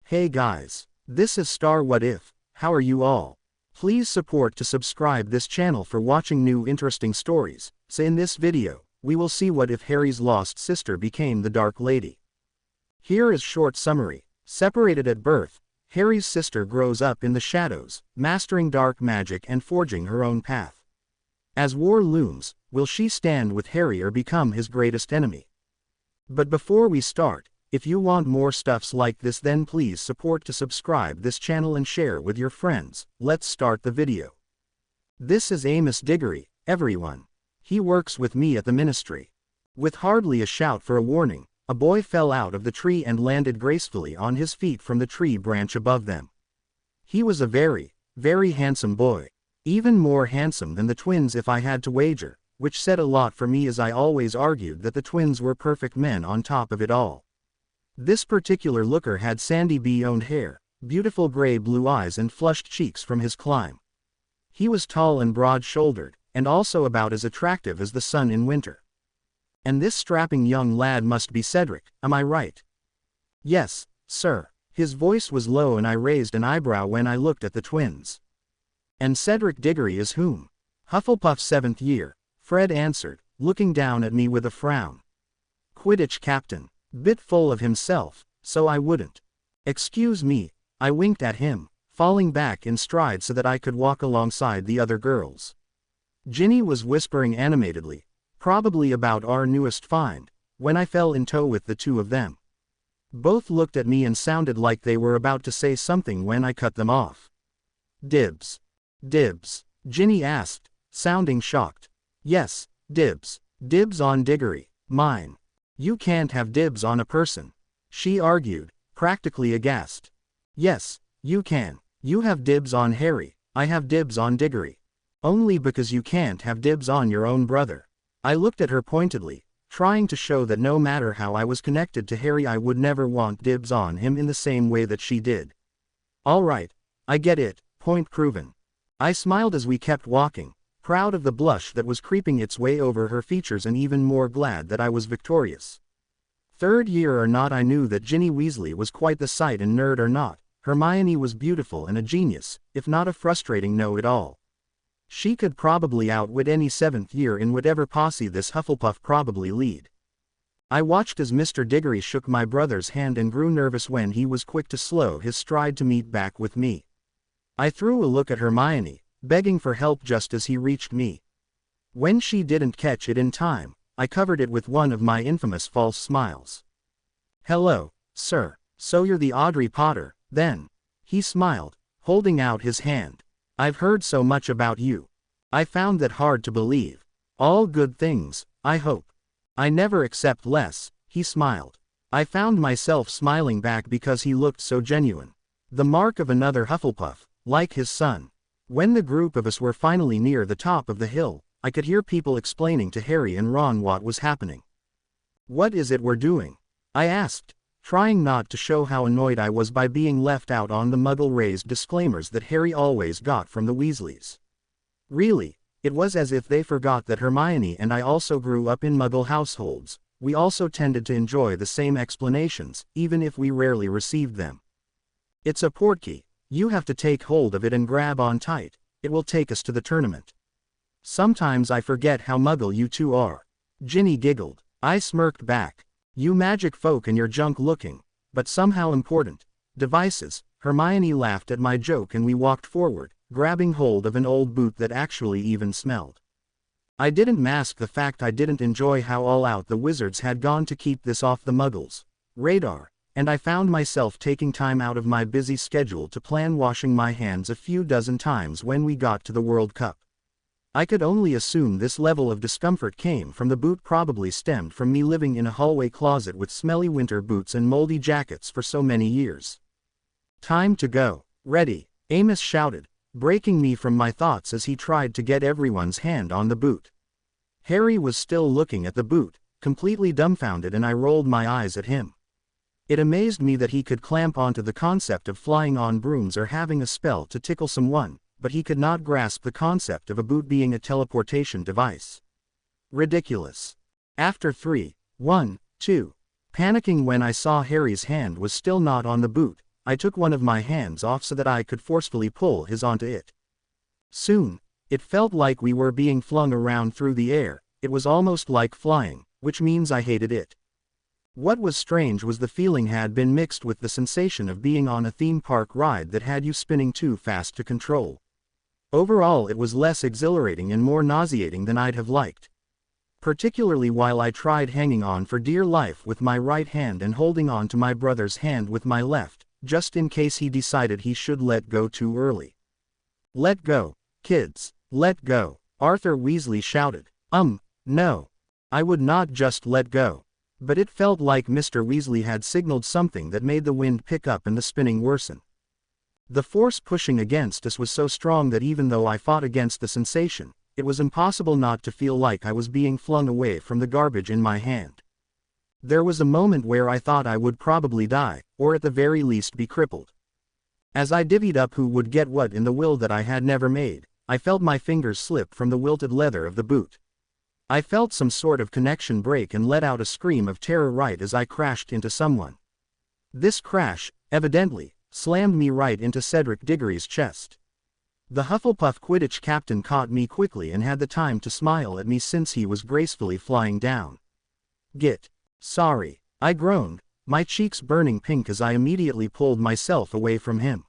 Hey guys, this is Star What If. How are you all? Please support to subscribe this channel for watching new interesting stories. So in this video, we will see what if Harry's lost sister became the Dark Lady. Here is short summary. Separated at birth, Harry's sister grows up in the shadows, mastering dark magic and forging her own path. As war looms, will she stand with Harry or become his greatest enemy? But before we start, if you want more stuffs like this, then please support to subscribe this channel and share with your friends. Let's start the video. This is Amos Diggory, everyone. He works with me at the ministry. With hardly a shout for a warning, a boy fell out of the tree and landed gracefully on his feet from the tree branch above them. He was a very, very handsome boy. Even more handsome than the twins if I had to wager, which said a lot for me as I always argued that the twins were perfect men on top of it all. This particular looker had sandy blonde hair, beautiful gray-blue eyes and flushed cheeks from his climb. He was tall and broad-shouldered, and also about as attractive as the sun in winter. And this strapping young lad must be Cedric, am I right? Yes, sir. His voice was low and I raised an eyebrow when I looked at the twins. And Cedric Diggory is whom? Hufflepuff's 7th year, Fred answered, looking down at me with a frown. Quidditch captain. Bit full of himself, so I wouldn't. Excuse me, I winked at him, falling back in stride so that I could walk alongside the other girls. Ginny was whispering animatedly, probably about our newest find, when I fell in tow with the two of them. Both looked at me and sounded like they were about to say something when I cut them off. Dibs. Dibs? Ginny asked, sounding shocked. Yes, dibs. Dibs on Diggory, mine. You can't have dibs on a person, she argued, practically aghast. Yes, you can. You have dibs on Harry, I have dibs on Diggory. Only because you can't have dibs on your own brother. I looked at her pointedly, trying to show that no matter how I was connected to Harry I would never want dibs on him in the same way that she did. All right, I get it, point proven. I smiled as we kept walking, proud of the blush that was creeping its way over her features and even more glad that I was victorious. 3rd year or not, I knew that Ginny Weasley was quite the sight, and nerd or not, Hermione was beautiful and a genius, if not a frustrating know-it-all. She could probably outwit any 7th year in whatever posse this Hufflepuff probably lead. I watched as Mr. Diggory shook my brother's hand and grew nervous when he was quick to slow his stride to meet back with me. I threw a look at Hermione, begging for help just as he reached me. When she didn't catch it in time, I covered it with one of my infamous false smiles. Hello, sir. So you're the Audrey Potter, then? He smiled, holding out his hand. I've heard so much about you. I found that hard to believe. All good things, I hope. I never accept less, he smiled. I found myself smiling back because he looked so genuine. The mark of another Hufflepuff, like his son. When the group of us were finally near the top of the hill, I could hear people explaining to Harry and Ron what was happening. What is it we're doing? I asked, trying not to show how annoyed I was by being left out on the Muggle-raised disclaimers that Harry always got from the Weasleys. Really, it was as if they forgot that Hermione and I also grew up in Muggle households. We also tended to enjoy the same explanations, even if we rarely received them. It's a portkey. You have to take hold of it and grab on tight. It will take us to the tournament. Sometimes I forget how Muggle you two are. Ginny giggled. I smirked back. You magic folk and your junk looking, but somehow important, devices. Hermione laughed at my joke and we walked forward, grabbing hold of an old boot that actually even smelled. I didn't mask the fact I didn't enjoy how all out the wizards had gone to keep this off the Muggles' radar. And I found myself taking time out of my busy schedule to plan washing my hands a few dozen times when we got to the World Cup. I could only assume this level of discomfort came from the boot, probably stemmed from me living in a hallway closet with smelly winter boots and moldy jackets for so many years. Time to go. Ready, Amos shouted, breaking me from my thoughts as he tried to get everyone's hand on the boot. Harry was still looking at the boot, completely dumbfounded, and I rolled my eyes at him. It amazed me that he could clamp onto the concept of flying on brooms or having a spell to tickle someone, but he could not grasp the concept of a boot being a teleportation device. Ridiculous. After 3, 1, 2. Panicking when I saw Harry's hand was still not on the boot, I took one of my hands off so that I could forcefully pull his onto it. Soon, it felt like we were being flung around through the air. It was almost like flying, which means I hated it. What was strange was the feeling had been mixed with the sensation of being on a theme park ride that had you spinning too fast to control. Overall, it was less exhilarating and more nauseating than I'd have liked. Particularly while I tried hanging on for dear life with my right hand and holding on to my brother's hand with my left, just in case he decided he should let go too early. "Let go, kids, let go," Arthur Weasley shouted. No. I would not just let go. But it felt like Mr. Weasley had signaled something that made the wind pick up and the spinning worsen. The force pushing against us was so strong that even though I fought against the sensation, it was impossible not to feel like I was being flung away from the garbage in my hand. There was a moment where I thought I would probably die, or at the very least be crippled. As I divvied up who would get what in the will that I had never made, I felt my fingers slip from the wilted leather of the boot. I felt some sort of connection break and let out a scream of terror right as I crashed into someone. This crash, evidently, slammed me right into Cedric Diggory's chest. The Hufflepuff Quidditch captain caught me quickly and had the time to smile at me since he was gracefully flying down. Sorry, I groaned, my cheeks burning pink as I immediately pulled myself away from him.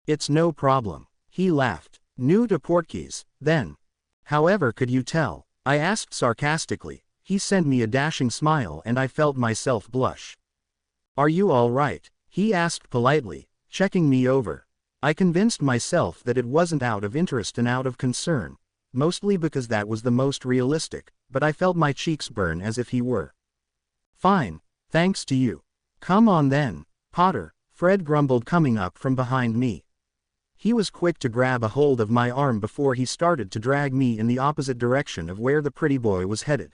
"It's no problem," he laughed. "New to Portkeys, then. However could you tell?" I asked sarcastically. He sent me a dashing smile and I felt myself blush. "Are you all right?" he asked politely, checking me over. I convinced myself that it wasn't out of interest and out of concern, mostly because that was the most realistic, but I felt my cheeks burn as if he were. "Fine, thanks to you. Come on then, Potter," Fred grumbled coming up from behind me. He was quick to grab a hold of my arm before he started to drag me in the opposite direction of where the pretty boy was headed.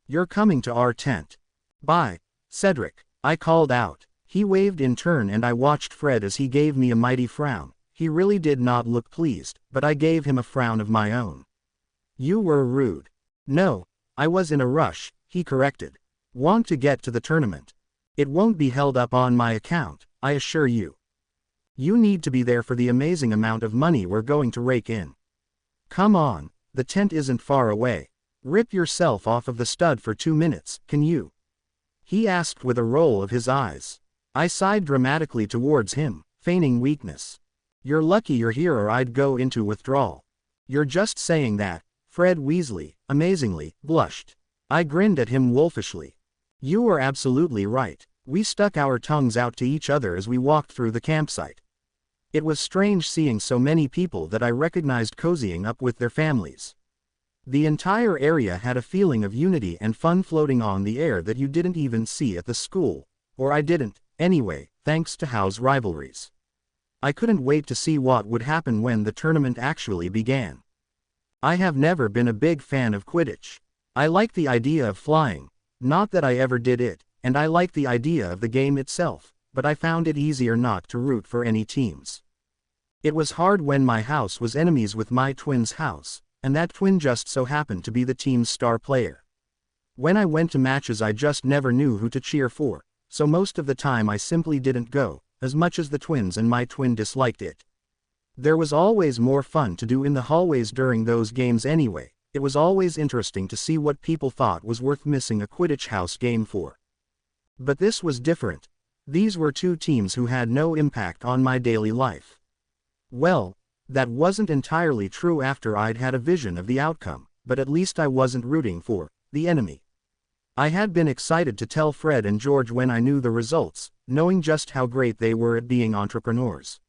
"You're coming to our tent." "Bye, Cedric," I called out. He waved in turn and I watched Fred as he gave me a mighty frown. He really did not look pleased, but I gave him a frown of my own. "You were rude." "No, I was in a rush," he corrected. "Want to get to the tournament. It won't be held up on my account, I assure you. You need to be there for the amazing amount of money we're going to rake in. Come on, the tent isn't far away. Rip yourself off of the stud for 2 minutes, can you?" he asked with a roll of his eyes. I sighed dramatically towards him, feigning weakness. "You're lucky you're here or I'd go into withdrawal." "You're just saying that," Fred Weasley, amazingly, blushed. I grinned at him wolfishly. "You were absolutely right." We stuck our tongues out to each other as we walked through the campsite. It was strange seeing so many people that I recognized cozying up with their families. The entire area had a feeling of unity and fun floating on the air that you didn't even see at the school, or I didn't, anyway, thanks to house rivalries. I couldn't wait to see what would happen when the tournament actually began. I have never been a big fan of Quidditch. I like the idea of flying, not that I ever did it, and I like the idea of the game itself, but I found it easier not to root for any teams. It was hard when my house was enemies with my twin's house, and that twin just so happened to be the team's star player. When I went to matches I just never knew who to cheer for, so most of the time I simply didn't go, as much as the twins and my twin disliked it. There was always more fun to do in the hallways during those games anyway. It was always interesting to see what people thought was worth missing a Quidditch house game for. But this was different. These were two teams who had no impact on my daily life. Well, that wasn't entirely true after I'd had a vision of the outcome, but at least I wasn't rooting for the enemy. I had been excited to tell Fred and George when I knew the results, knowing just how great they were at being entrepreneurs.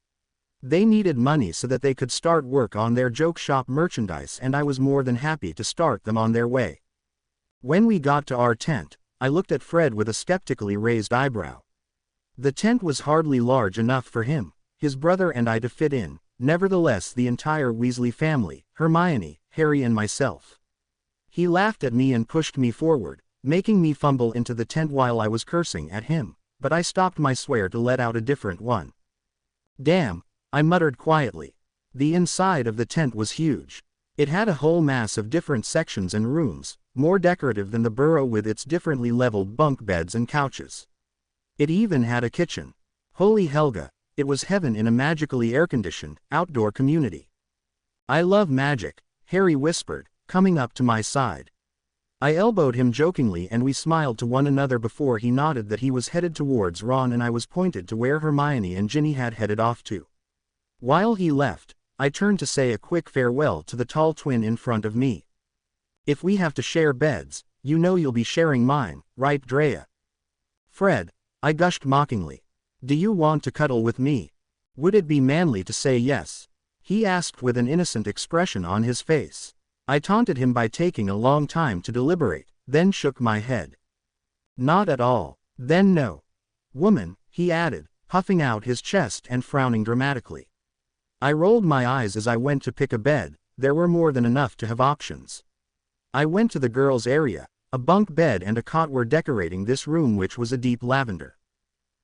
They needed money so that they could start work on their joke shop merchandise, and I was more than happy to start them on their way. When we got to our tent, I looked at Fred with a skeptically raised eyebrow. The tent was hardly large enough for him, his brother and I to fit in, nevertheless the entire Weasley family, Hermione, Harry and myself. He laughed at me and pushed me forward, making me fumble into the tent while I was cursing at him, but I stopped my swear to let out a different one. "Damn," I muttered quietly. The inside of the tent was huge. It had a whole mass of different sections and rooms, more decorative than the burrow with its differently leveled bunk beds and couches. It even had a kitchen. Holy Helga, it was heaven in a magically air-conditioned, outdoor community. I love magic, Harry whispered, coming up to my side. I elbowed him jokingly and we smiled to one another before he nodded that he was headed towards Ron and I was pointed to where Hermione and Ginny had headed off to. While he left, I turned to say a quick farewell to the tall twin in front of me. If we have to share beds, you know you'll be sharing mine, right Drea? Fred, I gushed mockingly. Do you want to cuddle with me? Would it be manly to say yes? He asked with an innocent expression on his face. I taunted him by taking a long time to deliberate, then shook my head. Not at all. Then no. Woman, he added, puffing out his chest and frowning dramatically. I rolled my eyes as I went to pick a bed. There were more than enough to have options. I went to the girls' area. A bunk bed and a cot were decorating this room, which was a deep lavender.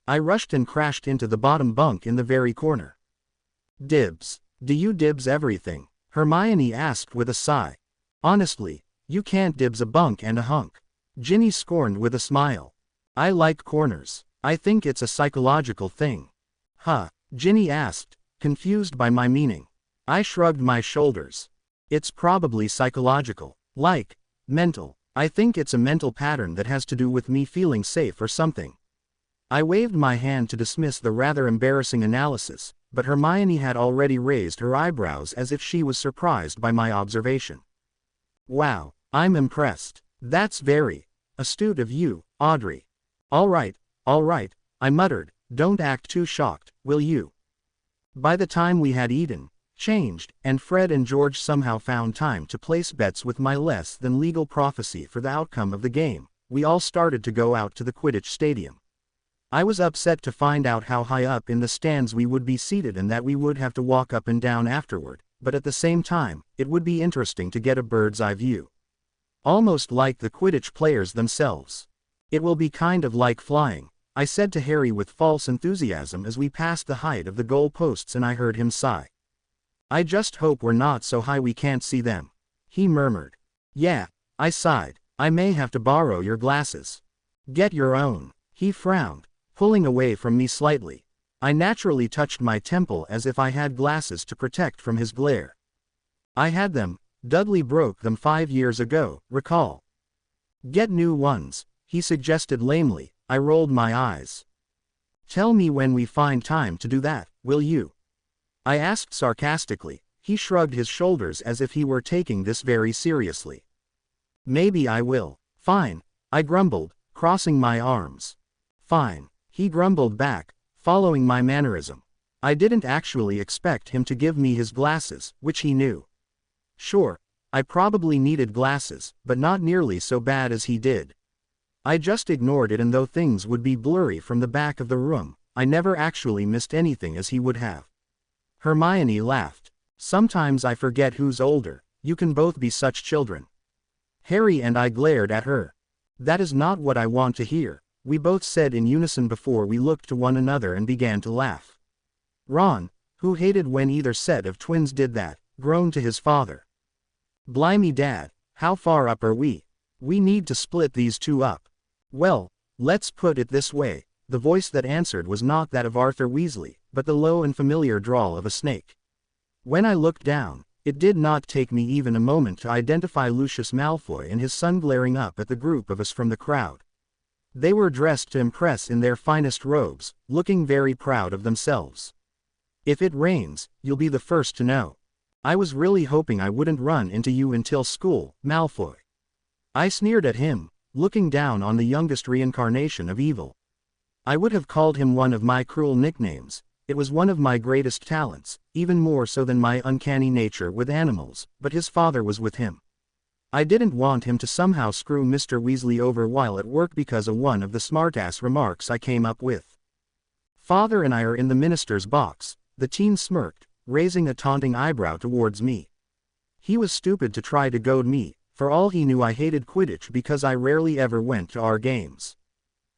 I rushed and crashed into the bottom bunk in the very corner. Dibs. Do you dibs everything? Hermione asked with a sigh. Honestly, you can't dibs a bunk and a hunk. Ginny scorned with a smile. I like corners. I think it's a psychological thing. Huh? Ginny asked, confused by my meaning. I shrugged my shoulders. It's probably psychological. Like, mental. I think it's a mental pattern that has to do with me feeling safe or something. I waved my hand to dismiss the rather embarrassing analysis, but Hermione had already raised her eyebrows as if she was surprised by my observation. Wow, I'm impressed. That's very astute of you, Audrey. All right, I muttered, don't act too shocked, will you? By the time we had eaten, changed, and Fred and George somehow found time to place bets with my less than legal prophecy for the outcome of the game, we all started to go out to the Quidditch stadium. I was upset to find out how high up in the stands we would be seated and that we would have to walk up and down afterward, but at the same time, it would be interesting to get a bird's eye view. Almost like the Quidditch players themselves. It will be kind of like flying, I said to Harry with false enthusiasm as we passed the height of the goal posts and I heard him sigh. I just hope we're not so high we can't see them. He murmured. Yeah, I sighed, I may have to borrow your glasses. Get your own. He frowned, pulling away from me slightly. I naturally touched my temple as if I had glasses to protect from his glare. I had them, Dudley broke them 5 years ago, recall. Get new ones, he suggested lamely. I rolled my eyes. Tell me when we find time to do that, will you? I asked sarcastically. He shrugged his shoulders as if he were taking this very seriously. Maybe I will. Fine, I grumbled, crossing my arms. Fine, he grumbled back, following my mannerism. I didn't actually expect him to give me his glasses, which he knew. Sure, I probably needed glasses, but not nearly so bad as he did. I just ignored it, and though things would be blurry from the back of the room, I never actually missed anything as he would have. Hermione laughed. Sometimes I forget who's older, you can both be such children. Harry and I glared at her. That is not what I want to hear, we both said in unison before we looked to one another and began to laugh. Ron, who hated when either set of twins did that, groaned to his father. Blimey Dad, how far up are we? We need to split these two up. Well, let's put it this way, the voice that answered was not that of Arthur Weasley, but the low and familiar drawl of a snake. When I looked down, it did not take me even a moment to identify Lucius Malfoy and his son glaring up at the group of us from the crowd. They were dressed to impress in their finest robes, looking very proud of themselves. If it rains, you'll be the first to know. I was really hoping I wouldn't run into you until school, Malfoy. I sneered at him, looking down on the youngest reincarnation of evil. I would have called him one of my cruel nicknames. It was one of my greatest talents, even more so than my uncanny nature with animals, but his father was with him. I didn't want him to somehow screw Mr. Weasley over while at work because of one of the smartass remarks I came up with. Father and I are in the minister's box, the teen smirked, raising a taunting eyebrow towards me. He was stupid to try to goad me. For all he knew, I hated Quidditch because I rarely ever went to our games.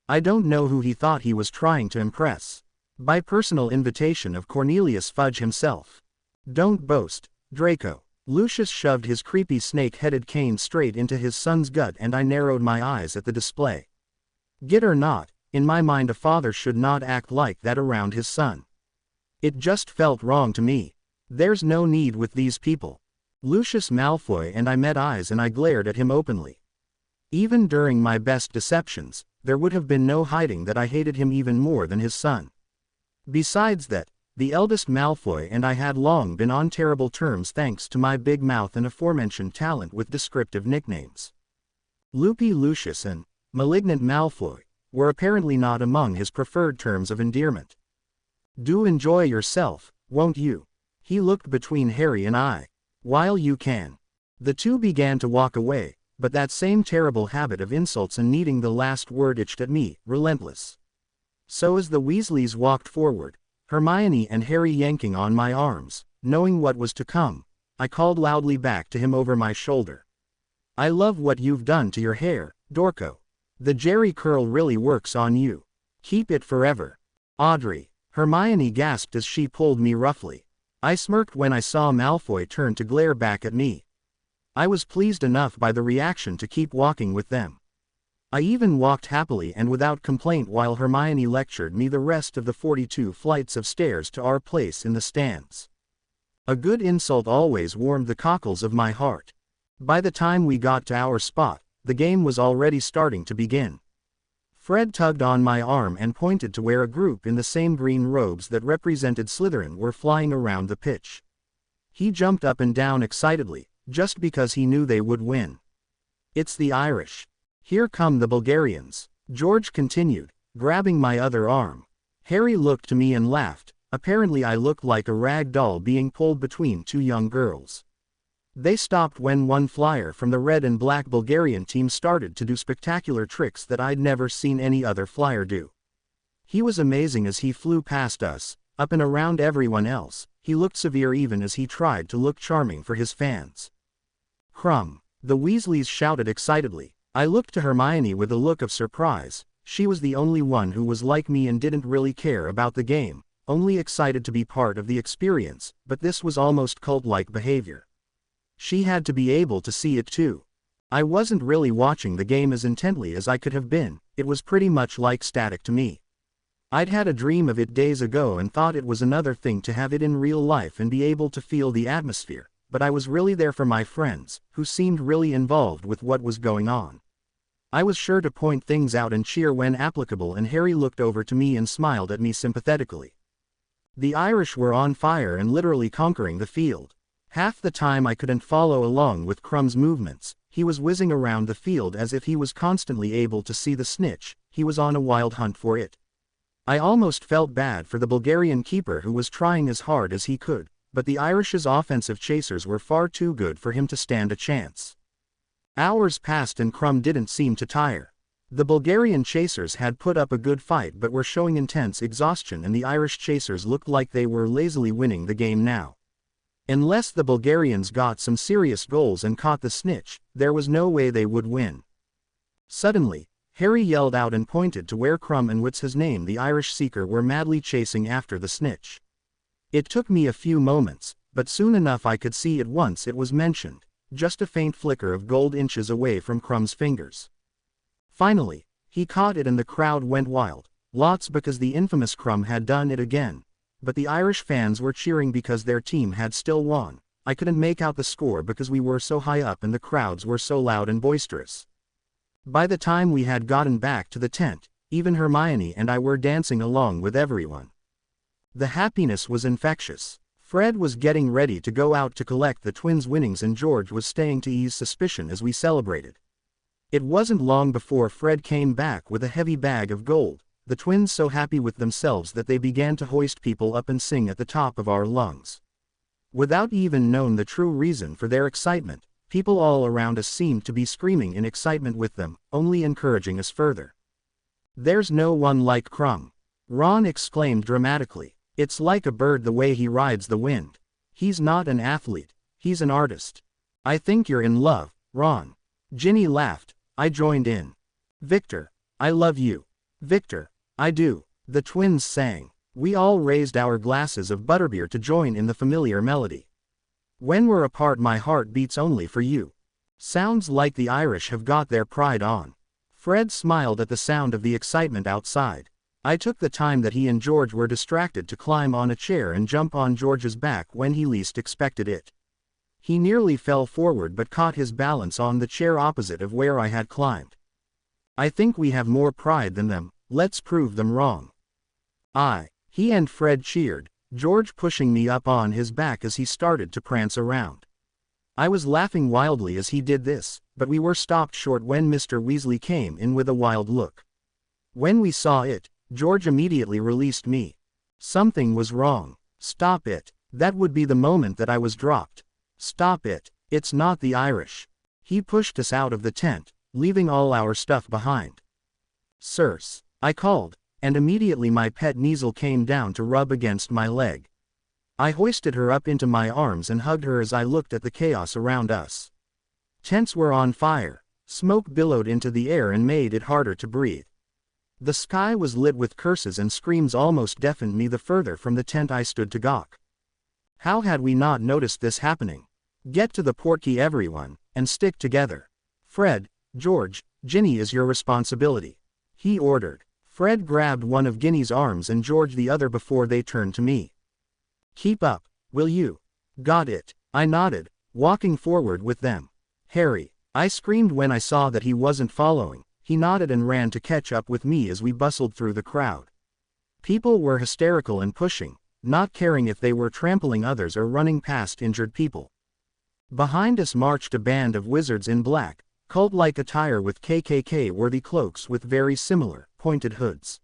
I don't know who he thought he was trying to impress. By personal invitation of Cornelius Fudge himself. Don't boast, Draco. Lucius shoved his creepy snake-headed cane straight into his son's gut and I narrowed my eyes at the display. Get or not, In my mind, a father should not act like that around his son. It just felt wrong to me. There's no need with these people. Lucius Malfoy and I met eyes and I glared at him openly. Even during my best deceptions, there would have been no hiding that I hated him even more than his son. Besides that, the eldest Malfoy and I had long been on terrible terms thanks to my big mouth and aforementioned talent with descriptive nicknames. Loopy Lucius and Malignant Malfoy were apparently not among his preferred terms of endearment. Do enjoy yourself, won't you? He looked between Harry and I. While you can. The two began to walk away, but that same terrible habit of insults and needing the last word itched at me, relentless. So as the Weasleys walked forward, Hermione and Harry yanking on my arms, knowing what was to come, I called loudly back to him over my shoulder. I love what you've done to your hair, Dorco. The Jerry curl really works on you. Keep it forever. Audrey. Hermione gasped as she pulled me roughly. I smirked when I saw Malfoy turn to glare back at me. I was pleased enough by the reaction to keep walking with them. I even walked happily and without complaint while Hermione lectured me the rest of the 42 flights of stairs to our place in the stands. A good insult always warmed the cockles of my heart. By the time we got to our spot, the game was already starting to begin. Fred tugged on my arm and pointed to where a group in the same green robes that represented Slytherin were flying around the pitch. He jumped up and down excitedly, just because he knew they would win. It's the Irish. Here come the Bulgarians, George continued, grabbing my other arm. Harry looked to me and laughed. Apparently I looked like a rag doll being pulled between two young girls. They stopped when one flyer from the red and black Bulgarian team started to do spectacular tricks that I'd never seen any other flyer do. He was amazing as he flew past us, up and around everyone else. He looked severe even as he tried to look charming for his fans. Krum! The Weasleys shouted excitedly. I looked to Hermione with a look of surprise. She was the only one who was like me and didn't really care about the game, only excited to be part of the experience, but this was almost cult-like behavior. She had to be able to see it too. I wasn't really watching the game as intently as I could have been. It was pretty much like static to me. I'd had a dream of it days ago and thought it was another thing to have it in real life and be able to feel the atmosphere, but I was really there for my friends, who seemed really involved with what was going on. I was sure to point things out and cheer when applicable, and Harry looked over to me and smiled at me sympathetically. The Irish were on fire and literally conquering the field. Half the time I couldn't follow along with Krum's movements. He was whizzing around the field as if he was constantly able to see the snitch. He was on a wild hunt for it. I almost felt bad for the Bulgarian keeper who was trying as hard as he could, but the Irish's offensive chasers were far too good for him to stand a chance. Hours passed and Krum didn't seem to tire. The Bulgarian chasers had put up a good fight but were showing intense exhaustion, and the Irish chasers looked like they were lazily winning the game now. Unless the Bulgarians got some serious goals and caught the snitch, there was no way they would win. Suddenly, Harry yelled out and pointed to where Krum and what's his name the Irish seeker were madly chasing after the snitch. It took me a few moments, but soon enough I could see at once it was mentioned, just a faint flicker of gold inches away from Krum's fingers. Finally, he caught it and the crowd went wild, lots because the infamous Krum had done it again. But the Irish fans were cheering because their team had still won. I couldn't make out the score because we were so high up and the crowds were so loud and boisterous. By the time we had gotten back to the tent, even Hermione and I were dancing along with everyone. The happiness was infectious. Fred was getting ready to go out to collect the twins' winnings and George was staying to ease suspicion as we celebrated. It wasn't long before Fred came back with a heavy bag of gold. The twins so happy with themselves that they began to hoist people up and sing at the top of our lungs. Without even knowing the true reason for their excitement, people all around us seemed to be screaming in excitement with them, only encouraging us further. There's no one like Krum. Ron exclaimed dramatically. It's like a bird the way he rides the wind. He's not an athlete, he's an artist. I think you're in love, Ron. Ginny laughed. I joined in. Victor, I love you. Victor, I do, the twins sang. We all raised our glasses of butterbeer to join in the familiar melody. When we're apart my heart beats only for you. Sounds like the Irish have got their pride on. Fred smiled at the sound of the excitement outside. I took the time that he and George were distracted to climb on a chair and jump on George's back when he least expected it. He nearly fell forward but caught his balance on the chair opposite of where I had climbed. I think we have more pride than them, let's prove them wrong. He and Fred cheered, George pushing me up on his back as he started to prance around. I was laughing wildly as he did this, but we were stopped short when Mr. Weasley came in with a wild look. When we saw it, George immediately released me. Something was wrong. Stop it. That would be the moment that I was dropped. Stop it. It's not the Irish. He pushed us out of the tent, leaving all our stuff behind. Circe, I called, and immediately my pet Kneazle came down to rub against my leg. I hoisted her up into my arms and hugged her as I looked at the chaos around us. Tents were on fire, smoke billowed into the air and made it harder to breathe. The sky was lit with curses and screams almost deafened me the further from the tent I stood to gawk. How had we not noticed this happening? Get to the portkey everyone, and stick together. Fred, George, Ginny is your responsibility, he ordered. Fred grabbed one of Ginny's arms and George the other before they turned to me. Keep up, will you? Got it, I nodded, walking forward with them. Harry, I screamed when I saw that he wasn't following. He nodded and ran to catch up with me as we bustled through the crowd. People were hysterical and pushing, not caring if they were trampling others or running past injured people. Behind us marched a band of wizards in black, cult-like attire with KKK-worthy cloaks with very similar, pointed hoods.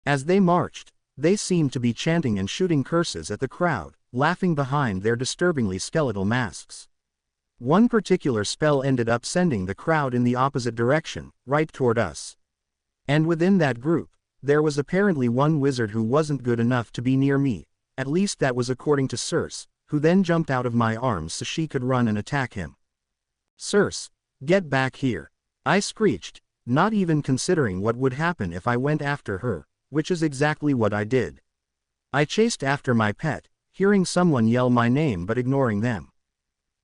As they marched, they seemed to be chanting and shooting curses at the crowd, laughing behind their disturbingly skeletal masks. One particular spell ended up sending the crowd in the opposite direction, right toward us. And within that group, there was apparently one wizard who wasn't good enough to be near me, at least that was according to Circe, who then jumped out of my arms so she could run and attack him. Circe, get back here, I screeched, not even considering what would happen if I went after her, which is exactly what I did. I chased after my pet, hearing someone yell my name but ignoring them.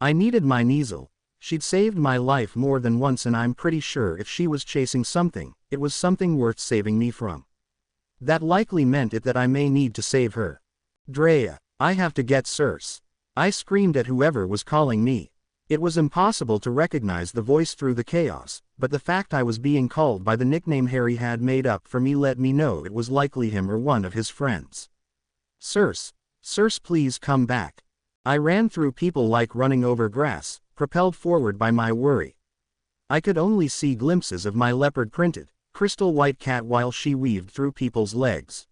I needed my Kneazle. She'd saved my life more than once and I'm pretty sure if she was chasing something, it was something worth saving me from. That likely meant it that I may need to save her. Drea, I have to get Circe. I screamed at whoever was calling me. It was impossible to recognize the voice through the chaos, but the fact I was being called by the nickname Harry had made up for me let me know it was likely him or one of his friends. Circe, Circe, please come back. I ran through people like running over grass, propelled forward by my worry. I could only see glimpses of my leopard-printed, crystal-white cat while she weaved through people's legs.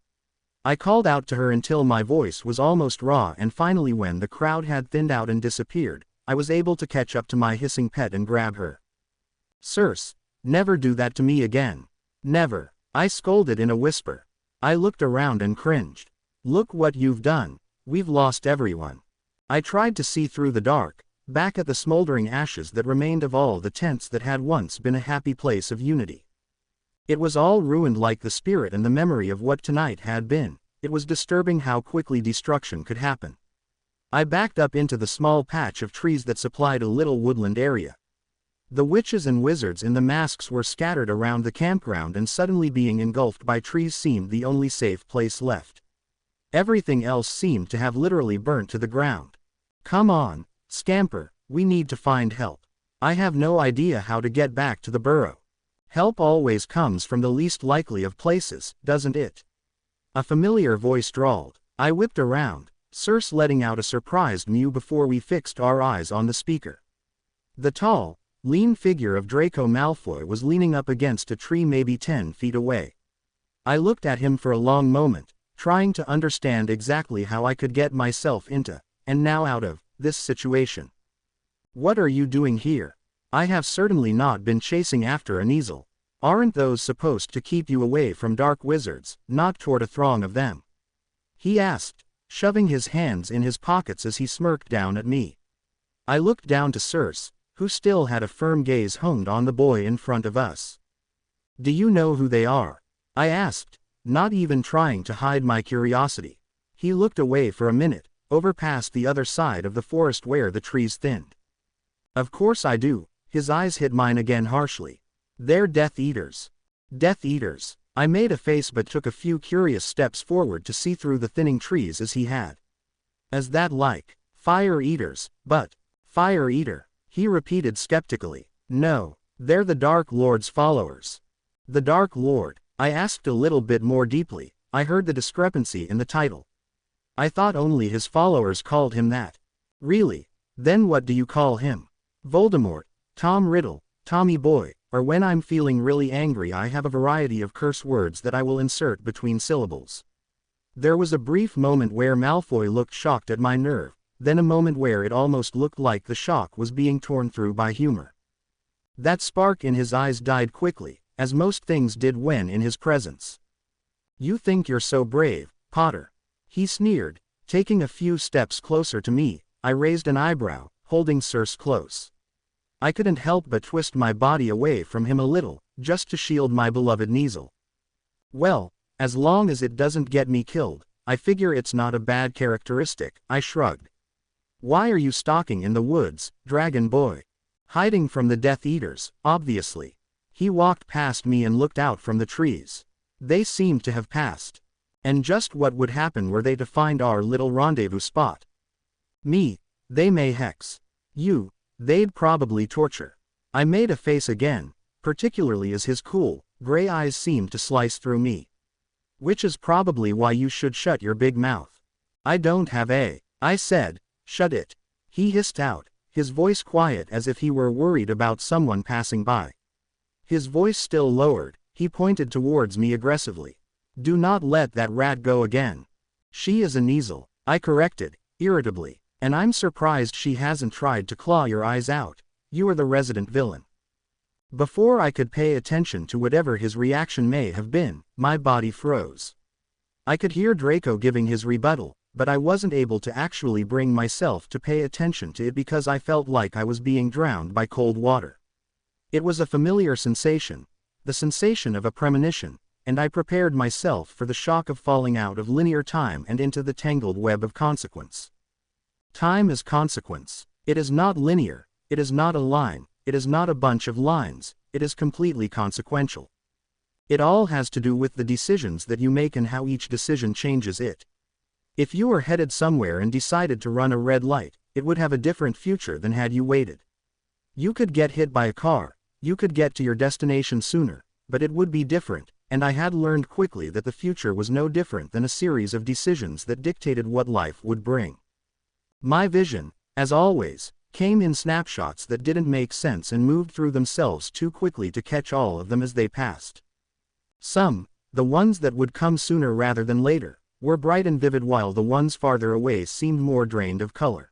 I called out to her until my voice was almost raw and finally when the crowd had thinned out and disappeared, I was able to catch up to my hissing pet and grab her. Circe, never do that to me again. Never, I scolded in a whisper. I looked around and cringed. Look what you've done, we've lost everyone. I tried to see through the dark, back at the smoldering ashes that remained of all the tents that had once been a happy place of unity. It was all ruined like the spirit and the memory of what tonight had been. It was disturbing how quickly destruction could happen. I backed up into the small patch of trees that supplied a little woodland area. The witches and wizards in the masks were scattered around the campground and suddenly being engulfed by trees seemed the only safe place left. Everything else seemed to have literally burnt to the ground. Come on, scamper, we need to find help. I have no idea how to get back to the burrow. Help always comes from the least likely of places, doesn't it? A familiar voice drawled. I whipped around, Circe letting out a surprised mew before we fixed our eyes on the speaker. The tall, lean figure of Draco Malfoy was leaning up against a tree maybe 10 feet away. I looked at him for a long moment, trying to understand exactly how I could get myself into, and now out of, this situation. What are you doing here? I have certainly not been chasing after a Kneazle. Aren't those supposed to keep you away from dark wizards, not toward a throng of them? He asked, shoving his hands in his pockets as he smirked down at me. I looked down to Circe, who still had a firm gaze honed on the boy in front of us. Do you know who they are? I asked, not even trying to hide my curiosity. He looked away for a minute, over past the other side of the forest where the trees thinned. Of course I do, his eyes hit mine again harshly. They're Death Eaters. Death Eaters. I made a face but took a few curious steps forward to see through the thinning trees as he had. As that like? Fire Eaters, but. Fire Eater. He repeated skeptically. No, they're the Dark Lord's followers. The Dark Lord? I asked a little bit more deeply. I heard the discrepancy in the title. I thought only his followers called him that. Really? Then what do you call him? Voldemort, Tom Riddle, Tommy Boy, or when I'm feeling really angry I have a variety of curse words that I will insert between syllables. There was a brief moment where Malfoy looked shocked at my nerve, then a moment where it almost looked like the shock was being torn through by humor. That spark in his eyes died quickly, as most things did when in his presence. You think you're so brave, Potter? He sneered, taking a few steps closer to me. I raised an eyebrow, holding Circe close. I couldn't help but twist my body away from him a little, just to shield my beloved Kneazle. Well, as long as it doesn't get me killed, I figure it's not a bad characteristic, I shrugged. Why are you stalking in the woods, Dragon Boy? Hiding from the Death Eaters, obviously. He walked past me and looked out from the trees. They seemed to have passed. And just what would happen were they to find our little rendezvous spot? Me, they may hex. You, they'd probably torture. I made a face again, particularly as his cool, gray eyes seemed to slice through me. Which is probably why you should shut your big mouth. I don't have a. I said, shut it. He hissed out, his voice quiet as if he were worried about someone passing by. His voice still lowered, he pointed towards me aggressively. Do not let that rat go again. She is a Kneazle, I corrected, irritably, and I'm surprised she hasn't tried to claw your eyes out. You are the resident villain. Before I could pay attention to whatever his reaction may have been, my body froze. I could hear Draco giving his rebuttal, but I wasn't able to actually bring myself to pay attention to it because I felt like I was being drowned by cold water. It was a familiar sensation, the sensation of a premonition, and I prepared myself for the shock of falling out of linear time and into the tangled web of consequence. Time is consequence. It is not linear, it is not a line, it is not a bunch of lines, it is completely consequential. It all has to do with the decisions that you make and how each decision changes it. If you were headed somewhere and decided to run a red light, it would have a different future than had you waited. You could get hit by a car, you could get to your destination sooner, but it would be different, and I had learned quickly that the future was no different than a series of decisions that dictated what life would bring. My vision, as always, came in snapshots that didn't make sense and moved through themselves too quickly to catch all of them as they passed. Some, the ones that would come sooner rather than later, were bright and vivid while the ones farther away seemed more drained of color.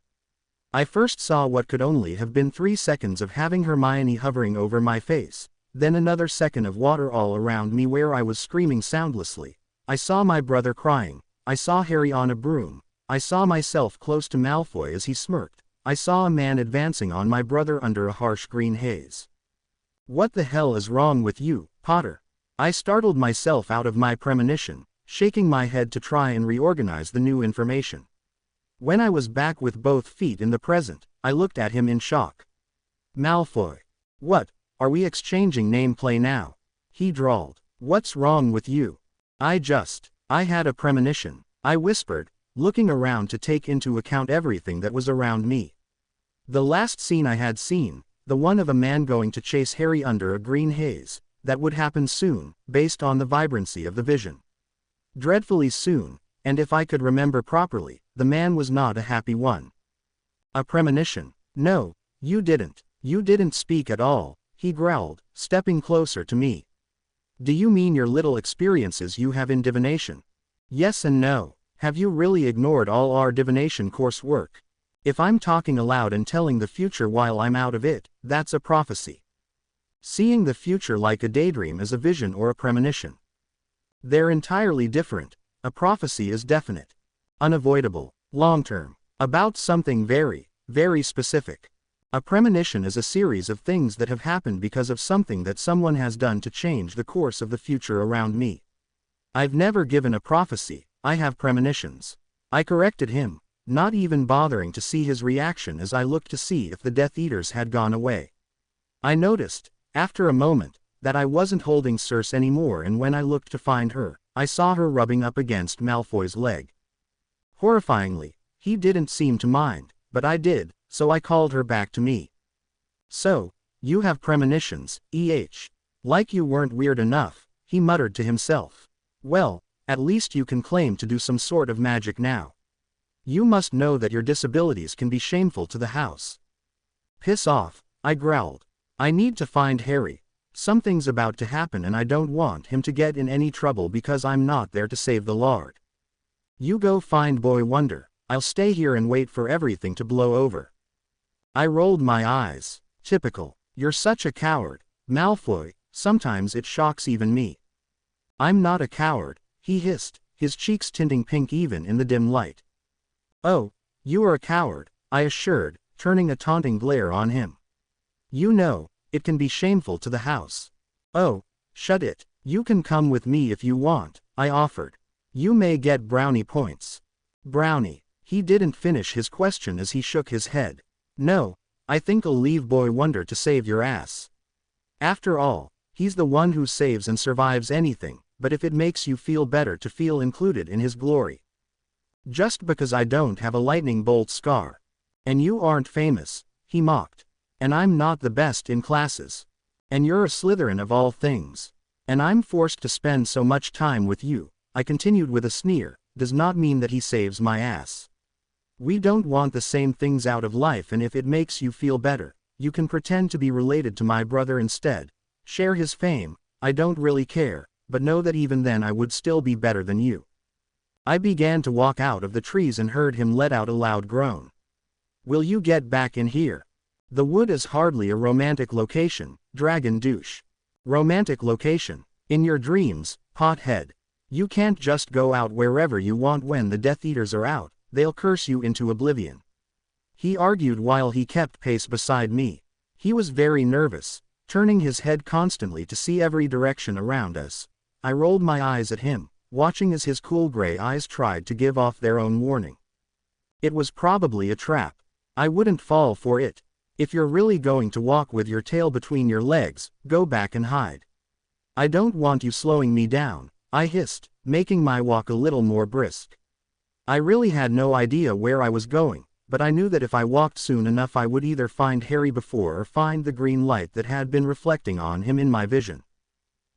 I first saw what could only have been 3 seconds of having Hermione hovering over my face, then another second of water all around me where I was screaming soundlessly. I saw my brother crying, I saw Harry on a broom, I saw myself close to Malfoy as he smirked, I saw a man advancing on my brother under a harsh green haze. What the hell is wrong with you, Potter? I startled myself out of my premonition, shaking my head to try and reorganize the new information. When I was back with both feet in the present, I looked at him in shock. Malfoy. What, are we exchanging nameplay now? He drawled. What's wrong with you? I had a premonition, I whispered, looking around to take into account everything that was around me. The last scene I had seen, the one of a man going to chase Harry under a green haze, that would happen soon, based on the vibrancy of the vision. Dreadfully soon, and if I could remember properly, the man was not a happy one. A premonition? No, you didn't speak at all, he growled, stepping closer to me. Do you mean your little experiences you have in divination? Yes and no. Have you really ignored all our divination coursework? If I'm talking aloud and telling the future while I'm out of it, that's a prophecy. Seeing the future like a daydream is a vision or a premonition. They're entirely different. A prophecy is definite, unavoidable, long-term, about something very, very specific. A premonition is a series of things that have happened because of something that someone has done to change the course of the future around me. I've never given a prophecy, I have premonitions. I corrected him, not even bothering to see his reaction as I looked to see if the Death Eaters had gone away. I noticed, after a moment, that I wasn't holding Circe anymore, and when I looked to find her, I saw her rubbing up against Malfoy's leg. Horrifyingly, he didn't seem to mind, but I did, so I called her back to me. "So, you have premonitions, Like you weren't weird enough," he muttered to himself. "Well, at least you can claim to do some sort of magic now. You must know that your disabilities can be shameful to the house." "Piss off," I growled. "I need to find Harry. Something's about to happen and I don't want him to get in any trouble because I'm not there to save the Lord. You go find Boy Wonder, I'll stay here and wait for everything to blow over." I rolled my eyes. Typical. You're such a coward, Malfoy, sometimes it shocks even me. "I'm not a coward," he hissed, his cheeks tinting pink even in the dim light. "Oh, you are a coward," I assured, turning a taunting glare on him. "You know, it can be shameful to the house." "Oh, shut it. You can come with me if you want," I offered. "You may get brownie points." "Brownie?" He didn't finish his question as he shook his head. "No, I think I'll leave Boy Wonder to save your ass. After all, he's the one who saves and survives anything, but if it makes you feel better to feel included in his glory. Just because I don't have a lightning bolt scar. And you aren't famous," he mocked. "And I'm not the best in classes. And you're a Slytherin of all things. And I'm forced to spend so much time with you," I continued with a sneer, "does not mean that he saves my ass. We don't want the same things out of life, and if it makes you feel better, you can pretend to be related to my brother instead. Share his fame, I don't really care, but know that even then I would still be better than you." I began to walk out of the trees and heard him let out a loud groan. "Will you get back in here? The wood is hardly a romantic location, dragon douche." "Romantic location? In your dreams, pothead. You can't just go out wherever you want when the Death Eaters are out, they'll curse you into oblivion," he argued while he kept pace beside me. He was very nervous, turning his head constantly to see every direction around us. I rolled my eyes at him, watching as his cool gray eyes tried to give off their own warning. It was probably a trap. I wouldn't fall for it. "If you're really going to walk with your tail between your legs, go back and hide. I don't want you slowing me down," I hissed, making my walk a little more brisk. I really had no idea where I was going, but I knew that if I walked soon enough I would either find Harry before or find the green light that had been reflecting on him in my vision.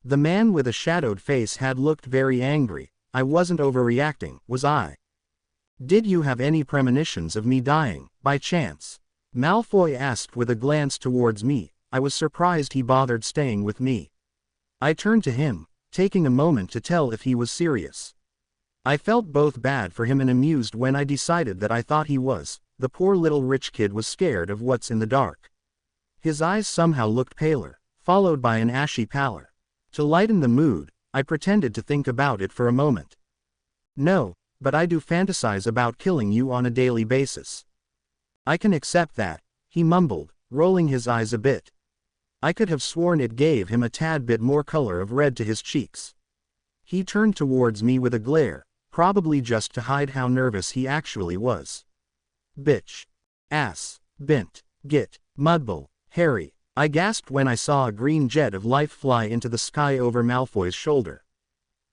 The man with a shadowed face had looked very angry. I wasn't overreacting, was I? "Did you have any premonitions of me dying, by chance?" Malfoy asked with a glance towards me. I was surprised he bothered staying with me. I turned to him, taking a moment to tell if he was serious. I felt both bad for him and amused when I decided that I thought he was. The poor little rich kid was scared of what's in the dark. His eyes somehow looked paler, followed by an ashy pallor. To lighten the mood, I pretended to think about it for a moment. "No, but I do fantasize about killing you on a daily basis." "I can accept that," he mumbled, rolling his eyes a bit. I could have sworn it gave him a tad bit more color of red to his cheeks. He turned towards me with a glare, probably just to hide how nervous he actually was. "Bitch. Ass. Bint. Git. Mudbull. Harry," I gasped when I saw a green jet of life fly into the sky over Malfoy's shoulder.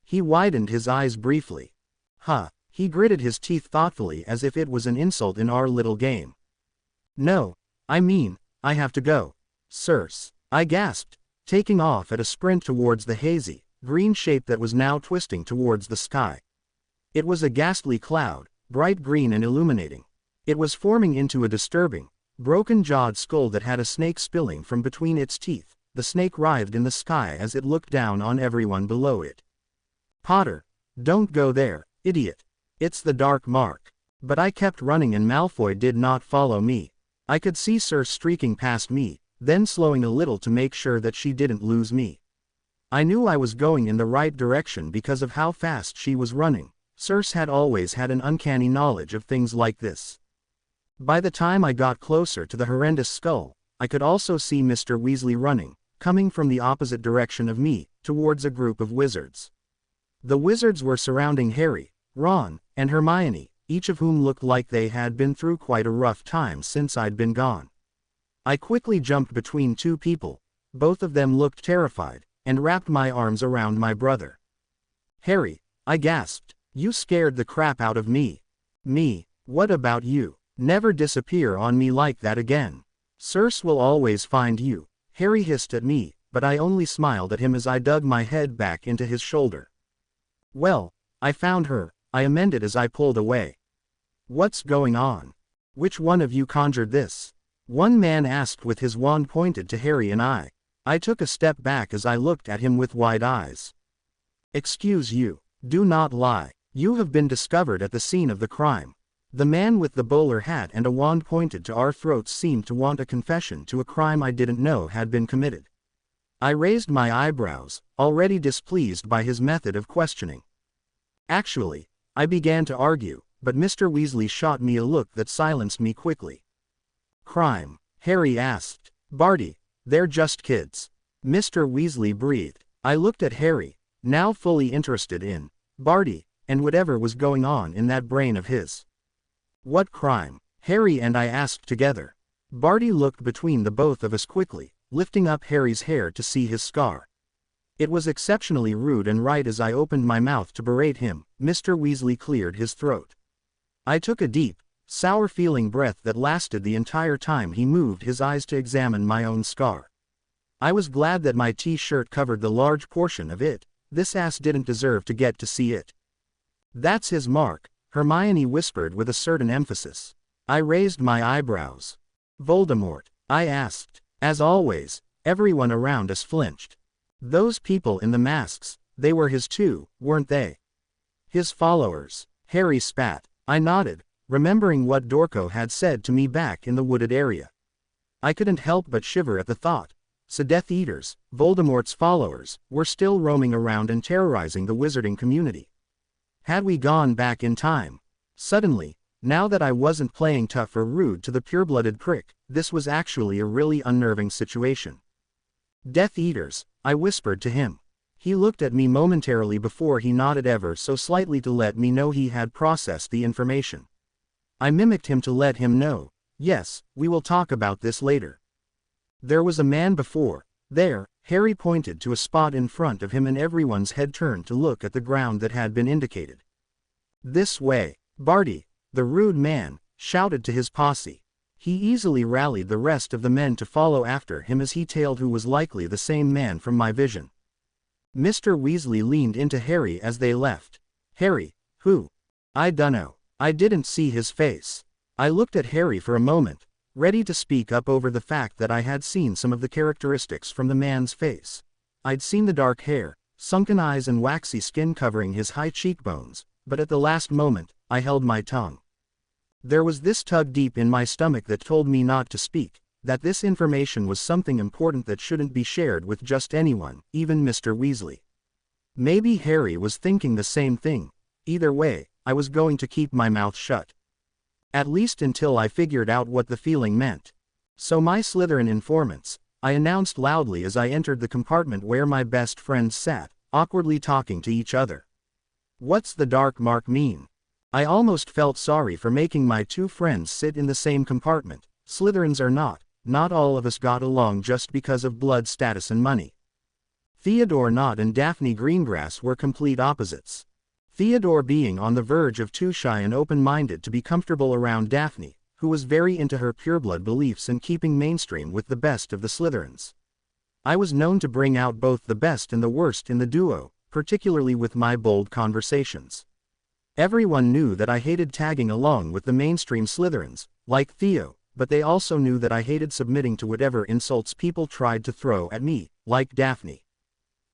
He widened his eyes briefly. "Huh," he gritted his teeth thoughtfully as if it was an insult in our little game. "No, I mean, I have to go. Circe," I gasped, taking off at a sprint towards the hazy, green shape that was now twisting towards the sky. It was a ghastly cloud, bright green and illuminating. It was forming into a disturbing, broken-jawed skull that had a snake spilling from between its teeth. The snake writhed in the sky as it looked down on everyone below it. "Potter, don't go there, idiot. It's the Dark Mark." But I kept running and Malfoy did not follow me. I could see Circe streaking past me, then slowing a little to make sure that she didn't lose me. I knew I was going in the right direction because of how fast she was running. Circe had always had an uncanny knowledge of things like this. By the time I got closer to the horrendous skull, I could also see Mr. Weasley running, coming from the opposite direction of me, towards a group of wizards. The wizards were surrounding Harry, Ron, and Hermione, each of whom looked like they had been through quite a rough time since I'd been gone. I quickly jumped between two people, Both of them looked terrified, and wrapped my arms around my brother. "Harry," I gasped, "you scared the crap out of me." "Me? What about you? Never disappear on me like that again. Circe will always find you," Harry hissed at me, but I only smiled at him as I dug my head back into his shoulder. "Well, I found her," I amended as I pulled away. "What's going on? Which one of you conjured this?" one man asked with his wand pointed to Harry and I. I took a step back as I looked at him with wide eyes. "Excuse you. Do not lie. You have been discovered at the scene of the crime." The man with the bowler hat and a wand pointed to our throats seemed to want a confession to a crime I didn't know had been committed. I raised my eyebrows, already displeased by his method of questioning. "Actually," I began to argue, but Mr. Weasley shot me a look that silenced me quickly. "Crime?" Harry asked. "Barty, they're just kids." Mr. Weasley breathed. I looked at Harry, now fully interested in Barty, and whatever was going on in that brain of his. "What crime?" Harry and I asked together. Barty looked between the both of us quickly, lifting up Harry's hair to see his scar. It was exceptionally rude, and right as I opened my mouth to berate him, Mr. Weasley cleared his throat. I took a deep, sour-feeling breath that lasted the entire time he moved his eyes to examine my own scar. I was glad that my t-shirt covered the large portion of it. This ass didn't deserve to get to see it. "That's his mark," Hermione whispered with a certain emphasis. I raised my eyebrows. "Voldemort?" I asked. As always, everyone around us flinched. Those people in the masks, they were his too, weren't they? "His followers," Harry spat. I nodded, remembering what Dorco had said to me back in the wooded area. I couldn't help but shiver at the thought. So Death Eaters, Voldemort's followers, were still roaming around and terrorizing the wizarding community. Had we gone back in time? Suddenly, now that I wasn't playing tough or rude to the pure-blooded prick, this was actually a really unnerving situation. "Death Eaters," I whispered to him. He looked at me momentarily before he nodded ever so slightly to let me know he had processed the information. I mimicked him to let him know, "Yes, we will talk about this later." There was a man before. There, Harry pointed to a spot in front of him, and everyone's head turned to look at the ground that had been indicated. "This way." Barty, the rude man, shouted to his posse. He easily rallied the rest of the men to follow after him as he tailed who was likely the same man from my vision. Mr. Weasley leaned into Harry as they left. "Harry, who?" "I dunno. I didn't see his face." I looked at Harry for a moment, ready to speak up over the fact that I had seen some of the characteristics from the man's face. I'd seen the dark hair, sunken eyes and waxy skin covering his high cheekbones, but at the last moment, I held my tongue. There was this tug deep in my stomach that told me not to speak, that this information was something important that shouldn't be shared with just anyone, even Mr. Weasley. Maybe Harry was thinking the same thing. Either way, I was going to keep my mouth shut. At least until I figured out what the feeling meant. "So my Slytherin informants," I announced loudly as I entered the compartment where my best friends sat, awkwardly talking to each other. "What's the dark mark mean?" I almost felt sorry for making my two friends sit in the same compartment. Slytherins are not all of us got along just because of blood status and money. Theodore Nott and Daphne Greengrass were complete opposites. Theodore being on the verge of too shy and open-minded to be comfortable around Daphne, who was very into her pureblood beliefs and keeping mainstream with the best of the Slytherins. I was known to bring out both the best and the worst in the duo, particularly with my bold conversations. Everyone knew that I hated tagging along with the mainstream Slytherins, like Theo, but they also knew that I hated submitting to whatever insults people tried to throw at me, like Daphne.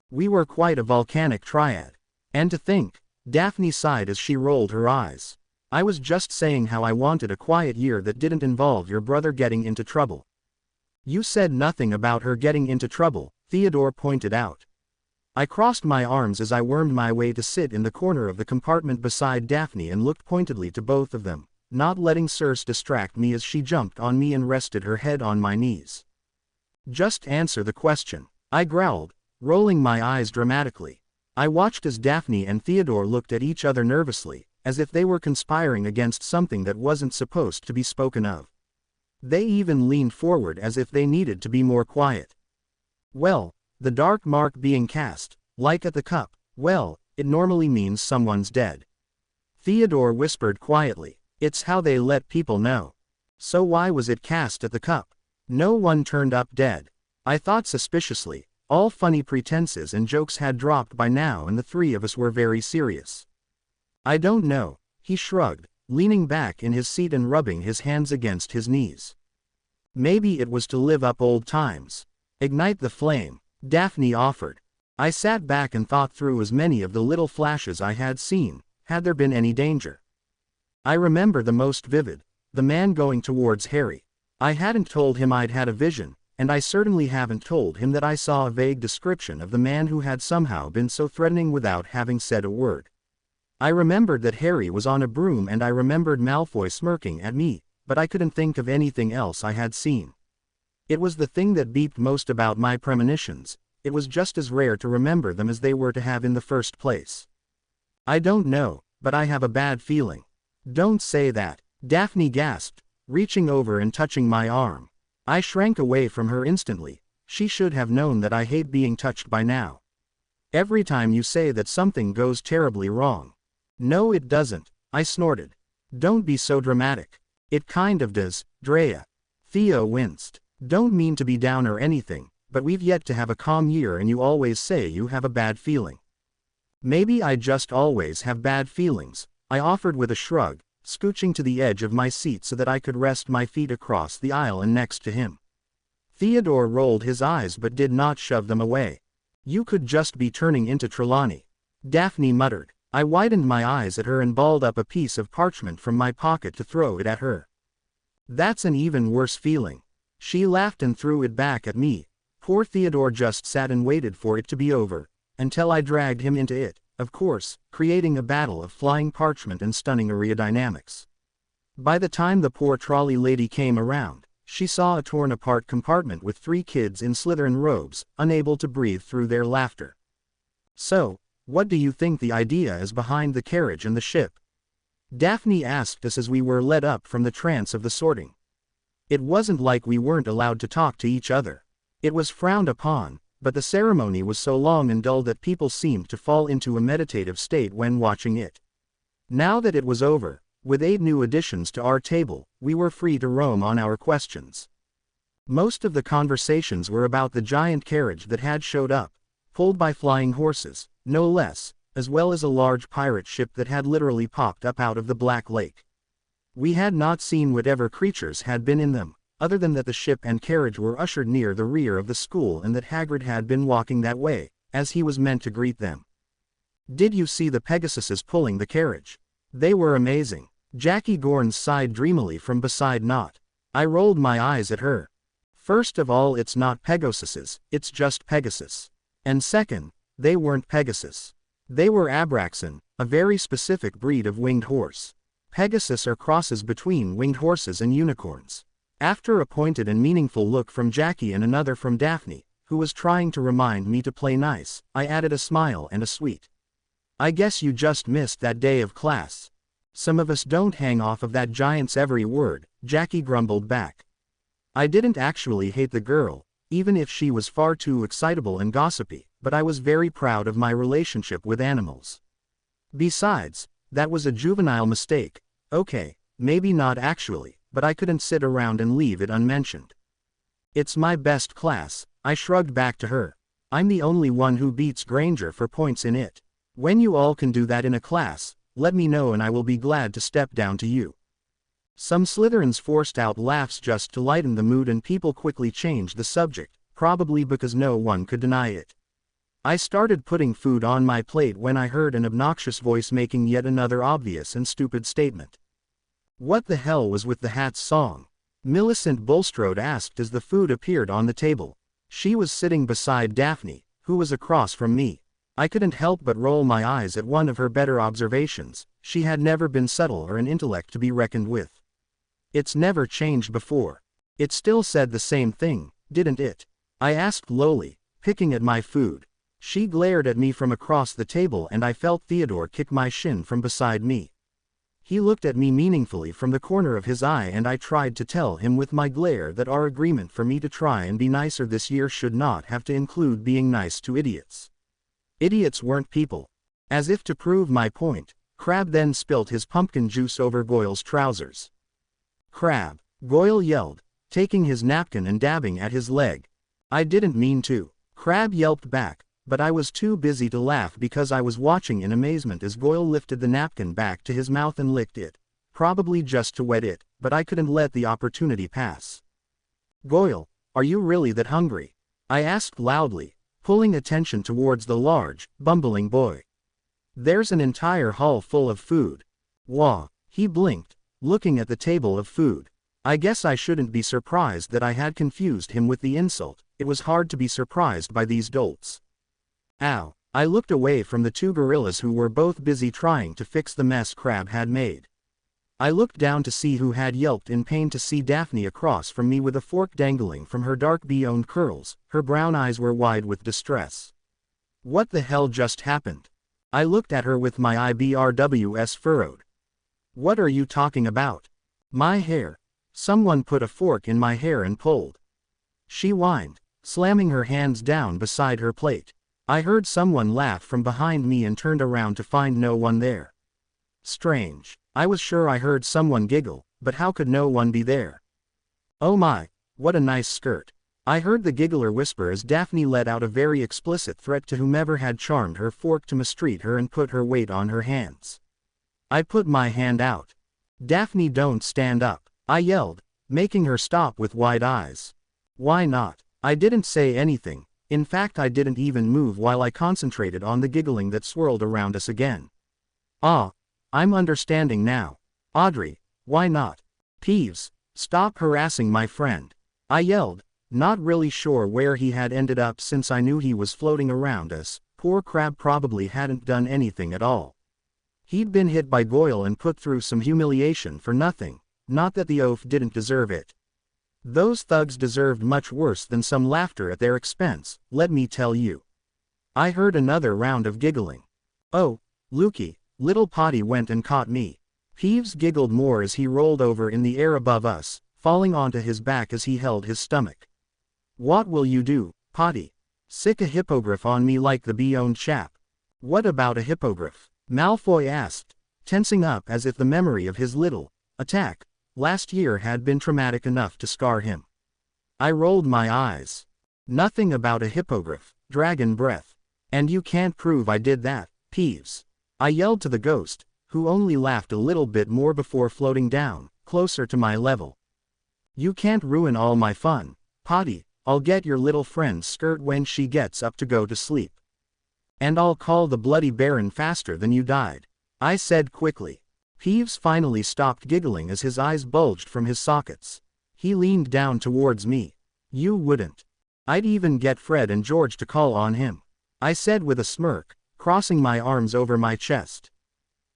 We were quite a volcanic triad. And to think, Daphne sighed as she rolled her eyes. "I was just saying how I wanted a quiet year that didn't involve your brother getting into trouble." "You said nothing about her getting into trouble," Theodore pointed out. I crossed my arms as I wormed my way to sit in the corner of the compartment beside Daphne and looked pointedly to both of them, not letting Circe distract me as she jumped on me and rested her head on my knees. "Just answer the question," I growled, rolling my eyes dramatically. I watched as Daphne and Theodore looked at each other nervously, as if they were conspiring against something that wasn't supposed to be spoken of. They even leaned forward as if they needed to be more quiet. Well, the dark mark being cast, like at the cup, well, it normally means someone's dead. Theodore whispered quietly. It's how they let people know. So why was it cast at the cup? No one turned up dead. I thought suspiciously. All funny pretenses and jokes had dropped by now and the three of us were very serious. I don't know, he shrugged, leaning back in his seat and rubbing his hands against his knees. Maybe it was to live up old times. Ignite the flame, Daphne offered. I sat back and thought through as many of the little flashes I had seen, had there been any danger. I remember the most vivid, the man going towards Harry. I hadn't told him I'd had a vision, and I certainly haven't told him that I saw a vague description of the man who had somehow been so threatening without having said a word. I remembered that Harry was on a broom and I remembered Malfoy smirking at me, but I couldn't think of anything else I had seen. It was the thing that beeped most about my premonitions. It was just as rare to remember them as they were to have in the first place. I don't know, but I have a bad feeling. Don't say that, Daphne gasped, reaching over and touching my arm. I shrank away from her instantly. She should have known that I hate being touched by now. Every time you say that something goes terribly wrong. No it doesn't, I snorted. Don't be so dramatic. It kind of does, Drea. Theo winced. Don't mean to be down or anything, but we've yet to have a calm year and you always say you have a bad feeling. Maybe I just always have bad feelings, I offered with a shrug, scooching to the edge of my seat so that I could rest my feet across the aisle and next to him. Theodore rolled his eyes but did not shove them away. You could just be turning into Trelawney. Daphne muttered. I widened my eyes at her and balled up a piece of parchment from my pocket to throw it at her. That's an even worse feeling. She laughed and threw it back at me. Poor Theodore just sat and waited for it to be over, until I dragged him into it, of course, creating a battle of flying parchment and stunning aerodynamics. By the time the poor trolley lady came around, she saw a torn-apart compartment with 3 kids in Slytherin robes, unable to breathe through their laughter. So, what do you think the idea is behind the carriage and the ship? Daphne asked us as we were led up from the trance of the sorting. It wasn't like we weren't allowed to talk to each other. It was frowned upon, but the ceremony was so long and dull that people seemed to fall into a meditative state when watching it. Now that it was over, with 8 new additions to our table, we were free to roam on our questions. Most of the conversations were about the giant carriage that had showed up, pulled by flying horses, no less, as well as a large pirate ship that had literally popped up out of the Black Lake. We had not seen whatever creatures had been in them, other than that the ship and carriage were ushered near the rear of the school and that Hagrid had been walking that way, as he was meant to greet them. Did you see the Pegasuses pulling the carriage? They were amazing. Jackie Gorns sighed dreamily from beside Nott. I rolled my eyes at her. First of all, it's not Pegasuses, it's just Pegasus. And second, they weren't Pegasus. They were Abraxan, a very specific breed of winged horse. Pegasus are crosses between winged horses and unicorns. After a pointed and meaningful look from Jackie and another from Daphne, who was trying to remind me to play nice, I added a smile and a sweet. I guess you just missed that day of class. Some of us don't hang off of that giant's every word, Jackie grumbled back. I didn't actually hate the girl, even if she was far too excitable and gossipy, but I was very proud of my relationship with animals. Besides, that was a juvenile mistake. Okay, maybe not actually, but I couldn't sit around and leave it unmentioned. It's my best class, I shrugged back to her. I'm the only one who beats Granger for points in it. When you all can do that in a class, let me know and I will be glad to step down to you. Some Slytherins forced out laughs just to lighten the mood and people quickly changed the subject, probably because no one could deny it. I started putting food on my plate when I heard an obnoxious voice making yet another obvious and stupid statement. What the hell was with the Hats song? Millicent Bulstrode asked as the food appeared on the table. She was sitting beside Daphne, who was across from me. I couldn't help but roll my eyes at one of her better observations. She had never been subtle or an intellect to be reckoned with. It's never changed before. It still said the same thing, didn't it? I asked lowly, picking at my food. She glared at me from across the table and I felt Theodore kick my shin from beside me. He looked at me meaningfully from the corner of his eye, and I tried to tell him with my glare that our agreement for me to try and be nicer this year should not have to include being nice to idiots. Idiots weren't people. As if to prove my point, Crab then spilt his pumpkin juice over Goyle's trousers. Crab, Goyle yelled, taking his napkin and dabbing at his leg. I didn't mean to. Crab yelped back, but I was too busy to laugh because I was watching in amazement as Goyle lifted the napkin back to his mouth and licked it, probably just to wet it, but I couldn't let the opportunity pass. Goyle, are you really that hungry? I asked loudly, pulling attention towards the large, bumbling boy. There's an entire hall full of food. Wah, he blinked, looking at the table of food. I guess I shouldn't be surprised that I had confused him with the insult. It was hard to be surprised by these dolts. Ow. I looked away from the two gorillas who were both busy trying to fix the mess Crab had made. I looked down to see who had yelped in pain to see Daphne across from me with a fork dangling from her dark beyond curls. Her brown eyes were wide with distress. What the hell just happened? I looked at her with my eyebrows furrowed. What are you talking about? My hair. Someone put a fork in my hair and pulled. She whined, slamming her hands down beside her plate. I heard someone laugh from behind me and turned around to find no one there. Strange. I was sure I heard someone giggle, but how could no one be there? Oh my, what a nice skirt. I heard the giggler whisper as Daphne let out a very explicit threat to whomever had charmed her fork to mistreat her and put her weight on her hands. I put my hand out. Daphne, don't stand up, I yelled, making her stop with wide eyes. Why not? I didn't say anything. In fact, I didn't even move while I concentrated on the giggling that swirled around us again. Ah, I'm understanding now. Audrey, why not? Peeves, stop harassing my friend. I yelled, not really sure where he had ended up since I knew he was floating around us. Poor Crab probably hadn't done anything at all. He'd been hit by Goyle and put through some humiliation for nothing, not that the oaf didn't deserve it. Those thugs deserved much worse than some laughter at their expense, let me tell you. I heard another round of giggling. Oh, Lukey, little Potty went and caught me. Peeves giggled more as he rolled over in the air above us, falling onto his back as he held his stomach. What will you do, Potty? Sick a hippogriff on me like the beyond chap. What about a hippogriff? Malfoy asked, tensing up as if the memory of his little attack last year had been traumatic enough to scar him. I rolled my eyes. Nothing about a hippogriff, dragon breath. And you can't prove I did that, Peeves. I yelled to the ghost, who only laughed a little bit more before floating down, closer to my level. You can't ruin all my fun, Potty. I'll get your little friend's skirt when she gets up to go to sleep. And I'll call the bloody Baron faster than you died, I said quickly. Peeves finally stopped giggling as his eyes bulged from his sockets. He leaned down towards me. You wouldn't. I'd even get Fred and George to call on him, I said with a smirk, crossing my arms over my chest.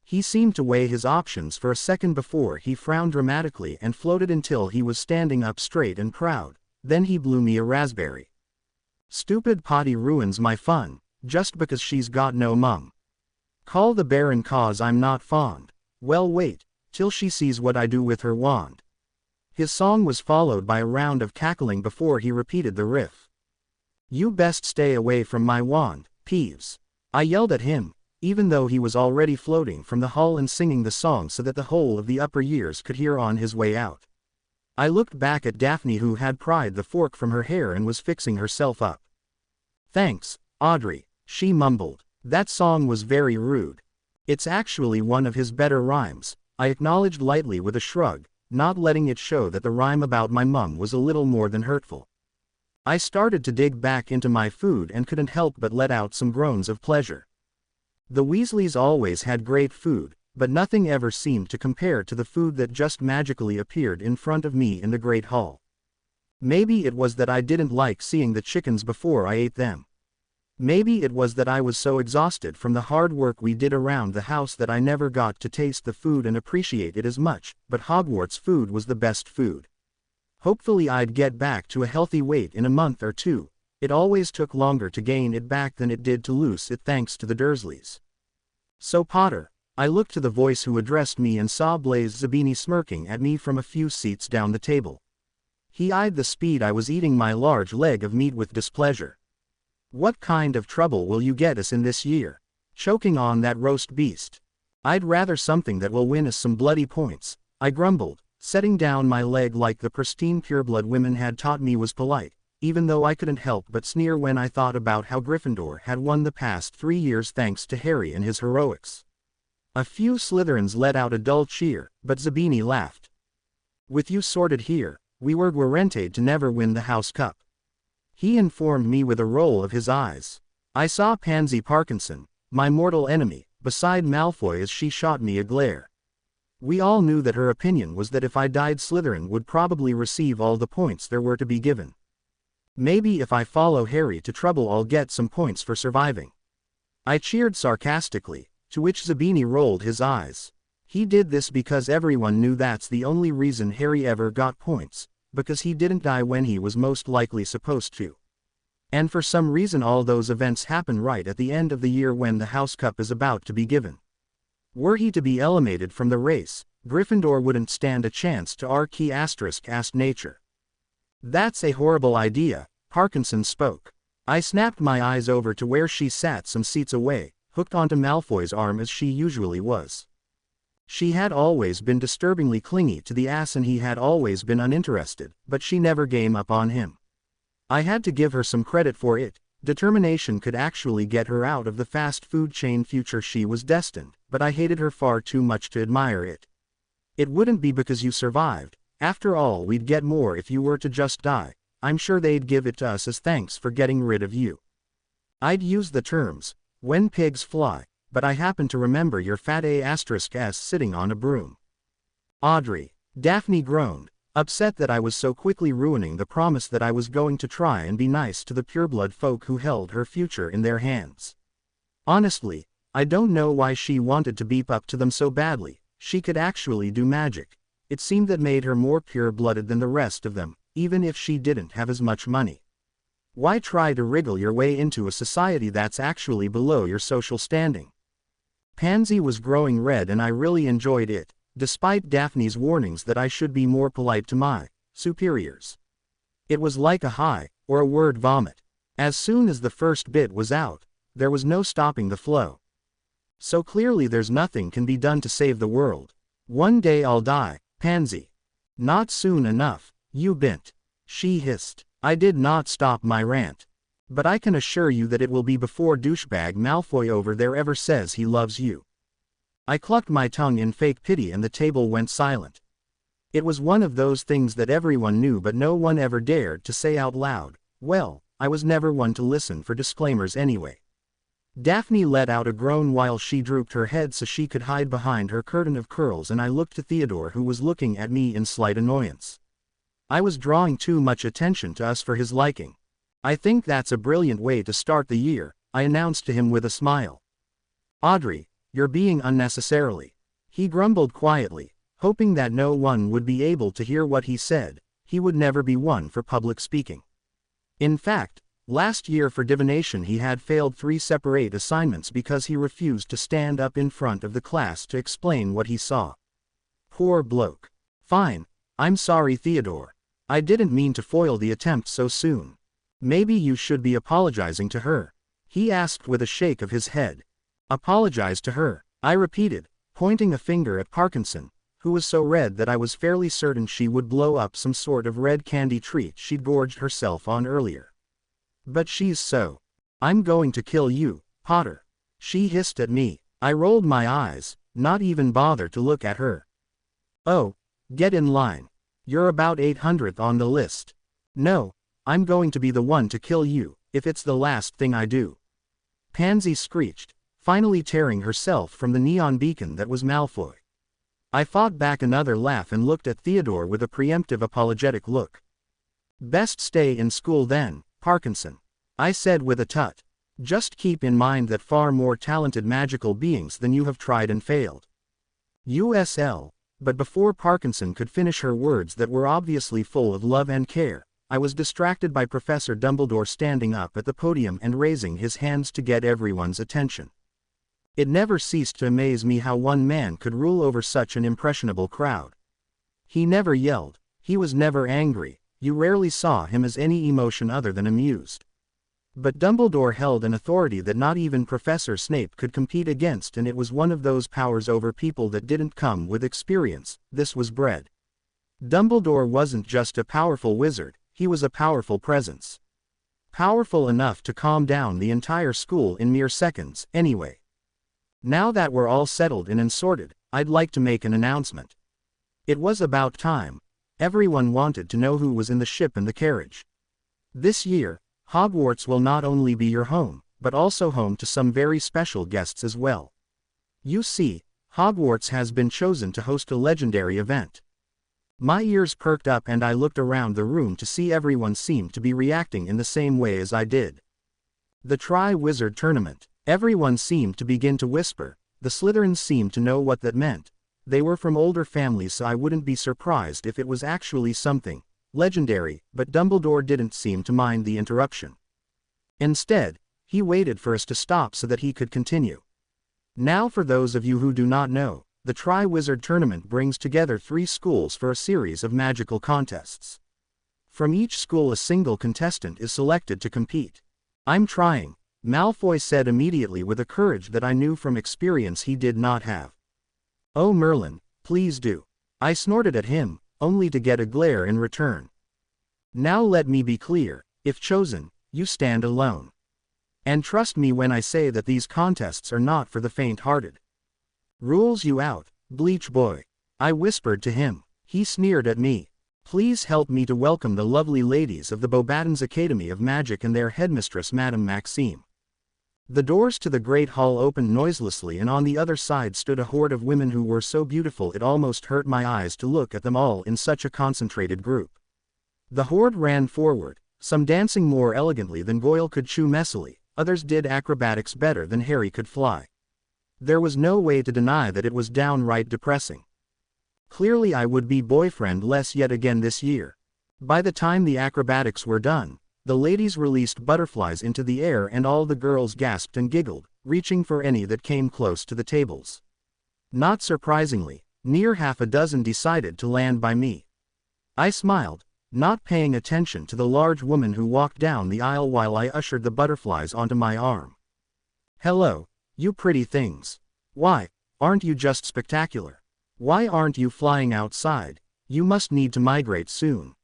He seemed to weigh his options for a second before he frowned dramatically and floated until he was standing up straight and proud. Then he blew me a raspberry. Stupid Potty ruins my fun, just because she's got no mum. Call the Baron cause I'm not fond. Well, wait till she sees what I do with her wand. His song was followed by a round of cackling before he repeated the riff. You best stay away from my wand, Peeves. I yelled at him, even though he was already floating from the hall and singing the song so that the whole of the upper years could hear on his way out. I looked back at Daphne, who had pried the fork from her hair and was fixing herself up. Thanks, Audrey, she mumbled. That song was very rude. It's actually one of his better rhymes, I acknowledged lightly with a shrug, not letting it show that the rhyme about my mum was a little more than hurtful. I started to dig back into my food and couldn't help but let out some groans of pleasure. The Weasleys always had great food, but nothing ever seemed to compare to the food that just magically appeared in front of me in the Great Hall. Maybe it was that I didn't like seeing the chickens before I ate them. Maybe it was that I was so exhausted from the hard work we did around the house that I never got to taste the food and appreciate it as much, but Hogwarts food was the best food. Hopefully I'd get back to a healthy weight in a month or two. It always took longer to gain it back than it did to lose it thanks to the Dursleys. So Potter, I looked to the voice who addressed me and saw Blaise Zabini smirking at me from a few seats down the table. He eyed the speed I was eating my large leg of meat with displeasure. "What kind of trouble will you get us in this year? Choking on that roast beast? I'd rather something that will win us some bloody points," I grumbled, setting down my leg like the pristine pureblood women had taught me was polite, even though I couldn't help but sneer when I thought about how Gryffindor had won the past 3 years thanks to Harry and his heroics. A few Slytherins let out a dull cheer, but Zabini laughed. "With you sorted here, we were guaranteed to never win the House Cup," he informed me with a roll of his eyes. I saw Pansy Parkinson, my mortal enemy, beside Malfoy as she shot me a glare. We all knew that her opinion was that if I died, Slytherin would probably receive all the points there were to be given. Maybe if I follow Harry to trouble I'll get some points for surviving. I cheered sarcastically, to which Zabini rolled his eyes. He did this because everyone knew that's the only reason Harry ever got points, because he didn't die when he was most likely supposed to. And for some reason all those events happen right at the end of the year when the House Cup is about to be given. Were he to be eliminated from the race, Gryffindor wouldn't stand a chance to ***** nature. "That's a horrible idea," Parkinson spoke. I snapped my eyes over to where she sat some seats away, hooked onto Malfoy's arm as she usually was. She had always been disturbingly clingy to the ass and he had always been uninterested, but she never gave up on him. I had to give her some credit for it. Determination could actually get her out of the fast food chain future she was destined, but I hated her far too much to admire it. "It wouldn't be because you survived. After all, we'd get more if you were to just die. I'm sure they'd give it to us as thanks for getting rid of you." I'd use the terms, "when pigs fly," but I happen to remember your fat ****s sitting on a broom. "Audrey," Daphne groaned, upset that I was so quickly ruining the promise that I was going to try and be nice to the pureblood folk who held her future in their hands. Honestly, I don't know why she wanted to beep up to them so badly. She could actually do magic. It seemed that made her more pure-blooded than the rest of them, even if she didn't have as much money. Why try to wriggle your way into a society that's actually below your social standing? Pansy was growing red and I really enjoyed it, despite Daphne's warnings that I should be more polite to my superiors. It was like a high, or a word vomit. As soon as the first bit was out, there was no stopping the flow. So clearly there's nothing can be done to save the world. "One day I'll die, Pansy." "Not soon enough, you bint," she hissed. I did not stop my rant. "But I can assure you that it will be before douchebag Malfoy over there ever says he loves you." I clucked my tongue in fake pity and the table went silent. It was one of those things that everyone knew but no one ever dared to say out loud. Well, I was never one to listen for disclaimers anyway. Daphne let out a groan while she drooped her head so she could hide behind her curtain of curls and I looked to Theodore who was looking at me in slight annoyance. I was drawing too much attention to us for his liking. "I think that's a brilliant way to start the year," I announced to him with a smile. "Audrey, you're being unnecessarily." He grumbled quietly, hoping that no one would be able to hear what he said. He would never be one for public speaking. In fact, last year for divination he had failed 3 separate assignments because he refused to stand up in front of the class to explain what he saw. Poor bloke. "Fine, I'm sorry Theodore. I didn't mean to foil the attempt so soon." "Maybe you should be apologizing to her," he asked with a shake of his head. "Apologize to her," I repeated, pointing a finger at Parkinson, who was so red that I was fairly certain she would blow up some sort of red candy treat she'd gorged herself on earlier. "But she's so. I'm going to kill you, Potter," she hissed at me. I rolled my eyes, not even bother to look at her. "Oh, get in line. You're about 800th on the list. No, I'm going to be the one to kill you, if it's the last thing I do." Pansy screeched, finally tearing herself from the neon beacon that was Malfoy. I fought back another laugh and looked at Theodore with a preemptive apologetic look. "Best stay in school then, Parkinson," I said with a tut. "Just keep in mind that far more talented magical beings than you have tried and failed." USL, but before Parkinson could finish her words that were obviously full of love and care, I was distracted by Professor Dumbledore standing up at the podium and raising his hands to get everyone's attention. It never ceased to amaze me how one man could rule over such an impressionable crowd. He never yelled, he was never angry, you rarely saw him as any emotion other than amused. But Dumbledore held an authority that not even Professor Snape could compete against, and it was one of those powers over people that didn't come with experience. This was bred. Dumbledore wasn't just a powerful wizard, he was a powerful presence. Powerful enough to calm down the entire school in mere seconds, anyway. Now that we're all settled in and sorted, I'd like to make an announcement. It was about time. Everyone wanted to know who was in the ship and the carriage. This year, Hogwarts will not only be your home, but also home to some very special guests as well. You see, Hogwarts has been chosen to host a legendary event. My ears perked up and I looked around the room to see everyone seemed to be reacting in the same way as I did. The Tri-Wizard Tournament. Everyone seemed to begin to whisper. The Slytherins seemed to know what that meant. They were from older families, so I wouldn't be surprised if it was actually something legendary, but Dumbledore didn't seem to mind the interruption. Instead, he waited for us to stop so that he could continue. Now, for those of you who do not know, the Tri-Wizard Tournament brings together 3 schools for a series of magical contests. From each school a single contestant is selected to compete. I'm trying, Malfoy said immediately with a courage that I knew from experience he did not have. Oh Merlin, please do. I snorted at him, only to get a glare in return. Now let me be clear, if chosen, you stand alone. And trust me when I say that these contests are not for the faint-hearted. Rules you out, Bleach Boy. I whispered to him. He sneered at me. Please help me to welcome the lovely ladies of the Beauxbatons Academy of Magic and their headmistress Madame Maxime. The doors to the great hall opened noiselessly, and on the other side stood a horde of women who were so beautiful it almost hurt my eyes to look at them all in such a concentrated group. The horde ran forward, some dancing more elegantly than Goyle could chew messily, others did acrobatics better than Harry could fly. There was no way to deny that it was downright depressing. Clearly I would be boyfriend-less yet again this year. By the time the acrobatics were done, the ladies released butterflies into the air and all the girls gasped and giggled, reaching for any that came close to the tables. Not surprisingly, near half a dozen decided to land by me. I smiled, not paying attention to the large woman who walked down the aisle while I ushered the butterflies onto my arm. Hello, you pretty things. Why, aren't you just spectacular? Why aren't you flying outside? You must need to migrate soon.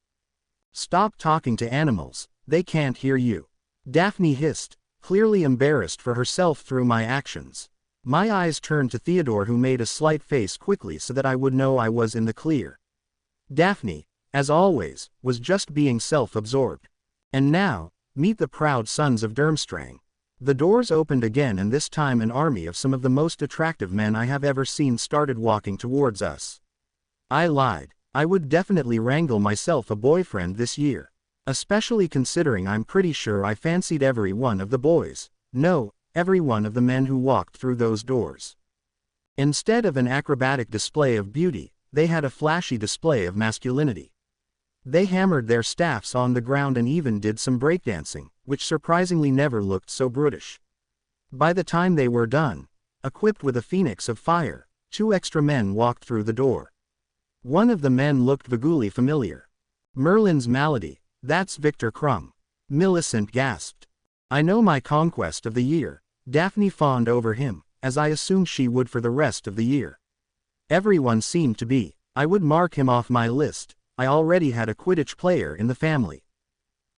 Stop talking to animals, they can't hear you. Daphne hissed, clearly embarrassed for herself through my actions. My eyes turned to Theodore, who made a slight face quickly so that I would know I was in the clear. Daphne, as always, was just being self-absorbed. And now, meet the proud sons of Durmstrang. The doors opened again, and this time an army of some of the most attractive men I have ever seen started walking towards us. I lied. I would definitely wrangle myself a boyfriend this year. Especially considering I'm pretty sure I fancied every one of the boys. No, every one of the men who walked through those doors. Instead of an acrobatic display of beauty, they had a flashy display of masculinity. They hammered their staffs on the ground and even did some breakdancing, which surprisingly never looked so brutish. By the time they were done, equipped with a phoenix of fire, 2 extra men walked through the door. One of the men looked vaguely familiar. Merlin's malady, that's Victor Krum. Millicent gasped. I know my conquest of the year. Daphne fawned over him, as I assumed she would for the rest of the year. Everyone seemed to be. I would mark him off my list. I already had a Quidditch player in the family.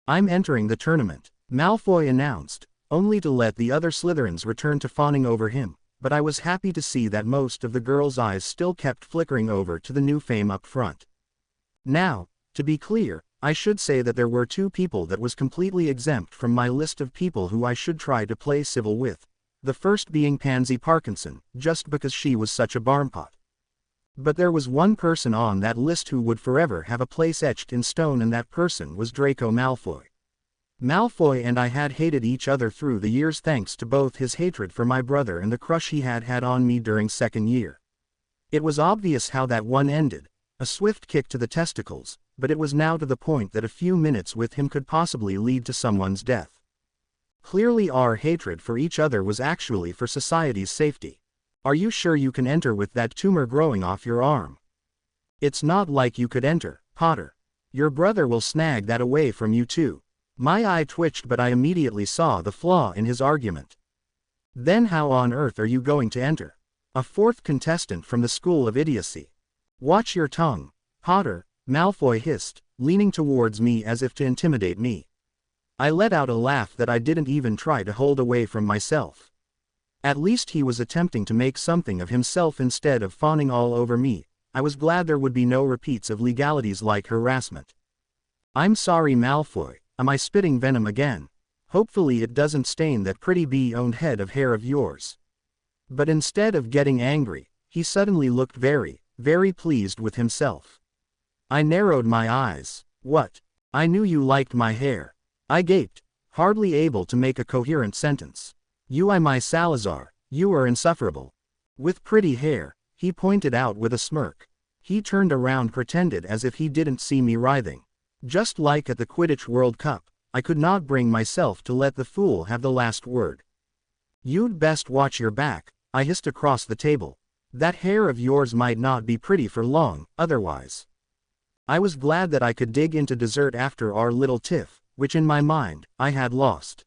I'm entering the tournament, Malfoy announced, only to let the other Slytherins return to fawning over him, but I was happy to see that most of the girls' eyes still kept flickering over to the new fame up front. Now, to be clear, I should say that there were 2 people that was completely exempt from my list of people who I should try to play civil with. The first being Pansy Parkinson, just because she was such a barmpot. But there was one person on that list who would forever have a place etched in stone, and that person was Draco Malfoy. Malfoy and I had hated each other through the years thanks to both his hatred for my brother and the crush he had had on me during second year. It was obvious how that one ended, a swift kick to the testicles, but it was now to the point that a few minutes with him could possibly lead to someone's death. Clearly our hatred for each other was actually for society's safety. Are you sure you can enter with that tumor growing off your arm? It's not like you could enter, Potter. Your brother will snag that away from you too. My eye twitched, but I immediately saw the flaw in his argument. Then how on earth are you going to enter? A fourth contestant from the School of Idiocy. Watch your tongue, Potter, Malfoy hissed, leaning towards me as if to intimidate me. I let out a laugh that I didn't even try to hold away from myself. At least he was attempting to make something of himself instead of fawning all over me. I was glad there would be no repeats of legalities like harassment. I'm sorry, Malfoy, am I spitting venom again? Hopefully it doesn't stain that pretty bee-owned head of hair of yours. But instead of getting angry, he suddenly looked very, very pleased with himself. I narrowed my eyes. What? I knew you liked my hair. I gaped, hardly able to make a coherent sentence. My Salazar, you are insufferable. With pretty hair, he pointed out with a smirk. He turned around, pretended as if he didn't see me writhing. Just like at the Quidditch World Cup, I could not bring myself to let the fool have the last word. You'd best watch your back, I hissed across the table. That hair of yours might not be pretty for long, otherwise. I was glad that I could dig into dessert after our little tiff, which in my mind, I had lost.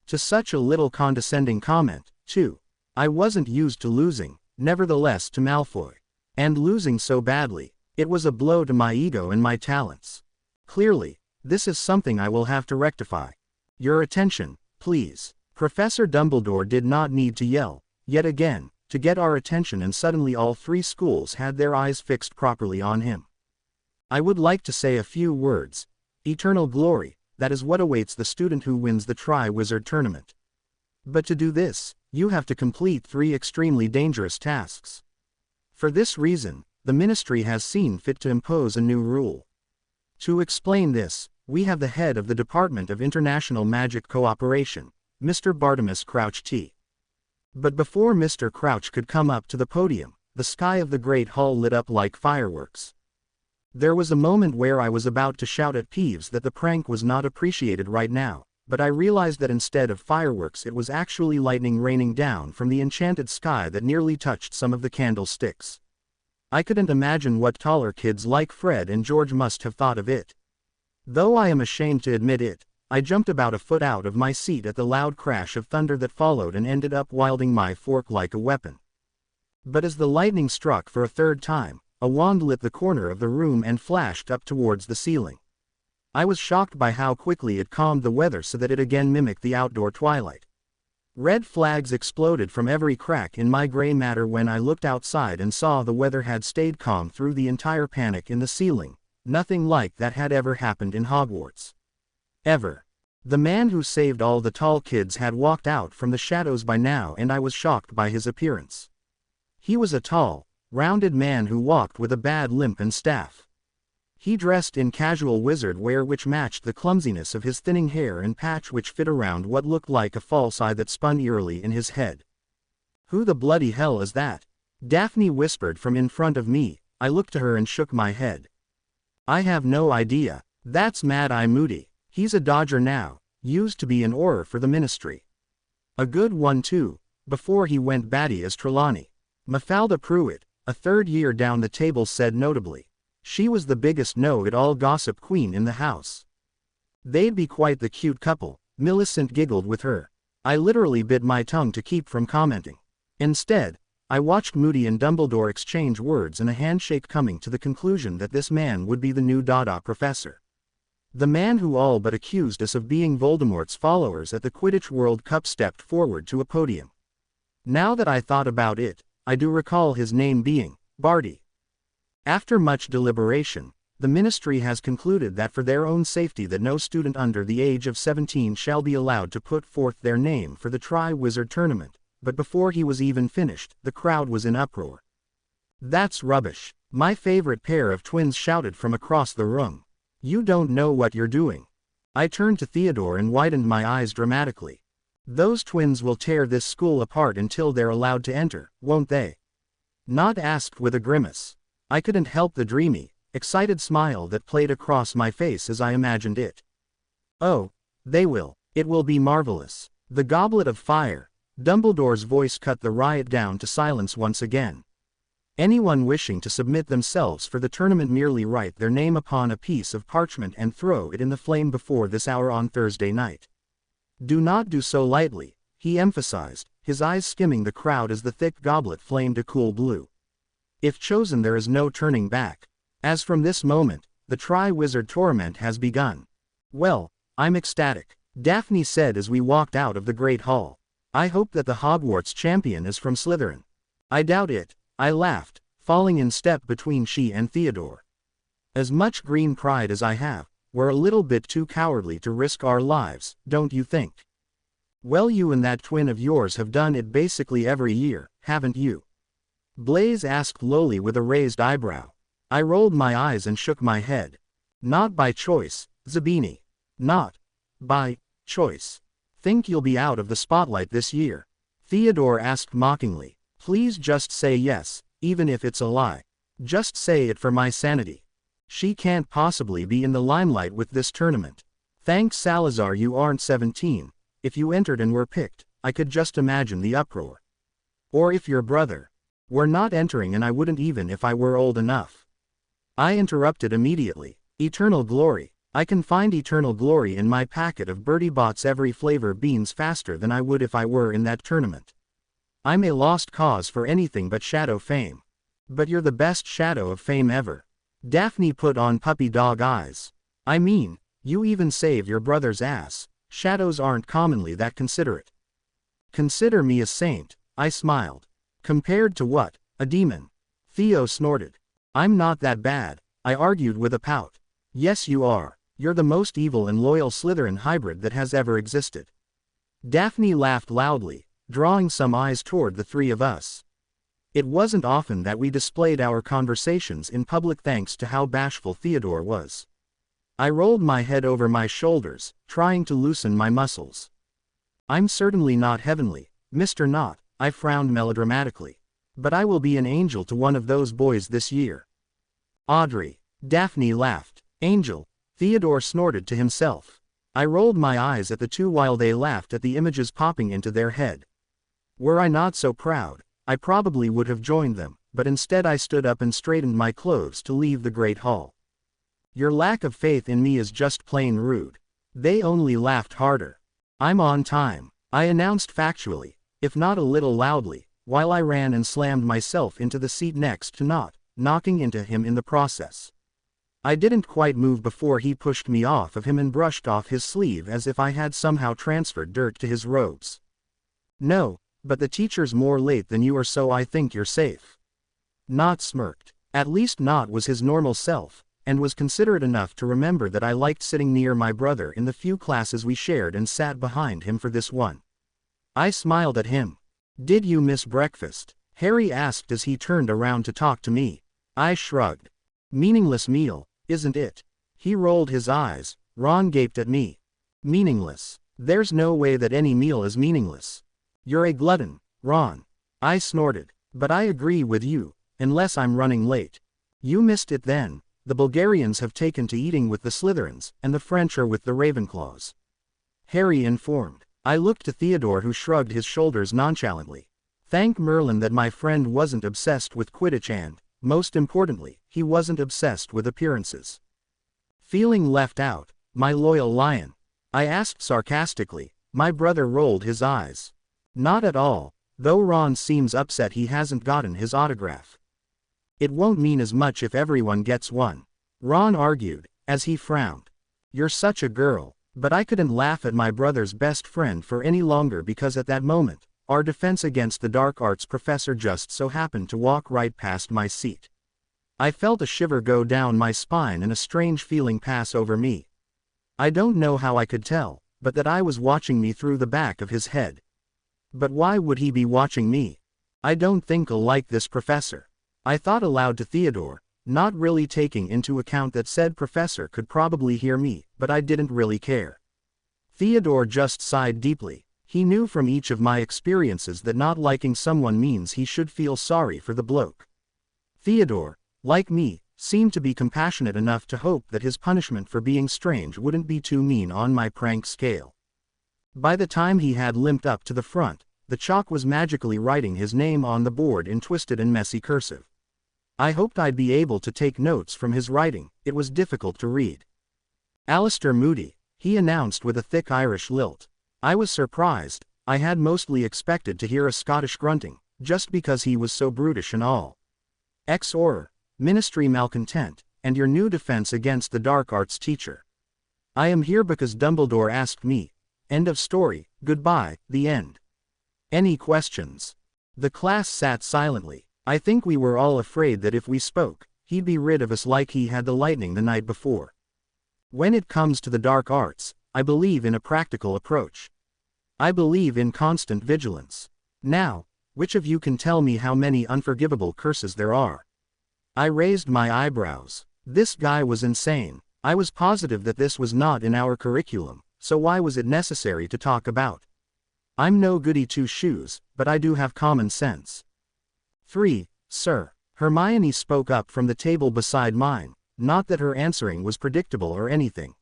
To such a little condescending comment, too. I wasn't used to losing, nevertheless to Malfoy. And losing so badly, it was a blow to my ego and my talents. Clearly, this is something I will have to rectify. Your attention, please. Professor Dumbledore did not need to yell, yet again, to get our attention, and suddenly all three schools had their eyes fixed properly on him. I would like to say a few words. Eternal glory, that is what awaits the student who wins the Triwizard Tournament. But to do this, you have to complete 3 extremely dangerous tasks. For this reason, the Ministry has seen fit to impose a new rule. To explain this, we have the head of the Department of International Magic Cooperation, Mr. Bartimus Crouch T. But before Mr. Crouch could come up to the podium, the sky of the Great Hall lit up like fireworks. There was a moment where I was about to shout at Peeves that the prank was not appreciated right now, but I realized that instead of fireworks it was actually lightning raining down from the enchanted sky that nearly touched some of the candlesticks. I couldn't imagine what taller kids like Fred and George must have thought of it. Though I am ashamed to admit it, I jumped about a foot out of my seat at the loud crash of thunder that followed and ended up wielding my fork like a weapon. But as the lightning struck for a third time, a wand lit the corner of the room and flashed up towards the ceiling. I was shocked by how quickly it calmed the weather so that it again mimicked the outdoor twilight. Red flags exploded from every crack in my gray matter when I looked outside and saw the weather had stayed calm through the entire panic in the ceiling. Nothing like that had ever happened in Hogwarts. Ever. The man who saved all the tall kids had walked out from the shadows by now, and I was shocked by his appearance. He was a tall, rounded man who walked with a bad limp and staff. He dressed in casual wizard wear which matched the clumsiness of his thinning hair and patch which fit around what looked like a false eye that spun eerily in his head. Who the bloody hell is that? Daphne whispered from in front of me. I looked to her and shook my head. I have no idea. That's Mad-Eye Moody. He's a Dodger now, used to be an Auror for the Ministry. A good one too, before he went batty as Trelawney. Mafalda Pruitt, a third year down the table, said notably. She was the biggest know-it-all gossip queen in the house. They'd be quite the cute couple, Millicent giggled with her. I literally bit my tongue to keep from commenting. Instead, I watched Moody and Dumbledore exchange words and a handshake, coming to the conclusion that this man would be the new Dada professor. The man who all but accused us of being Voldemort's followers at the Quidditch World Cup stepped forward to a podium. Now that I thought about it, I do recall his name being Barty. After much deliberation, the Ministry has concluded that for their own safety that no student under the age of 17 shall be allowed to put forth their name for the Triwizard Tournament, but before he was even finished, the crowd was in uproar. That's rubbish, my favorite pair of twins shouted from across the room. You don't know what you're doing. I turned to Theodore and widened my eyes dramatically. Those twins will tear this school apart until they're allowed to enter, won't they? Nod asked with a grimace. I couldn't help the dreamy, excited smile that played across my face as I imagined it. Oh, they will. It will be marvelous. The Goblet of Fire. Dumbledore's voice cut the riot down to silence once again. Anyone wishing to submit themselves for the tournament merely write their name upon a piece of parchment and throw it in the flame before this hour on Thursday night. Do not do so lightly, he emphasized, his eyes skimming the crowd as the thick goblet flamed a cool blue. If chosen, there is no turning back. As from this moment, the Tri-Wizard Tournament has begun. Well, I'm ecstatic, Daphne said as we walked out of the Great Hall. I hope that the Hogwarts champion is from Slytherin. I doubt it, I laughed, falling in step between she and Theodore. As much green pride as I have, we're a little bit too cowardly to risk our lives, don't you think? Well, you and that twin of yours have done it basically every year, haven't you? Blaise asked lowly with a raised eyebrow. I rolled my eyes and shook my head. Not by choice, Zabini. Not by choice. Think you'll be out of the spotlight this year? Theodore asked mockingly. Please just say yes, even if it's a lie. Just say it for my sanity. She can't possibly be in the limelight with this tournament. Thanks Salazar, you aren't 17. If you entered and were picked, I could just imagine the uproar. Or if your brother were not entering, and I wouldn't even if I were old enough. I interrupted immediately. Eternal glory. I can find eternal glory in my packet of Bertie Bott's every flavor beans faster than I would if I were in that tournament. I'm a lost cause for anything but shadow fame. But you're the best shadow of fame ever. Daphne put on puppy dog eyes. I mean, you even saved your brother's ass. Shadows aren't commonly that considerate. Consider me a saint, I smiled. Compared to what? A demon? Theo snorted. I'm not that bad, I argued with a pout. Yes you are. You're the most evil and loyal Slytherin hybrid that has ever existed. Daphne laughed loudly, drawing some eyes toward the three of us. It wasn't often that we displayed our conversations in public thanks to how bashful Theodore was. I rolled my head over my shoulders, trying to loosen my muscles. I'm certainly not heavenly, Mr. Knott, I frowned melodramatically. But I will be an angel to one of those boys this year. Audrey. Daphne laughed. Angel. Theodore snorted to himself. I rolled my eyes at the two while they laughed at the images popping into their head. Were I not so proud, I probably would have joined them, but instead I stood up and straightened my clothes to leave the Great Hall. Your lack of faith in me is just plain rude. They only laughed harder. I'm on time, I announced factually, if not a little loudly, while I ran and slammed myself into the seat next to Knott, knocking into him in the process. I didn't quite move before he pushed me off of him and brushed off his sleeve as if I had somehow transferred dirt to his robes. No, but the teacher's more late than you are, so I think you're safe. Knott smirked. At least Knott was his normal self, and was considerate enough to remember that I liked sitting near my brother in the few classes we shared and sat behind him for this one. I smiled at him. Did you miss breakfast? Harry asked as he turned around to talk to me. I shrugged. Meaningless meal, isn't it? He rolled his eyes. Ron gaped at me. Meaningless? There's no way that any meal is meaningless. You're a glutton, Ron. I snorted. But I agree with you, unless I'm running late. You missed it then. The Bulgarians have taken to eating with the Slytherins, and the French are with the Ravenclaws. Harry informed. I looked to Theodore, who shrugged his shoulders nonchalantly. Thank Merlin that my friend wasn't obsessed with Quidditch and, most importantly, he wasn't obsessed with appearances. Feeling left out, my loyal lion? I asked sarcastically. My brother rolled his eyes. Not at all, though Ron seems upset he hasn't gotten his autograph. It won't mean as much if everyone gets one, Ron argued, as he frowned. You're such a girl, but I couldn't laugh at my brother's best friend for any longer because at that moment, our defense against the dark arts professor just so happened to walk right past my seat. I felt a shiver go down my spine and a strange feeling pass over me. I don't know how I could tell, but that I was watching me through the back of his head. But why would he be watching me? I don't think I'll like this professor. I thought aloud to Theodore, not really taking into account that said professor could probably hear me, but I didn't really care. Theodore just sighed deeply. He knew from each of my experiences that not liking someone means he should feel sorry for the bloke. Theodore, like me, seemed to be compassionate enough to hope that his punishment for being strange wouldn't be too mean on my prank scale. By the time he had limped up to the front, the chalk was magically writing his name on the board in twisted and messy cursive. I hoped I'd be able to take notes from his writing, it was difficult to read. Alistair Moody, he announced with a thick Irish lilt. I was surprised, I had mostly expected to hear a Scottish grunting, just because he was so brutish and all. Ex-Auror, Ministry malcontent, and your new defense against the dark arts teacher. I am here because Dumbledore asked me. End of story, goodbye, the end. Any questions? The class sat silently. I think we were all afraid that if we spoke, he'd be rid of us like he had the lightning the night before. When it comes to the dark arts, I believe in a practical approach. I believe in constant vigilance. Now, which of you can tell me how many unforgivable curses there are? I raised my eyebrows. This guy was insane. I was positive that this was not in our curriculum, so why was it necessary to talk about? I'm no goody two-shoes, but I do have common sense. 3, sir. Hermione spoke up from the table beside mine, not that her answering was predictable or anything.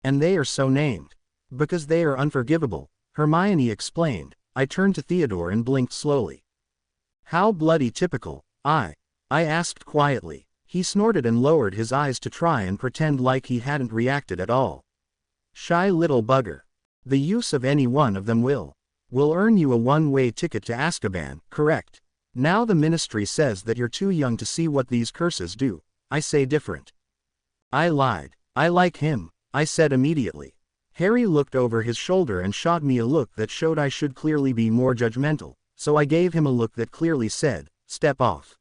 And they are so named. Because they are unforgivable, Hermione explained. I turned to Theodore and blinked slowly. How bloody typical, I asked quietly. He snorted and lowered his eyes to try and pretend like he hadn't reacted at all. Shy little bugger. The use of any one of them will earn you a one-way ticket to Azkaban, correct? Now the Ministry says that you're too young to see what these curses do. I say different. I lied. I like him, I said immediately. Harry looked over his shoulder and shot me a look that showed I should clearly be more judgmental, so I gave him a look that clearly said, step off.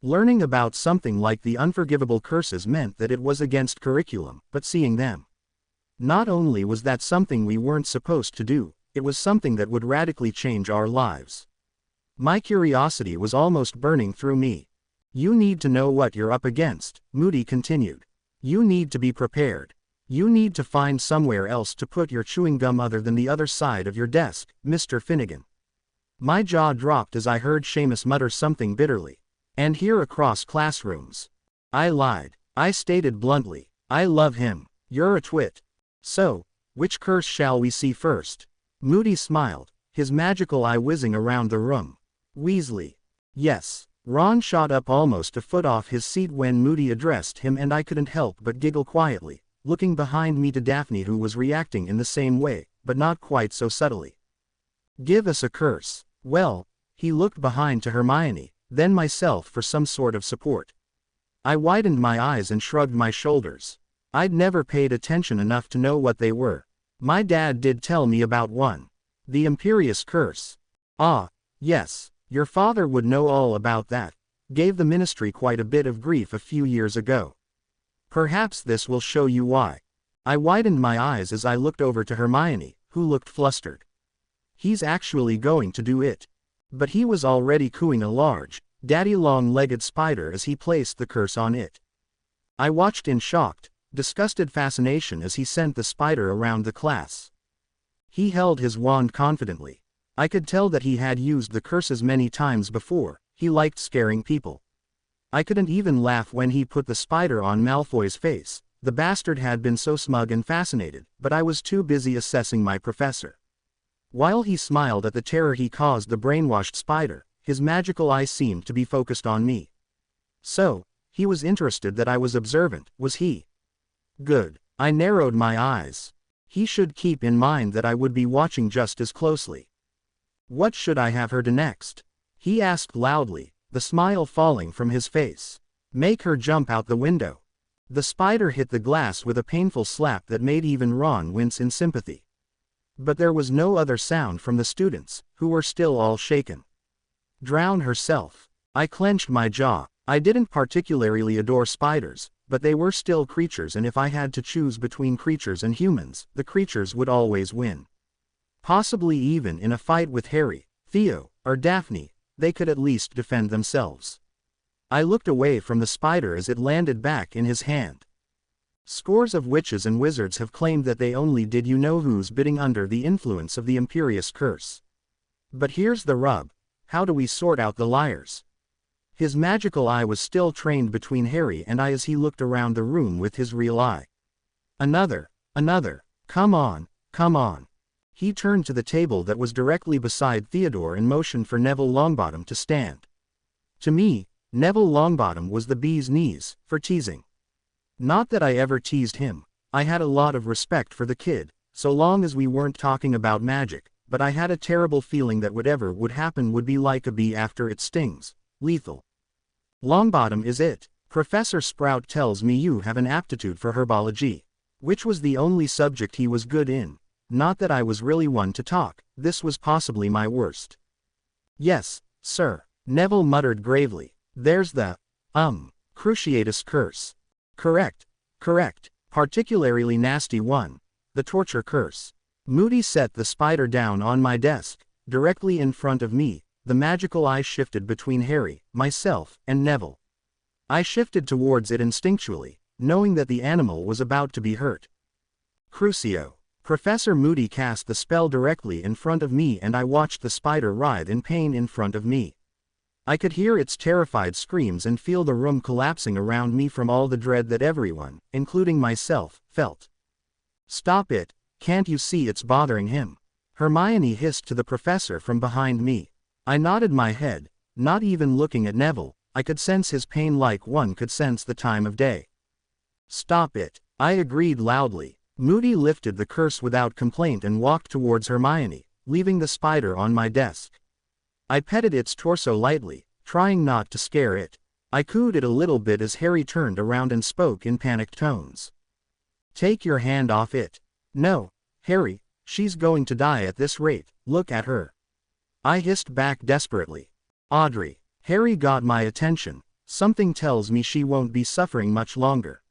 Learning about something like the unforgivable curses meant that it was against curriculum, but seeing them. Not only was that something we weren't supposed to do, it was something that would radically change our lives. My curiosity was almost burning through me. You need to know what you're up against, Moody continued. You need to be prepared. You need to find somewhere else to put your chewing gum other than the other side of your desk, Mr. Finnegan. My jaw dropped as I heard Seamus mutter something bitterly. And here across classrooms. I lied. I stated bluntly, I love him. You're a twit. So, which curse shall we see first? Moody smiled, his magical eye whizzing around the room. Weasley. Yes. Ron shot up almost a foot off his seat when Moody addressed him, and I couldn't help but giggle quietly, looking behind me to Daphne, who was reacting in the same way, but not quite so subtly. Give us a curse. Well, he looked behind to Hermione, then myself for some sort of support. I widened my eyes and shrugged my shoulders. I'd never paid attention enough to know what they were. My dad did tell me about one. The Imperious Curse. Ah, yes, your father would know all about that. Gave the Ministry quite a bit of grief a few years ago. Perhaps this will show you why. I widened my eyes as I looked over to Hermione, who looked flustered. He's actually going to do it. But he was already cooing a large, daddy long-legged spider as he placed the curse on it. I watched in shocked, disgusted fascination as he sent the spider around the class. He held his wand confidently. I could tell that he had used the curses many times before. He liked scaring people. I couldn't even laugh when he put the spider on Malfoy's face. The bastard had been so smug and fascinated, but I was too busy assessing my professor. While he smiled at the terror he caused the brainwashed spider, his magical eye seemed to be focused on me. So, he was interested that I was observant, was he? Good. I narrowed my eyes. He should keep in mind that I would be watching just as closely. What should I have her do next? He asked loudly, the smile falling from his face. Make her jump out the window. The spider hit the glass with a painful slap that made even Ron wince in sympathy. But there was no other sound from the students, who were still all shaken. Drown herself. I clenched my jaw. I didn't particularly adore spiders, but they were still creatures, and if I had to choose between creatures and humans, the creatures would always win. Possibly even in a fight with Harry, Theo, or Daphne, they could at least defend themselves. I looked away from the spider as it landed back in his hand. Scores of witches and wizards have claimed that they only did you-know-who's bidding under the influence of the Imperious Curse. But here's the rub. How do we sort out the liars? His magical eye was still trained between Harry and I as he looked around the room with his real eye. Another. Come on. He turned to the table that was directly beside Theodore and motioned for Neville Longbottom to stand. To me, Neville Longbottom was the bee's knees, for teasing. Not that I ever teased him. I had a lot of respect for the kid, so long as we weren't talking about magic, but I had a terrible feeling that whatever would happen would be like a bee after it stings, lethal. Longbottom is it. Professor Sprout tells me you have an aptitude for herbology, which was the only subject he was good in. Not that I was really one to talk, this was possibly my worst. Yes, sir, Neville muttered gravely. There's the, Cruciatus curse. Correct. Particularly nasty one. The torture curse. Moody set the spider down on my desk, directly in front of me. The magical eye shifted between Harry, myself, and Neville. I shifted towards it instinctually, knowing that the animal was about to be hurt. Crucio. Professor Moody cast the spell directly in front of me and I watched the spider writhe in pain in front of me. I could hear its terrified screams and feel the room collapsing around me from all the dread that everyone, including myself, felt. Stop it, can't you see it's bothering him? Hermione hissed to the professor from behind me. I nodded my head, not even looking at Neville. I could sense his pain like one could sense the time of day. Stop it, I agreed loudly. Moody lifted the curse without complaint and walked towards Hermione, leaving the spider on my desk. I petted its torso lightly, trying not to scare it. I cooed it a little bit as Harry turned around and spoke in panicked tones. Take your hand off it. No, Harry, she's going to die at this rate, look at her. I hissed back desperately. Audrey. Harry got my attention. Something tells me she won't be suffering much longer.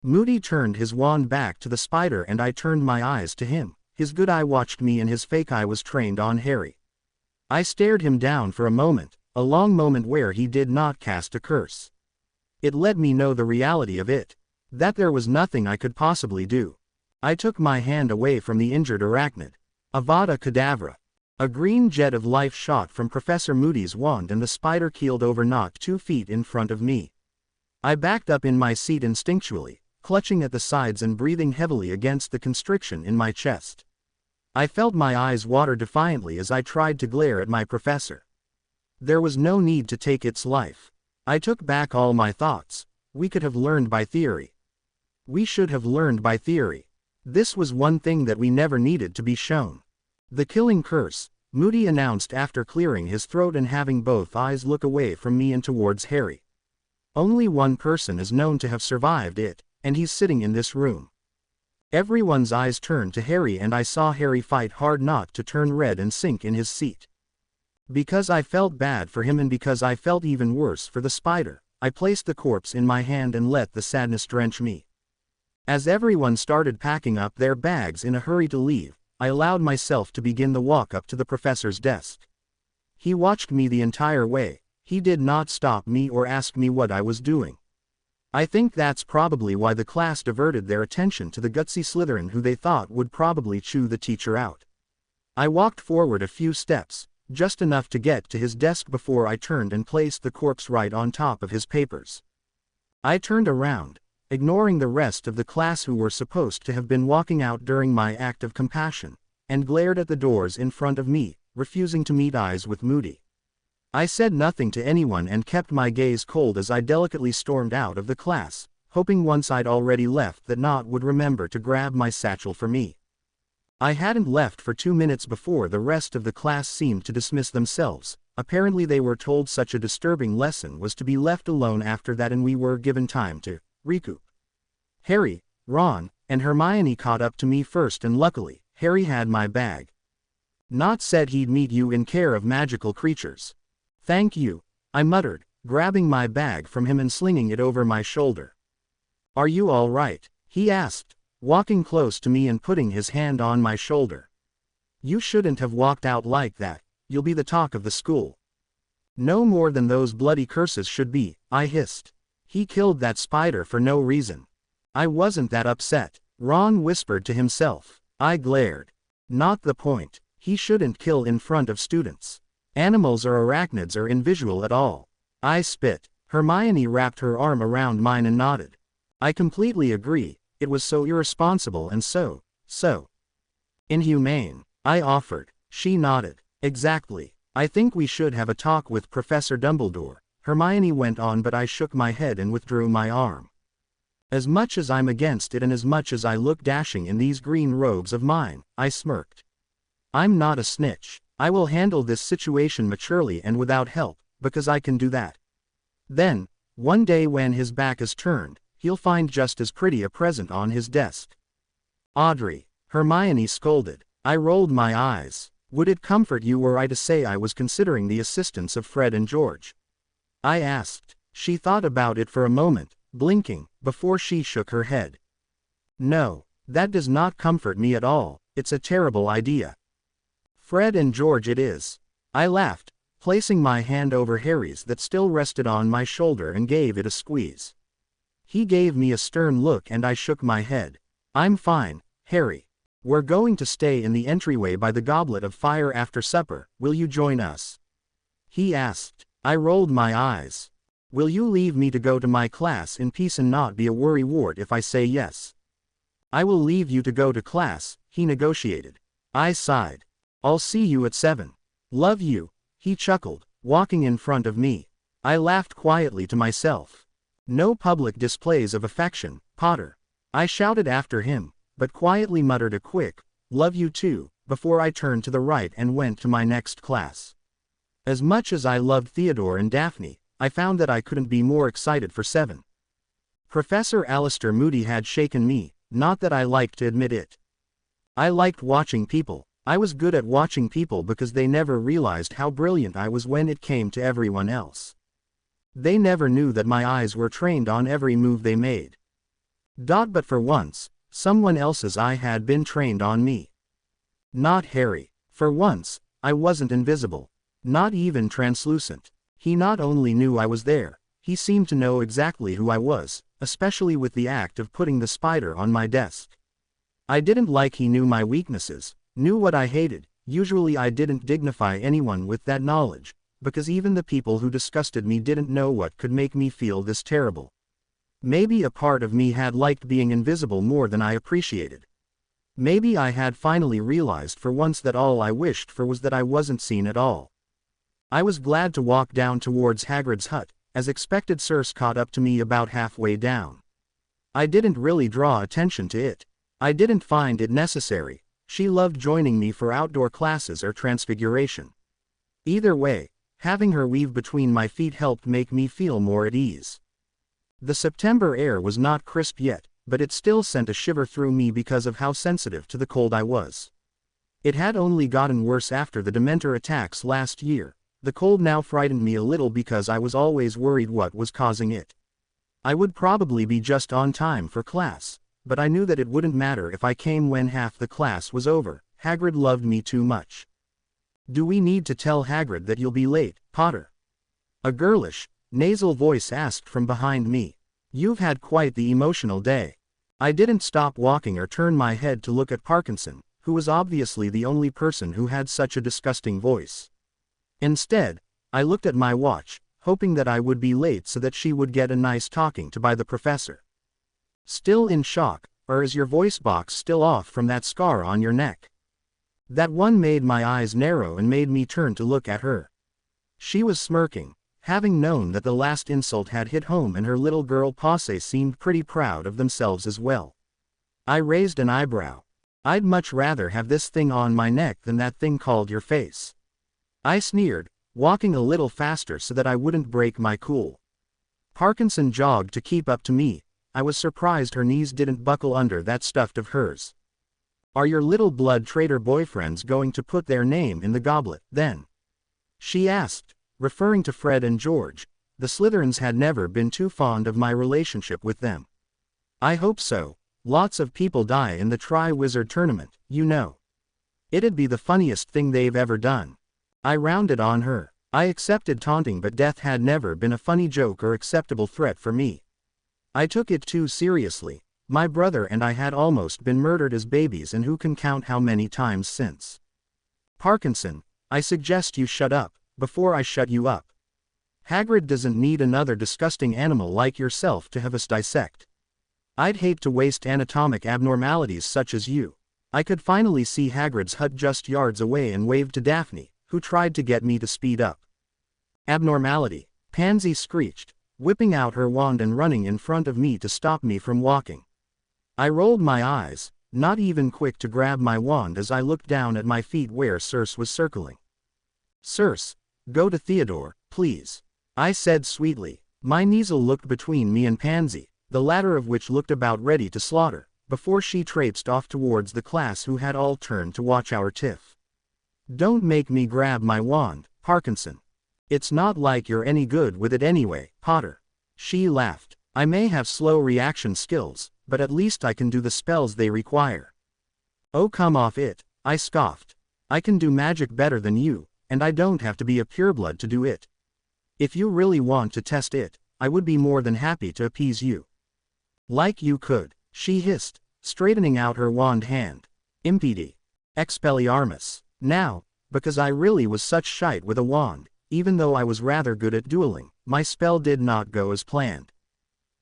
Moody turned his wand back to the spider and I turned my eyes to him. His good eye watched me and his fake eye was trained on Harry. I stared him down for a moment, a long moment where he did not cast a curse. It let me know the reality of it, that there was nothing I could possibly do. I took my hand away from the injured arachnid. Avada Kedavra. A green jet of life shot from Professor Moody's wand and the spider keeled over not 2 feet in front of me. I backed up in my seat instinctually, clutching at the sides and breathing heavily against the constriction in my chest. I felt my eyes water defiantly as I tried to glare at my professor. There was no need to take its life. I took back all my thoughts. We could have learned by theory. We should have learned by theory. This was one thing that we never needed to be shown. The killing curse, Moody announced after clearing his throat and having both eyes look away from me and towards Harry. Only one person is known to have survived it, and he's sitting in this room. Everyone's eyes turned to Harry and I saw Harry fight hard not to turn red and sink in his seat. Because I felt bad for him and because I felt even worse for the spider, I placed the corpse in my hand and let the sadness drench me. As everyone started packing up their bags in a hurry to leave, I allowed myself to begin the walk up to the professor's desk. He watched me the entire way. He did not stop me or ask me what I was doing. I think that's probably why the class diverted their attention to the gutsy Slytherin who they thought would probably chew the teacher out. I walked forward a few steps, just enough to get to his desk before I turned and placed the corpse right on top of his papers. I turned around, ignoring the rest of the class who were supposed to have been walking out during my act of compassion, and glared at the doors in front of me, refusing to meet eyes with Moody. I said nothing to anyone and kept my gaze cold as I delicately stormed out of the class, hoping once I'd already left that Nott would remember to grab my satchel for me. I hadn't left for 2 minutes before the rest of the class seemed to dismiss themselves. Apparently they were told such a disturbing lesson was to be left alone after that and we were given time to recoup. Harry, Ron, and Hermione caught up to me first and luckily, Harry had my bag. Nott said he'd meet you in care of magical creatures. Thank you, I muttered, grabbing my bag from him and slinging it over my shoulder. Are you all right? He asked, walking close to me and putting his hand on my shoulder. You shouldn't have walked out like that, you'll be the talk of the school. No more than those bloody curses should be, I hissed. He killed that spider for no reason. I wasn't that upset, Ron whispered to himself. I glared. Not the point, he shouldn't kill in front of students. Animals or arachnids are invisual at all. I spit. Hermione wrapped her arm around mine and nodded. I completely agree, it was so irresponsible and so inhumane. I offered. She nodded. Exactly. I think we should have a talk with Professor Dumbledore, Hermione went on, but I shook my head and withdrew my arm. As much as I'm against it and as much as I look dashing in these green robes of mine, I smirked. I'm not a snitch. I will handle this situation maturely and without help, because I can do that. Then, one day when his back is turned, he'll find just as pretty a present on his desk. Audrey, Hermione scolded. I rolled my eyes. Would it comfort you were I to say I was considering the assistance of Fred and George? I asked. She thought about it for a moment, blinking, before she shook her head. No, that does not comfort me at all. It's a terrible idea. Fred and George it is. I laughed, placing my hand over Harry's that still rested on my shoulder and gave it a squeeze. He gave me a stern look and I shook my head. I'm fine, Harry. We're going to stay in the entryway by the Goblet of Fire after supper. Will you join us? He asked. I rolled my eyes. Will you leave me to go to my class in peace and not be a worrywart if I say yes? I will leave you to go to class, he negotiated. I sighed. I'll see you at 7. Love you, he chuckled, walking in front of me. I laughed quietly to myself. No public displays of affection, Potter. I shouted after him, but quietly muttered a quick, love you too, before I turned to the right and went to my next class. As much as I loved Theodore and Daphne, I found that I couldn't be more excited for 7. Professor Alistair Moody had shaken me, not that I liked to admit it. I liked watching people. I was good at watching people because they never realized how brilliant I was when it came to everyone else. They never knew that my eyes were trained on every move they made. But for once, someone else's eye had been trained on me. Not Harry. For once, I wasn't invisible. Not even translucent. He not only knew I was there, he seemed to know exactly who I was, especially with the act of putting the spider on my desk. I didn't like he knew my weaknesses, knew what I hated. Usually I didn't dignify anyone with that knowledge, because even the people who disgusted me didn't know what could make me feel this terrible. Maybe a part of me had liked being invisible more than I appreciated. Maybe I had finally realized for once that all I wished for was that I wasn't seen at all. I was glad to walk down towards Hagrid's hut. As expected, Circe caught up to me about halfway down. I didn't really draw attention to it. I didn't find it necessary. She loved joining me for outdoor classes or transfiguration. Either way, having her weave between my feet helped make me feel more at ease. The September air was not crisp yet, but it still sent a shiver through me because of how sensitive to the cold I was. It had only gotten worse after the Dementor attacks last year. The cold now frightened me a little because I was always worried what was causing it. I would probably be just on time for class, but I knew that it wouldn't matter if I came when half the class was over. Hagrid loved me too much. Do we need to tell Hagrid that you'll be late, Potter? A girlish, nasal voice asked from behind me. You've had quite the emotional day. I didn't stop walking or turn my head to look at Parkinson, who was obviously the only person who had such a disgusting voice. Instead, I looked at my watch, hoping that I would be late so that she would get a nice talking to by the professor. Still in shock, or is your voice box still off from that scar on your neck? That one made my eyes narrow and made me turn to look at her. She was smirking, having known that the last insult had hit home, and her little girl posse seemed pretty proud of themselves as well. I raised an eyebrow. I'd much rather have this thing on my neck than that thing called your face. I sneered, walking a little faster so that I wouldn't break my cool. Parkinson jogged to keep up to me. I was surprised her knees didn't buckle under that stuff of hers. Are your little blood traitor boyfriends going to put their name in the goblet, then? She asked, referring to Fred and George. The Slytherins had never been too fond of my relationship with them. I hope so. Lots of people die in the Triwizard Tournament, you know. It'd be the funniest thing they've ever done. I rounded on her. I accepted taunting, but death had never been a funny joke or acceptable threat for me. I took it too seriously. My brother and I had almost been murdered as babies, and who can count how many times since. Parkinson, I suggest you shut up, before I shut you up. Hagrid doesn't need another disgusting animal like yourself to have us dissect. I'd hate to waste anatomic abnormalities such as you. I could finally see Hagrid's hut just yards away and waved to Daphne, who tried to get me to speed up. Abnormality, Pansy screeched, whipping out her wand and running in front of me to stop me from walking. I rolled my eyes, not even quick to grab my wand as I looked down at my feet where Circe was circling. "Circe, go to Theodore, please," I said sweetly. My Kneazle looked between me and Pansy, the latter of which looked about ready to slaughter, before she traipsed off towards the class who had all turned to watch our tiff. "Don't make me grab my wand, Parkinson. It's not like you're any good with it anyway, Potter." She laughed. "I may have slow reaction skills, but at least I can do the spells they require." "Oh, come off it," I scoffed. "I can do magic better than you, and I don't have to be a pureblood to do it. If you really want to test it, I would be more than happy to appease you." "Like you could," she hissed, straightening out her wand hand. "Impedi. Expelliarmus." Now, because I really was such shite with a wand, even though I was rather good at dueling, my spell did not go as planned.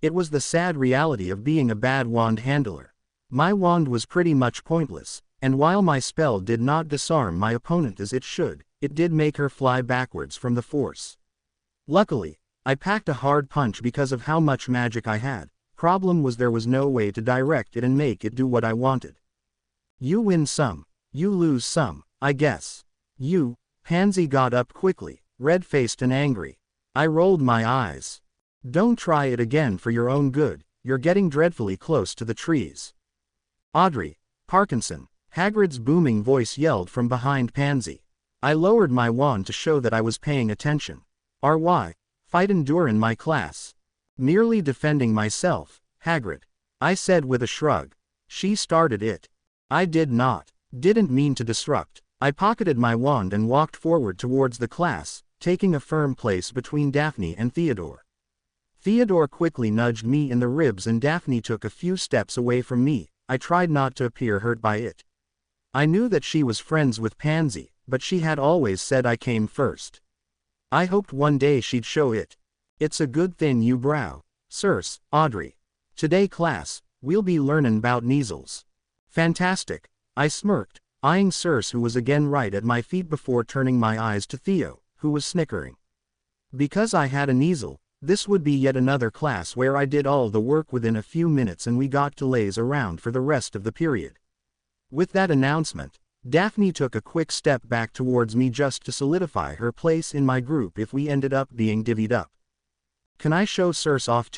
It was the sad reality of being a bad wand handler. My wand was pretty much pointless, and while my spell did not disarm my opponent as it should, it did make her fly backwards from the force. Luckily, I packed a hard punch because of how much magic I had. Problem was there was no way to direct it and make it do what I wanted. "You win some, you lose some, I guess." "You," Pansy got up quickly, red-faced and angry. I rolled my eyes. "Don't try it again for your own good, you're getting dreadfully close to the trees." "Audrey, Parkinson," Hagrid's booming voice yelled from behind Pansy. I lowered my wand to show that I was paying attention. "RY, fight endure in my class." "Merely defending myself, Hagrid," I said with a shrug. "She started it." "I did not. Didn't mean to disrupt." I pocketed my wand and walked forward towards the class, taking a firm place between Daphne and Theodore. Theodore quickly nudged me in the ribs and Daphne took a few steps away from me. I tried not to appear hurt by it. I knew that she was friends with Pansy, but she had always said I came first. I hoped one day she'd show it. "It's a good thing you brow, Circe, Audrey. Today class, we'll be learnin' 'bout Kneazles." "Fantastic," I smirked, eyeing Circe who was again right at my feet before turning my eyes to Theo, who was snickering. Because I had a Kneazle, this would be yet another class where I did all the work within a few minutes and we got to laze around for the rest of the period. With that announcement, Daphne took a quick step back towards me just to solidify her place in my group if we ended up being divvied up. "Can I show Circe off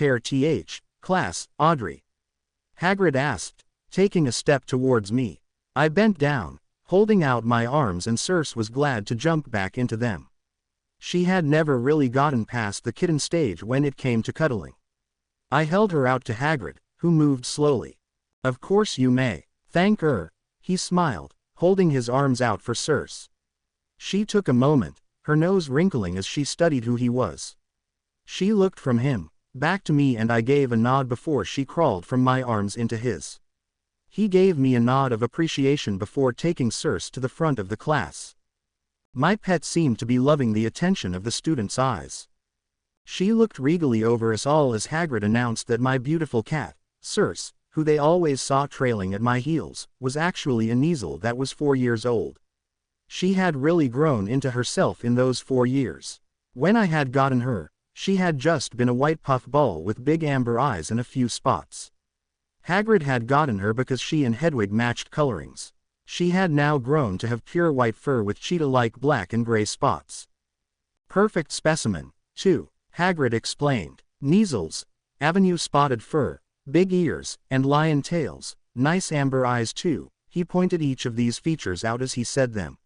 class, Audrey?" Hagrid asked, taking a step towards me. I bent down, holding out my arms and Circe was glad to jump back into them. She had never really gotten past the kitten stage when it came to cuddling. I held her out to Hagrid, who moved slowly. "Of course you may. Thank her," he smiled, holding his arms out for Circe. She took a moment, her nose wrinkling as she studied who he was. She looked from him, back to me and I gave a nod before she crawled from my arms into his. He gave me a nod of appreciation before taking Circe to the front of the class. My pet seemed to be loving the attention of the students' eyes. She looked regally over us all as Hagrid announced that my beautiful cat, Circe, who they always saw trailing at my heels, was actually a Kneazle that was 4 years old. She had really grown into herself in those 4 years. When I had gotten her, she had just been a white puff ball with big amber eyes and a few spots. Hagrid had gotten her because she and Hedwig matched colorings. She had now grown to have pure white fur with cheetah-like black and gray spots. "Perfect specimen, too," Hagrid explained. "Kneazles, avenue spotted fur, big ears, and lion tails, nice amber eyes too." He pointed each of these features out as he said them.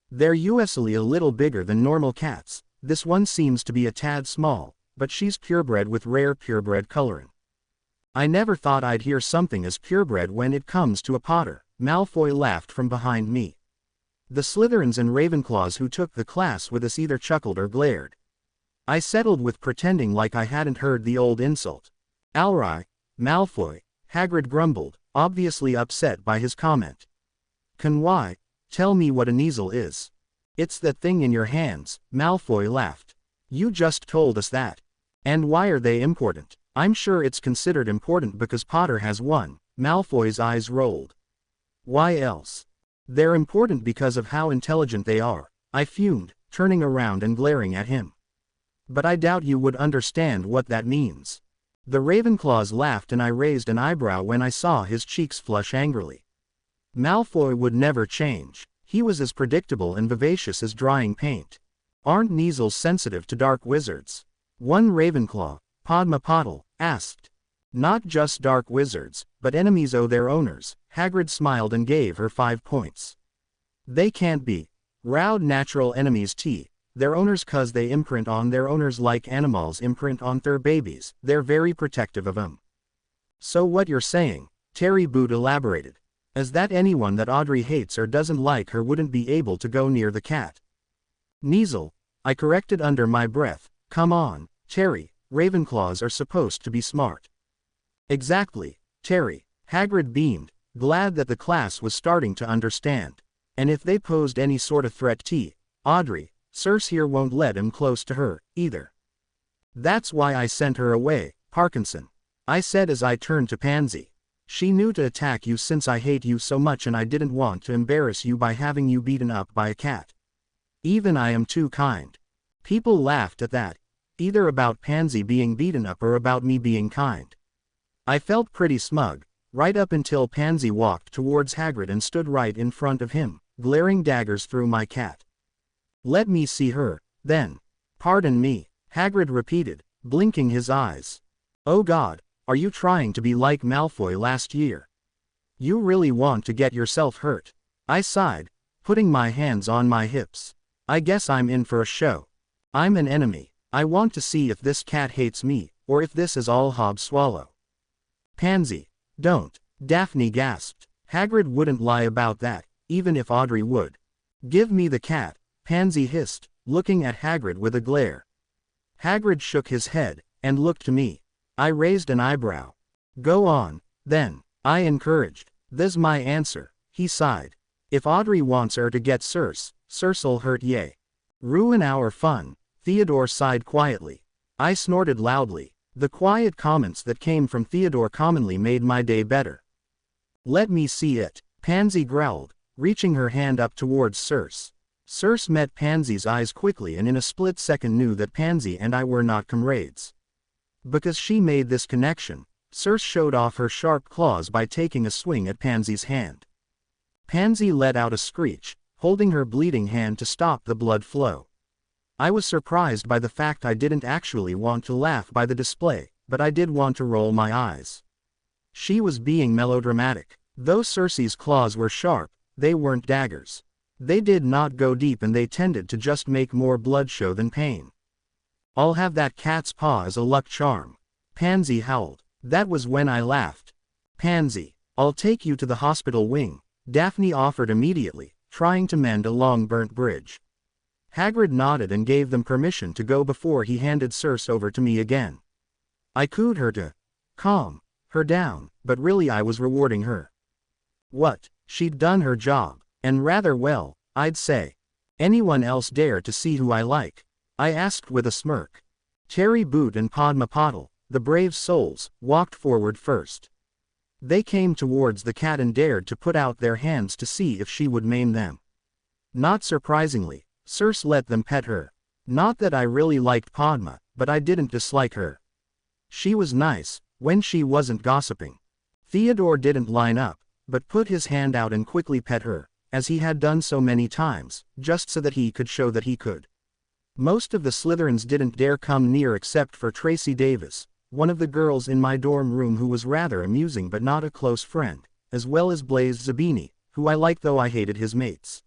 "They're usually a little bigger than normal cats. This one seems to be a tad small, but she's purebred with rare purebred coloring." "I never thought I'd hear something as purebred when it comes to a Potter," Malfoy laughed from behind me. The Slytherins and Ravenclaws who took the class with us either chuckled or glared. I settled with pretending like I hadn't heard the old insult. "Alry, Malfoy," Hagrid grumbled, obviously upset by his comment. "Can why, tell me what a Kneazle is." "It's that thing in your hands," Malfoy laughed. "You just told us that. And why are they important?" "I'm sure it's considered important because Potter has one." Malfoy's eyes rolled. Why else? They're important because of how intelligent they are, I fumed, turning around and glaring at him. But I doubt you would understand what that means. The Ravenclaws laughed and I raised an eyebrow when I saw his cheeks flush angrily. Malfoy would never change. He was as predictable and vivacious as drying paint. Aren't Kneazles sensitive to dark wizards? One Ravenclaw, Padma Patil, asked. Not just dark wizards, but enemies owe their owners. Hagrid smiled and gave her 5 points. They can't be. Rowed natural enemies their owners cause they imprint on their owners like animals imprint on their babies, they're very protective of them. So what you're saying, Terry Boot elaborated, is that anyone that Audrey hates or doesn't like her wouldn't be able to go near the cat. Kneazle, I corrected under my breath, come on, Terry, Ravenclaws are supposed to be smart. Exactly, Terry, Hagrid beamed, glad that the class was starting to understand. And if they posed any sort of threat to Audrey, Circe here won't let him close to her, either. That's why I sent her away, Parkinson, I said as I turned to Pansy. She knew to attack you since I hate you so much and I didn't want to embarrass you by having you beaten up by a cat. Even I am too kind. People laughed at that, either about Pansy being beaten up or about me being kind. I felt pretty smug, right up until Pansy walked towards Hagrid and stood right in front of him, glaring daggers through my cat. Let me see her, then. Pardon me, Hagrid repeated, blinking his eyes. Oh God, are you trying to be like Malfoy last year? You really want to get yourself hurt? I sighed, putting my hands on my hips. I guess I'm in for a show. I'm an enemy. I want to see if this cat hates me, or if this is all Hob Swallow. Pansy, don't, Daphne gasped. Hagrid wouldn't lie about that, even if Audrey would. Give me the cat, Pansy hissed, looking at Hagrid with a glare. Hagrid shook his head, and looked to me. I raised an eyebrow. Go on, then, I encouraged. This my answer, he sighed. If Audrey wants her to get Circe, Circe'll hurt ye. Ruin our fun, Theodore sighed quietly. I snorted loudly. The quiet comments that came from Theodore commonly made my day better. Let me see it, Pansy growled, reaching her hand up towards Circe. Circe met Pansy's eyes quickly and in a split second knew that Pansy and I were not comrades. Because she made this connection, Circe showed off her sharp claws by taking a swing at Pansy's hand. Pansy let out a screech, holding her bleeding hand to stop the blood flow. I was surprised by the fact I didn't actually want to laugh by the display, but I did want to roll my eyes. She was being melodramatic. Though Circe's claws were sharp, they weren't daggers. They did not go deep and they tended to just make more blood show than pain. I'll have that cat's paw as a luck charm. Pansy howled. That was when I laughed. Pansy, I'll take you to the hospital wing, Daphne offered immediately, trying to mend a long burnt bridge. Hagrid nodded and gave them permission to go before he handed Circe over to me again. I cooed her to calm her down, but really I was rewarding her. What, she'd done her job, and rather well, I'd say. Anyone else dare to see who I like? I asked with a smirk. Terry Boot and Padma Patil, the brave souls, walked forward first. They came towards the cat and dared to put out their hands to see if she would maim them. Not surprisingly, Circe let them pet her. Not that I really liked Padma, but I didn't dislike her. She was nice, when she wasn't gossiping. Theodore didn't line up, but put his hand out and quickly pet her, as he had done so many times, just so that he could show that he could. Most of the Slytherins didn't dare come near except for Tracy Davis, one of the girls in my dorm room who was rather amusing but not a close friend, as well as Blaise Zabini, who I liked though I hated his mates.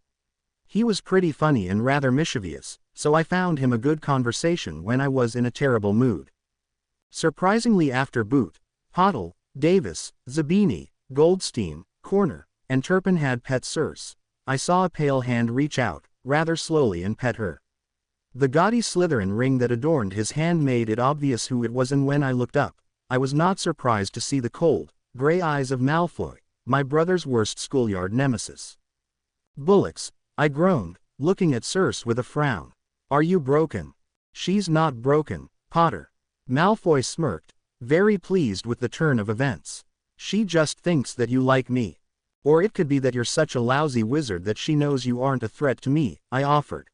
He was pretty funny and rather mischievous, so I found him a good conversation when I was in a terrible mood. Surprisingly, after Boot, Patil, Davis, Zabini, Goldstein, Corner, and Turpin had pet Circe, I saw a pale hand reach out, rather slowly and pet her. The gaudy Slytherin ring that adorned his hand made it obvious who it was, and when I looked up, I was not surprised to see the cold, gray eyes of Malfoy, my brother's worst schoolyard nemesis. Bullocks, I groaned, looking at Circe with a frown. Are you broken? She's not broken, Potter. Malfoy smirked, very pleased with the turn of events. She just thinks that you like me. Or it could be that you're such a lousy wizard that she knows you aren't a threat to me, I offered.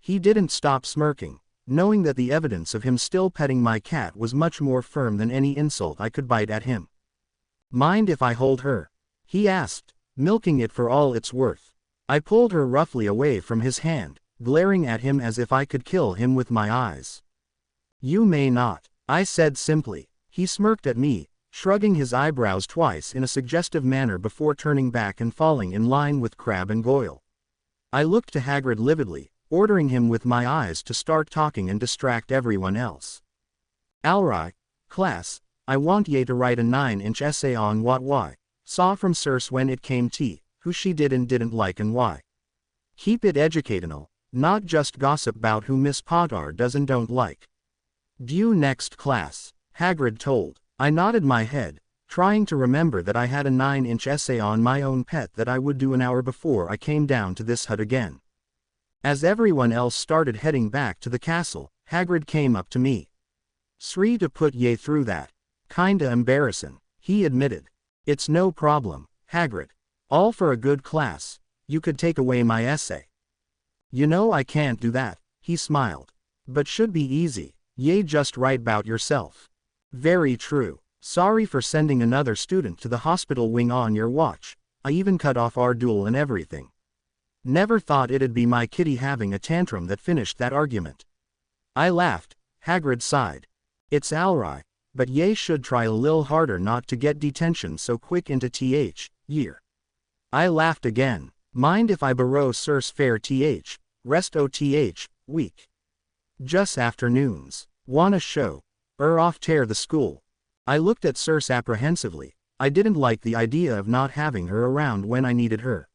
He didn't stop smirking, knowing that the evidence of him still petting my cat was much more firm than any insult I could bite at him. Mind if I hold her? He asked, milking it for all it's worth. I pulled her roughly away from his hand, glaring at him as if I could kill him with my eyes. You may not, I said simply. He smirked at me, shrugging his eyebrows twice in a suggestive manner before turning back and falling in line with Crabbe and Goyle. I looked to Hagrid lividly, ordering him with my eyes to start talking and distract everyone else. Alright, class, I want ye to write a 9-inch essay on what y saw from Circe when it came to who she did and didn't like and why. Keep it educational, not just gossip about who Miss Potter does and don't like. Due next class, Hagrid told. I nodded my head, trying to remember that I had a 9-inch essay on my own pet that I would do an hour before I came down to this hut again. As everyone else started heading back to the castle, Hagrid came up to me. Sri to put ye through that. Kinda embarrassin', he admitted. It's no problem, Hagrid. All for a good class. You could take away my essay. You know I can't do that, he smiled. But should be easy, ye just write 'bout yourself. Very true. Sorry for sending another student to the hospital wing on your watch. I even cut off our duel and everything. Never thought it'd be my kitty having a tantrum that finished that argument. I laughed. Hagrid sighed. It's alright, but ye should try a lil harder not to get detention so quick into year. I laughed again. Mind if I borrow Circe fair rest week. Just afternoons. Wanna show? Off tear the school. I looked at Circe apprehensively. I didn't like the idea of not having her around when I needed her.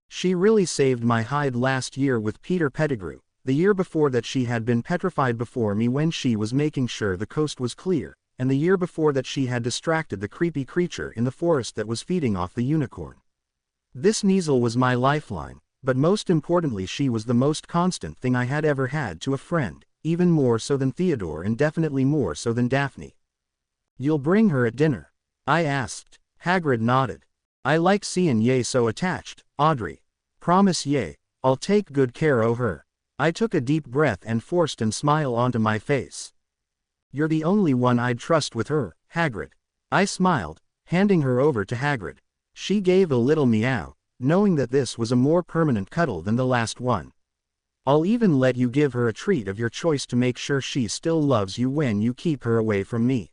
She really saved my hide last year with Peter Pettigrew. The year before that she had been petrified before me when she was making sure the coast was clear, and the year before that she had distracted the creepy creature in the forest that was feeding off the unicorn. This Kneazle was my lifeline, but most importantly she was the most constant thing I had ever had to a friend, even more so than Theodore and definitely more so than Daphne. You'll bring her at dinner? I asked. Hagrid nodded. I like seein' ye so attached, Audrey. Promise ye, I'll take good care o' her. I took a deep breath and forced an smile onto my face. You're the only one I'd trust with her, Hagrid. I smiled, handing her over to Hagrid. She gave a little meow, knowing that this was a more permanent cuddle than the last one. I'll even let you give her a treat of your choice to make sure she still loves you when you keep her away from me.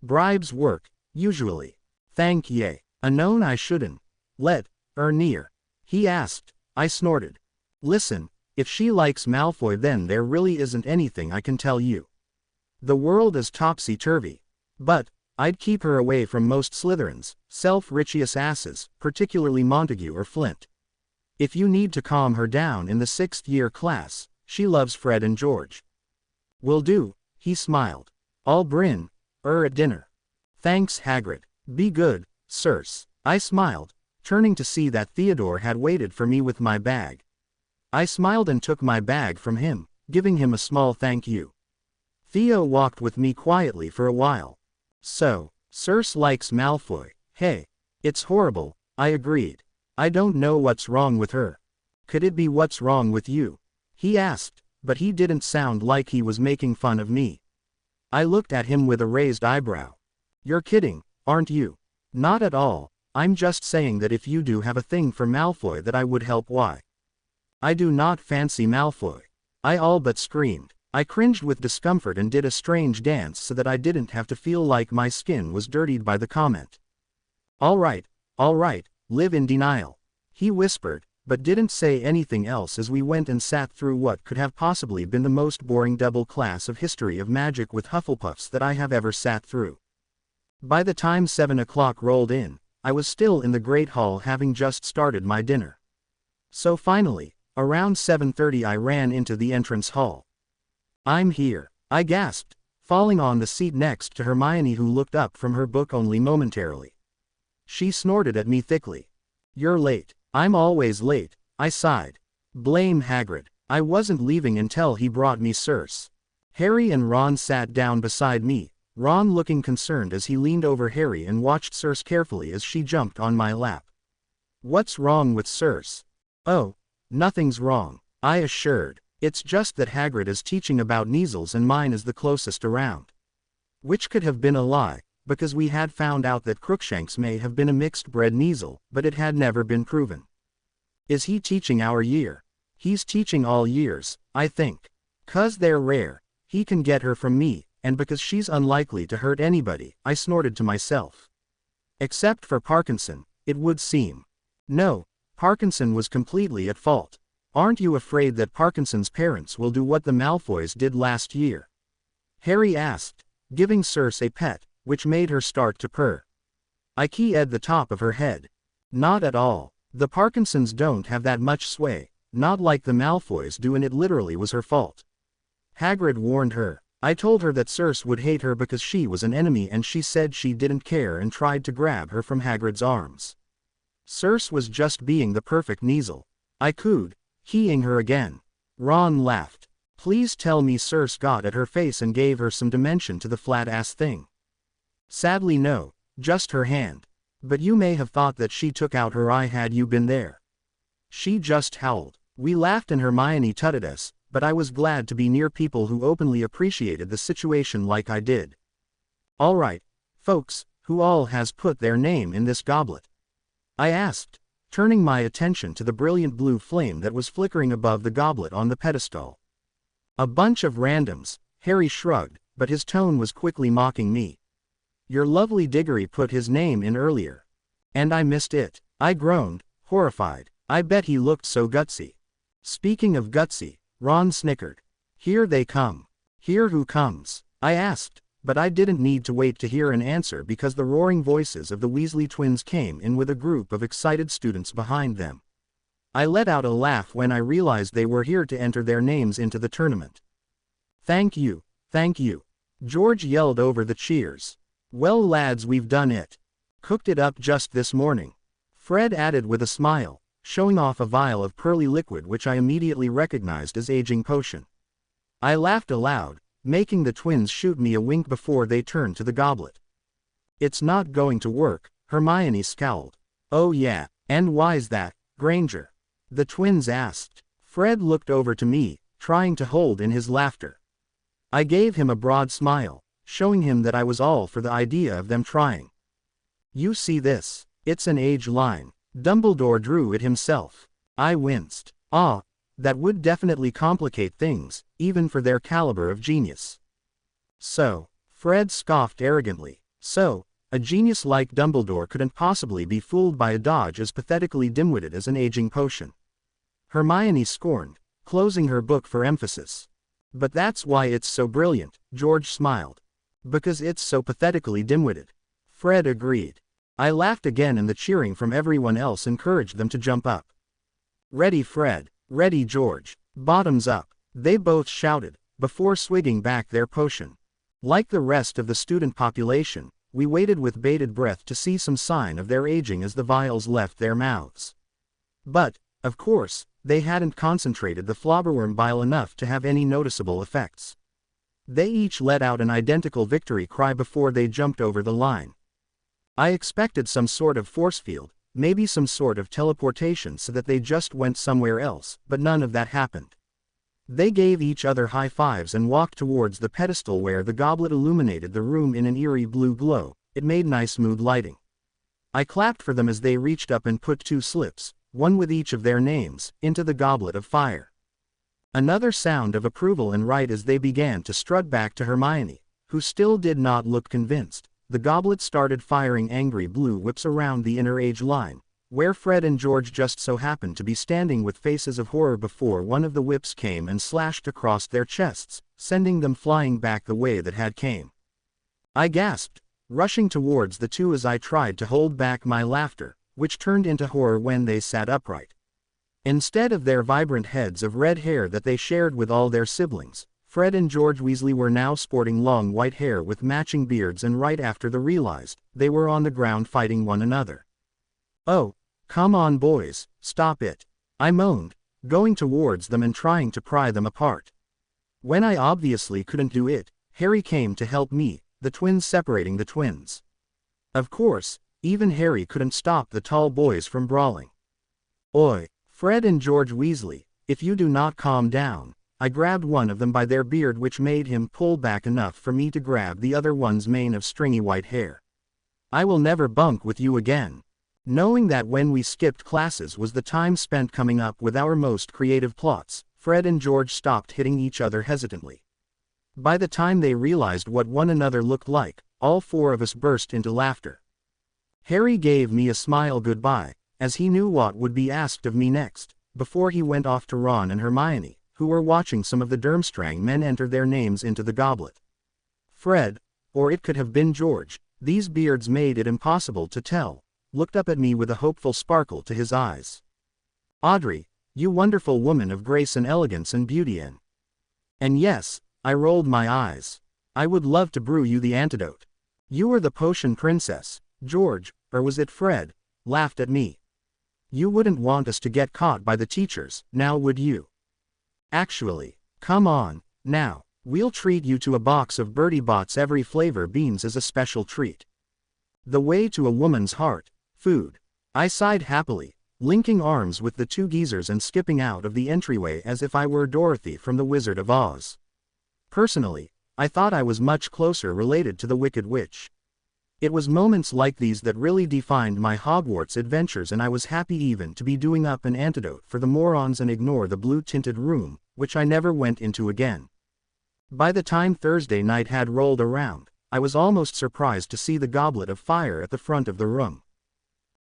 Bribes work, usually. Thank ye. A known I shouldn't let her near. He asked. I snorted. Listen, if she likes Malfoy then there really isn't anything I can tell you. The world is topsy-turvy. But I'd keep her away from most Slytherins, self-righteous asses, particularly Montague or Flint. If you need to calm her down in the 6th year class, she loves Fred and George. Will do, he smiled. I'll bring her at dinner. Thanks Hagrid. Be good, Circe. I smiled, turning to see that Theodore had waited for me with my bag. I smiled and took my bag from him, giving him a small thank you. Theo walked with me quietly for a while. So, Circe likes Malfoy. Hey. It's horrible, I agreed. I don't know what's wrong with her. Could it be what's wrong with you? He asked, but he didn't sound like he was making fun of me. I looked at him with a raised eyebrow. You're kidding, aren't you? Not at all. I'm just saying that if you do have a thing for Malfoy that I would help. Why? I do not fancy Malfoy. I all but screamed. I cringed with discomfort and did a strange dance so that I didn't have to feel like my skin was dirtied by the comment. All right, live in denial. He whispered, but didn't say anything else as we went and sat through what could have possibly been the most boring double class of history of magic with Hufflepuffs that I have ever sat through. By the time 7 o'clock rolled in, I was still in the Great Hall having just started my dinner. So finally, around 7:30 I ran into the entrance hall. I'm here, I gasped, falling on the seat next to Hermione who looked up from her book only momentarily. She snorted at me thickly. You're late. I'm always late, I sighed. Blame Hagrid. I wasn't leaving until he brought me Circe. Harry and Ron sat down beside me, Ron looking concerned as he leaned over Harry and watched Circe carefully as she jumped on my lap. What's wrong with Circe? Oh, nothing's wrong, I assured. It's just that Hagrid is teaching about measles and mine is the closest around. Which could have been a lie, because we had found out that Crookshanks may have been a mixed-bred measle, but it had never been proven. Is he teaching our year? He's teaching all years, I think. 'Cause they're rare, he can get her from me, and because she's unlikely to hurt anybody, I snorted to myself. Except for Parkinson, it would seem. No, Parkinson was completely at fault. Aren't you afraid that Parkinson's parents will do what the Malfoys did last year? Harry asked, giving Circe a pet, which made her start to purr. I keyed the top of her head. Not at all. The Parkinsons don't have that much sway, not like the Malfoys do, and it literally was her fault. Hagrid warned her. I told her that Circe would hate her because she was an enemy, and she said she didn't care and tried to grab her from Hagrid's arms. Circe was just being the perfect Kneazle. I cooed, keying her again. Ron laughed. Please tell me Circe got at her face and gave her some dimension to the flat-ass thing. Sadly no, just her hand. But you may have thought that she took out her eye had you been there. She just howled. We laughed and Hermione tutted us, but I was glad to be near people who openly appreciated the situation like I did. All right, folks, who all has put their name in this goblet? I asked, turning my attention to the brilliant blue flame that was flickering above the goblet on the pedestal. A bunch of randoms, Harry shrugged, but his tone was quickly mocking me. Your lovely Diggory put his name in earlier. And I missed it. I groaned, horrified. I bet he looked so gutsy. Speaking of gutsy, Ron snickered. Here they come. Here who comes? I asked, but I didn't need to wait to hear an answer because the roaring voices of the Weasley twins came in with a group of excited students behind them. I let out a laugh when I realized they were here to enter their names into the tournament. Thank you, George yelled over the cheers. Well lads, we've done it. Cooked it up just this morning. Fred added with a smile, showing off a vial of pearly liquid which I immediately recognized as aging potion. I laughed aloud, making the twins shoot me a wink before they turned to the goblet. It's not going to work, Hermione scowled. Oh yeah, and why's that, Granger? The twins asked. Fred looked over to me, trying to hold in his laughter. I gave him a broad smile, showing him that I was all for the idea of them trying. You see this? It's an age line. Dumbledore drew it himself. I winced. Ah, that would definitely complicate things, even for their caliber of genius. So, Fred scoffed arrogantly. So, a genius like Dumbledore couldn't possibly be fooled by a dodge as pathetically dim-witted as an aging potion. Hermione scorned, closing her book for emphasis. But that's why it's so brilliant, George smiled. Because it's so pathetically dim-witted. Fred agreed. I laughed again and the cheering from everyone else encouraged them to jump up. Ready Fred, ready George, bottoms up, they both shouted, before swigging back their potion. Like the rest of the student population, we waited with bated breath to see some sign of their aging as the vials left their mouths. But, of course, they hadn't concentrated the Flobberworm bile enough to have any noticeable effects. They each let out an identical victory cry before they jumped over the line. I expected some sort of force field, maybe some sort of teleportation so that they just went somewhere else, but none of that happened. They gave each other high fives and walked towards the pedestal where the goblet illuminated the room in an eerie blue glow. It made nice mood lighting. I clapped for them as they reached up and put 2 slips, one with each of their names, into the goblet of fire. Another sound of approval and right as they began to strut back to Hermione, who still did not look convinced. The goblet started firing angry blue whips around the inner age line, where Fred and George just so happened to be standing with faces of horror before one of the whips came and slashed across their chests, sending them flying back the way that had came. I gasped, rushing towards the 2 as I tried to hold back my laughter, which turned into horror when they sat upright. Instead of their vibrant heads of red hair that they shared with all their siblings, Fred and George Weasley were now sporting long white hair with matching beards, and right after they realized, they were on the ground fighting one another. Oh, come on boys, stop it, I moaned, going towards them and trying to pry them apart. When I obviously couldn't do it, Harry came to help me, the twins separating the twins. Of course, Even Harry couldn't stop the tall boys from brawling. "Oi, Fred and George Weasley, if you do not calm down." I grabbed one of them by their beard, which made him pull back enough for me to grab the other one's mane of stringy white hair. "I will never bunk with you again." Knowing that when we skipped classes was the time spent coming up with our most creative plots, Fred and George stopped hitting each other hesitantly. By the time they realized what one another looked like, all four of us burst into laughter. Harry gave me a smile goodbye, as he knew what would be asked of me next, before he went off to Ron and Hermione, who were watching some of the Durmstrang men enter their names into the goblet. Fred, or it could have been George, these beards made it impossible to tell, looked up at me with a hopeful sparkle to his eyes. "Audrey, you wonderful woman of grace and elegance and beauty and yes," I rolled my eyes. "I would love to brew you the antidote. You are the potion princess." George, or was it Fred, laughed at me. "You wouldn't want us to get caught by the teachers, now would you? Actually, come on, now, we'll treat you to a box of Bertie Bott's every flavor beans as a special treat. The way to a woman's heart, food." I sighed happily, linking arms with the two geezers and skipping out of the entryway as if I were Dorothy from The Wizard of Oz. Personally, I thought I was much closer related to the Wicked Witch. It was moments like these that really defined my Hogwarts adventures, and I was happy even to be doing up an antidote for the morons and ignore the blue-tinted room, which I never went into again. By the time Thursday night had rolled around, I was almost surprised to see the goblet of fire at the front of the room.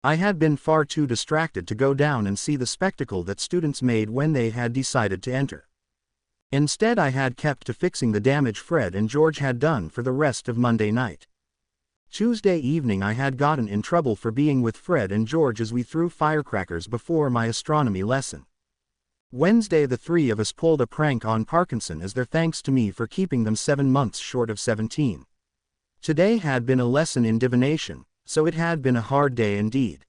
I had been far too distracted to go down and see the spectacle that students made when they had decided to enter. Instead, I had kept to fixing the damage Fred and George had done for the rest of Monday night. Tuesday evening I had gotten in trouble for being with Fred and George as we threw firecrackers before my astronomy lesson. Wednesday the three of us pulled a prank on Parkinson as their thanks to me for keeping them 7 months short of 17. Today had been a lesson in divination, so it had been a hard day indeed.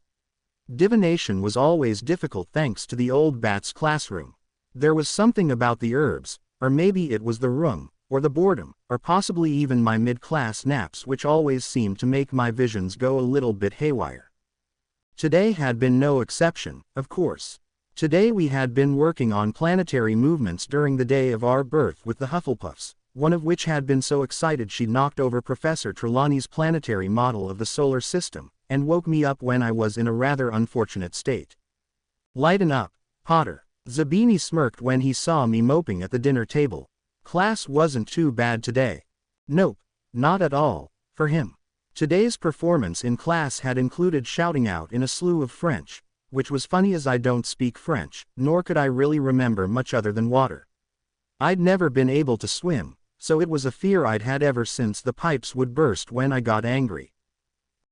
Divination was always difficult thanks to the old bat's classroom. There was something about the herbs, or maybe it was the room, or the boredom, or possibly even my mid-class naps, which always seemed to make my visions go a little bit haywire. Today had been no exception, of course. Today we had been working on planetary movements during the day of our birth with the Hufflepuffs, one of which had been so excited she knocked over Professor Trelawney's planetary model of the solar system, and woke me up when I was in a rather unfortunate state. "Lighten up, Potter." Zabini smirked when he saw me moping at the dinner table. Class wasn't too bad today. Nope, not at all, for him. Today's performance in class had included shouting out in a slew of French, which was funny as I don't speak French, nor could I really remember much other than water. I'd never been able to swim, so it was a fear I'd had ever since the pipes would burst when I got angry.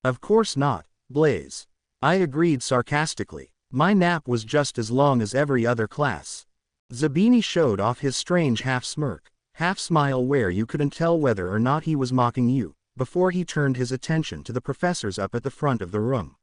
"Of course not, Blaze," I agreed sarcastically. My nap was just as long as every other class. Zabini showed off his strange half-smirk, half-smile where you couldn't tell whether or not he was mocking you, before he turned his attention to the professors up at the front of the room.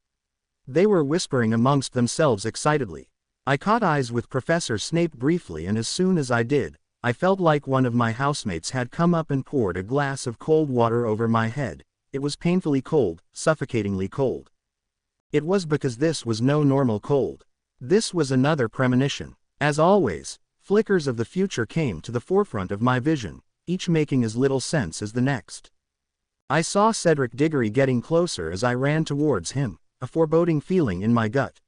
They were whispering amongst themselves excitedly. I caught eyes with Professor Snape briefly, and as soon as I did, I felt like one of my housemates had come up and poured a glass of cold water over my head. It was painfully cold, suffocatingly cold. It was because this was no normal cold. This was another premonition. As always, flickers of the future came to the forefront of my vision, each making as little sense as the next. I saw Cedric Diggory getting closer as I ran towards him, a foreboding feeling in my gut.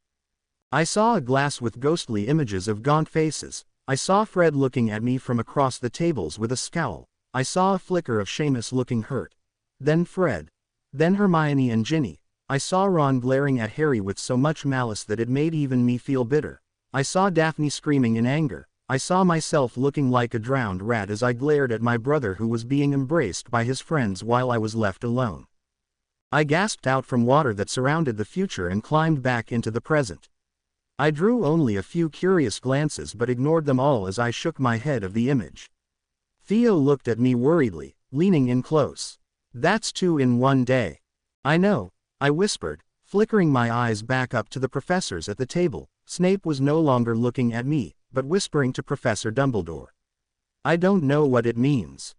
I saw a glass with ghostly images of gaunt faces. I saw Fred looking at me from across the tables with a scowl. I saw a flicker of Seamus looking hurt. Then Fred. Then Hermione and Ginny. I saw Ron glaring at Harry with so much malice that it made even me feel bitter. I saw Daphne screaming in anger. I saw myself looking like a drowned rat as I glared at my brother who was being embraced by his friends while I was left alone. I gasped out from water that surrounded the future and climbed back into the present. I drew only a few curious glances but ignored them all as I shook my head of the image. Theo looked at me worriedly, leaning in close. "That's 2 in 1 day." "I know," I whispered, flickering my eyes back up to the professors at the table. Snape was no longer looking at me, but whispering to Professor Dumbledore. "I don't know what it means.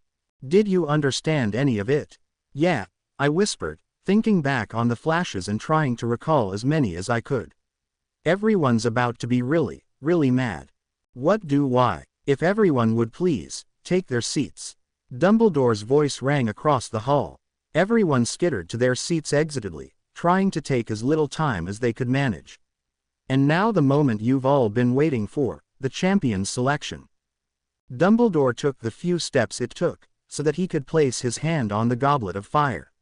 Did you understand any of it?" "Yeah," I whispered, thinking back on the flashes and trying to recall as many as I could. Everyone's about to be really, really mad. What do why? If everyone would please, take their seats. Dumbledore's voice rang across the hall. Everyone skittered to their seats excitedly, trying to take as little time as they could manage. And now the moment you've all been waiting for, the champion's selection. Dumbledore took the few steps it took, so that he could place his hand on the goblet of fire.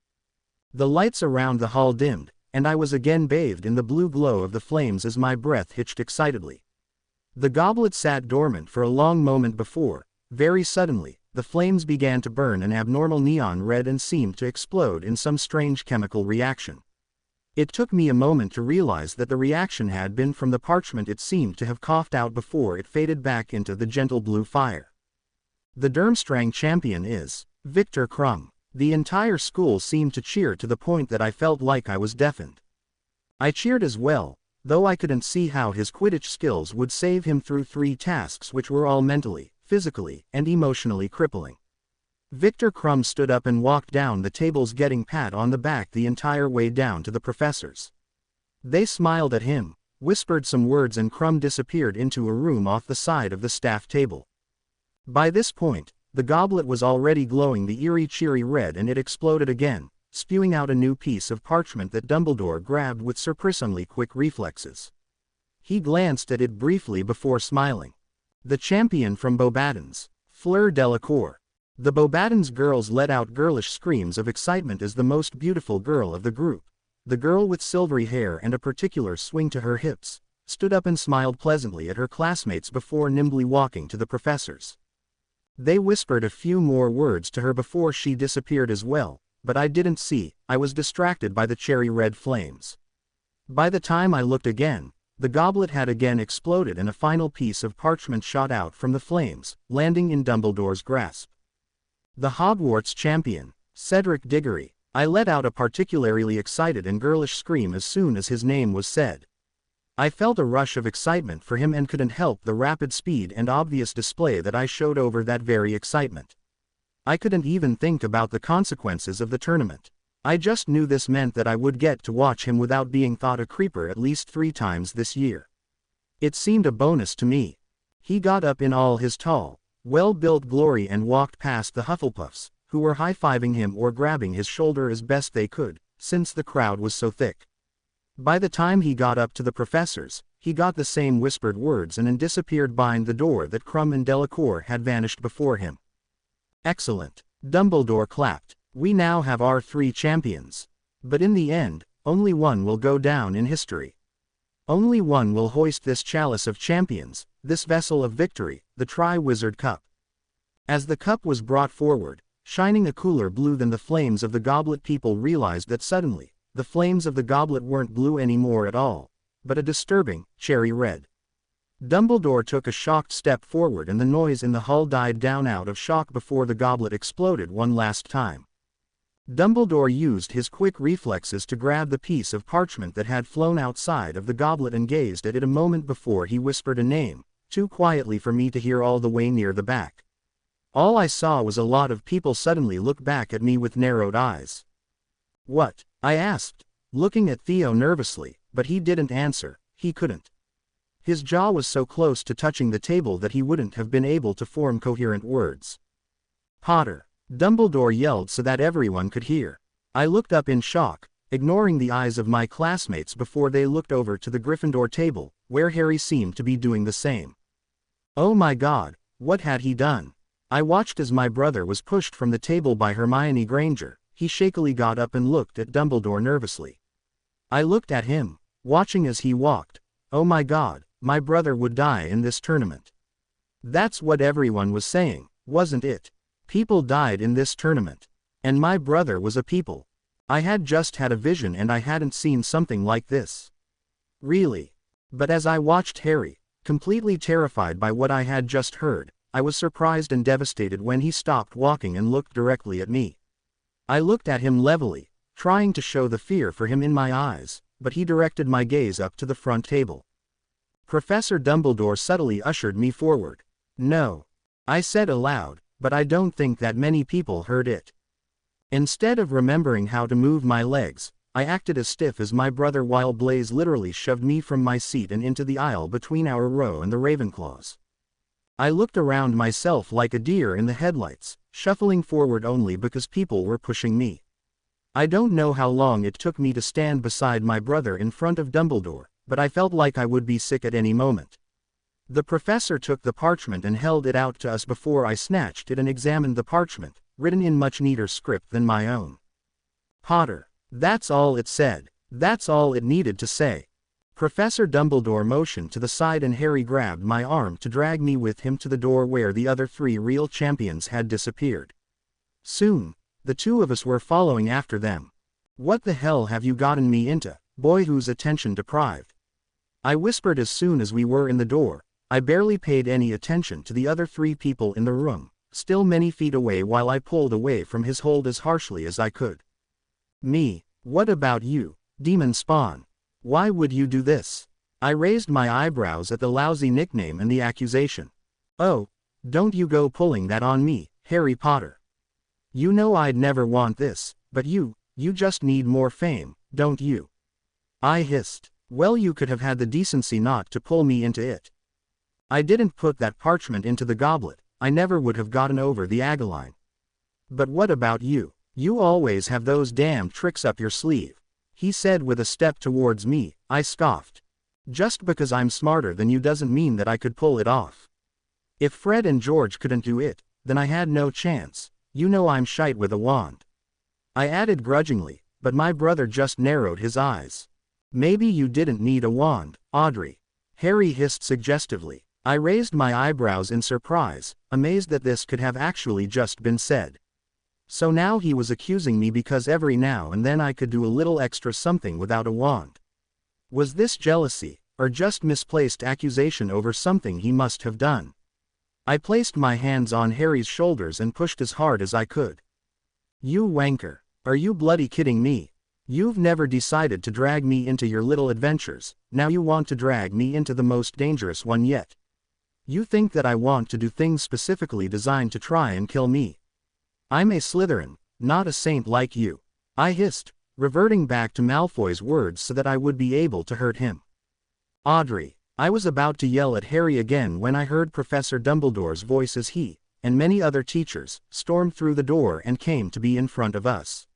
The lights around the hall dimmed, and I was again bathed in the blue glow of the flames as my breath hitched excitedly. The goblet sat dormant for a long moment before, very suddenly, the flames began to burn an abnormal neon red and seemed to explode in some strange chemical reaction. It took me a moment to realize that the reaction had been from the parchment it seemed to have coughed out before it faded back into the gentle blue fire. The Durmstrang champion is Viktor Krum. The entire school seemed to cheer to the point that I felt like I was deafened. I cheered as well, though I couldn't see how his Quidditch skills would save him through 3 tasks which were all mentally, physically, and emotionally crippling. Viktor Krum stood up and walked down the tables, getting pat on the back the entire way down to the professors. They smiled at him, whispered some words, and Krum disappeared into a room off the side of the staff table. By this point, the goblet was already glowing the eerie cheery red, and it exploded again, spewing out a new piece of parchment that Dumbledore grabbed with surprisingly quick reflexes. He glanced at it briefly before smiling. The champion from Beauxbatons, Fleur Delacour. The Beauxbatons girls let out girlish screams of excitement as the most beautiful girl of the group, the girl with silvery hair and a particular swing to her hips, stood up and smiled pleasantly at her classmates before nimbly walking to the professors. They whispered a few more words to her before she disappeared as well, but I didn't see, I was distracted by the cherry red flames. By the time I looked again, the goblet had again exploded and a final piece of parchment shot out from the flames, landing in Dumbledore's grasp. The Hogwarts champion, Cedric Diggory. I let out a particularly excited and girlish scream as soon as his name was said. I felt a rush of excitement for him and couldn't help the rapid speed and obvious display that I showed over that very excitement. I couldn't even think about the consequences of the tournament. I just knew this meant that I would get to watch him without being thought a creeper at least 3 times this year. It seemed a bonus to me. He got up in all his tall, well-built glory and walked past the Hufflepuffs, who were high-fiving him or grabbing his shoulder as best they could, since the crowd was so thick. By the time he got up to the professors, he got the same whispered words and then disappeared behind the door that Krum and Delacour had vanished before him. Excellent. Dumbledore clapped. We now have our 3 champions. But in the end, only one will go down in history. Only one will hoist this chalice of champions, this vessel of victory, the Triwizard Cup. As the cup was brought forward, shining a cooler blue than the flames of the goblet, people realized that suddenly, the flames of the goblet weren't blue anymore at all, but a disturbing, cherry red. Dumbledore took a shocked step forward and the noise in the hall died down out of shock before the goblet exploded one last time. Dumbledore used his quick reflexes to grab the piece of parchment that had flown outside of the goblet and gazed at it a moment before he whispered a name, too quietly for me to hear all the way near the back. All I saw was a lot of people suddenly look back at me with narrowed eyes. What? I asked, looking at Theo nervously, but he didn't answer, he couldn't. His jaw was so close to touching the table that he wouldn't have been able to form coherent words. Potter! Dumbledore yelled so that everyone could hear. I looked up in shock, ignoring the eyes of my classmates before they looked over to the Gryffindor table, where Harry seemed to be doing the same. Oh my God, what had he done? I watched as my brother was pushed from the table by Hermione Granger. He shakily got up and looked at Dumbledore nervously. I looked at him, watching as he walked. Oh my God, my brother would die in this tournament. That's what everyone was saying, wasn't it? People died in this tournament. And my brother was a people. I had just had a vision and I hadn't seen something like this. Really. But as I watched Harry, completely terrified by what I had just heard, I was surprised and devastated when he stopped walking and looked directly at me. I looked at him levelly, trying to show the fear for him in my eyes, but he directed my gaze up to the front table. Professor Dumbledore subtly ushered me forward. No. I said aloud, but I don't think that many people heard it. Instead of remembering how to move my legs, I acted as stiff as my brother while Blaze literally shoved me from my seat and into the aisle between our row and the Ravenclaws. I looked around myself like a deer in the headlights, shuffling forward only because people were pushing me. I don't know how long it took me to stand beside my brother in front of Dumbledore, but I felt like I would be sick at any moment. The professor took the parchment and held it out to us before I snatched it and examined the parchment, written in much neater script than my own. Potter. That's all it said. That's all it needed to say. Professor Dumbledore motioned to the side and Harry grabbed my arm to drag me with him to the door where the other 3 real champions had disappeared. Soon, the 2 of us were following after them. What the hell have you gotten me into, boy who's attention deprived? I whispered as soon as we were in the door. I barely paid any attention to the other 3 people in the room, still many feet away while I pulled away from his hold as harshly as I could. Me, what about you, demon spawn? Why would you do this? I raised my eyebrows at the lousy nickname and the accusation. Oh, don't you go pulling that on me, Harry Potter. You know I'd never want this, but you just need more fame, don't you? I hissed. Well, you could have had the decency not to pull me into it. I didn't put that parchment into the goblet, I never would have gotten over the Adeline. But what about you? You always have those damn tricks up your sleeve, he said with a step towards me. I scoffed. Just because I'm smarter than you doesn't mean that I could pull it off. If Fred and George couldn't do it, then I had no chance. You know I'm shite with a wand. I added grudgingly, but my brother just narrowed his eyes. Maybe you didn't need a wand, Audrey. Harry hissed suggestively. I raised my eyebrows in surprise, amazed that this could have actually just been said. So now he was accusing me because every now and then I could do a little extra something without a wand. Was this jealousy, or just misplaced accusation over something he must have done? I placed my hands on Harry's shoulders and pushed as hard as I could. You wanker, are you bloody kidding me? You've never decided to drag me into your little adventures, now you want to drag me into the most dangerous one yet. You think that I want to do things specifically designed to try and kill me. I'm a Slytherin, not a saint like you. I hissed, reverting back to Malfoy's words so that I would be able to hurt him. Audrey. I was about to yell at Harry again when I heard Professor Dumbledore's voice as he, and many other teachers, stormed through the door and came to be in front of us.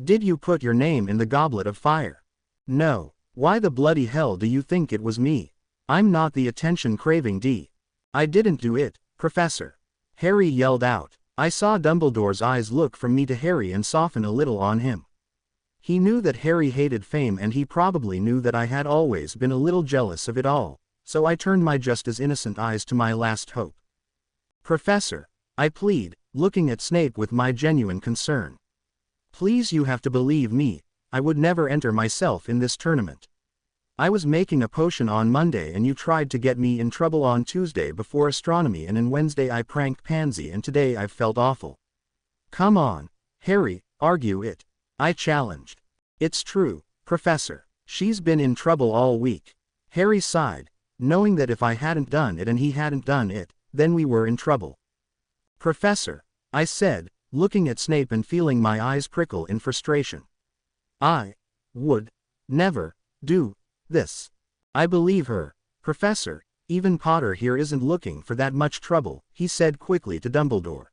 Did you put your name in the goblet of fire? No. Why the bloody hell do you think it was me? I'm not the attention-craving D. I didn't do it, Professor. Harry yelled out. I saw Dumbledore's eyes look from me to Harry and soften a little on him. He knew that Harry hated fame and he probably knew that I had always been a little jealous of it all, so I turned my just as innocent eyes to my last hope. Professor, I plead, looking at Snape with my genuine concern. Please, you have to believe me, I would never enter myself in this tournament. I was making a potion on Monday and you tried to get me in trouble on Tuesday before astronomy and on Wednesday I pranked Pansy and today I've felt awful. Come on, Harry, argue it. I challenged. It's true, Professor. She's been in trouble all week. Harry sighed, knowing that if I hadn't done it and he hadn't done it, then we were in trouble. Professor, I said, looking at Snape and feeling my eyes prickle in frustration. I would never do this. I believe her, Professor. Even Potter here isn't looking for that much trouble, he said quickly to Dumbledore.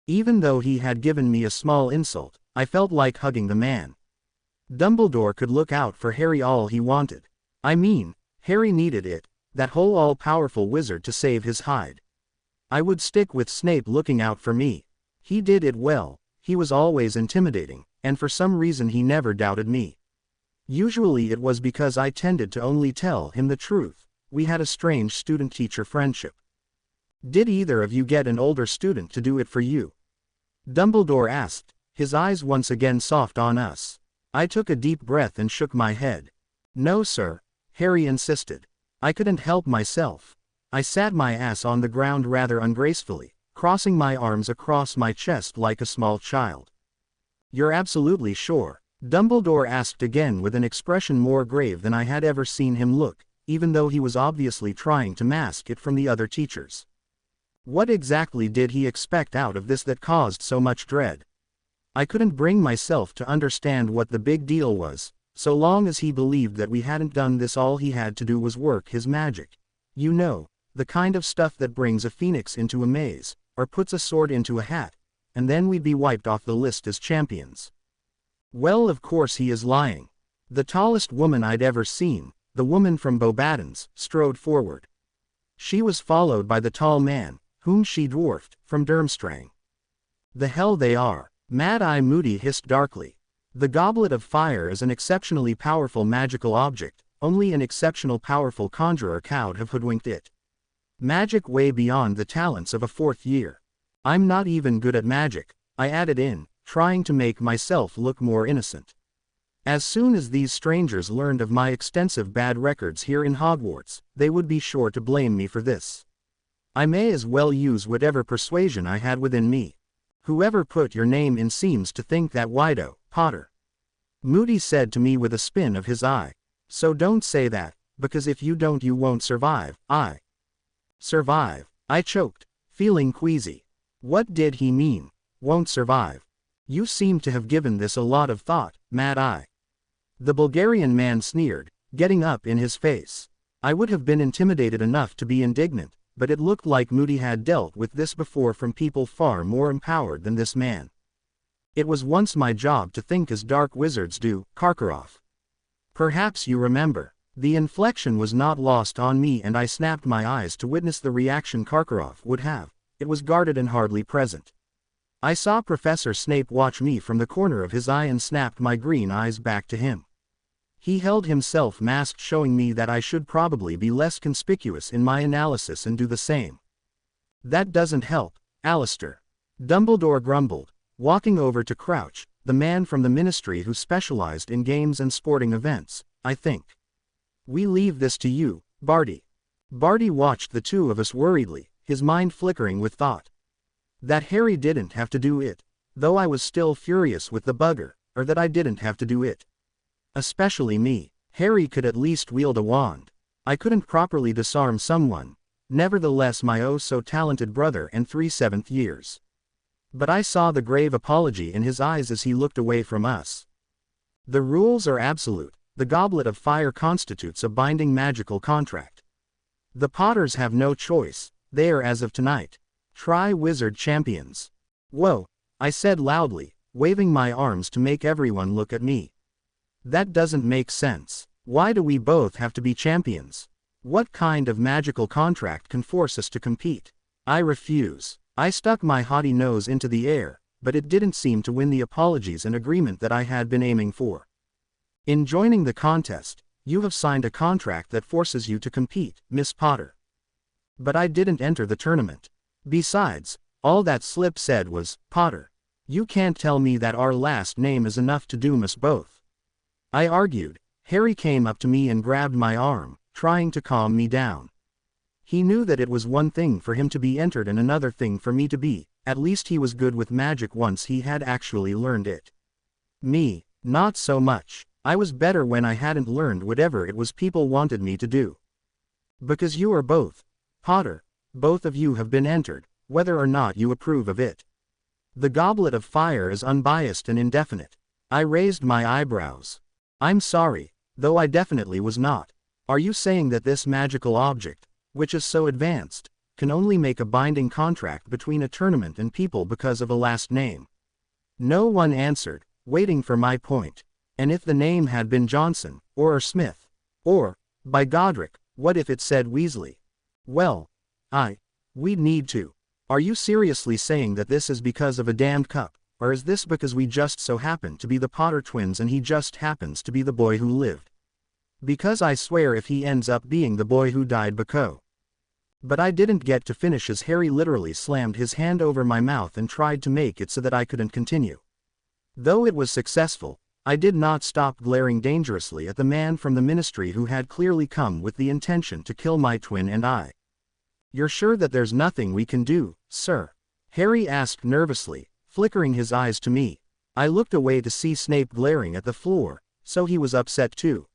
Even though he had given me a small insult, I felt like hugging the man. Dumbledore could look out for Harry all he wanted. I mean, Harry needed it, that whole all-powerful wizard to save his hide. I would stick with Snape looking out for me. He did it well, he was always intimidating, and for some reason he never doubted me. Usually it was because I tended to only tell him the truth. We had a strange student-teacher friendship. Did either of you get an older student to do it for you? Dumbledore asked, his eyes once again soft on us. I took a deep breath and shook my head. No sir, Harry insisted. I couldn't help myself. I sat my ass on the ground rather ungracefully, crossing my arms across my chest like a small child. You're absolutely sure? Dumbledore asked again with an expression more grave than I had ever seen him look, even though he was obviously trying to mask it from the other teachers. What exactly did he expect out of this that caused so much dread? I couldn't bring myself to understand what the big deal was. So long as he believed that we hadn't done this, all he had to do was work his magic. You know, the kind of stuff that brings a phoenix into a maze, or puts a sword into a hat, and then we'd be wiped off the list as champions. Well, of course he is lying. The tallest woman I'd ever seen, the woman from Beauxbatons, strode forward. She was followed by the tall man, whom she dwarfed, from Durmstrang. The hell they are, Mad Eye Moody hissed darkly. The Goblet of Fire is an exceptionally powerful magical object, only an exceptional powerful conjurer could have hoodwinked it. Magic way beyond the talents of a 4th year. I'm not even good at magic, I added in, trying to make myself look more innocent. As soon as these strangers learned of my extensive bad records here in Hogwarts, they would be sure to blame me for this. I may as well use whatever persuasion I had within me. Whoever put your name in seems to think that Wido, Potter. Moody said to me with a spin of his eye. So don't say that, because if you don't you won't survive. Survive, I choked, feeling queasy. What did he mean, won't survive? You seem to have given this a lot of thought, Mad Eye. The Bulgarian man sneered, getting up in his face. I would have been intimidated enough to be indignant, but it looked like Moody had dealt with this before from people far more empowered than this man. It was once my job to think as dark wizards do, Karkaroff. Perhaps you remember. The inflection was not lost on me and I snapped my eyes to witness the reaction Karkaroff would have. It was guarded and hardly present. I saw Professor Snape watch me from the corner of his eye and snapped my green eyes back to him. He held himself masked, showing me that I should probably be less conspicuous in my analysis and do the same. That doesn't help, Alistair. Dumbledore grumbled, walking over to Crouch, the man from the Ministry who specialized in games and sporting events. I think we leave this to you, Barty. Barty watched the two of us worriedly, his mind flickering with thought. That Harry didn't have to do it, though I was still furious with the bugger, or that I didn't have to do it. Especially me. Harry could at least wield a wand. I couldn't properly disarm someone, nevertheless my oh-so-talented brother and 3 7th years. But I saw the grave apology in his eyes as he looked away from us. The rules are absolute. The Goblet of Fire constitutes a binding magical contract. The Potters have no choice. They are, as of tonight, Tri-Wizard champions. Whoa, I said loudly, waving my arms to make everyone look at me. That doesn't make sense. Why do we both have to be champions? What kind of magical contract can force us to compete? I refuse. I stuck my haughty nose into the air, but it didn't seem to win the apologies and agreement that I had been aiming for. In joining the contest, you have signed a contract that forces you to compete, Miss Potter. But I didn't enter the tournament. Besides, all that slip said was, Potter. You can't tell me that our last name is enough to doom us both. I argued. Harry came up to me and grabbed my arm, trying to calm me down. He knew that it was one thing for him to be entered and another thing for me to be. At least he was good with magic once he had actually learned it. Me, not so much. I was better when I hadn't learned whatever it was people wanted me to do. Because you are both, Potter, both of you have been entered, whether or not you approve of it. The Goblet of Fire is unbiased and indefinite. I raised my eyebrows. I'm sorry, though I definitely was not. Are you saying that this magical object, which is so advanced, can only make a binding contract between a tournament and people because of a last name? No one answered, waiting for my point. And if the name had been Johnson, or Smith, or, by Godric, what if it said Weasley? Well, we'd need to. Are you seriously saying that this is because of a damned cup, or is this because we just so happen to be the Potter twins and he just happens to be the boy who lived? Because I swear if he ends up being the boy who died Baco. But I didn't get to finish as Harry literally slammed his hand over my mouth and tried to make it so that I couldn't continue. Though it was successful, I did not stop glaring dangerously at the man from the Ministry who had clearly come with the intention to kill my twin and I. You're sure that there's nothing we can do, sir? Harry asked nervously, flickering his eyes to me. I looked away to see Snape glaring at the floor, so he was upset too.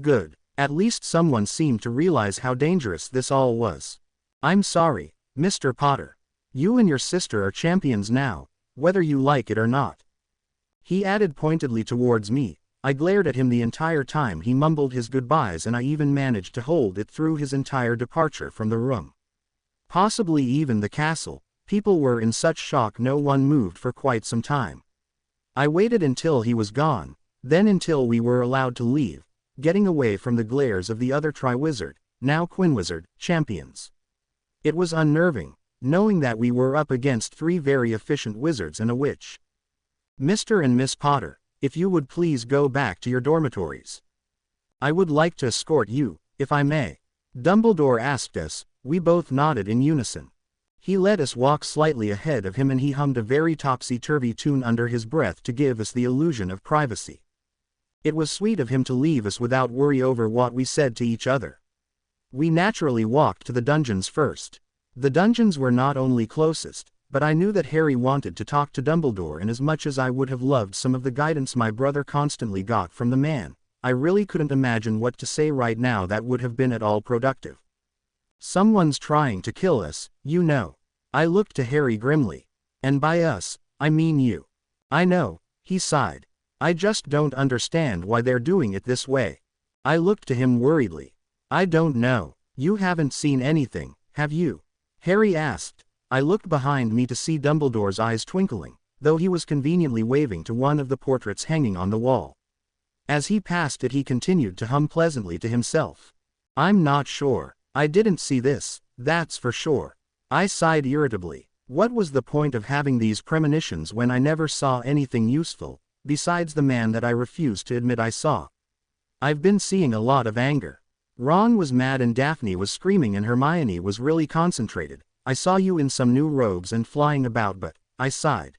Good. At least someone seemed to realize how dangerous this all was. I'm sorry, Mr. Potter. You and your sister are champions now, whether you like it or not. He added pointedly towards me. I glared at him the entire time he mumbled his goodbyes, and I even managed to hold it through his entire departure from the room. Possibly even the castle. People were in such shock no one moved for quite some time. I waited until he was gone, then until we were allowed to leave, getting away from the glares of the other Triwizard, now Quinwizard, champions. It was unnerving, knowing that we were up against 3 very efficient wizards and a witch. Mr. and Miss Potter, if you would please go back to your dormitories. I would like to escort you, if I may. Dumbledore asked us. We both nodded in unison. He let us walk slightly ahead of him, and he hummed a very topsy-turvy tune under his breath to give us the illusion of privacy. It was sweet of him to leave us without worry over what we said to each other. We naturally walked to the dungeons first. The dungeons were not only closest, but I knew that Harry wanted to talk to Dumbledore, and as much as I would have loved some of the guidance my brother constantly got from the man, I really couldn't imagine what to say right now that would have been at all productive. Someone's trying to kill us, you know. I looked to Harry grimly. And by us, I mean you. I know, he sighed. I just don't understand why they're doing it this way. I looked to him worriedly. I don't know. You haven't seen anything, have you? Harry asked. I looked behind me to see Dumbledore's eyes twinkling, though he was conveniently waving to one of the portraits hanging on the wall. As he passed it he continued to hum pleasantly to himself. I'm not sure. I didn't see this, that's for sure. I sighed irritably. What was the point of having these premonitions when I never saw anything useful, besides the man that I refused to admit I saw? I've been seeing a lot of anger. Ron was mad and Daphne was screaming and Hermione was really concentrated. I saw you in some new robes and flying about, but, I sighed.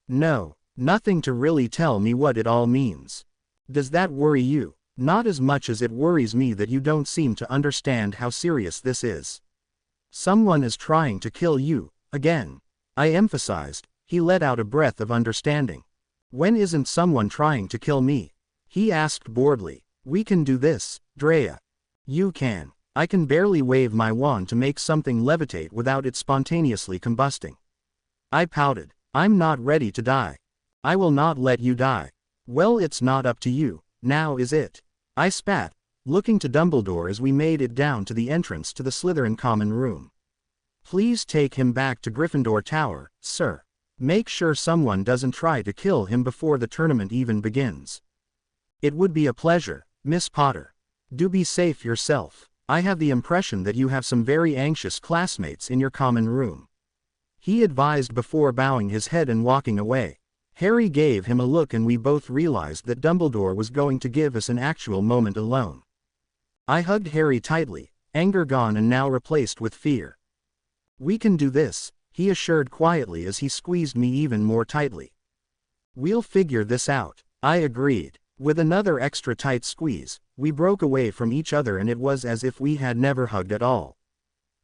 No, nothing to really tell me what it all means. Does that worry you? Not as much as it worries me that you don't seem to understand how serious this is. Someone is trying to kill you, again. I emphasized. He let out a breath of understanding. When isn't someone trying to kill me? He asked boredly. We can do this, Drea. You can. I can barely wave my wand to make something levitate without it spontaneously combusting. I pouted. I'm not ready to die. I will not let you die. Well, it's not up to you, now is it? I spat, looking to Dumbledore as we made it down to the entrance to the Slytherin common room. Please take him back to Gryffindor Tower, sir. Make sure someone doesn't try to kill him before the tournament even begins. It would be a pleasure, Miss Potter. Do be safe yourself. I have the impression that you have some very anxious classmates in your common room. He advised before bowing his head and walking away. Harry gave him a look and we both realized that Dumbledore was going to give us an actual moment alone. I hugged Harry tightly, anger gone and now replaced with fear. We can do this, he assured quietly as he squeezed me even more tightly. We'll figure this out, I agreed. With another extra tight squeeze, we broke away from each other and it was as if we had never hugged at all.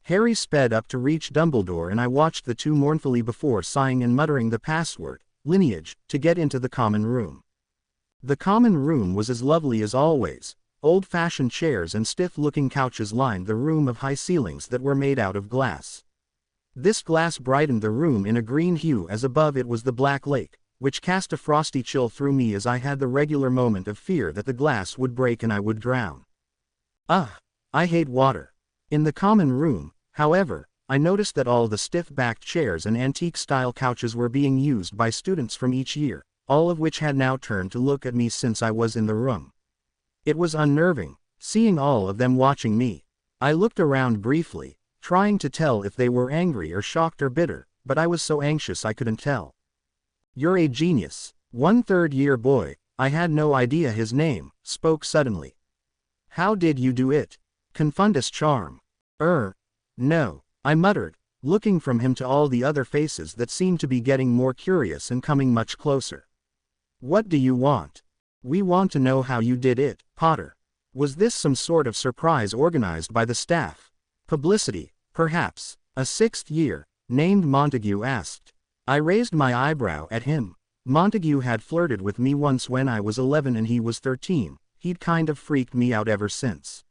Harry sped up to reach Dumbledore and I watched the two mournfully before sighing and muttering the password, lineage, to get into the common room. The common room was as lovely as always. Old-fashioned chairs and stiff-looking couches lined the room of high ceilings that were made out of glass. This glass brightened the room in a green hue as above it was the Black Lake, which cast a frosty chill through me as I had the regular moment of fear that the glass would break and I would drown. I hate water. In the common room, however, I noticed that all the stiff-backed chairs and antique-style couches were being used by students from each year, all of which had now turned to look at me since I was in the room. It was unnerving, seeing all of them watching me. I looked around briefly, trying to tell if they were angry or shocked or bitter, but I was so anxious I couldn't tell. You're a genius. One third-year boy, I had no idea his name, spoke suddenly. How did you do it? Confundus charm. No. I muttered, looking from him to all the other faces that seemed to be getting more curious and coming much closer. What do you want? We want to know how you did it, Potter. Was this some sort of surprise organized by the staff? Publicity, perhaps. A sixth year, named Montague asked. I raised my eyebrow at him. Montague had flirted with me once when I was 11 and he was 13, he'd kind of freaked me out ever since.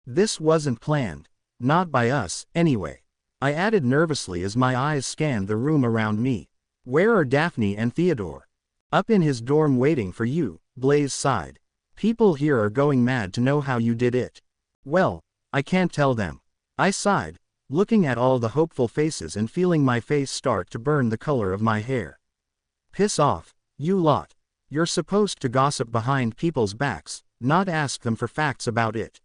This wasn't planned. Not by us, anyway. I added nervously as my eyes scanned the room around me. Where are Daphne and Theodore? Up in his dorm waiting for you, Blaze sighed. People here are going mad to know how you did it. Well, I can't tell them. I sighed, looking at all the hopeful faces and feeling my face start to burn the color of my hair. Piss off, you lot. You're supposed to gossip behind people's backs, not ask them for facts about it.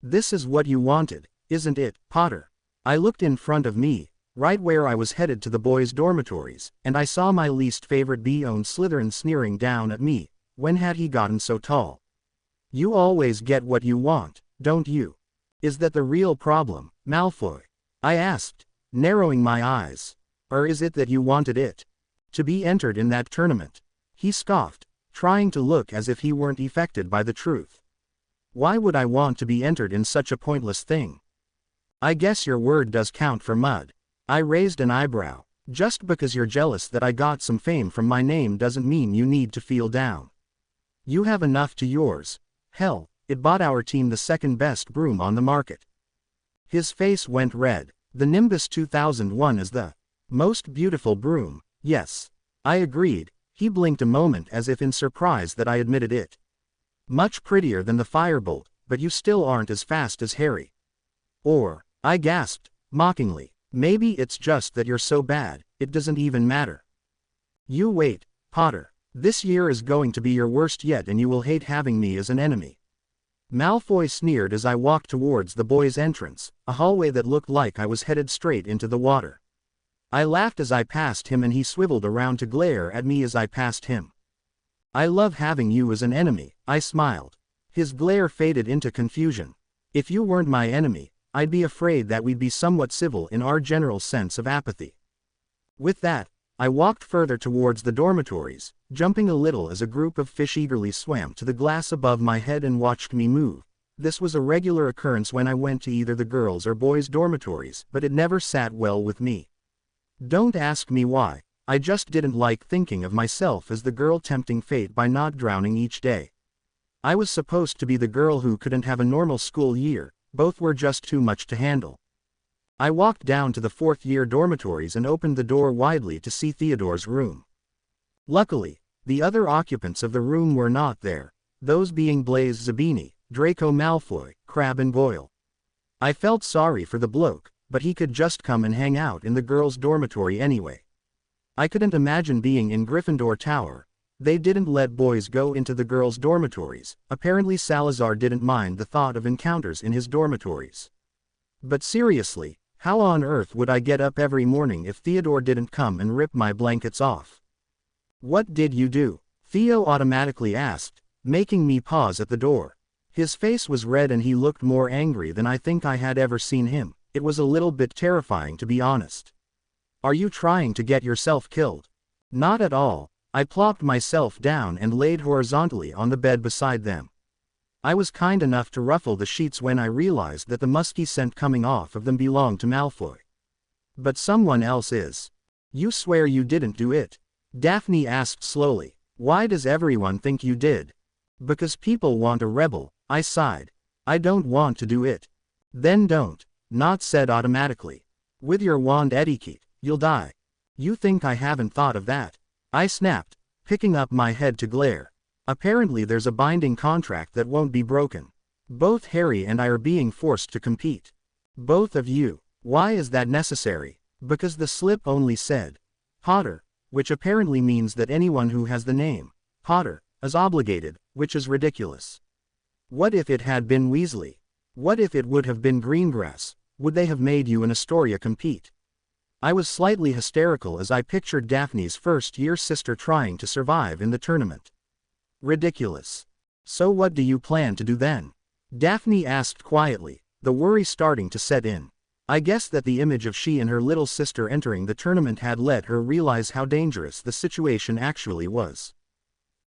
This is what you wanted, isn't it, Potter? I looked in front of me, right where I was headed to the boys' dormitories, and I saw my least favorite bee-owned Slytherin sneering down at me. When had he gotten so tall? You always get what you want, don't you? Is that the real problem, Malfoy? I asked, narrowing my eyes. Or is it that you wanted it to be entered in that tournament? He scoffed, trying to look as if he weren't affected by the truth. Why would I want to be entered in such a pointless thing? I guess your word does count for mud. I raised an eyebrow. Just because you're jealous that I got some fame from my name doesn't mean you need to feel down. You have enough to yours. Hell, it bought our team the second best broom on the market. His face went red. The Nimbus 2001 is the most beautiful broom, yes. I agreed. He blinked a moment as if in surprise that I admitted it. Much prettier than the Firebolt, but you still aren't as fast as Harry. Or, I gasped, mockingly, maybe it's just that you're so bad, it doesn't even matter. You wait, Potter. This year is going to be your worst yet and you will hate having me as an enemy. Malfoy sneered as I walked towards the boys' entrance, a hallway that looked like I was headed straight into the water. I laughed as I passed him and he swiveled around to glare at me as I passed him. I love having you as an enemy, I smiled. His glare faded into confusion. If you weren't my enemy, I'd be afraid that we'd be somewhat civil in our general sense of apathy. With that, I walked further towards the dormitories, jumping a little as a group of fish eagerly swam to the glass above my head and watched me move. This was a regular occurrence when I went to either the girls' or boys' dormitories, but it never sat well with me. Don't ask me why, I just didn't like thinking of myself as the girl tempting fate by not drowning each day. I was supposed to be the girl who couldn't have a normal school year, both were just too much to handle. I walked down to the fourth-year dormitories and opened the door widely to see Theodore's room. Luckily, the other occupants of the room were not there, those being Blaise Zabini, Draco Malfoy, Crabbe and Goyle. I felt sorry for the bloke, but he could just come and hang out in the girls' dormitory anyway. I couldn't imagine being in Gryffindor Tower. They didn't let boys go into the girls' dormitories. Apparently Salazar didn't mind the thought of encounters in his dormitories. But seriously, how on earth would I get up every morning if Theodore didn't come and rip my blankets off? What did you do? Theo automatically asked, making me pause at the door. His face was red and he looked more angry than I think I had ever seen him. It was a little bit terrifying to be honest. Are you trying to get yourself killed? Not at all. I plopped myself down and laid horizontally on the bed beside them. I was kind enough to ruffle the sheets when I realized that the musky scent coming off of them belonged to Malfoy. But someone else is. You swear you didn't do it? Daphne asked slowly. Why does everyone think you did? Because people want a rebel, I sighed. I don't want to do it. Then don't. Not said automatically. With your wand etiquette, you'll die. You think I haven't thought of that? I snapped, picking up my head to glare. Apparently there's a binding contract that won't be broken. Both Harry and I are being forced to compete. Both of you. Why is that necessary? Because the slip only said Potter, which apparently means that anyone who has the name Potter is obligated, which is ridiculous. What if it had been Weasley? What if it would have been Greengrass? Would they have made you and Astoria compete? I was slightly hysterical as I pictured Daphne's first-year sister trying to survive in the tournament. Ridiculous. So what do you plan to do then? Daphne asked quietly, the worry starting to set in. I guess that the image of she and her little sister entering the tournament had let her realize how dangerous the situation actually was.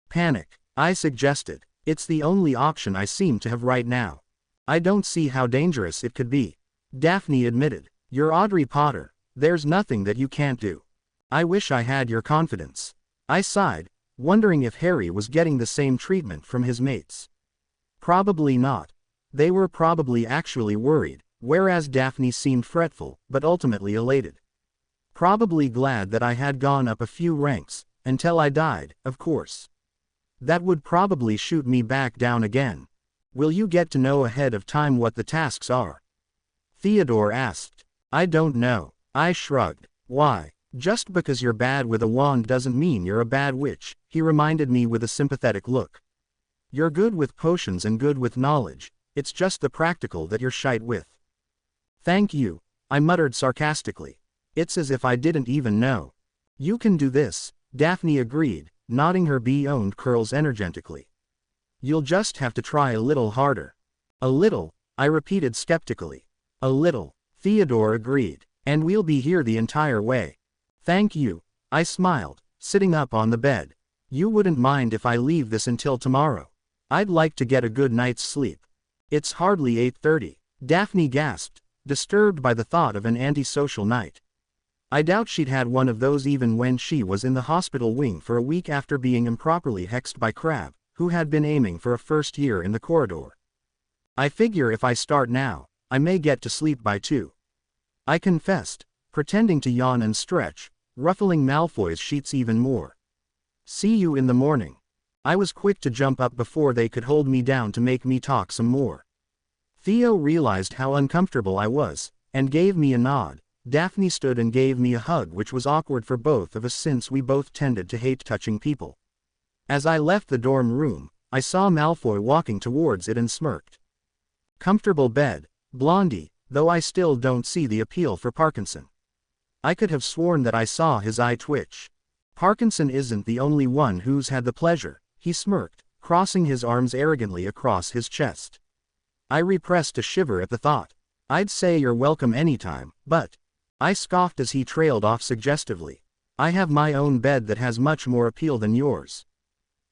Panic, I suggested. It's the only option I seem to have right now. I don't see how dangerous it could be. Daphne admitted. You're Audrey Potter. There's nothing that you can't do. I wish I had your confidence. I sighed, wondering if Harry was getting the same treatment from his mates. Probably not. They were probably actually worried, whereas Daphne seemed fretful, but ultimately elated. Probably glad that I had gone up a few ranks, Until I died, of course. That would probably shoot me back down again. Will you get to know ahead of time what the tasks are? Theodore asked. I don't know. I shrugged. Why? Just because you're bad with a wand doesn't mean you're a bad witch, he reminded me with a sympathetic look. You're good with potions and good with knowledge, it's just the practical that you're shite with. Thank you, I muttered sarcastically. It's as if I didn't even know. You can do this, Daphne agreed, nodding her bee-owned curls energetically. You'll just have to try a little harder. A little, I repeated skeptically. A little, Theodore agreed, and we'll be here the entire way. Thank you, I smiled, sitting up on the bed. You wouldn't mind if I leave this until tomorrow. I'd like to get a good night's sleep. It's hardly 8:30, Daphne gasped, disturbed by the thought of an antisocial night. I doubt she'd had one of those even when she was in the hospital wing for a week after being improperly hexed by Crab, who had been aiming for a first year in the corridor. I figure if I start now, I may get to sleep by 2. I confessed, pretending to yawn and stretch, ruffling Malfoy's sheets even more. See you in the morning. I was quick to jump up before they could hold me down to make me talk some more. Theo realized how uncomfortable I was, and gave me a nod. Daphne stood and gave me a hug, which was awkward for both of us since we both tended to hate touching people. As I left the dorm room, I saw Malfoy walking towards it and smirked. Comfortable bed, Blondie, though I still don't see the appeal for Parkinson. I could have sworn that I saw his eye twitch. Parkinson isn't the only one who's had the pleasure, he smirked, crossing his arms arrogantly across his chest. I repressed a shiver at the thought. I'd say you're welcome anytime, but... I scoffed as he trailed off suggestively. I have my own bed that has much more appeal than yours.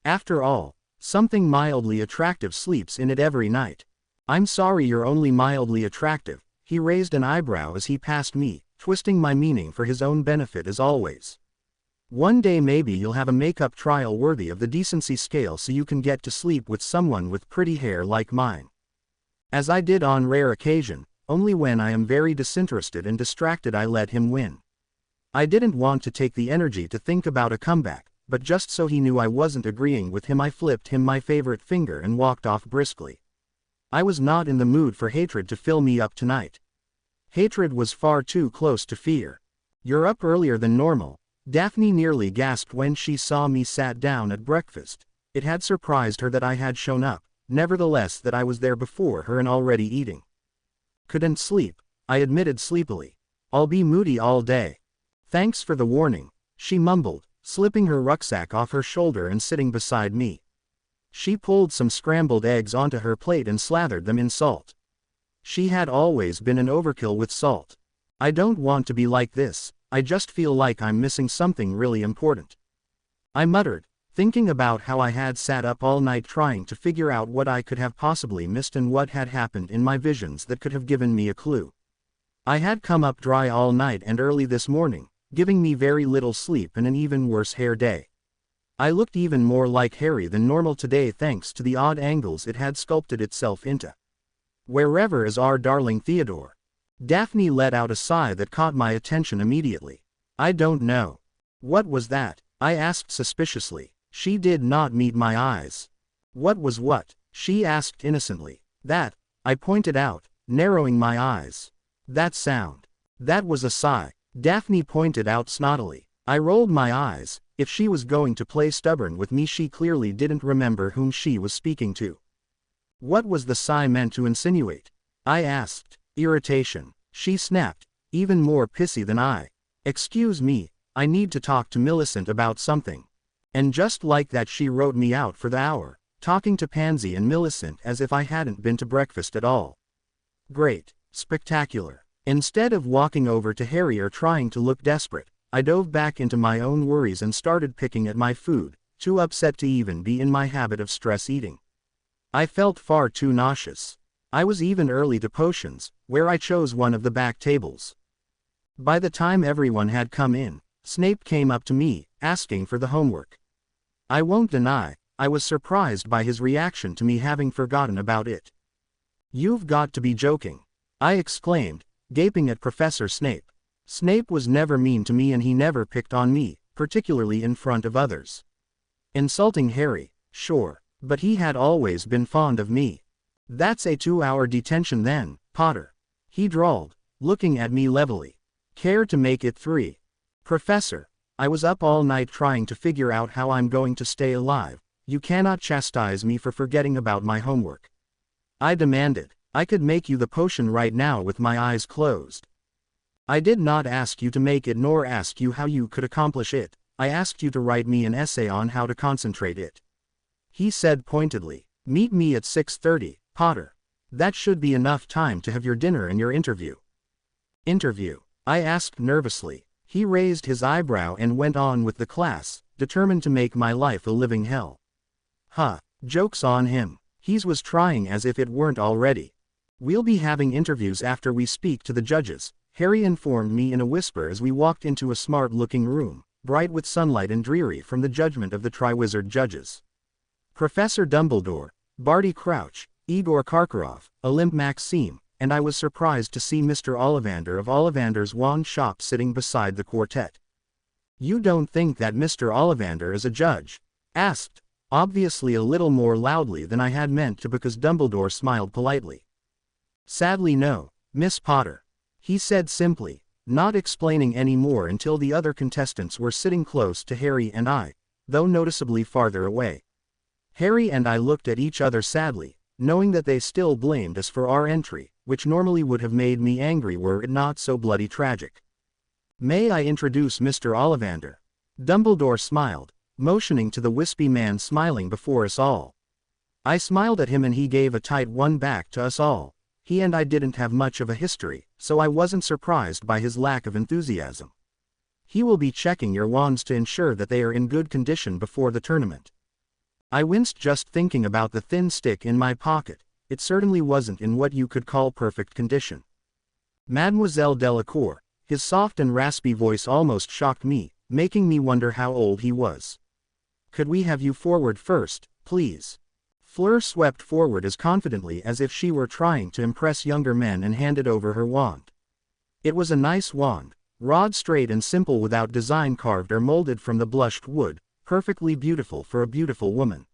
After all, something mildly attractive sleeps in it every night. I'm sorry you're only mildly attractive, he raised an eyebrow as he passed me, twisting my meaning for his own benefit as always. One day maybe you'll have a makeup trial worthy of the decency scale so you can get to sleep with someone with pretty hair like mine. As I did on rare occasion, only when I am very disinterested and distracted I let him win. I didn't want to take the energy to think about a comeback, but just so he knew I wasn't agreeing with him I flipped him my favorite finger and walked off briskly. I was not in the mood for hatred to fill me up tonight. Hatred was far too close to fear. You're up earlier than normal, Daphne nearly gasped when she saw me sat down at breakfast. It had surprised her that I had shown up, nevertheless that I was there before her and already eating. Couldn't sleep, I admitted sleepily. I'll be moody all day. Thanks for the warning, she mumbled, slipping her rucksack off her shoulder and sitting beside me. She pulled some scrambled eggs onto her plate and slathered them in salt. She had always been an overkill with salt. I don't want to be like this, I just feel like I'm missing something really important. I muttered, thinking about how I had sat up all night trying to figure out what I could have possibly missed and what had happened in my visions that could have given me a clue. I had come up dry all night and early this morning, giving me very little sleep and an even worse hair day. I looked even more like Harry than normal today thanks to the odd angles it had sculpted itself into. Wherever is our darling Theodore? Daphne let out a sigh that caught my attention immediately. I don't know. What was that? I asked suspiciously. She did not meet my eyes. What was what? She asked innocently. That, I pointed out, narrowing my eyes. That sound. That was a sigh, Daphne pointed out snottily. I rolled my eyes. If she was going to play stubborn with me she clearly didn't remember whom she was speaking to. What was the sigh meant to insinuate? I asked. Irritation. She snapped, even more pissy than I. Excuse me, I need to talk to Millicent about something. And just like that she wrote me out for the hour, talking to Pansy and Millicent as if I hadn't been to breakfast at all. Great. Spectacular. Instead of walking over to Harry or trying to look desperate, I dove back into my own worries and started picking at my food, too upset to even be in my habit of stress eating. I felt far too nauseous. I was even early to potions, where I chose one of the back tables. By the time everyone had come in, Snape came up to me, asking for the homework. I won't deny, I was surprised by his reaction to me having forgotten about it. You've got to be joking, I exclaimed, gaping at Professor Snape. Snape was never mean to me and he never picked on me, particularly in front of others. Insulting Harry, sure, but he had always been fond of me. That's a 2-hour detention then, Potter. He drawled, looking at me levelly. Care to make it 3? Professor, I was up all night trying to figure out how I'm going to stay alive. You cannot chastise me for forgetting about my homework. I demanded. I could make you the potion right now with my eyes closed. I did not ask you to make it nor ask you how you could accomplish it. I asked you to write me an essay on how to concentrate it. He said pointedly. Meet me at 6:30, Potter. That should be enough time to have your dinner and your interview. Interview? I asked nervously. He raised his eyebrow and went on with the class, determined to make my life a living hell. Huh, joke's on him. He was trying as if it weren't already. We'll be having interviews after we speak to the judges, Harry informed me in a whisper as we walked into a smart-looking room, bright with sunlight and dreary from the judgment of the Triwizard judges. Professor Dumbledore, Barty Crouch, Igor Karkaroff, Olympe Maxime, and I was surprised to see Mr. Ollivander of Ollivander's Wand Shop sitting beside the quartet. You don't think that Mr. Ollivander is a judge? Asked, obviously a little more loudly than I had meant to because Dumbledore smiled politely. Sadly no, Miss Potter. He said simply, not explaining any more until the other contestants were sitting close to Harry and I, though noticeably farther away. Harry and I looked at each other sadly, knowing that they still blamed us for our entry, which normally would have made me angry were it not so bloody tragic. May I introduce Mr. Ollivander? Dumbledore smiled, motioning to the wispy man smiling before us all. I smiled at him and he gave a tight one back to us all. He and I didn't have much of a history, so I wasn't surprised by his lack of enthusiasm. He will be checking your wands to ensure that they are in good condition before the tournament. I winced just thinking about the thin stick in my pocket. It certainly wasn't in what you could call perfect condition. Mademoiselle Delacour, his soft and raspy voice almost shocked me, making me wonder how old he was. Could we have you forward first, please? Fleur swept forward as confidently as if she were trying to impress younger men and handed over her wand. It was a nice wand, rod straight and simple without design carved or molded from the blushed wood, perfectly beautiful for a beautiful woman.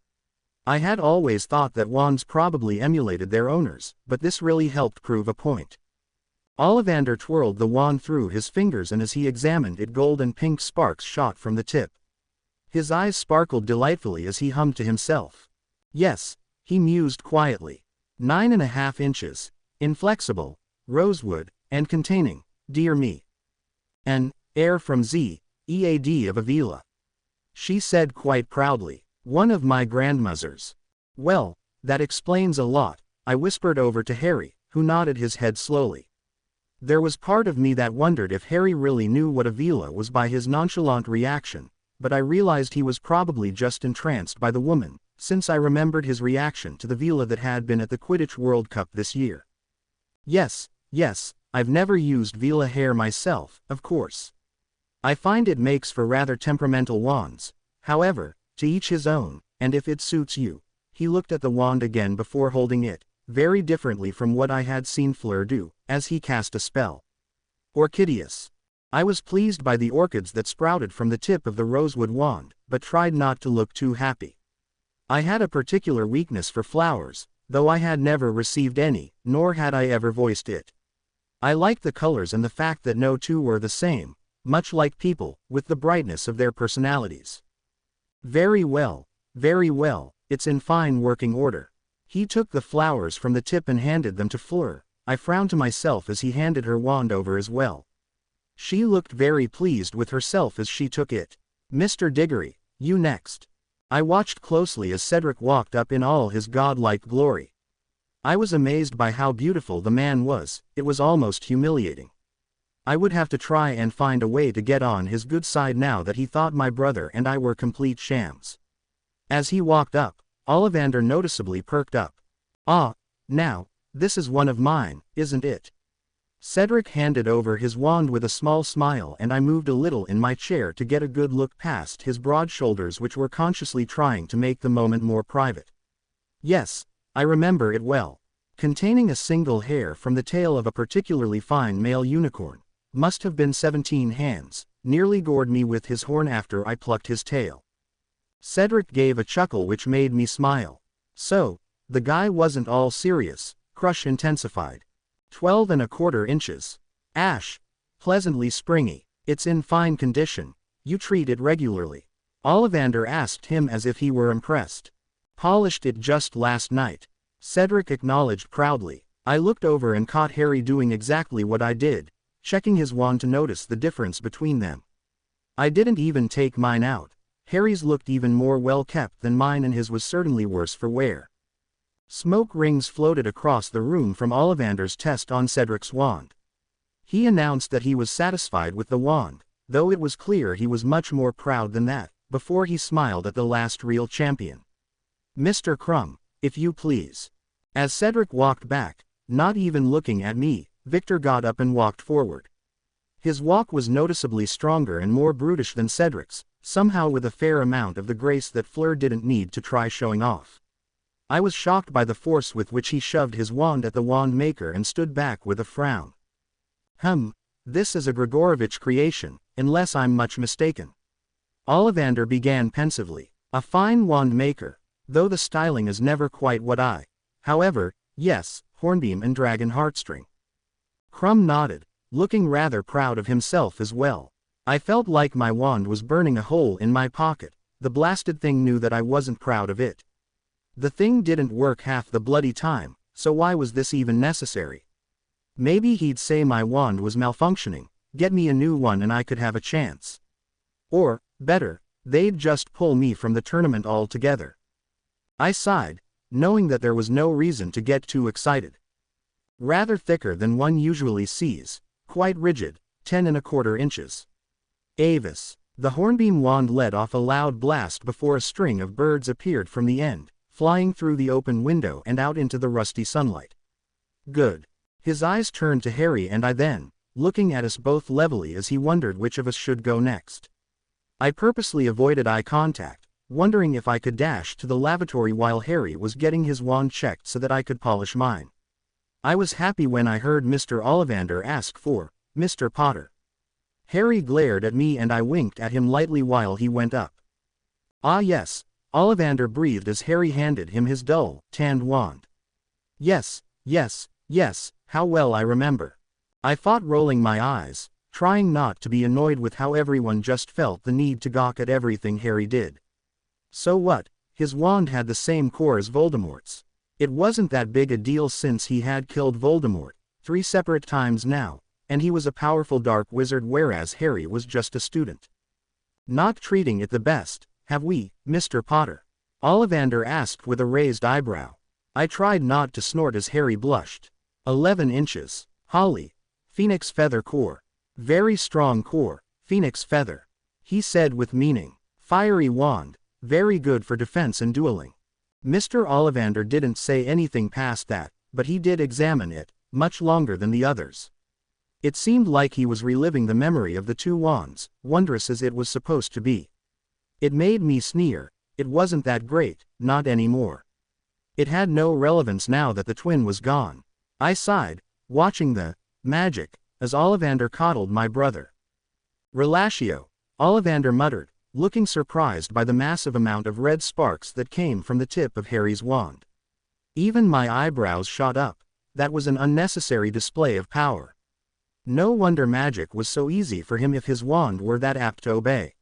I had always thought that wands probably emulated their owners, but this really helped prove a point. Ollivander twirled the wand through his fingers and as he examined it gold and pink sparks shot from the tip. His eyes sparkled delightfully as he hummed to himself. Yes, he mused quietly. 9.5 inches, inflexible, rosewood, and containing, dear me, an heir from Z.E.A.D. of Avila. She said quite proudly, one of my grandmothers. Well, that explains a lot, I whispered over to Harry, who nodded his head slowly. There was part of me that wondered if Harry really knew what Avila was by his nonchalant reaction, but I realized he was probably just entranced by the woman, since I remembered his reaction to the villa that had been at the Quidditch World Cup this year. Yes, I've never used villa hair myself, of course. I find it makes for rather temperamental wands. However, to each his own, and if it suits you. He looked at the wand again before holding it, very differently from what I had seen Fleur do, as he cast a spell. Orchideous. I was pleased by the orchids that sprouted from the tip of the rosewood wand, but tried not to look too happy. I had a particular weakness for flowers, though I had never received any, nor had I ever voiced it. I liked the colors and the fact that no two were the same, much like people, with the brightness of their personalities. Very well, it's in fine working order. He took the flowers from the tip and handed them to Fleur. I frowned to myself as he handed her wand over as well. She looked very pleased with herself as she took it. Mr. Diggory, you next. I watched closely as Cedric walked up in all his godlike glory. I was amazed by how beautiful the man was, it was almost humiliating. I would have to try and find a way to get on his good side now that he thought my brother and I were complete shams. As he walked up, Ollivander noticeably perked up. Ah, now, this is one of mine, isn't it? Cedric handed over his wand with a small smile and I moved a little in my chair to get a good look past his broad shoulders which were consciously trying to make the moment more private. Yes, I remember it well. Containing a single hair from the tail of a particularly fine male unicorn. Must have been 17 hands, nearly gored me with his horn after I plucked his tail. Cedric gave a chuckle which made me smile. So, the guy wasn't all serious. Crush intensified. 12¼ inches. Ash. Pleasantly springy. It's in fine condition. You treat it regularly. Ollivander asked him as if he were impressed. Polished it just last night. Cedric acknowledged proudly. I looked over and caught Harry doing exactly what I did, checking his wand to notice the difference between them. I didn't even take mine out. Harry's looked even more well kept than mine and his was certainly worse for wear. Smoke rings floated across the room from Ollivander's test on Cedric's wand. He announced that he was satisfied with the wand, though it was clear he was much more proud than that, before he smiled at the last real champion. Mr. Crumb, if you please. As Cedric walked back, not even looking at me, Victor got up and walked forward. His walk was noticeably stronger and more brutish than Cedric's, somehow with a fair amount of the grace that Fleur didn't need to try showing off. I was shocked by the force with which he shoved his wand at the wand maker and stood back with a frown. This is a Grigorovich creation, unless I'm much mistaken. Ollivander began pensively. A fine wand maker, though the styling is never quite what I. However, yes, hornbeam and dragon heartstring. Crumb nodded, looking rather proud of himself as well. I felt like my wand was burning a hole in my pocket. The blasted thing knew that I wasn't proud of it. The thing didn't work half the bloody time, so why was this even necessary? Maybe he'd say my wand was malfunctioning, get me a new one and I could have a chance. Or, better, they'd just pull me from the tournament altogether. I sighed, knowing that there was no reason to get too excited. Rather thicker than one usually sees, quite rigid, 10¼ inches. Avis. The hornbeam wand let off a loud blast before a string of birds appeared from the end, flying through the open window and out into the rusty sunlight. Good. His eyes turned to Harry and I then, looking at us both levelly as he wondered which of us should go next. I purposely avoided eye contact, wondering if I could dash to the lavatory while Harry was getting his wand checked so that I could polish mine. I was happy when I heard Mr. Ollivander ask for Mr. Potter. Harry glared at me and I winked at him lightly while he went up. Ah yes, Ollivander breathed as Harry handed him his dull, tanned wand. Yes, how well I remember. I fought rolling my eyes, trying not to be annoyed with how everyone just felt the need to gawk at everything Harry did. So what, his wand had the same core as Voldemort's. It wasn't that big a deal since he had killed Voldemort 3 separate times now, and he was a powerful dark wizard whereas Harry was just a student. Not treating it the best, have we, Mr. Potter? Ollivander asked with a raised eyebrow. I tried not to snort as Harry blushed. 11 inches. Holly. Phoenix feather core. Very strong core, phoenix feather. He said with meaning. Fiery wand. Very good for defense and dueling. Mr. Ollivander didn't say anything past that, but he did examine it, much longer than the others. It seemed like he was reliving the memory of the two wands, wondrous as it was supposed to be. It made me sneer. It wasn't that great, not anymore. It had no relevance now that the twin was gone. I sighed, watching the magic, as Ollivander coddled my brother. Relatio, Ollivander muttered, looking surprised by the massive amount of red sparks that came from the tip of Harry's wand. Even my eyebrows shot up. That was an unnecessary display of power. No wonder magic was so easy for him if his wand were that apt to obey.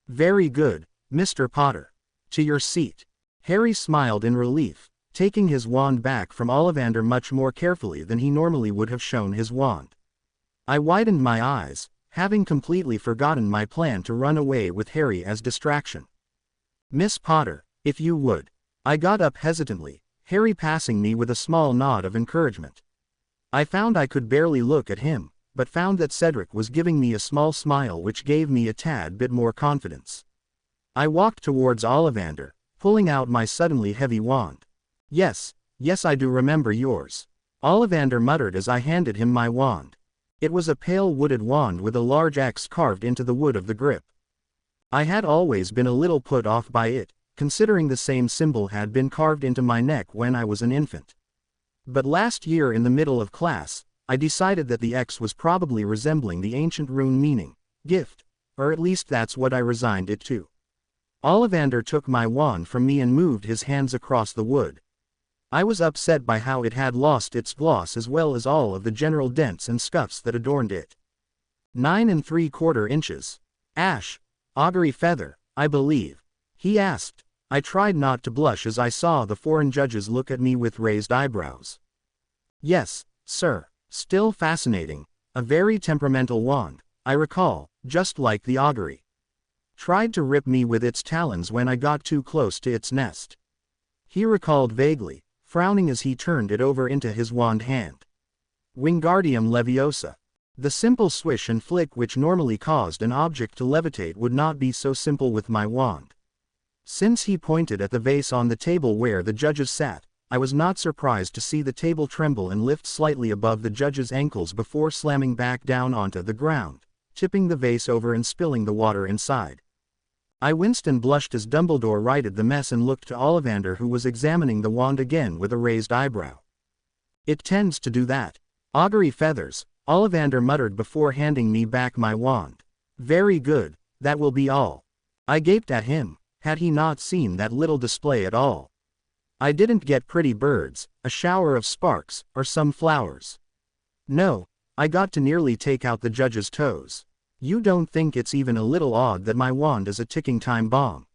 Very good, Mr. Potter. To your seat. Harry smiled in relief, taking his wand back from Ollivander much more carefully than he normally would have shown his wand. I widened my eyes, having completely forgotten my plan to run away with Harry as distraction. Miss Potter, if you would. I got up hesitantly, Harry passing me with a small nod of encouragement. I found I could barely look at him, but found that Cedric was giving me a small smile which gave me a tad bit more confidence. I walked towards Ollivander, pulling out my suddenly heavy wand. Yes, I do remember yours. Ollivander muttered as I handed him my wand. It was a pale wooded wand with a large X carved into the wood of the grip. I had always been a little put off by it, considering the same symbol had been carved into my neck when I was an infant. But last year in the middle of class, I decided that the X was probably resembling the ancient rune meaning, gift, or at least that's what I resigned it to. Ollivander took my wand from me and moved his hands across the wood. I was upset by how it had lost its gloss as well as all of the general dents and scuffs that adorned it. 9 3/4 inches. Ash. Augury feather, I believe. He asked. I tried not to blush as I saw the foreign judges look at me with raised eyebrows. Yes, sir. Still fascinating. A very temperamental wand, I recall, just like the augury. Tried to rip me with its talons when I got too close to its nest. He recalled vaguely, frowning as he turned it over into his wand hand. Wingardium Leviosa. The simple swish and flick which normally caused an object to levitate would not be so simple with my wand. Since he pointed at the vase on the table where the judges sat, I was not surprised to see the table tremble and lift slightly above the judges' ankles before slamming back down onto the ground, tipping the vase over and spilling the water inside. I winced and blushed as Dumbledore righted the mess and looked to Ollivander, who was examining the wand again with a raised eyebrow. It tends to do that. Augury feathers, Ollivander muttered before handing me back my wand. Very good, that will be all. I gaped at him. Had he not seen that little display at all? I didn't get pretty birds, a shower of sparks, or some flowers. No, I got to nearly take out the judge's toes. You don't think it's even a little odd that my wand is a ticking time bomb?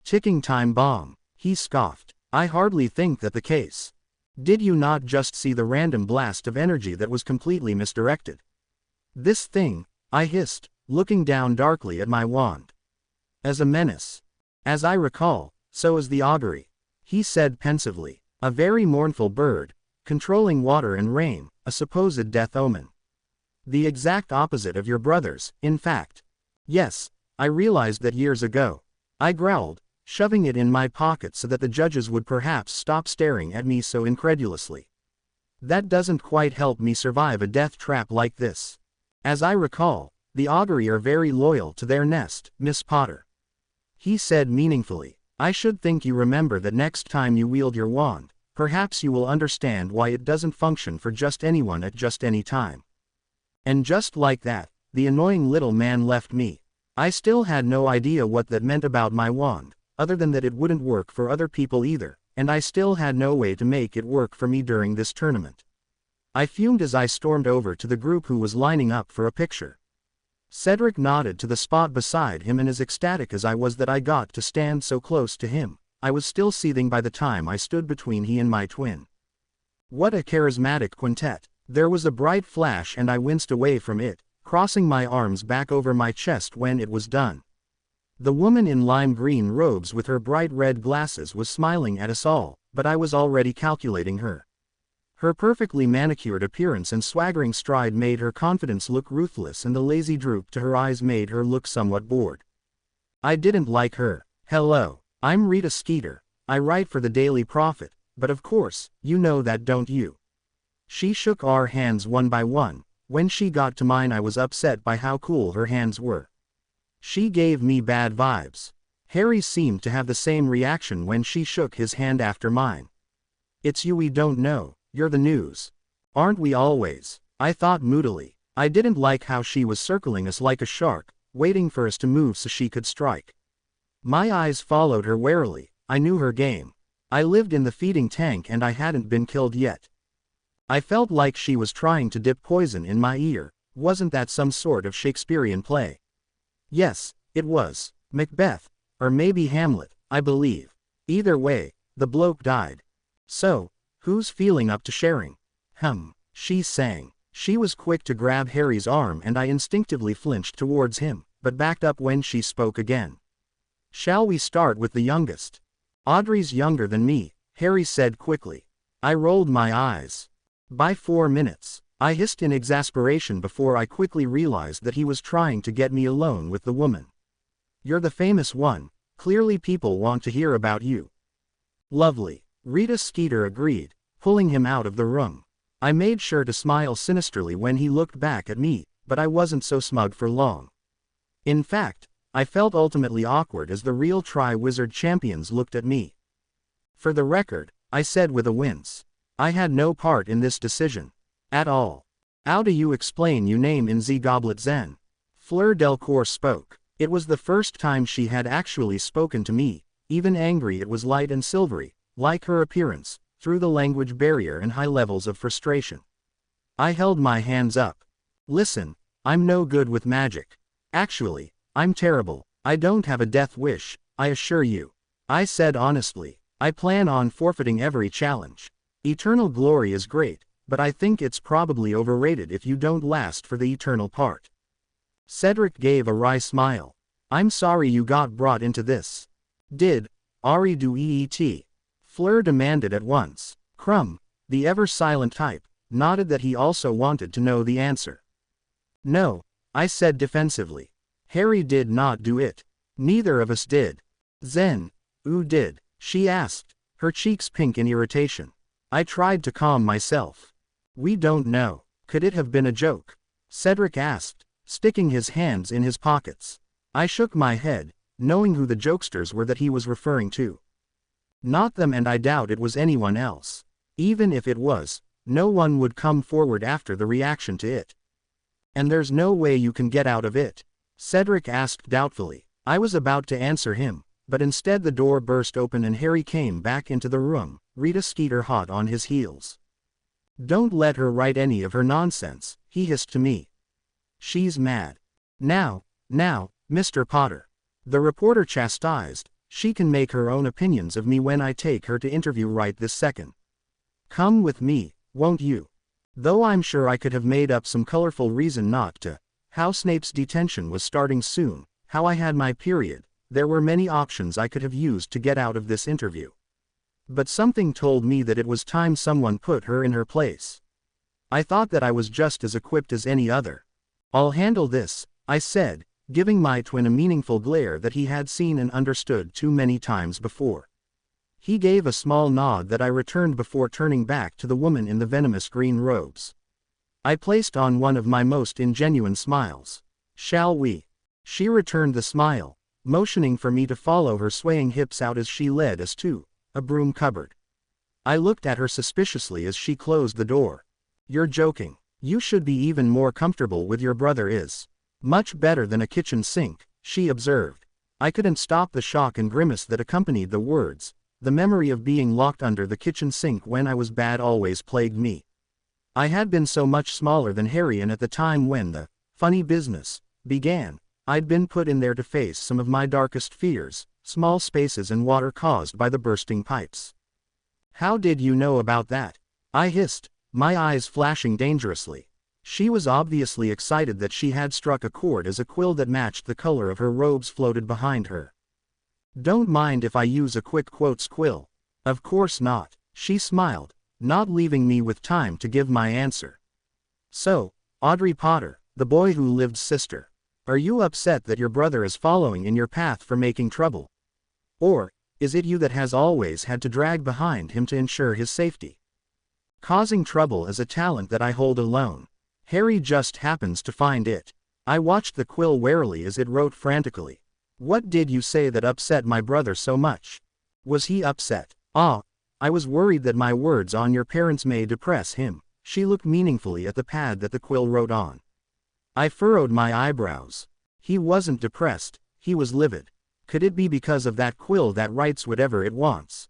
Ticking time bomb, he scoffed. I hardly think that the case. Did you not just see the random blast of energy that was completely misdirected? This thing, I hissed, looking down darkly at my wand. As a menace. As I recall, so is the augury, he said pensively. A very mournful bird, controlling water and rain, a supposed death omen. The exact opposite of your brother's, in fact. Yes, I realized that years ago. I growled, shoving it in my pocket so that the judges would perhaps stop staring at me so incredulously. That doesn't quite help me survive a death trap like this. As I recall, the augury are very loyal to their nest, Miss Potter. He said meaningfully. I should think you remember that next time you wield your wand, perhaps you will understand why it doesn't function for just anyone at just any time. And just like that, the annoying little man left me. I still had no idea what that meant about my wand, other than that it wouldn't work for other people either, and I still had no way to make it work for me during this tournament. I fumed as I stormed over to the group who was lining up for a picture. Cedric nodded to the spot beside him, and as ecstatic as I was that I got to stand so close to him, I was still seething by the time I stood between he and my twin. What a charismatic quintet. There was a bright flash and I winced away from it, crossing my arms back over my chest when it was done. The woman in lime green robes with her bright red glasses was smiling at us all, but I was already calculating her. Her perfectly manicured appearance and swaggering stride made her confidence look ruthless, and the lazy droop to her eyes made her look somewhat bored. I didn't like her. Hello, I'm Rita Skeeter. I write for the Daily Prophet, but of course, you know that, don't you? She shook our hands one by one. When she got to mine I was upset by how cool her hands were. She gave me bad vibes. Harry seemed to have the same reaction when she shook his hand after mine. It's you we don't know, you're the news. Aren't we always? I thought moodily. I didn't like how she was circling us like a shark, waiting for us to move so she could strike. My eyes followed her warily. I knew her game. I lived in the feeding tank and I hadn't been killed yet. I felt like she was trying to dip poison in my ear. Wasn't that some sort of Shakespearean play? Yes, it was. Macbeth. Or maybe Hamlet, I believe. Either way, the bloke died. So, who's feeling up to sharing? She sang. She was quick to grab Harry's arm and I instinctively flinched towards him, but backed up when she spoke again. Shall we start with the youngest? Audrey's younger than me, Harry said quickly. I rolled my eyes. By 4 minutes, I hissed in exasperation before I quickly realized that he was trying to get me alone with the woman. You're the famous one, clearly people want to hear about you. Lovely, Rita Skeeter agreed, pulling him out of the room. I made sure to smile sinisterly when he looked back at me, but I wasn't so smug for long. In fact, I felt ultimately awkward as the real Tri-Wizard champions looked at me. For the record, I said with a wince. I had no part in this decision. At all. How do you explain you name in Z Goblet Zen? Fleur Delacour spoke. It was the first time she had actually spoken to me. Even angry, it was light and silvery, like her appearance, through the language barrier and high levels of frustration. I held my hands up. Listen, I'm no good with magic. Actually, I'm terrible. I don't have a death wish, I assure you. I said honestly. I plan on forfeiting every challenge. Eternal glory is great, but I think it's probably overrated if you don't last for the eternal part. Cedric gave a wry smile. I'm sorry you got brought into this. Did Ari do EET? Fleur demanded at once. Crumb, the ever-silent type, nodded that he also wanted to know the answer. No, I said defensively. Harry did not do it. Neither of us did. Zen, who did? She asked, her cheeks pink in irritation. I tried to calm myself. We don't know. Could it have been a joke? Cedric asked, sticking his hands in his pockets. I shook my head, knowing who the jokesters were that he was referring to. Not them, and I doubt it was anyone else. Even if it was, no one would come forward after the reaction to it. And there's no way you can get out of it? Cedric asked doubtfully. I was about to answer him, but instead the door burst open and Harry came back into the room, Rita Skeeter hot on his heels. Don't let her write any of her nonsense, he hissed to me. She's mad. Now, Mr. Potter. The reporter chastised, she can make her own opinions of me when I take her to interview right this second. Come with me, won't you? Though I'm sure I could have made up some colorful reason not to. How Snape's detention was starting soon, how I had my period, there were many options I could have used to get out of this interview. But something told me that it was time someone put her in her place. I thought that I was just as equipped as any other. I'll handle this, I said, giving my twin a meaningful glare that he had seen and understood too many times before. He gave a small nod that I returned before turning back to the woman in the venomous green robes. I placed on one of my most ingenuine smiles. Shall we? She returned the smile, motioning for me to follow her swaying hips out as she led us to a broom cupboard. I looked at her suspiciously as she closed the door. You're joking. You should be even more comfortable with your brother is. Much better than a kitchen sink, she observed. I couldn't stop the shock and grimace that accompanied the words. The memory of being locked under the kitchen sink when I was bad always plagued me. I had been so much smaller than Harry, and at the time when the funny business began, I'd been put in there to face some of my darkest fears, small spaces and water caused by the bursting pipes. How did you know about that? I hissed, my eyes flashing dangerously. She was obviously excited that she had struck a chord as a quill that matched the color of her robes floated behind her. Don't mind if I use a quick quotes quill. Of course not, she smiled, not leaving me with time to give my answer. So, Audrey Potter, the boy who lived's sister. Are you upset that your brother is following in your path for making trouble? Or, is it you that has always had to drag behind him to ensure his safety? Causing trouble is a talent that I hold alone. Harry just happens to find it. I watched the quill warily as it wrote frantically. What did you say that upset my brother so much? Was he upset? Ah, I was worried that my words on your parents may depress him. She looked meaningfully at the pad that the quill wrote on. I furrowed my eyebrows. He wasn't depressed, he was livid. Could it be because of that quill that writes whatever it wants?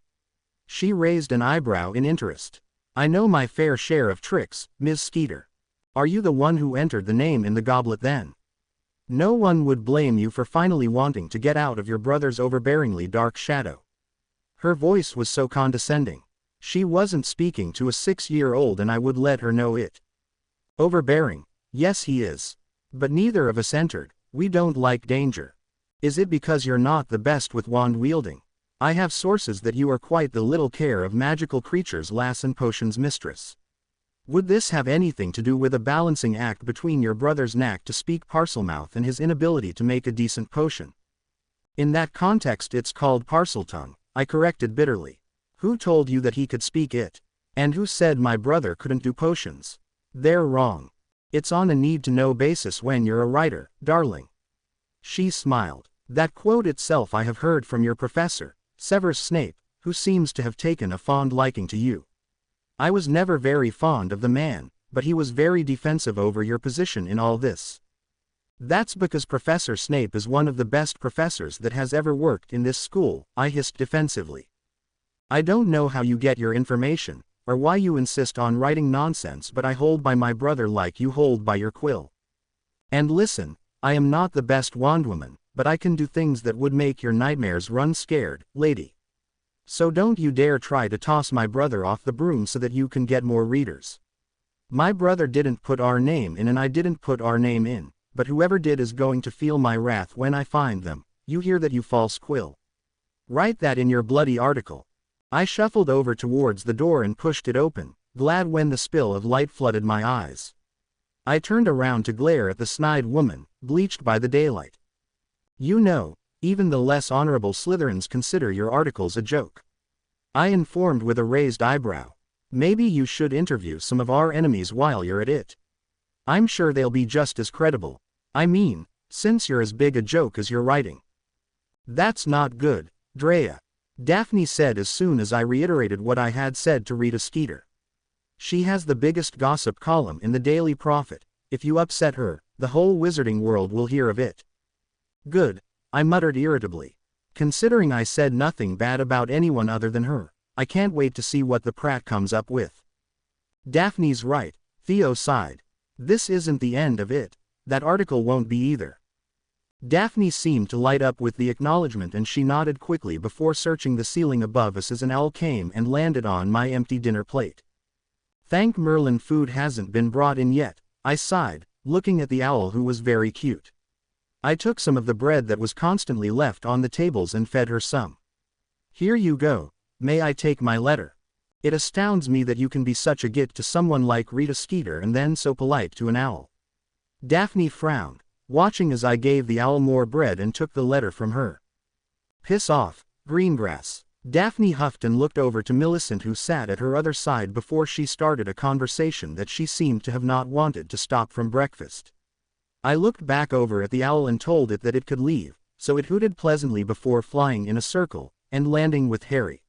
She raised an eyebrow in interest. I know my fair share of tricks, Ms. Skeeter. Are you the one who entered the name in the goblet then? No one would blame you for finally wanting to get out of your brother's overbearingly dark shadow. Her voice was so condescending. She wasn't speaking to a 6-year-old, and I would let her know it. Overbearing. Yes, he is. But neither of us entered. We don't like danger. Is it because you're not the best with wand wielding? I have sources that you are quite the little care of magical creatures lass and potions mistress. Would this have anything to do with a balancing act between your brother's knack to speak Parselmouth and his inability to make a decent potion? In that context it's called Parseltongue, I corrected bitterly. Who told you that he could speak it? And who said my brother couldn't do potions? They're wrong. It's on a need-to-know basis when you're a writer, darling. She smiled. That quote itself I have heard from your professor, Severus Snape, who seems to have taken a fond liking to you. I was never very fond of the man, but he was very defensive over your position in all this. That's because Professor Snape is one of the best professors that has ever worked in this school, I hissed defensively. I don't know how you get your information, or why you insist on writing nonsense, but I hold by my brother like you hold by your quill. And listen, I am not the best wandwoman, but I can do things that would make your nightmares run scared, lady. So don't you dare try to toss my brother off the broom so that you can get more readers. My brother didn't put our name in and I didn't put our name in, but whoever did is going to feel my wrath when I find them. You hear that, you false quill? Write that in your bloody article. I shuffled over towards the door and pushed it open, glad when the spill of light flooded my eyes. I turned around to glare at the snide woman, bleached by the daylight. You know, even the less honorable Slytherins consider your articles a joke. I informed with a raised eyebrow. Maybe you should interview some of our enemies while you're at it. I'm sure they'll be just as credible. I mean, since you're as big a joke as your writing. That's not good, Drea, Daphne said as soon as I reiterated what I had said to Rita Skeeter. She has the biggest gossip column in the Daily Prophet. If you upset her, the whole wizarding world will hear of it. Good, I muttered irritably. Considering I said nothing bad about anyone other than her, I can't wait to see what the prat comes up with. Daphne's right, Theo sighed. This isn't the end of it. That article won't be either. Daphne seemed to light up with the acknowledgement and she nodded quickly before searching the ceiling above us as an owl came and landed on my empty dinner plate. Thank Merlin food hasn't been brought in yet, I sighed, looking at the owl who was very cute. I took some of the bread that was constantly left on the tables and fed her some. Here you go, may I take my letter? It astounds me that you can be such a git to someone like Rita Skeeter and then so polite to an owl. Daphne frowned, watching as I gave the owl more bread and took the letter from her. Piss off, Greengrass. Daphne huffed and looked over to Millicent who sat at her other side before she started a conversation that she seemed to have not wanted to stop from breakfast. I looked back over at the owl and told it that it could leave, so it hooted pleasantly before flying in a circle, and landing with Harry.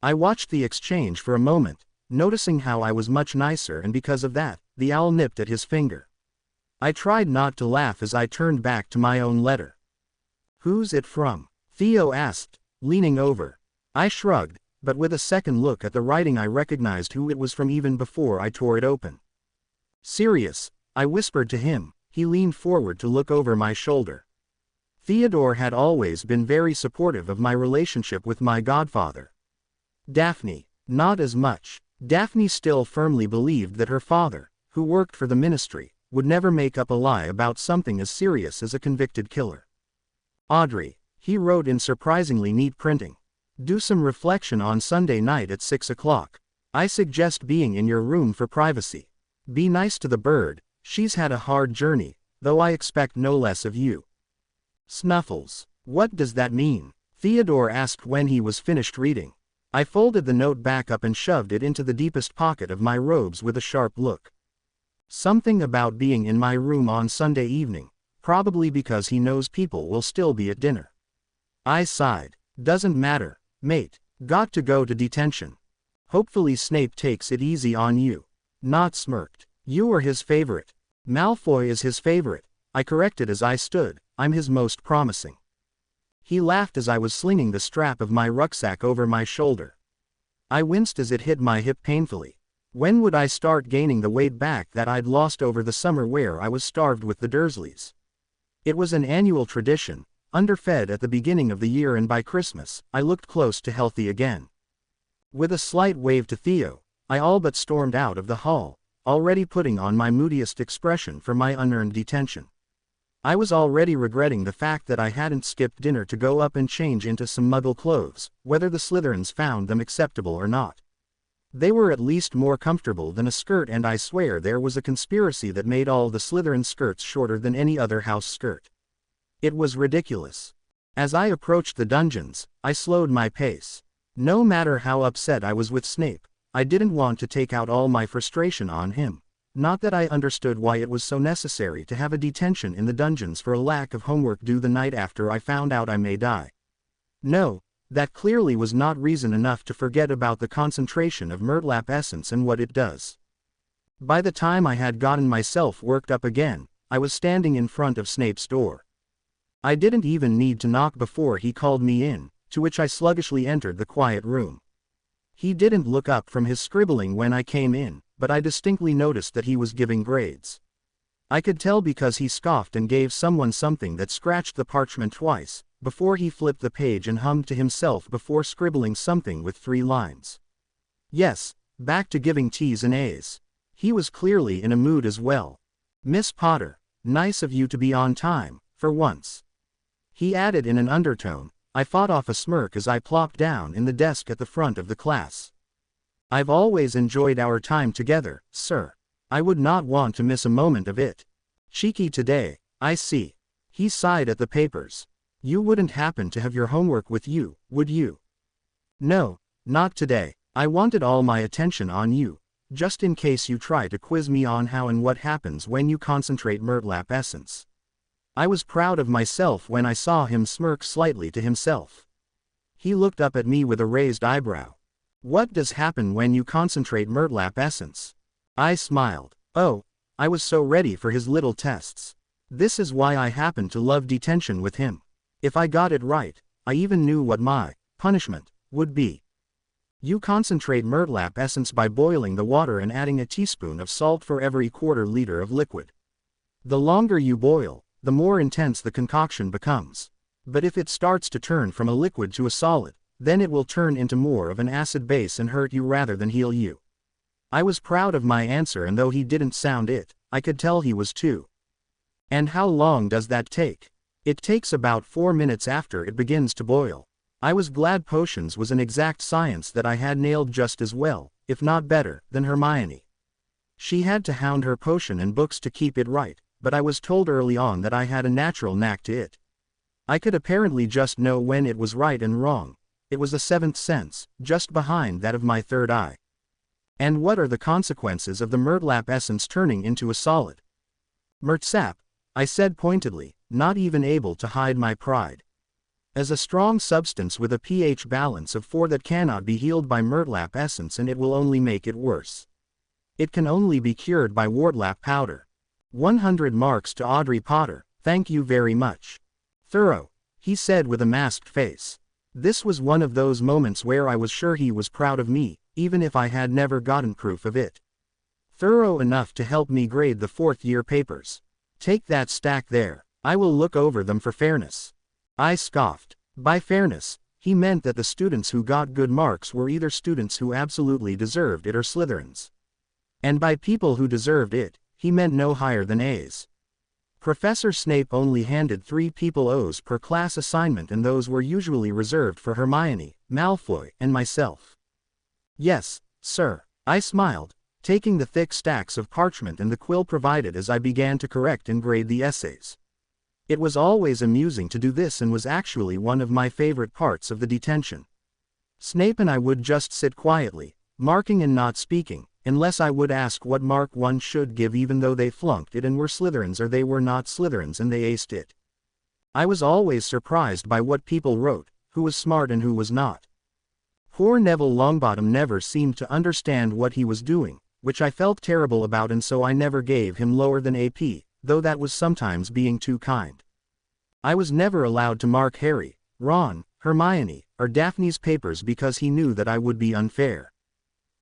I watched the exchange for a moment, noticing how I was much nicer, and because of that, the owl nipped at his finger. I tried not to laugh as I turned back to my own letter. Who's it from? Theo asked, leaning over. I shrugged, but with a second look at the writing I recognized who it was from even before I tore it open. Sirius, I whispered to him. He leaned forward to look over my shoulder. Theodore had always been very supportive of my relationship with my godfather. Daphne, not as much. Daphne still firmly believed that her father, who worked for the ministry, would never make up a lie about something as serious as a convicted killer. Audrey, he wrote in surprisingly neat printing. Do some reflection on Sunday night at 6 o'clock. I suggest being in your room for privacy. Be nice to the bird, she's had a hard journey, though I expect no less of you. Snuffles. What does that mean? Theodore asked when he was finished reading. I folded the note back up and shoved it into the deepest pocket of my robes with a sharp look. Something about being in my room on Sunday evening, probably because he knows people will still be at dinner. I sighed. Doesn't matter, mate. Got to go to detention. Hopefully Snape takes it easy on you. Not smirked. You are his favorite. Malfoy is his favorite, I corrected as I stood. I'm his most promising. He laughed as I was slinging the strap of my rucksack over my shoulder. I winced as it hit my hip painfully. When would I start gaining the weight back that I'd lost over the summer where I was starved with the Dursleys? It was an annual tradition, underfed at the beginning of the year, and by Christmas, I looked close to healthy again. With a slight wave to Theo, I all but stormed out of the hall, already putting on my moodiest expression for my unearned detention. I was already regretting the fact that I hadn't skipped dinner to go up and change into some Muggle clothes, whether the Slytherins found them acceptable or not. They were at least more comfortable than a skirt, and I swear there was a conspiracy that made all the Slytherin skirts shorter than any other house skirt. It was ridiculous. As I approached the dungeons, I slowed my pace. No matter how upset I was with Snape, I didn't want to take out all my frustration on him. Not that I understood why it was so necessary to have a detention in the dungeons for a lack of homework due the night after I found out I may die. No, that clearly was not reason enough to forget about the concentration of Murtlap essence and what it does. By the time I had gotten myself worked up again, I was standing in front of Snape's door. I didn't even need to knock before he called me in, to which I sluggishly entered the quiet room. He didn't look up from his scribbling when I came in, but I distinctly noticed that he was giving grades. I could tell because he scoffed and gave someone something that scratched the parchment twice, before he flipped the page and hummed to himself before scribbling something with 3 lines. Yes, back to giving T's and A's. He was clearly in a mood as well. "Miss Potter, nice of you to be on time, for once," he added in an undertone. I fought off a smirk as I plopped down in the desk at the front of the class. "I've always enjoyed our time together, sir. I would not want to miss a moment of it." "Cheeky today, I see." He sighed at the papers. "You wouldn't happen to have your homework with you, would you?" "No, not today. I wanted all my attention on you, just in case you try to quiz me on how and what happens when you concentrate Murtlap essence." I was proud of myself when I saw him smirk slightly to himself. He looked up at me with a raised eyebrow. "What does happen when you concentrate Murtlap essence?" I smiled. Oh, I was so ready for his little tests. This is why I happened to love detention with him. If I got it right, I even knew what my punishment would be. You concentrate Murtlap essence by boiling the water and adding a teaspoon of salt for every quarter liter of liquid. The longer you boil, the more intense the concoction becomes. But if it starts to turn from a liquid to a solid, then it will turn into more of an acid base and hurt you rather than heal you. I was proud of my answer, and though he didn't sound it, I could tell he was too. "And how long does that take?" "It takes about 4 minutes after it begins to boil." I was glad potions was an exact science that I had nailed just as well, if not better, than Hermione. She had to hound her potion and books to keep it right, but I was told early on that I had a natural knack to it. I could apparently just know when it was right and wrong. It was a 7th sense, just behind that of my 3rd eye. "And what are the consequences of the Murtlap essence turning into a solid?" "Murtsap," I said pointedly, not even able to hide my pride. "As a strong substance with a pH balance of 4 that cannot be healed by Murtlap essence, and it will only make it worse. It can only be cured by Wartlap powder." 100 marks to Audrey Potter, thank you very much. "Thorough," he said with a masked face. This was one of those moments where I was sure he was proud of me, even if I had never gotten proof of it. "Thorough enough to help me grade the 4th-year papers. Take that stack there, I will look over them for fairness." I scoffed. By fairness, he meant that the students who got good marks were either students who absolutely deserved it or Slytherins. And by people who deserved it, he meant no higher than A's. Professor Snape only handed 3 people O's per class assignment, and those were usually reserved for Hermione, Malfoy, and myself. "Yes, sir," I smiled, taking the thick stacks of parchment and the quill provided as I began to correct and grade the essays. It was always amusing to do this and was actually one of my favorite parts of the detention. Snape and I would just sit quietly, marking and not speaking, unless I would ask what mark one should give even though they flunked it and were Slytherins, or they were not Slytherins and they aced it. I was always surprised by what people wrote, who was smart and who was not. Poor Neville Longbottom never seemed to understand what he was doing, which I felt terrible about, and so I never gave him lower than AP, though that was sometimes being too kind. I was never allowed to mark Harry, Ron, Hermione, or Daphne's papers because he knew that I would be unfair.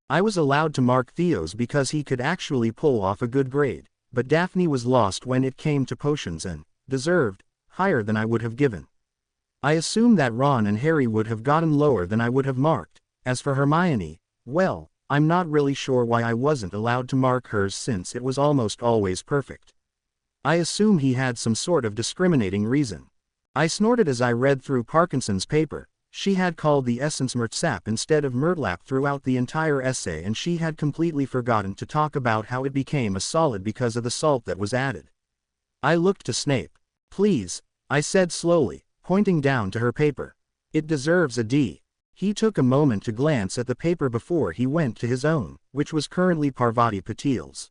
I was allowed to mark Theo's because he could actually pull off a good grade, but Daphne was lost when it came to potions and deserved higher than I would have given. I assume that Ron and Harry would have gotten lower than I would have marked. As for Hermione, well, I'm not really sure why I wasn't allowed to mark hers since it was almost always perfect. I assume he had some sort of discriminating reason. I snorted as I read through Parkinson's paper. She had called the essence Murtsap instead of Murtlap throughout the entire essay, and she had completely forgotten to talk about how it became a solid because of the salt that was added. I looked to Snape. "Please," I said slowly, pointing down to her paper. "It deserves a D." He took a moment to glance at the paper before he went to his own, which was currently Parvati Patil's.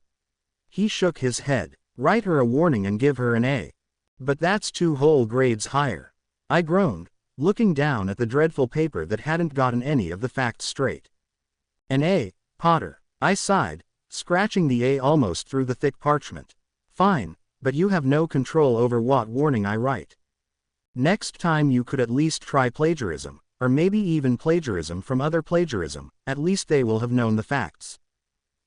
He shook his head. "Write her a warning and give her an A. But that's 2 whole grades higher." I groaned, looking down at the dreadful paper that hadn't gotten any of the facts straight. "An A, Potter," I sighed, scratching the A almost through the thick parchment. "Fine, but you have no control over what warning I write. Next time you could at least try plagiarism, or maybe even plagiarism from other plagiarism, at least they will have known the facts.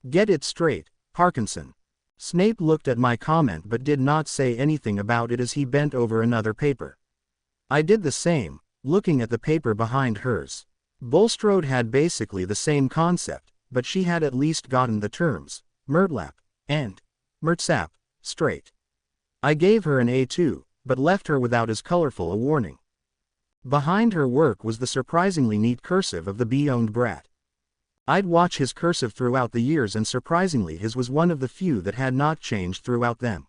Get it straight, Parkinson. Snape looked at my comment but did not say anything about it as he bent over another paper. I did the same, looking at the paper behind hers. Bulstrode had basically the same concept, but she had at least gotten the terms, Murtlap, and Murtsap, straight. I gave her an A2, but left her without as colorful a warning. Behind her work was the surprisingly neat cursive of the bee-owned brat. I'd watch his cursive throughout the years and surprisingly his was one of the few that had not changed throughout them.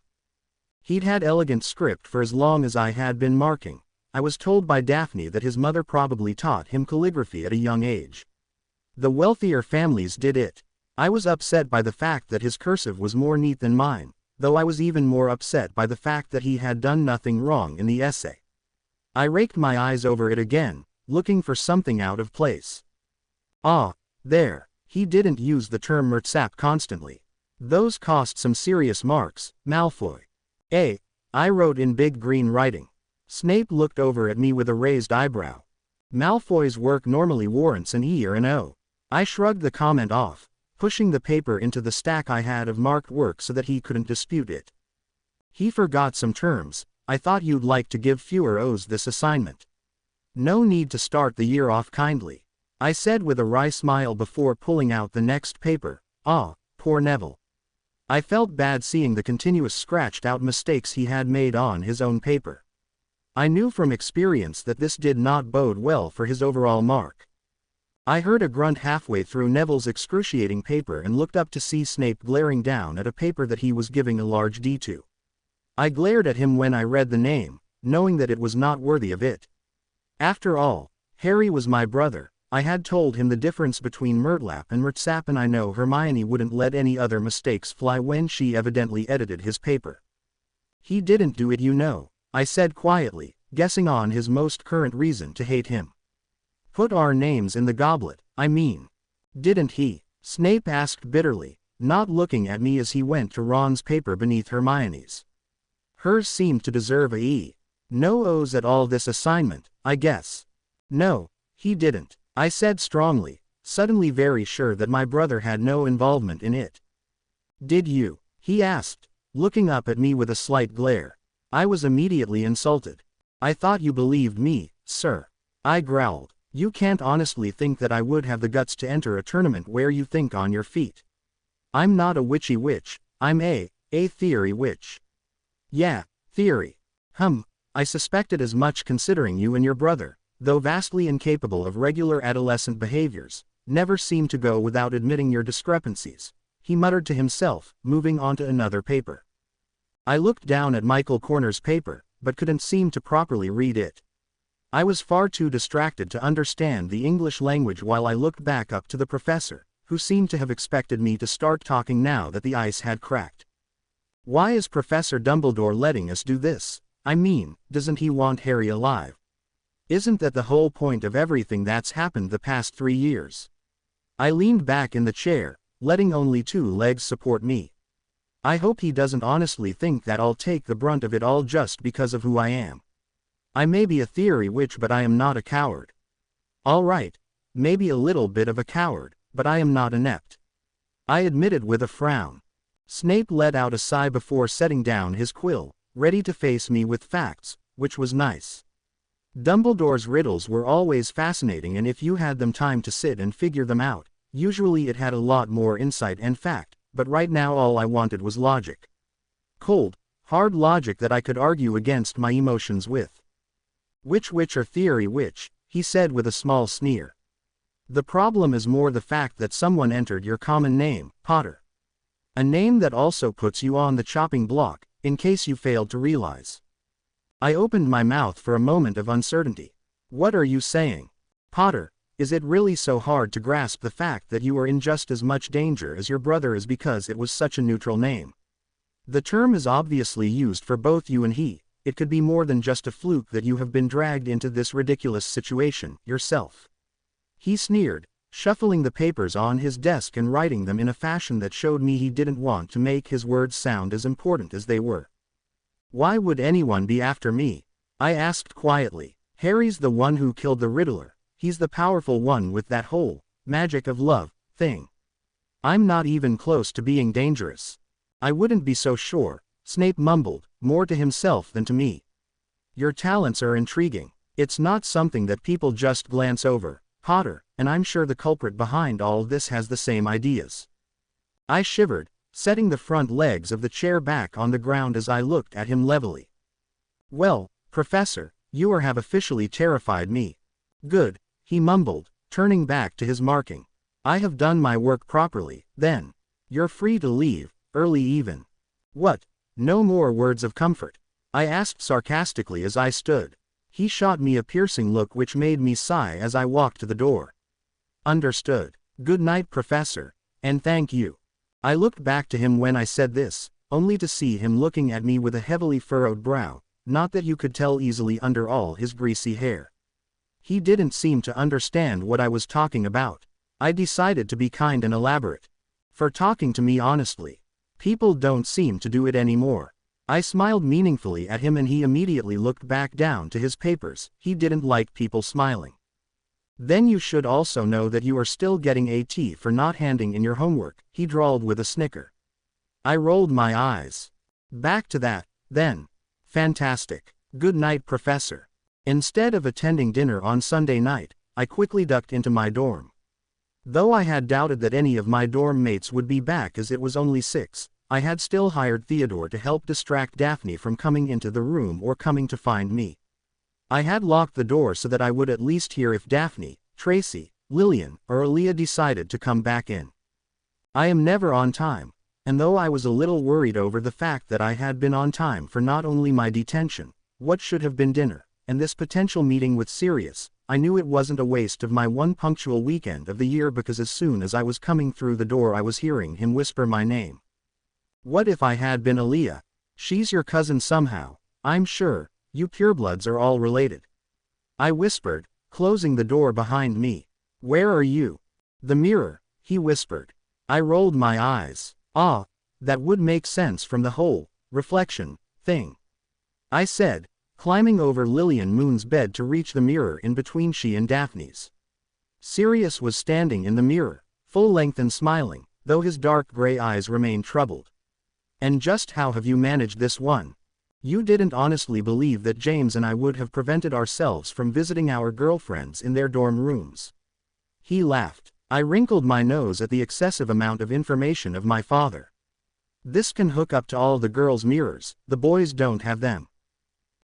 He'd had elegant script for as long as I had been marking. I was told by Daphne that his mother probably taught him calligraphy at a young age. The wealthier families did it. I was upset by the fact that his cursive was more neat than mine, though I was even more upset by the fact that he had done nothing wrong in the essay. I raked my eyes over it again, looking for something out of place. Ah, there, he didn't use the term Murtsap constantly. Those cost some serious marks, Malfoy. I wrote in big green writing. Snape looked over at me with a raised eyebrow. Malfoy's work normally warrants an E or an O. I shrugged the comment off, pushing the paper into the stack I had of marked work so that he couldn't dispute it. He forgot some terms. I thought you'd like to give fewer O's this assignment. No need to start the year off kindly, I said with a wry smile before pulling out the next paper. Ah, poor Neville. I felt bad seeing the continuous scratched-out mistakes he had made on his own paper. I knew from experience that this did not bode well for his overall mark. I heard a grunt halfway through Neville's excruciating paper and looked up to see Snape glaring down at a paper that he was giving a large D to. I glared at him when I read the name, knowing that it was not worthy of it. After all, Harry was my brother. I had told him the difference between Murtlap and Murtsap, and I know Hermione wouldn't let any other mistakes fly when she evidently edited his paper. He didn't do it, you know, I said quietly, guessing on his most current reason to hate him. Put our names in the goblet, I mean. Didn't he? Snape asked bitterly, not looking at me as he went to Ron's paper beneath Hermione's. Hers seemed to deserve a E. No O's at all this assignment, I guess. No, he didn't, I said strongly, suddenly very sure that my brother had no involvement in it. Did you? He asked, looking up at me with a slight glare. I was immediately insulted. I thought you believed me, sir. I growled. You can't honestly think that I would have the guts to enter a tournament where you think on your feet. I'm not a witchy witch, I'm a theory witch. Yeah, theory. I suspected as much considering you and your brother, though vastly incapable of regular adolescent behaviors, never seem to go without admitting your discrepancies, he muttered to himself, moving on to another paper. I looked down at Michael Corner's paper, but couldn't seem to properly read it. I was far too distracted to understand the English language while I looked back up to the professor, who seemed to have expected me to start talking now that the ice had cracked. Why is Professor Dumbledore letting us do this? I mean, doesn't he want Harry alive? Isn't that the whole point of everything that's happened the past 3 years? I leaned back in the chair, letting only 2 legs support me. I hope he doesn't honestly think that I'll take the brunt of it all just because of who I am. I may be a theory witch, but I am not a coward. All right, maybe a little bit of a coward, but I am not inept. I admitted with a frown. Snape let out a sigh before setting down his quill, ready to face me with facts, which was nice. Dumbledore's riddles were always fascinating, and if you had them time to sit and figure them out, usually it had a lot more insight and fact, but right now all I wanted was logic. Cold, hard logic that I could argue against my emotions with. Which witch or theory witch, he said with a small sneer. The problem is more the fact that someone entered your common name, Potter. A name that also puts you on the chopping block, in case you failed to realize. I opened my mouth for a moment of uncertainty. What are you saying? Potter, is it really so hard to grasp the fact that you are in just as much danger as your brother is because it was such a neutral name? The term is obviously used for both you and he. It could be more than just a fluke that you have been dragged into this ridiculous situation, yourself. He sneered, shuffling the papers on his desk and writing them in a fashion that showed me he didn't want to make his words sound as important as they were. Why would anyone be after me? I asked quietly. Harry's the one who killed the Riddler. He's the powerful one with that whole magic of love thing. I'm not even close to being dangerous. I wouldn't be so sure, Snape mumbled, more to himself than to me. Your talents are intriguing. It's not something that people just glance over, Potter, and I'm sure the culprit behind all this has the same ideas. I shivered, setting the front legs of the chair back on the ground as I looked at him levelly. Well, Professor, you have officially terrified me. Good, he mumbled, turning back to his marking. I have done my work properly, then. You're free to leave, early even. What? No more words of comfort? I asked sarcastically as I stood. He shot me a piercing look which made me sigh as I walked to the door. Understood. Good night, Professor, and thank you. I looked back to him when I said this, only to see him looking at me with a heavily furrowed brow, not that you could tell easily under all his greasy hair. He didn't seem to understand what I was talking about. I decided to be kind and elaborate. For talking to me honestly. People don't seem to do it anymore. I smiled meaningfully at him and he immediately looked back down to his papers. He didn't like people smiling. Then you should also know that you are still getting AT for not handing in your homework, he drawled with a snicker. I rolled my eyes. Back to that, then. Fantastic. Good night, Professor. Instead of attending dinner on Sunday night, I quickly ducked into my dorm. Though I had doubted that any of my dorm mates would be back as it was only 6, I had still hired Theodore to help distract Daphne from coming into the room or coming to find me. I had locked the door so that I would at least hear if Daphne, Tracy, Lillian, or Aaliyah decided to come back in. I am never on time, and though I was a little worried over the fact that I had been on time for not only my detention, what should have been dinner, and this potential meeting with Sirius, I knew it wasn't a waste of my one punctual weekend of the year because as soon as I was coming through the door I was hearing him whisper my name. What if I had been Aaliyah? She's your cousin somehow, I'm sure, you purebloods are all related. I whispered, closing the door behind me. Where are you? The mirror, he whispered. I rolled my eyes. Ah, that would make sense from the whole reflection thing. I said, climbing over Lillian Moon's bed to reach the mirror in between she and Daphne's. Sirius was standing in the mirror, full length and smiling, though his dark gray eyes remained troubled. And just how have you managed this one? You didn't honestly believe that James and I would have prevented ourselves from visiting our girlfriends in their dorm rooms. He laughed. I wrinkled my nose at the excessive amount of information of my father. This can hook up to all the girls' mirrors, the boys don't have them.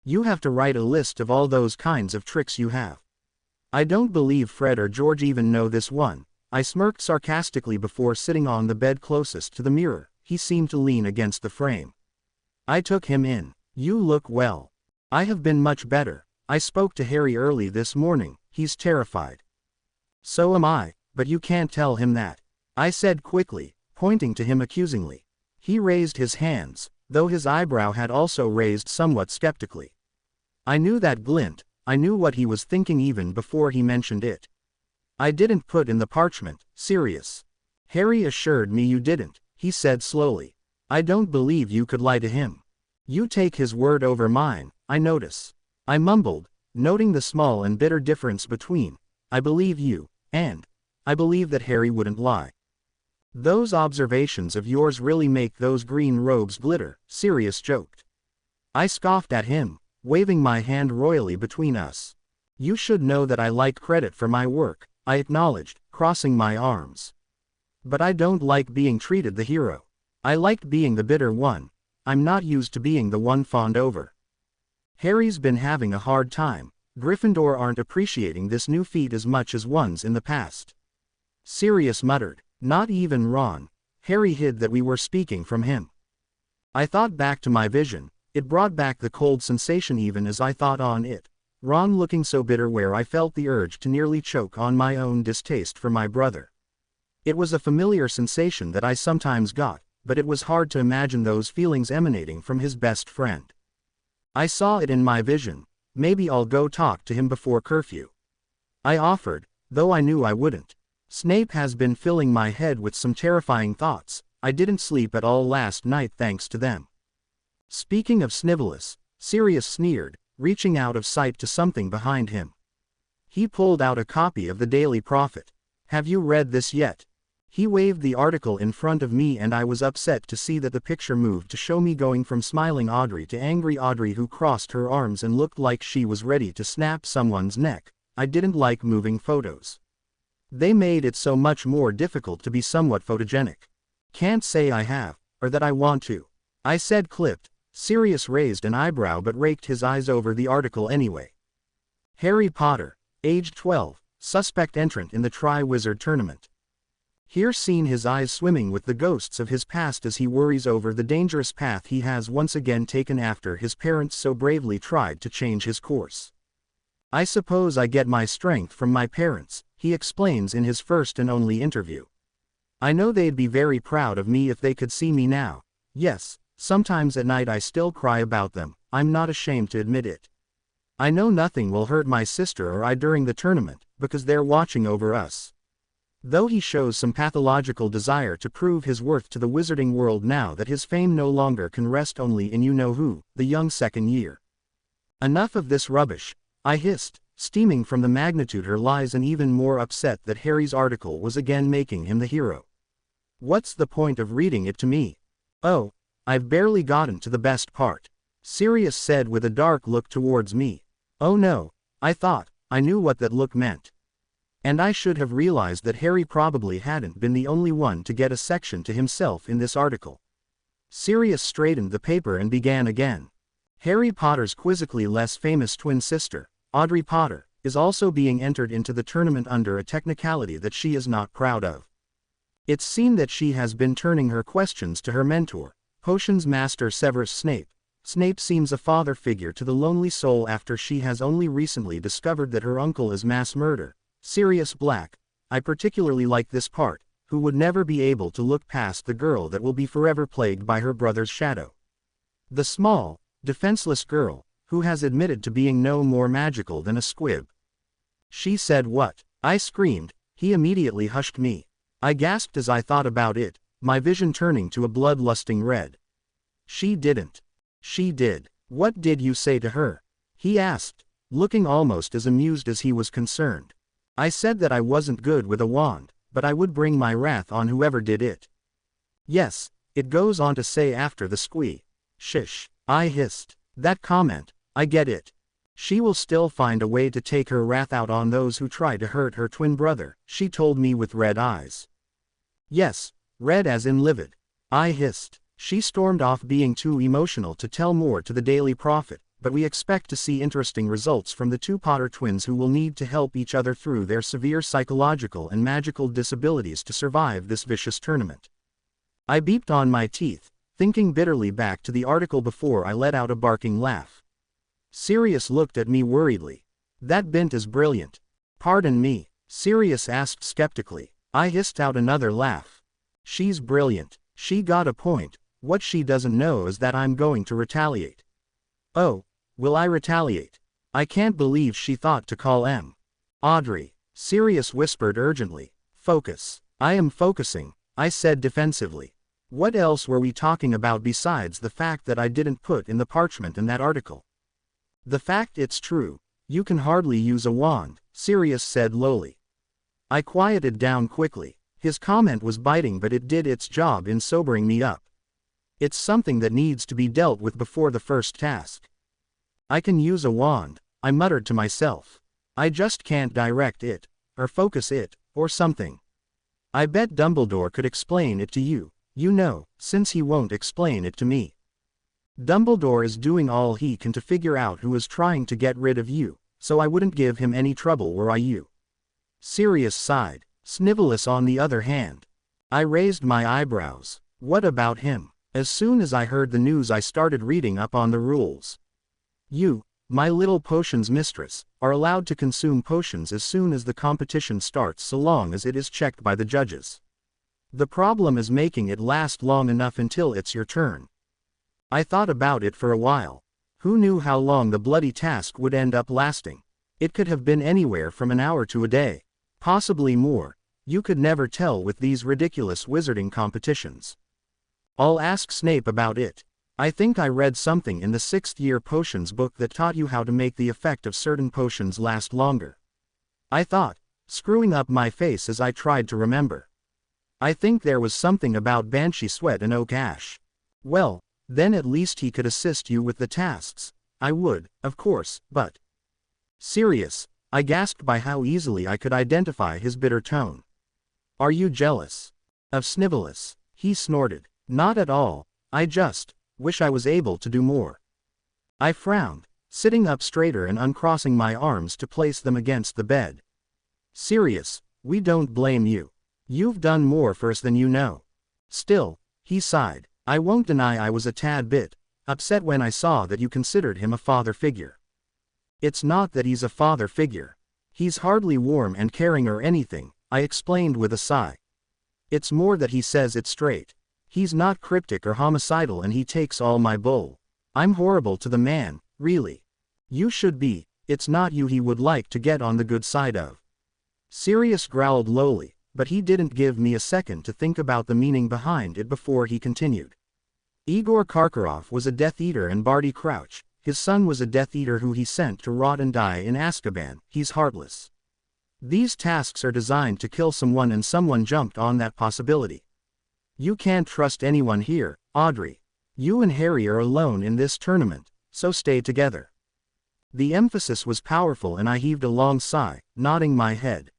You have to write a list of all those kinds of tricks you have. I don't believe Fred or George even know this one. I smirked sarcastically before sitting on the bed closest to the mirror. He seemed to lean against the frame. I took him in. You look well. I have been much better. I spoke to Harry early this morning. He's terrified. So am I, but you can't tell him that. I said quickly, pointing to him accusingly. He raised his hands, though his eyebrow had also raised somewhat skeptically. I knew that glint. I knew what he was thinking even before he mentioned it. I didn't put in the parchment, Sirius. Harry assured me you didn't, he said slowly. I don't believe you could lie to him. You take his word over mine, I notice. I mumbled, noting the small and bitter difference between, I believe you, and, I believe that Harry wouldn't lie. Those observations of yours really make those green robes glitter, Sirius joked. I scoffed at him, waving my hand royally between us. You should know that I like credit for my work, I acknowledged, crossing my arms. But I don't like being treated the hero. I liked being the bitter one. I'm not used to being the one fawned over. Harry's been having a hard time. Gryffindor aren't appreciating this new feat as much as ones in the past. Sirius muttered. Not even Ron. Harry hid that we were speaking from him. I thought back to my vision. It brought back the cold sensation even as I thought on it. Ron looking so bitter where I felt the urge to nearly choke on my own distaste for my brother. It was a familiar sensation that I sometimes got, but it was hard to imagine those feelings emanating from his best friend. I saw it in my vision. Maybe I'll go talk to him before curfew. I offered, though I knew I wouldn't. Snape has been filling my head with some terrifying thoughts. I didn't sleep at all last night thanks to them. Speaking of Snivellus, Sirius sneered, reaching out of sight to something behind him. He pulled out a copy of the Daily Prophet. Have you read this yet? He waved the article in front of me and I was upset to see that the picture moved to show me going from smiling Audrey to angry Audrey who crossed her arms and looked like she was ready to snap someone's neck. I didn't like moving photos. They made it so much more difficult to be somewhat photogenic. Can't say I have, or that I want to. I said clipped. Sirius raised an eyebrow but raked his eyes over the article anyway. Harry Potter, aged 12, suspect entrant in the Tri-Wizard Tournament. Here seen his eyes swimming with the ghosts of his past as he worries over the dangerous path he has once again taken after his parents so bravely tried to change his course. I suppose I get my strength from my parents, he explains in his first and only interview. I know they'd be very proud of me if they could see me now. Yes, sometimes at night I still cry about them, I'm not ashamed to admit it. I know nothing will hurt my sister or I during the tournament, because they're watching over us. Though he shows some pathological desire to prove his worth to the wizarding world now that his fame no longer can rest only in you-know-who, the young second year. Enough of this rubbish, I hissed, steaming from the magnitude her lies and even more upset that Harry's article was again making him the hero. What's the point of reading it to me? Oh, I've barely gotten to the best part. Sirius said with a dark look towards me. Oh no, I thought, I knew what that look meant. And I should have realized that Harry probably hadn't been the only one to get a section to himself in this article. Sirius straightened the paper and began again. Harry Potter's quizzically less famous twin sister, Audrey Potter, is also being entered into the tournament under a technicality that she is not proud of. It's seen that she has been turning her questions to her mentor, Potions Master Severus Snape. Snape seems a father figure to the lonely soul after she has only recently discovered that her uncle is mass murder. Sirius Black, I particularly like this part, who would never be able to look past the girl that will be forever plagued by her brother's shadow. The small, defenseless girl, who has admitted to being no more magical than a squib. She said what? I screamed. He immediately hushed me. I gasped as I thought about it, my vision turning to a bloodlusting red. She didn't. She did. What did you say to her? He asked, looking almost as amused as he was concerned. I said that I wasn't good with a wand, but I would bring my wrath on whoever did it. Yes, it goes on to say after the squee. Shish, I hissed. That comment, I get it. She will still find a way to take her wrath out on those who try to hurt her twin brother, she told me with red eyes. Yes, red as in livid. I hissed. She stormed off being too emotional to tell more to the Daily Prophet, but we expect to see interesting results from the two Potter twins who will need to help each other through their severe psychological and magical disabilities to survive this vicious tournament. I beeped on my teeth, thinking bitterly back to the article before I let out a barking laugh. Sirius looked at me worriedly. That bint is brilliant. Pardon me, Sirius asked skeptically. I hissed out another laugh. She's brilliant. She got a point. What she doesn't know is that I'm going to retaliate. Oh, will I retaliate? I can't believe she thought to call M. Audrey. Sirius whispered urgently. Focus. I am focusing, I said defensively. What else were we talking about besides the fact that I didn't put in the parchment in that article? The fact it's true. You can hardly use a wand, Sirius said lowly. I quieted down quickly. His comment was biting but it did its job in sobering me up. It's something that needs to be dealt with before the first task. I can use a wand, I muttered to myself. I just can't direct it, or focus it, or something. I bet Dumbledore could explain it to you, you know, since he won't explain it to me. Dumbledore is doing all he can to figure out who is trying to get rid of you, so I wouldn't give him any trouble were I you. Sirius sighed. Snivellus on the other hand. I raised my eyebrows. What about him? As soon as I heard the news I started reading up on the rules. You, my little potions mistress, are allowed to consume potions as soon as the competition starts so long as it is checked by the judges. The problem is making it last long enough until it's your turn. I thought about it for a while. Who knew how long the bloody task would end up lasting? It could have been anywhere from an hour to a day. Possibly more. You could never tell with these ridiculous wizarding competitions. I'll ask Snape about it. I think I read something in the 6th year potions book that taught you how to make the effect of certain potions last longer. I thought, screwing up my face as I tried to remember. I think there was something about Banshee Sweat and Oak Ash. Well, then at least he could assist you with the tasks. I would, of course, but... Sirius, I gasped by how easily I could identify his bitter tone. Are you jealous of Snivellus? He snorted. Not at all, I just wish I was able to do more. I frowned, sitting up straighter and uncrossing my arms to place them against the bed. Sirius, we don't blame you. You've done more for us than you know. Still, he sighed, I won't deny I was a tad bit upset when I saw that you considered him a father figure. It's not that he's a father figure. He's hardly warm and caring or anything, I explained with a sigh. It's more that he says it straight. He's not cryptic or homicidal and he takes all my bull. I'm horrible to the man, really. You should be. It's not you he would like to get on the good side of. Sirius growled lowly, but he didn't give me a second to think about the meaning behind it before he continued. Igor Karkaroff was a Death Eater and Barty Crouch, his son was a Death Eater who he sent to rot and die in Azkaban. He's heartless. These tasks are designed to kill someone and someone jumped on that possibility. You can't trust anyone here, Audrey. You and Harry are alone in this tournament, so stay together. The emphasis was powerful and I heaved a long sigh, nodding my head.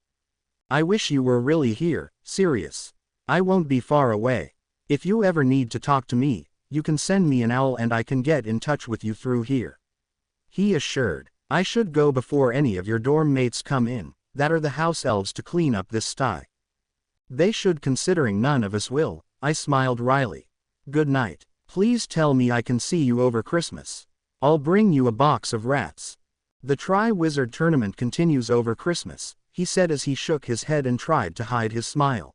I wish you were really here, Sirius. I won't be far away. If you ever need to talk to me, you can send me an owl and I can get in touch with you through here. He assured. I should go before any of your dorm mates come in, that are the house elves, to clean up this sty. They should, considering none of us will. I smiled wryly. Good night. Please tell me I can see you over Christmas. I'll bring you a box of rats. The Tri-Wizard tournament continues over Christmas, he said as he shook his head and tried to hide his smile.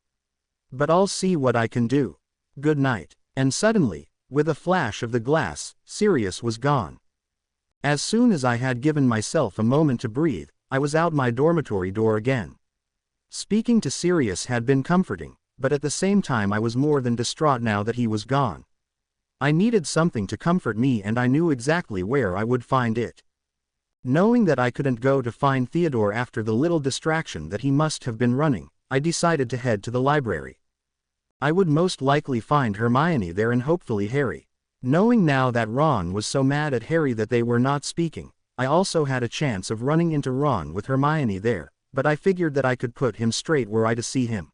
But I'll see what I can do. Good night. And suddenly, with a flash of the glass, Sirius was gone. As soon as I had given myself a moment to breathe, I was out my dormitory door again. Speaking to Sirius had been comforting, but at the same time I was more than distraught now that he was gone. I needed something to comfort me and I knew exactly where I would find it. Knowing that I couldn't go to find Theodore after the little distraction that he must have been running, I decided to head to the library. I would most likely find Hermione there and hopefully Harry. Knowing now that Ron was so mad at Harry that they were not speaking, I also had a chance of running into Ron with Hermione there, but I figured that I could put him straight were I to see him.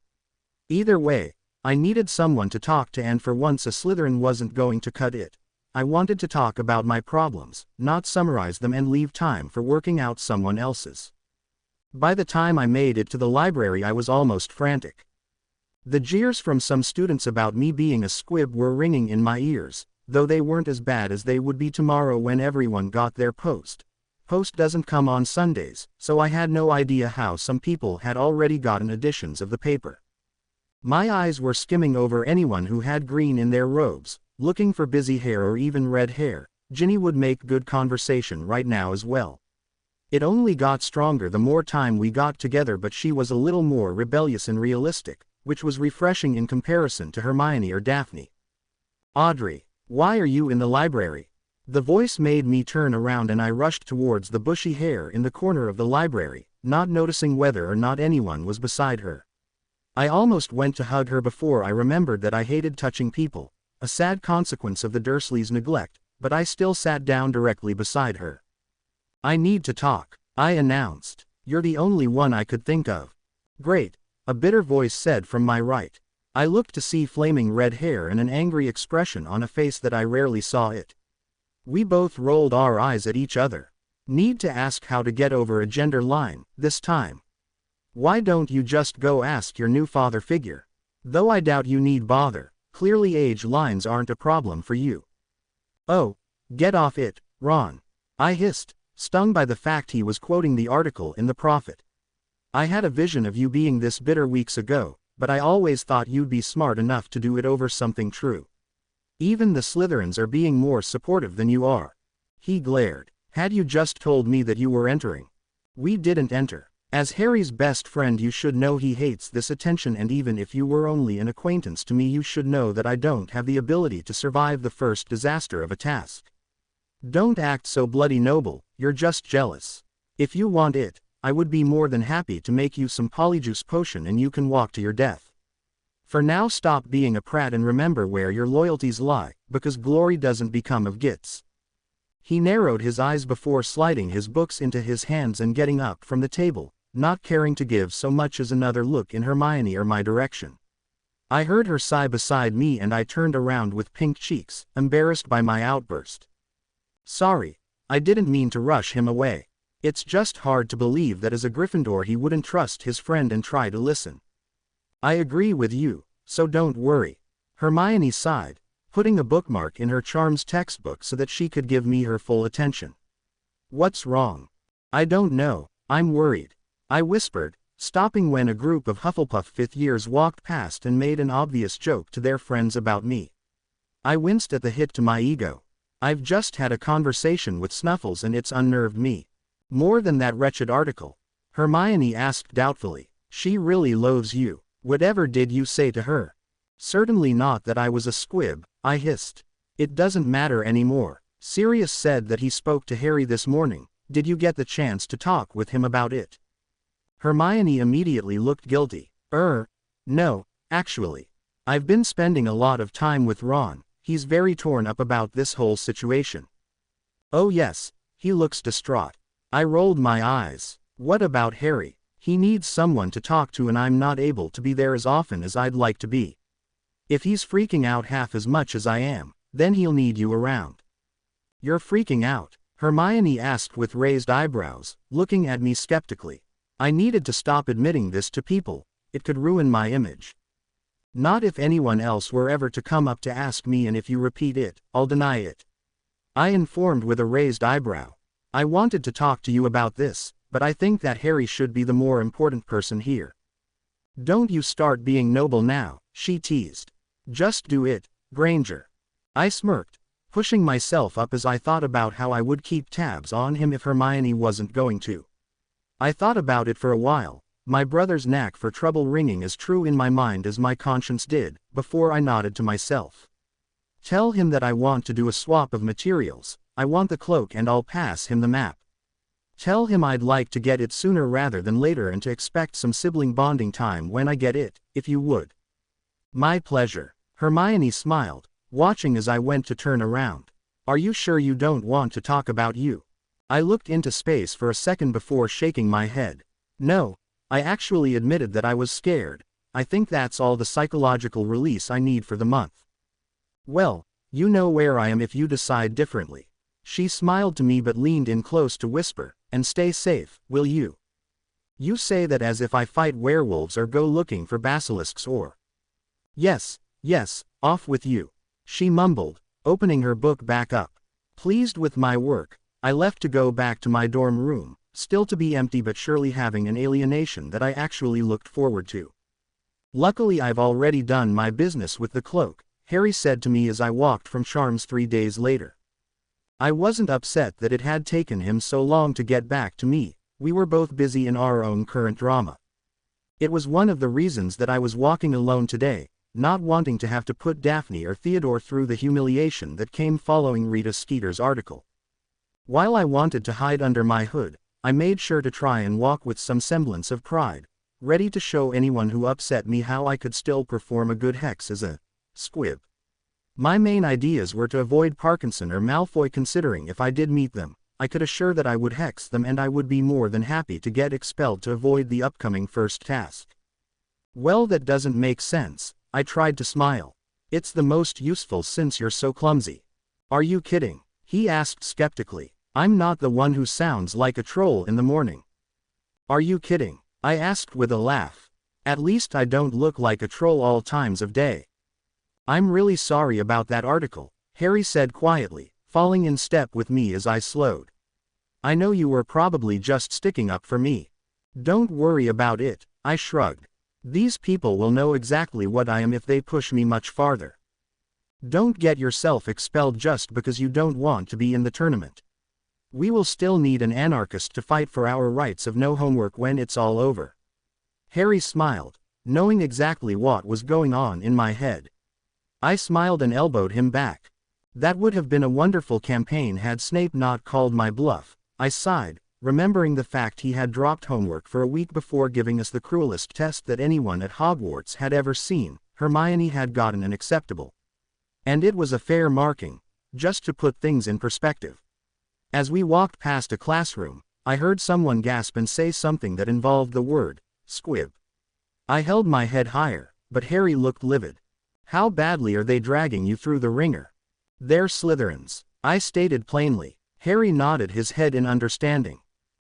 Either way, I needed someone to talk to and for once a Slytherin wasn't going to cut it. I wanted to talk about my problems, not summarize them and leave time for working out someone else's. By the time I made it to the library I was almost frantic. The jeers from some students about me being a squib were ringing in my ears, though they weren't as bad as they would be tomorrow when everyone got their post. Post doesn't come on Sundays, so I had no idea how some people had already gotten editions of the paper. My eyes were skimming over anyone who had green in their robes, looking for busy hair or even red hair. Ginny would make good conversation right now as well. It only got stronger the more time we got together, but she was a little more rebellious and realistic, which was refreshing in comparison to Hermione or Daphne. Audrey, why are you in the library? The voice made me turn around and I rushed towards the bushy hair in the corner of the library, not noticing whether or not anyone was beside her. I almost went to hug her before I remembered that I hated touching people, a sad consequence of the Dursleys' neglect, but I still sat down directly beside her. I need to talk, I announced. You're the only one I could think of. Great, a bitter voice said from my right. I looked to see flaming red hair and an angry expression on a face that I rarely saw it. We both rolled our eyes at each other. Need to ask how to get over a gender line, this time. Why don't you just go ask your new father figure? Though I doubt you need bother, clearly age lines aren't a problem for you. Oh, get off it, Ron. I hissed, stung by the fact he was quoting the article in the Prophet. I had a vision of you being this bitter weeks ago, but I always thought you'd be smart enough to do it over something true. Even the Slytherins are being more supportive than you are. He glared. Had you just told me that you were entering? We didn't enter. As Harry's best friend you should know he hates this attention, and even if you were only an acquaintance to me you should know that I don't have the ability to survive the first disaster of a task. Don't act so bloody noble, you're just jealous. If you want it, I would be more than happy to make you some polyjuice potion and you can walk to your death. For now stop being a prat and remember where your loyalties lie, because glory doesn't become of gits. He narrowed his eyes before sliding his books into his hands and getting up from the table, not caring to give so much as another look in Hermione or my direction. I heard her sigh beside me and I turned around with pink cheeks, embarrassed by my outburst. Sorry, I didn't mean to rush him away. It's just hard to believe that as a Gryffindor he wouldn't trust his friend and try to listen. I agree with you, so don't worry. Hermione sighed, putting a bookmark in her charms textbook so that she could give me her full attention. What's wrong? I don't know, I'm worried, I whispered, stopping when a group of Hufflepuff fifth years walked past and made an obvious joke to their friends about me. I winced at the hit to my ego. I've just had a conversation with Snuffles and it's unnerved me. More than that wretched article? Hermione asked doubtfully. She really loathes you. Whatever did you say to her? Certainly not that I was a squib, I hissed. It doesn't matter anymore. Sirius said that he spoke to Harry this morning. Did you get the chance to talk with him about it? Hermione immediately looked guilty. No, actually. I've been spending a lot of time with Ron. He's very torn up about this whole situation. Oh yes, he looks distraught. I rolled my eyes. What about Harry? He needs someone to talk to and I'm not able to be there as often as I'd like to be. If he's freaking out half as much as I am, then he'll need you around. You're freaking out? Hermione asked with raised eyebrows, looking at me skeptically. I needed to stop admitting this to people. It could ruin my image. Not if anyone else were ever to come up to ask me, and if you repeat it, I'll deny it. I informed with a raised eyebrow. I wanted to talk to you about this, but I think that Harry should be the more important person here. Don't you start being noble now, she teased. Just do it, Granger. I smirked, pushing myself up as I thought about how I would keep tabs on him if Hermione wasn't going to. I thought about it for a while, my brother's knack for trouble ringing as true in my mind as my conscience did, before I nodded to myself. Tell him that I want to do a swap of materials, I want the cloak and I'll pass him the map. Tell him I'd like to get it sooner rather than later and to expect some sibling bonding time when I get it, if you would. My pleasure. Hermione smiled, watching as I went to turn around. Are you sure you don't want to talk about you? I looked into space for a second before shaking my head. No, I actually admitted that I was scared. I think that's all the psychological release I need for the month. Well, you know where I am if you decide differently. She smiled to me but leaned in close to whisper, and stay safe, will you? You say that as if I fight werewolves or go looking for basilisks or... Yes, off with you. She mumbled, opening her book back up. Pleased with my work, I left to go back to my dorm room, still to be empty but surely having an alienation that I actually looked forward to. Luckily I've already done my business with the cloak, Harry said to me as I walked from Charms 3 days later. I wasn't upset that it had taken him so long to get back to me, we were both busy in our own current drama. It was one of the reasons that I was walking alone today, not wanting to have to put Daphne or Theodore through the humiliation that came following Rita Skeeter's article. While I wanted to hide under my hood, I made sure to try and walk with some semblance of pride, ready to show anyone who upset me how I could still perform a good hex as a squib. My main ideas were to avoid Parkinson or Malfoy, considering if I did meet them, I could assure that I would hex them and I would be more than happy to get expelled to avoid the upcoming first task. Well, that doesn't make sense. I tried to smile. It's the most useful since you're so clumsy. Are you kidding? He asked skeptically. I'm not the one who sounds like a troll in the morning. Are you kidding? I asked with a laugh. At least I don't look like a troll all times of day. I'm really sorry about that article, Harry said quietly, falling in step with me as I slowed. I know you were probably just sticking up for me. Don't worry about it, I shrugged. These people will know exactly what I am if they push me much farther. Don't get yourself expelled just because you don't want to be in the tournament. We will still need an anarchist to fight for our rights of no homework when it's all over. Harry smiled, knowing exactly what was going on in my head. I smiled and elbowed him back. That would have been a wonderful campaign had Snape not called my bluff, I sighed, remembering the fact he had dropped homework for a week before giving us the cruelest test that anyone at Hogwarts had ever seen. Hermione had gotten an acceptable. And it was a fair marking, just to put things in perspective. As we walked past a classroom, I heard someone gasp and say something that involved the word, squib. I held my head higher, but Harry looked livid. How badly are they dragging you through the ringer? They're Slytherins, I stated plainly. Harry nodded his head in understanding.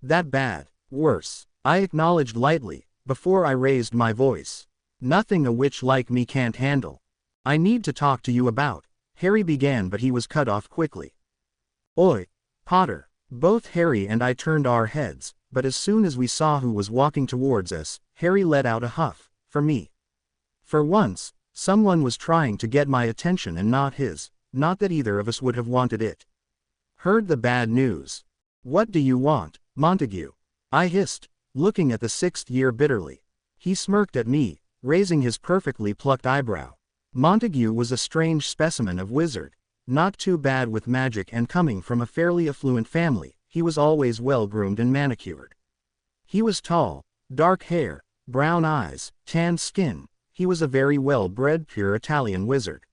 That bad, worse, I acknowledged lightly, before I raised my voice. Nothing a witch like me can't handle. I need to talk to you about, Harry began, but he was cut off quickly. Oi, Potter. Both Harry and I turned our heads, but as soon as we saw who was walking towards us, Harry let out a huff, for me. For once, someone was trying to get my attention and not his, not that either of us would have wanted it. Heard the bad news. What do you want, Montague? I hissed, looking at the sixth year bitterly. He smirked at me, raising his perfectly plucked eyebrow. Montague was a strange specimen of wizard, not too bad with magic and coming from a fairly affluent family. He was always well-groomed and manicured. He was tall, dark hair, brown eyes, tan skin. He was a very well-bred pure Italian wizard.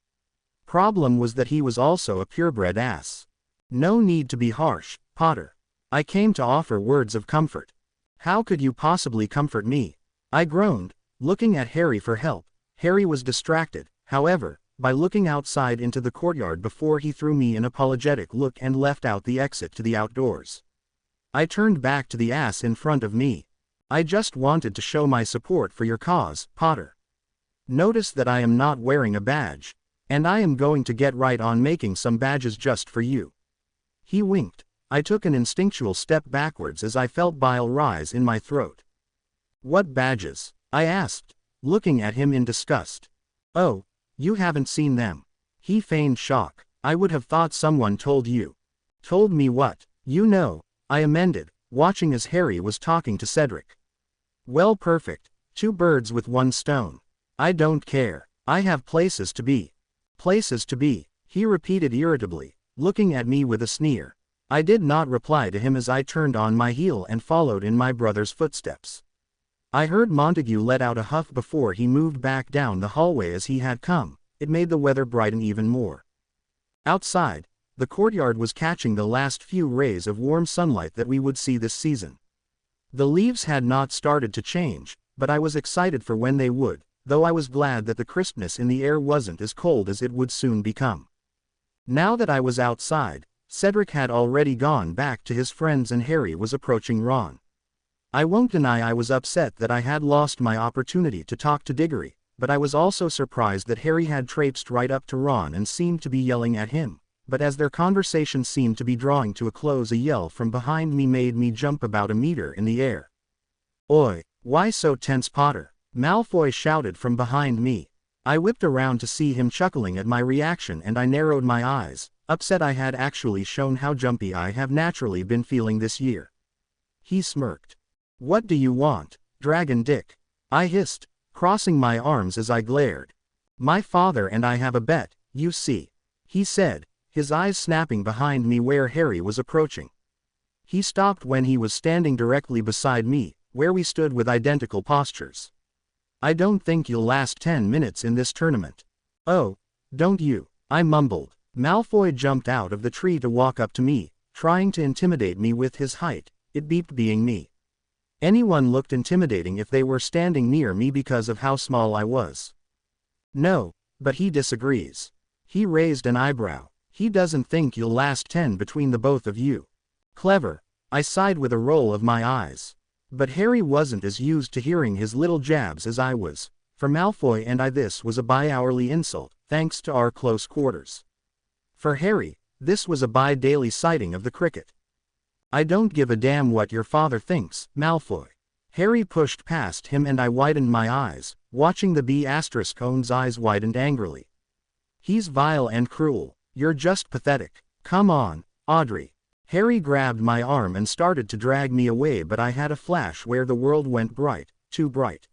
Problem was that he was also a purebred ass. No need to be harsh, Potter. I came to offer words of comfort. How could you possibly comfort me? I groaned, looking at Harry for help. Harry was distracted, however, by looking outside into the courtyard before he threw me an apologetic look and left out the exit to the outdoors. I turned back to the ass in front of me. I just wanted to show my support for your cause, Potter. Notice that I am not wearing a badge, and I am going to get right on making some badges just for you. He winked. I took an instinctual step backwards as I felt bile rise in my throat. What badges? I asked, looking at him in disgust. Oh, you haven't seen them. He feigned shock. I would have thought someone told you. Told me what? You know, I amended, watching as Harry was talking to Cedric. Well, perfect. 2 birds with 1 stone. I don't care. I have places to be. Places to be, he repeated irritably, looking at me with a sneer. I did not reply to him as I turned on my heel and followed in my brother's footsteps. I heard Montague let out a huff before he moved back down the hallway as he had come. It made the weather brighten even more. Outside, the courtyard was catching the last few rays of warm sunlight that we would see this season. The leaves had not started to change, but I was excited for when they would, though I was glad that the crispness in the air wasn't as cold as it would soon become. Now that I was outside, Cedric had already gone back to his friends and Harry was approaching Ron. I won't deny I was upset that I had lost my opportunity to talk to Diggory, but I was also surprised that Harry had traipsed right up to Ron and seemed to be yelling at him. But as their conversation seemed to be drawing to a close, a yell from behind me made me jump about a meter in the air. Oi, why so tense, Potter? Malfoy shouted from behind me. I whipped around to see him chuckling at my reaction and I narrowed my eyes, upset I had actually shown how jumpy I have naturally been feeling this year. He smirked. What do you want, Dragon Dick? I hissed, crossing my arms as I glared. My father and I have a bet, you see, he said, his eyes snapping behind me where Harry was approaching. He stopped when he was standing directly beside me, where we stood with identical postures. I don't think you'll last 10 minutes in this tournament. Oh, don't you? I mumbled. Malfoy jumped out of the tree to walk up to me, trying to intimidate me with his height. It beeped being me. Anyone looked intimidating if they were standing near me because of how small I was. No, but he disagrees. He raised an eyebrow. He doesn't think you'll last 10 between the both of you. Clever. I sighed with a roll of my eyes. But Harry wasn't as used to hearing his little jabs as I was. For Malfoy and I this was a bi-hourly insult, thanks to our close quarters. For Harry, this was a bi-daily sighting of the cricket. I don't give a damn what your father thinks, Malfoy. Harry pushed past him and I widened my eyes, watching the B****'s eyes widened angrily. He's vile and cruel. You're just pathetic. Come on, Audrey. Harry grabbed my arm and started to drag me away, but I had a flash where the world went bright, too bright.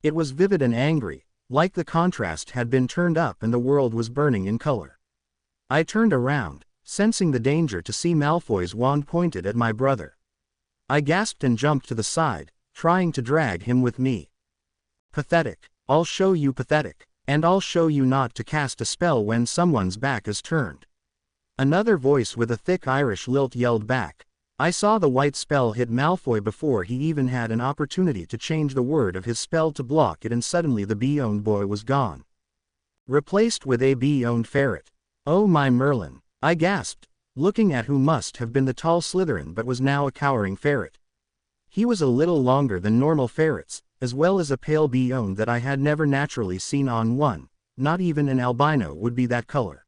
It was vivid and angry, like the contrast had been turned up and the world was burning in color. I turned around, sensing the danger, to see Malfoy's wand pointed at my brother. I gasped and jumped to the side, trying to drag him with me. Pathetic. I'll show you pathetic. And I'll show you not to cast a spell when someone's back is turned. Another voice with a thick Irish lilt yelled back. I saw the white spell hit Malfoy before he even had an opportunity to change the word of his spell to block it, and suddenly the bee-owned boy was gone. Replaced with a bee-owned ferret. Oh my Merlin, I gasped, looking at who must have been the tall Slytherin but was now a cowering ferret. He was a little longer than normal ferrets, as well as a pale bee-owned that I had never naturally seen on one. Not even an albino would be that color.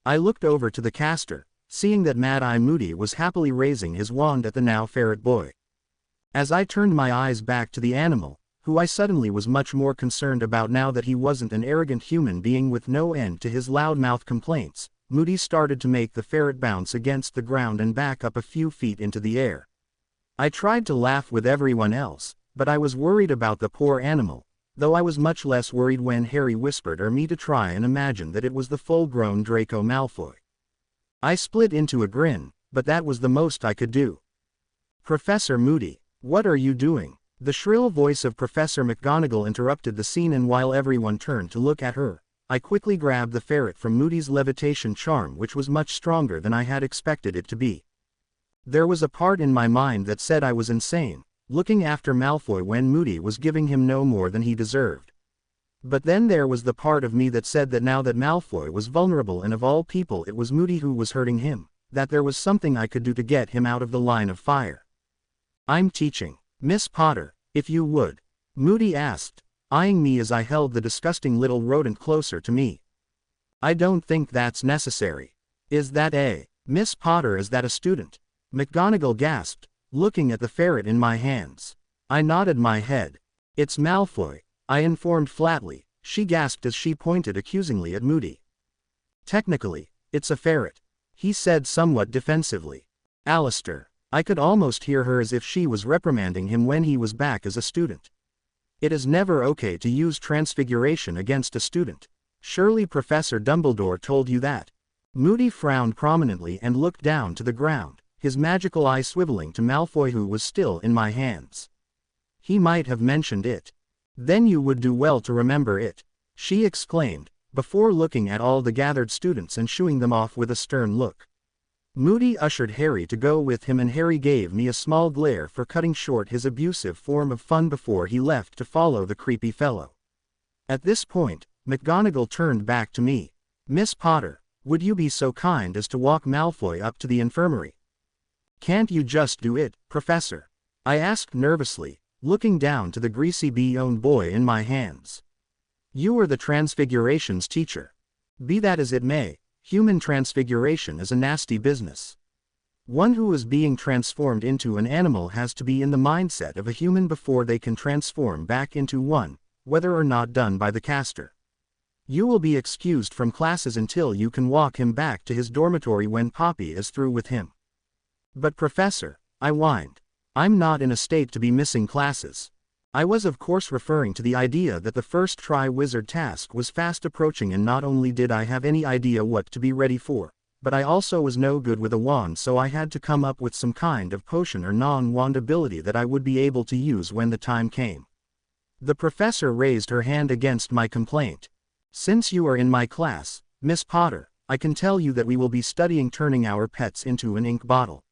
I looked over to the caster, seeing that Mad-Eye Moody was happily raising his wand at the now ferret boy. As I turned my eyes back to the animal, who I suddenly was much more concerned about now that he wasn't an arrogant human being with no end to his loudmouth complaints, Moody started to make the ferret bounce against the ground and back up a few feet into the air. I tried to laugh with everyone else, but I was worried about the poor animal, though I was much less worried when Harry whispered me to try and imagine that it was the full-grown Draco Malfoy. I split into a grin, but that was the most I could do. Professor Moody, what are you doing? The shrill voice of Professor McGonagall interrupted the scene, and while everyone turned to look at her, I quickly grabbed the ferret from Moody's levitation charm, which was much stronger than I had expected it to be. There was a part in my mind that said I was insane, looking after Malfoy when Moody was giving him no more than he deserved. But then there was the part of me that said that now that Malfoy was vulnerable and of all people it was Moody who was hurting him, that there was something I could do to get him out of the line of fire. I'm teaching. Miss Potter, if you would. Moody asked, eyeing me as I held the disgusting little rodent closer to me. I don't think that's necessary. Is that Miss Potter, is that a student? McGonagall gasped, looking at the ferret in my hands. I nodded my head. It's Malfoy, I informed flatly. She gasped as she pointed accusingly at Moody. Technically, it's a ferret, he said somewhat defensively. Alistair. I could almost hear her as if she was reprimanding him when he was back as a student. It is never okay to use transfiguration against a student. Surely Professor Dumbledore told you that. Moody frowned prominently and looked down to the ground, his magical eye swiveling to Malfoy, who was still in my hands. He might have mentioned it. Then you would do well to remember it, she exclaimed, before looking at all the gathered students and shooing them off with a stern look. Moody ushered Harry to go with him, and Harry gave me a small glare for cutting short his abusive form of fun before he left to follow the creepy fellow. At this point, McGonagall turned back to me. Miss Potter, would you be so kind as to walk Malfoy up to the infirmary? Can't you just do it, Professor? I asked nervously, looking down to the greasy bee-owned boy in my hands. You are the Transfiguration's teacher. Be that as it may, human transfiguration is a nasty business. One who is being transformed into an animal has to be in the mindset of a human before they can transform back into one, whether or not done by the caster. You will be excused from classes until you can walk him back to his dormitory when Poppy is through with him. But Professor, I whined, I'm not in a state to be missing classes. I was of course referring to the idea that the first Tri-Wizard task was fast approaching, and not only did I have any idea what to be ready for, but I also was no good with a wand, so I had to come up with some kind of potion or non-wand ability that I would be able to use when the time came. The professor raised her hand against my complaint. Since you are in my class, Miss Potter, I can tell you that we will be studying turning our pets into an ink bottle.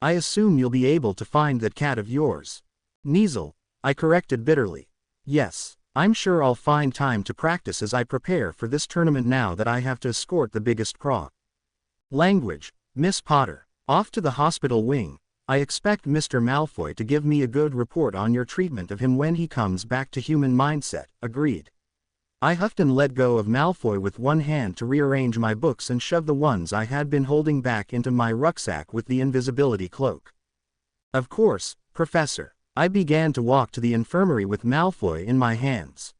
I assume you'll be able to find that cat of yours. Kneazle, I corrected bitterly. Yes, I'm sure I'll find time to practice as I prepare for this tournament now that I have to escort the biggest croc. Language, Miss Potter. Off to the hospital wing. I expect Mr. Malfoy to give me a good report on your treatment of him when he comes back to human mindset. Agreed. I huffed and let go of Malfoy with one hand to rearrange my books and shove the ones I had been holding back into my rucksack with the invisibility cloak. Of course, Professor. I began to walk to the infirmary with Malfoy in my hands.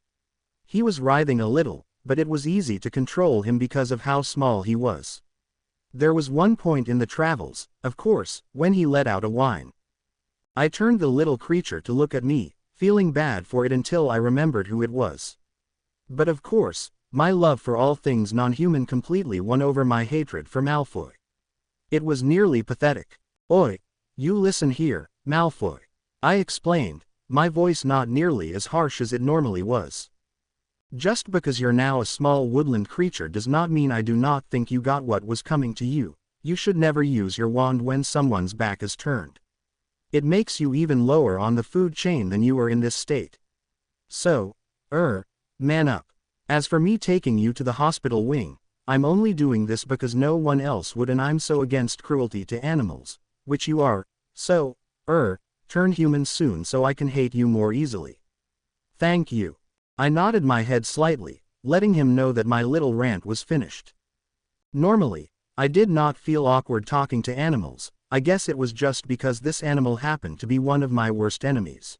He was writhing a little, but it was easy to control him because of how small he was. There was one point in the travels, of course, when he let out a whine. I turned the little creature to look at me, feeling bad for it until I remembered who it was. But of course, my love for all things non-human completely won over my hatred for Malfoy. It was nearly pathetic. "Oi, you listen here, Malfoy," I explained, my voice not nearly as harsh as it normally was. "Just because you're now a small woodland creature does not mean I do not think you got what was coming to you. You should never use your wand when someone's back is turned. It makes you even lower on the food chain than you are in this state. So, man up. As for me taking you to the hospital wing, I'm only doing this because no one else would, and I'm so against cruelty to animals, which you are, so, turn human soon so I can hate you more easily. Thank you." I nodded my head slightly, letting him know that my little rant was finished. Normally, I did not feel awkward talking to animals. I guess it was just because this animal happened to be one of my worst enemies.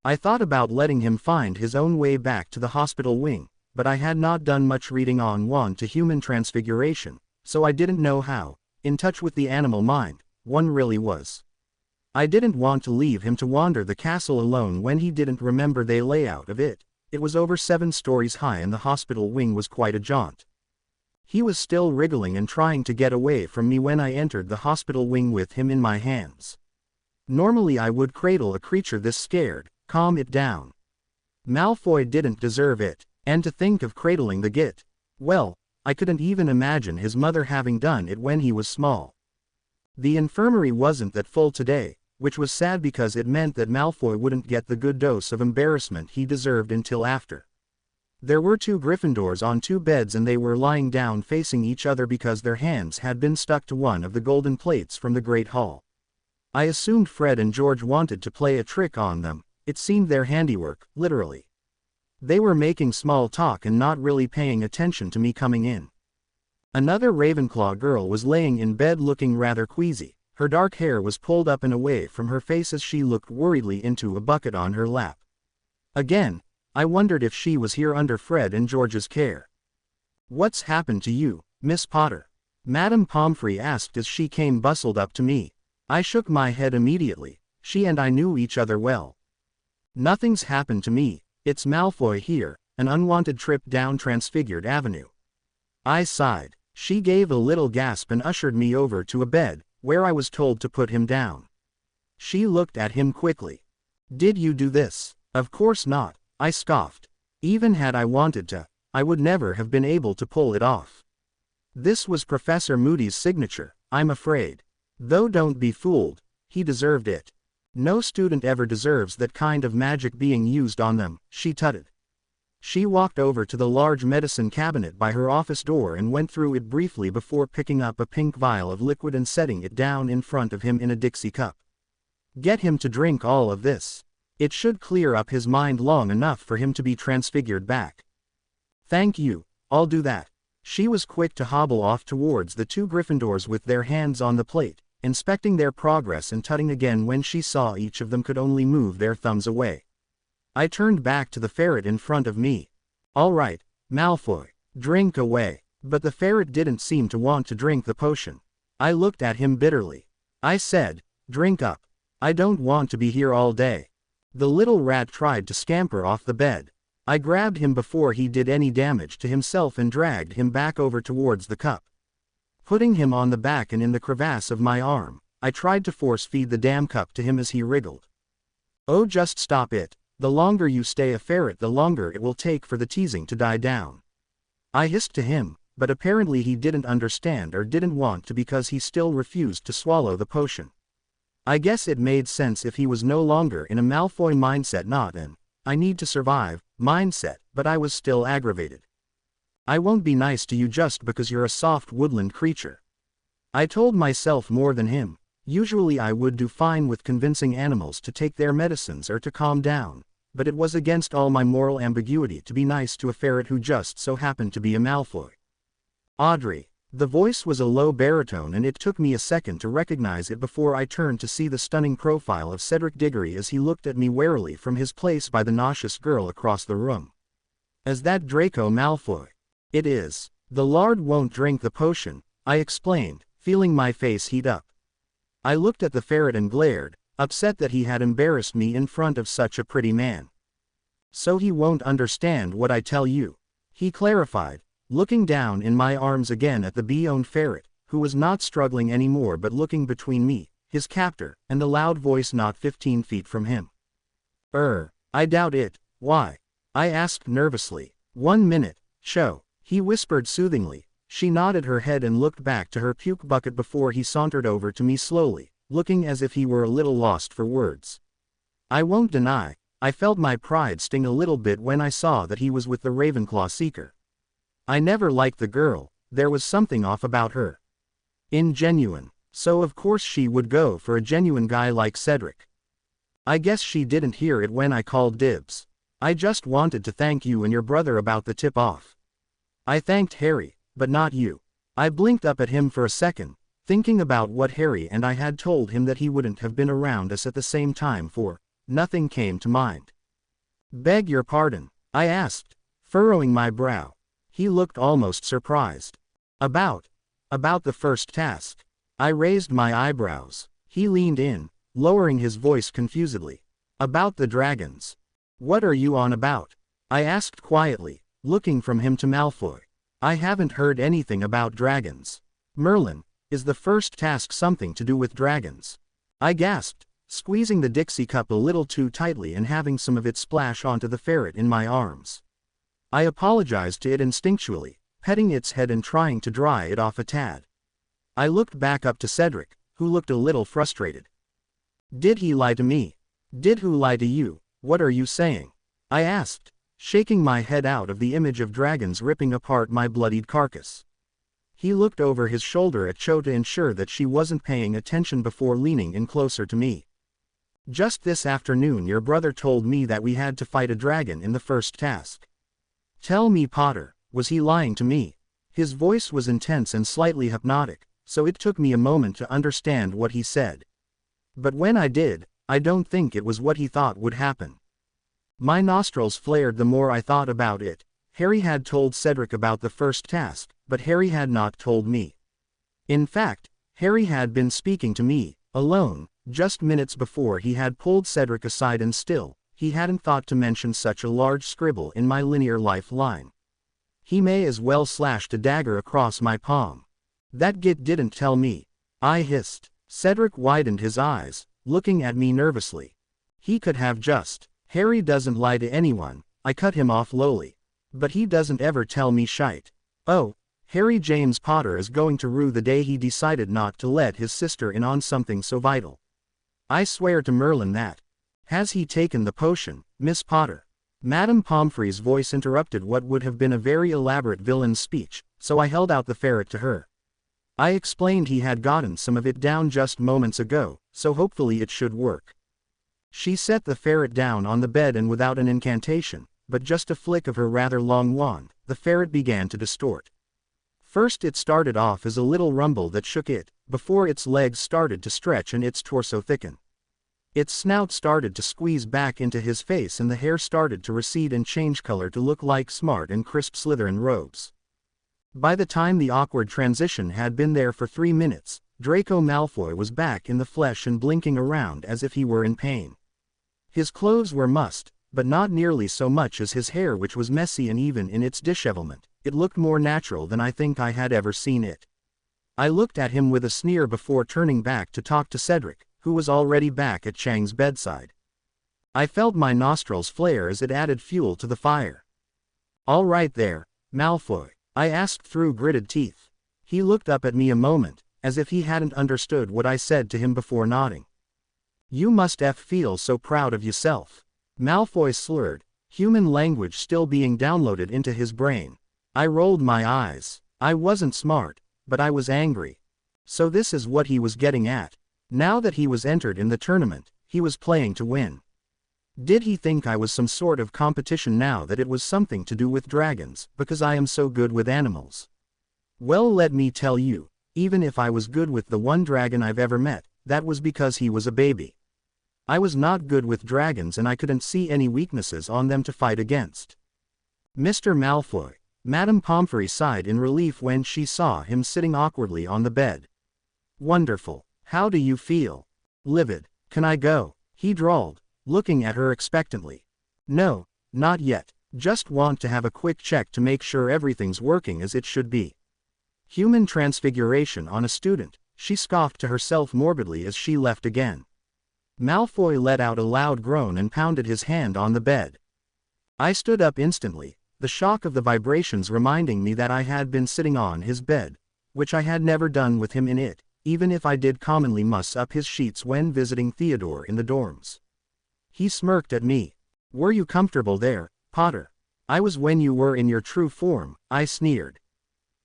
I thought about letting him find his own way back to the hospital wing, but I had not done much reading on wand to human transfiguration, so I didn't know how, in touch with the animal mind, one really was. I didn't want to leave him to wander the castle alone when he didn't remember the layout of it. It was over 7 stories high and the hospital wing was quite a jaunt. He was still wriggling and trying to get away from me when I entered the hospital wing with him in my hands. Normally I would cradle a creature this scared, calm it down. Malfoy didn't deserve it, and to think of cradling the git. Well, I couldn't even imagine his mother having done it when he was small. The infirmary wasn't that full today, which was sad because it meant that Malfoy wouldn't get the good dose of embarrassment he deserved until after. There were 2 Gryffindors on 2 beds and they were lying down facing each other because their hands had been stuck to one of the golden plates from the Great Hall. I assumed Fred and George wanted to play a trick on them. It seemed their handiwork, literally. They were making small talk and not really paying attention to me coming in. Another Ravenclaw girl was laying in bed looking rather queasy. Her dark hair was pulled up and away from her face as she looked worriedly into a bucket on her lap. Again, I wondered if she was here under Fred and George's care. "What's happened to you, Miss Potter?" Madame Pomfrey asked as she came bustled up to me. I shook my head immediately. She and I knew each other well. "Nothing's happened to me, it's Malfoy here, an unwanted trip down Transfigured Avenue." I sighed. She gave a little gasp and ushered me over to a bed, where I was told to put him down. She looked at him quickly. "Did you do this?" "Of course not," I scoffed. "Even had I wanted to, I would never have been able to pull it off. This was Professor Moody's signature, I'm afraid. Though don't be fooled, he deserved it. No student ever deserves that kind of magic being used on them," she tutted. She walked over to the large medicine cabinet by her office door and went through it briefly before picking up a pink vial of liquid and setting it down in front of him in a Dixie cup. "Get him to drink all of this. It should clear up his mind long enough for him to be transfigured back." "Thank you, I'll do that." She was quick to hobble off towards the 2 Gryffindors with their hands on the plate, inspecting their progress and tutting again when she saw each of them could only move their thumbs away. I turned back to the ferret in front of me. "All right, Malfoy, drink away." But the ferret didn't seem to want to drink the potion. I looked at him bitterly. I said, "Drink up. I don't want to be here all day." The little rat tried to scamper off the bed. I grabbed him before he did any damage to himself and dragged him back over towards the cup. Putting him on the back and in the crevasse of my arm, I tried to force feed the damn cup to him as he wriggled. "Oh, just stop it. The longer you stay a ferret the longer it will take for the teasing to die down." I hissed to him, but apparently he didn't understand or didn't want to because he still refused to swallow the potion. I guess it made sense if he was no longer in a Malfoy mindset, not an "I need to survive" mindset, but I was still aggravated. "I won't be nice to you just because you're a soft woodland creature." I told myself more than him. Usually I would do fine with convincing animals to take their medicines or to calm down, but it was against all my moral ambiguity to be nice to a ferret who just so happened to be a Malfoy. "Audrey." The voice was a low baritone and it took me a second to recognize it before I turned to see the stunning profile of Cedric Diggory as he looked at me warily from his place by the nauseous girl across the room. "Is that Draco Malfoy?" "It is. The lard won't drink the potion, I explained, feeling my face heat up. I looked at the ferret and glared, upset that he had embarrassed me in front of such a pretty man. So he won't understand what I tell you, he clarified, looking down in my arms again at the bee-owned ferret, who was not struggling anymore but looking between me, his captor, and the loud voice not 15 feet from him. I doubt it. Why? I asked nervously. 1 minute, show, he whispered soothingly. She nodded her head and looked back to her puke bucket before he sauntered over to me slowly, looking as if he were a little lost for words. I won't deny, I felt my pride sting a little bit when I saw that he was with the Ravenclaw Seeker. I never liked the girl, there was something off about her. Ingenuine, so of course she would go for a genuine guy like Cedric. I guess she didn't hear it when I called dibs. I just wanted to thank you and your brother about the tip-off. I thanked Harry, but not you. I blinked up at him for a second, thinking about what Harry and I had told him that he wouldn't have been around us at the same time for. Nothing came to mind. Beg your pardon, I asked, furrowing my brow. He looked almost surprised. About the first task. I raised my eyebrows. He leaned in, lowering his voice confusedly. About the dragons. What are you on about? I asked quietly, looking from him to Malfoy. I haven't heard anything about dragons. Merlin, is the first task something to do with dragons? I gasped, squeezing the Dixie cup a little too tightly and having some of it splash onto the ferret in my arms. I apologized to it instinctually, petting its head and trying to dry it off a tad. I looked back up to Cedric, who looked a little frustrated. Did he lie to me? Did who lie to you? What are you saying? I asked, shaking my head out of the image of dragons ripping apart my bloodied carcass. He looked over his shoulder at Cho to ensure that she wasn't paying attention before leaning in closer to me. Just this afternoon your brother told me that we had to fight a dragon in the first task. Tell me, Potter, was he lying to me? His voice was intense and slightly hypnotic, so it took me a moment to understand what he said. But when I did, I don't think it was what he thought would happen. My nostrils flared the more I thought about it. Harry had told Cedric about the first task, but Harry had not told me. In fact, Harry had been speaking to me, alone, just minutes before he had pulled Cedric aside, and still, he hadn't thought to mention such a large scribble in my linear life line. He may as well slashed a dagger across my palm. That git didn't tell me. I hissed. Cedric widened his eyes, looking at me nervously. He could have just. Harry doesn't lie to anyone, I cut him off lowly. But he doesn't ever tell me shite. Oh, Harry James Potter is going to rue the day he decided not to let his sister in on something so vital. I swear to Merlin that. Has he taken the potion, Miss Potter? Madame Pomfrey's voice interrupted what would have been a very elaborate villain's speech, so I held out the ferret to her. I explained he had gotten some of it down just moments ago, so hopefully it should work. She set the ferret down on the bed, and without an incantation, but just a flick of her rather long wand, the ferret began to distort. First it started off as a little rumble that shook it, before its legs started to stretch and its torso thicken. Its snout started to squeeze back into his face and the hair started to recede and change color to look like smart and crisp Slytherin robes. By the time the awkward transition had been there for 3 minutes, Draco Malfoy was back in the flesh and blinking around as if he were in pain. His clothes were mussed, but not nearly so much as his hair, which was messy, and even in its dishevelment, it looked more natural than I think I had ever seen it. I looked at him with a sneer before turning back to talk to Cedric, who was already back at Chang's bedside. I felt my nostrils flare as it added fuel to the fire. All right there, Malfoy, I asked through gritted teeth. He looked up at me a moment, as if he hadn't understood what I said to him before nodding. You must feel so proud of yourself. Malfoy slurred, human language still being downloaded into his brain. I rolled my eyes. I wasn't smart, but I was angry. So this is what he was getting at. Now that he was entered in the tournament, he was playing to win. Did he think I was some sort of competition now that it was something to do with dragons, because I am so good with animals? Well, let me tell you, even if I was good with the one dragon I've ever met, that was because he was a baby. I was not good with dragons and I couldn't see any weaknesses on them to fight against. Mr. Malfoy, Madame Pomfrey sighed in relief when she saw him sitting awkwardly on the bed. Wonderful. How do you feel? Livid. Can I go? He drawled, looking at her expectantly. No, not yet. Just want to have a quick check to make sure everything's working as it should be. Human transfiguration on a student, she scoffed to herself morbidly as she left again. Malfoy let out a loud groan and pounded his hand on the bed. I stood up instantly, the shock of the vibrations reminding me that I had been sitting on his bed, which I had never done with him in it, even if I did commonly muss up his sheets when visiting Theodore in the dorms. He smirked at me. Were you comfortable there, Potter? I was when you were in your true form, I sneered.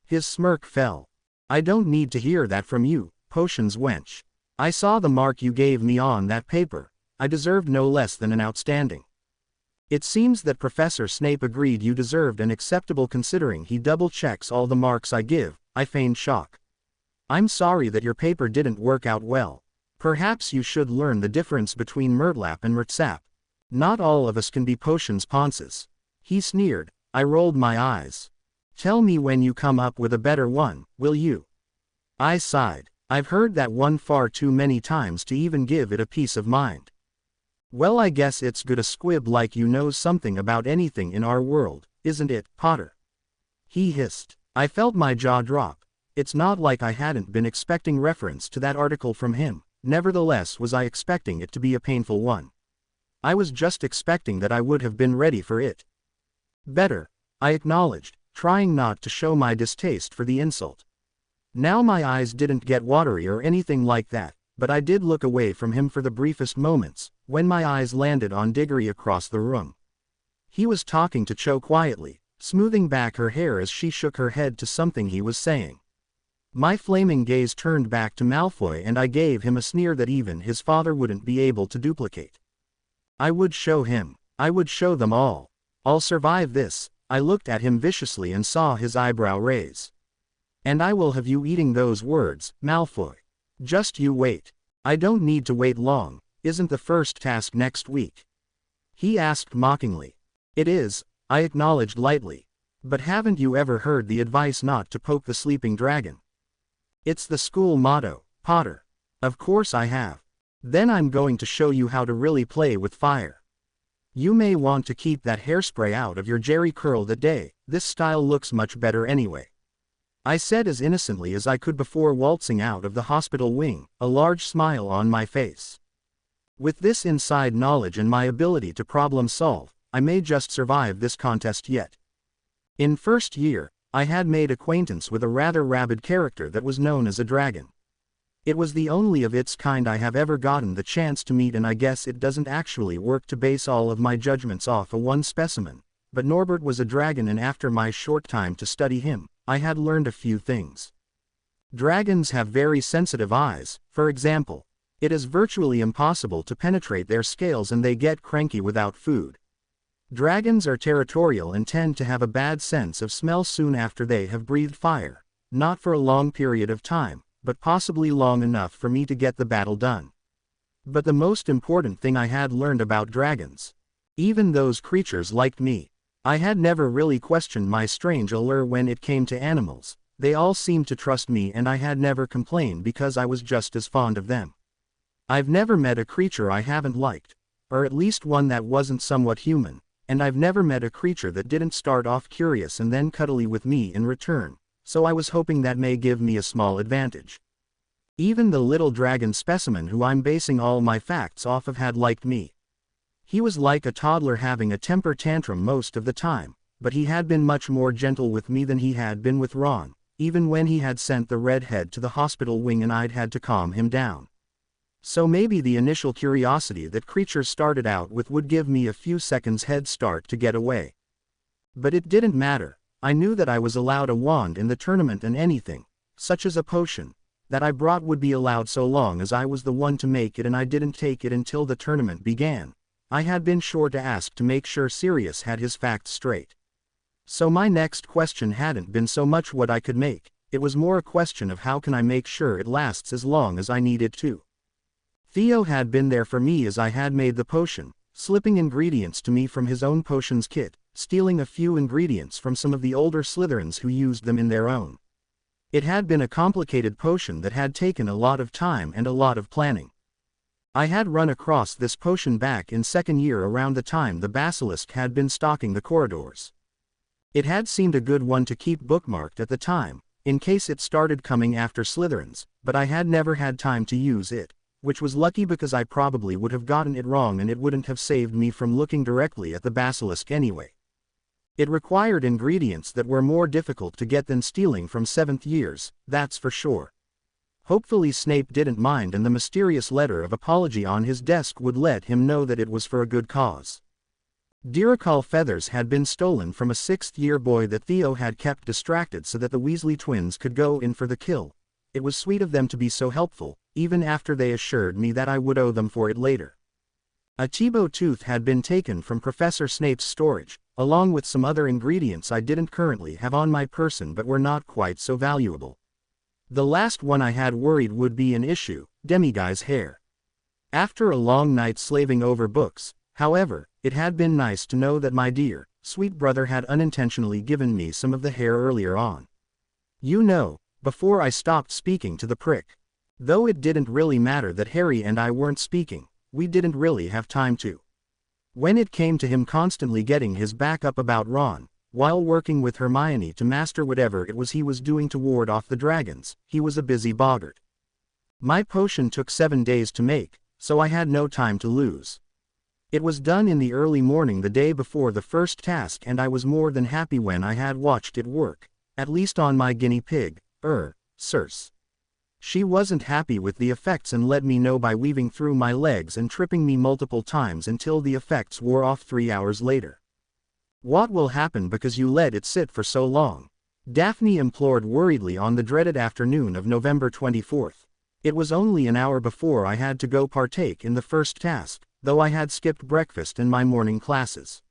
His smirk fell. I don't need to hear that from you, potions wench. I saw the mark you gave me on that paper. I deserved no less than an outstanding. It seems that Professor Snape agreed you deserved an acceptable considering he double-checks all the marks I give. I feigned shock. I'm sorry that your paper didn't work out well. Perhaps you should learn the difference between Murtlap and Murtsap. Not all of us can be potions ponces. He sneered. I rolled my eyes. Tell me when you come up with a better one, will you? I sighed. I've heard that one far too many times to even give it a peace of mind. Well, I guess it's good a squib like you knows something about anything in our world, isn't it, Potter? He hissed. I felt my jaw drop. It's not like I hadn't been expecting reference to that article from him, nevertheless was I expecting it to be a painful one. I was just expecting that I would have been ready for it. Better, I acknowledged, trying not to show my distaste for the insult. Now my eyes didn't get watery or anything like that, but I did look away from him for the briefest moments, when my eyes landed on Diggory across the room. He was talking to Cho quietly, smoothing back her hair as she shook her head to something he was saying. My flaming gaze turned back to Malfoy and I gave him a sneer that even his father wouldn't be able to duplicate. I would show him. I would show them all. I'll survive this. I looked at him viciously and saw his eyebrow raise. And I will have you eating those words, Malfoy. Just you wait. I don't need to wait long. Isn't the first task next week? He asked mockingly. It is, I acknowledged lightly. But haven't you ever heard the advice not to poke the sleeping dragon? It's the school motto, Potter. Of course I have. Then I'm going to show you how to really play with fire. You may want to keep that hairspray out of your jerry curl that day, this style looks much better anyway. I said as innocently as I could before waltzing out of the hospital wing, a large smile on my face. With this inside knowledge and my ability to problem solve, I may just survive this contest yet. In first year, I had made acquaintance with a rather rabid character that was known as a dragon. It was the only of its kind I have ever gotten the chance to meet, and I guess it doesn't actually work to base all of my judgments off of one specimen, but Norbert was a dragon and after my short time to study him, I had learned a few things. Dragons have very sensitive eyes, for example. It is virtually impossible to penetrate their scales and they get cranky without food. Dragons are territorial and tend to have a bad sense of smell soon after they have breathed fire, not for a long period of time, but possibly long enough for me to get the battle done. But the most important thing I had learned about dragons. Even those creatures liked me. I had never really questioned my strange allure when it came to animals, they all seemed to trust me and I had never complained because I was just as fond of them. I've never met a creature I haven't liked, or at least one that wasn't somewhat human, and I've never met a creature that didn't start off curious and then cuddly with me in return, so I was hoping that may give me a small advantage. Even the little dragon specimen who I'm basing all my facts off of had liked me. He was like a toddler having a temper tantrum most of the time, but he had been much more gentle with me than he had been with Ron, even when he had sent the redhead to the hospital wing and I'd had to calm him down. So maybe the initial curiosity that creatures started out with would give me a few seconds head start to get away. But it didn't matter. I knew that I was allowed a wand in the tournament and anything, such as a potion, that I brought would be allowed so long as I was the one to make it, and I didn't take it until the tournament began. I had been sure to ask to make sure Sirius had his facts straight. So my next question hadn't been so much what I could make, it was more a question of how can I make sure it lasts as long as I need it to. Theo had been there for me as I had made the potion, slipping ingredients to me from his own potions kit, stealing a few ingredients from some of the older Slytherins who used them in their own. It had been a complicated potion that had taken a lot of time and a lot of planning. I had run across this potion back in second year around the time the basilisk had been stalking the corridors. It had seemed a good one to keep bookmarked at the time, in case it started coming after Slytherins, but I had never had time to use it, which was lucky because I probably would have gotten it wrong and it wouldn't have saved me from looking directly at the basilisk anyway. It required ingredients that were more difficult to get than stealing from 7th years, that's for sure. Hopefully Snape didn't mind and the mysterious letter of apology on his desk would let him know that it was for a good cause. Diricawl feathers had been stolen from a 6th-year boy that Theo had kept distracted so that the Weasley twins could go in for the kill. It was sweet of them to be so helpful, even after they assured me that I would owe them for it later. A Teebo tooth had been taken from Professor Snape's storage, along with some other ingredients I didn't currently have on my person but were not quite so valuable. The last one I had worried would be an issue, Demiguy's hair. After a long night slaving over books, however, it had been nice to know that my dear, sweet brother had unintentionally given me some of the hair earlier on. You know, before I stopped speaking to the prick. Though it didn't really matter that Harry and I weren't speaking, we didn't really have time to. When it came to him constantly getting his back up about Ron, while working with Hermione to master whatever it was he was doing to ward off the dragons, he was a busy boggart. My potion took 7 days to make, so I had no time to lose. It was done in the early morning the day before the first task and I was more than happy when I had watched it work, at least on my guinea pig, Circe. She wasn't happy with the effects and let me know by weaving through my legs and tripping me multiple times until the effects wore off 3 hours later. What will happen because you let it sit for so long? Daphne implored worriedly on the dreaded afternoon of November 24th. It was only an hour before I had to go partake in the first task, though I had skipped breakfast and my morning classes.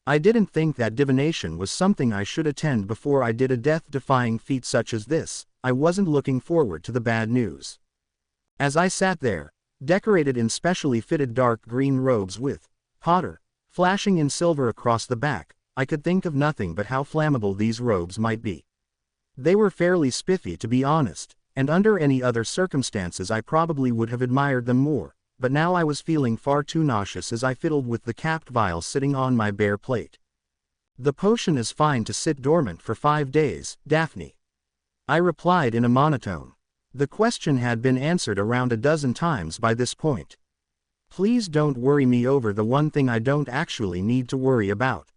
I didn't think that divination was something I should attend before I did a death-defying feat such as this. I wasn't looking forward to the bad news. As I sat there, decorated in specially fitted dark green robes with Potter flashing in silver across the back, I could think of nothing but how flammable these robes might be. They were fairly spiffy to be honest, and under any other circumstances I probably would have admired them more, but now I was feeling far too nauseous as I fiddled with the capped vial sitting on my bare plate. The potion is fine to sit dormant for 5 days, Daphne. I replied in a monotone. The question had been answered around a dozen times by this point. Please don't worry me over the one thing I don't actually need to worry about.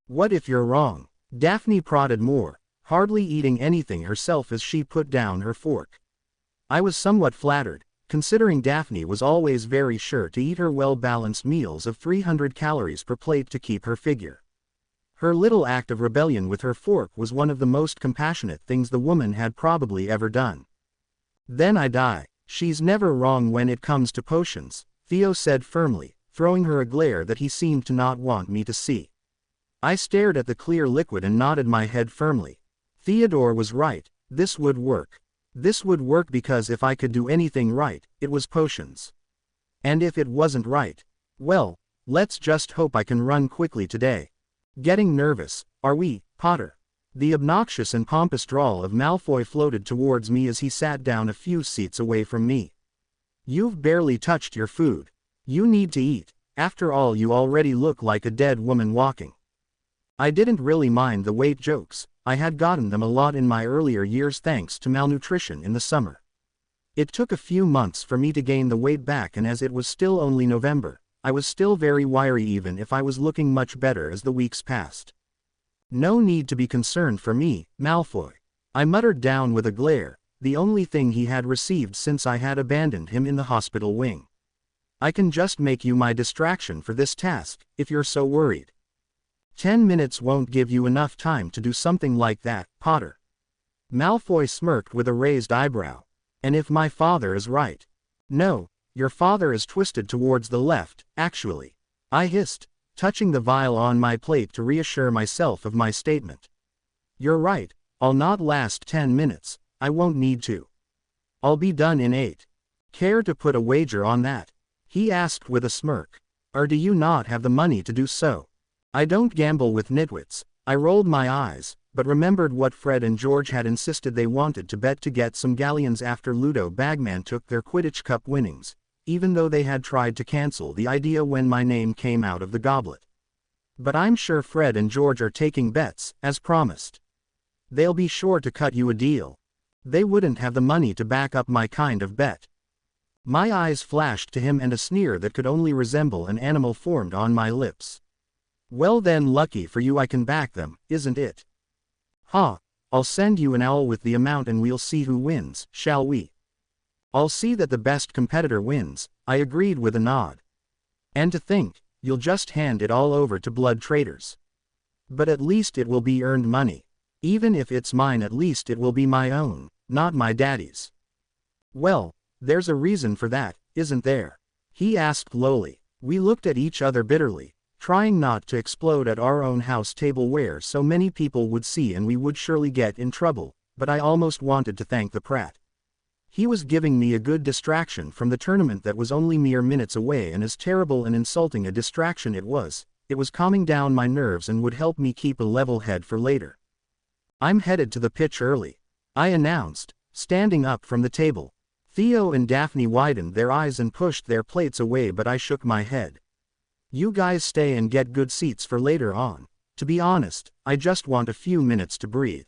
What if you're wrong? Daphne prodded more, hardly eating anything herself as she put down her fork. I was somewhat flattered, considering Daphne was always very sure to eat her well-balanced meals of 300 calories per plate to keep her figure. Her little act of rebellion with her fork was one of the most compassionate things the woman had probably ever done. Then I die. She's never wrong when it comes to potions, Theo said firmly, throwing her a glare that he seemed to not want me to see. I stared at the clear liquid and nodded my head firmly. Theodore was right, this would work. This would work because if I could do anything right, it was potions. And if it wasn't right, well, let's just hope I can run quickly today. Getting nervous, are we, Potter? The obnoxious and pompous drawl of Malfoy floated towards me as he sat down a few seats away from me. You've barely touched your food. You need to eat, after all you already look like a dead woman walking. I didn't really mind the weight jokes, I had gotten them a lot in my earlier years thanks to malnutrition in the summer. It took a few months for me to gain the weight back and as it was still only November, I was still very wiry even if I was looking much better as the weeks passed. No need to be concerned for me, Malfoy. I muttered down with a glare, the only thing he had received since I had abandoned him in the hospital wing. I can just make you my distraction for this task, if you're so worried. 10 minutes won't give you enough time to do something like that, Potter. Malfoy smirked with a raised eyebrow. And if my father is right? No, your father is twisted towards the left, actually. I hissed, touching the vial on my plate to reassure myself of my statement. You're right, I'll not last 10 minutes, I won't need to. I'll be done in 8. Care to put a wager on that? He asked with a smirk. Or do you not have the money to do so? I don't gamble with nitwits. I rolled my eyes, but remembered what Fred and George had insisted they wanted to bet to get some galleons after Ludo Bagman took their Quidditch Cup winnings, even though they had tried to cancel the idea when my name came out of the goblet. But I'm sure Fred and George are taking bets, as promised. They'll be sure to cut you a deal. They wouldn't have the money to back up my kind of bet. My eyes flashed to him and a sneer that could only resemble an animal formed on my lips. Well then, lucky for you I can back them, isn't it? Ha! I'll send you an owl with the amount and we'll see who wins, shall we? I'll see that the best competitor wins, I agreed with a nod. And to think, you'll just hand it all over to blood traders. But at least it will be earned money. Even if it's mine, at least it will be my own, not my daddy's. Well, there's a reason for that, isn't there? He asked lowly. We looked at each other bitterly, trying not to explode at our own house table where so many people would see and we would surely get in trouble, but I almost wanted to thank the Pratt. He was giving me a good distraction from the tournament that was only mere minutes away, and as terrible and insulting a distraction it was calming down my nerves and would help me keep a level head for later. I'm headed to the pitch early, I announced, standing up from the table. Theo and Daphne widened their eyes and pushed their plates away, but I shook my head. You guys stay and get good seats for later on. To be honest, I just want a few minutes to breathe.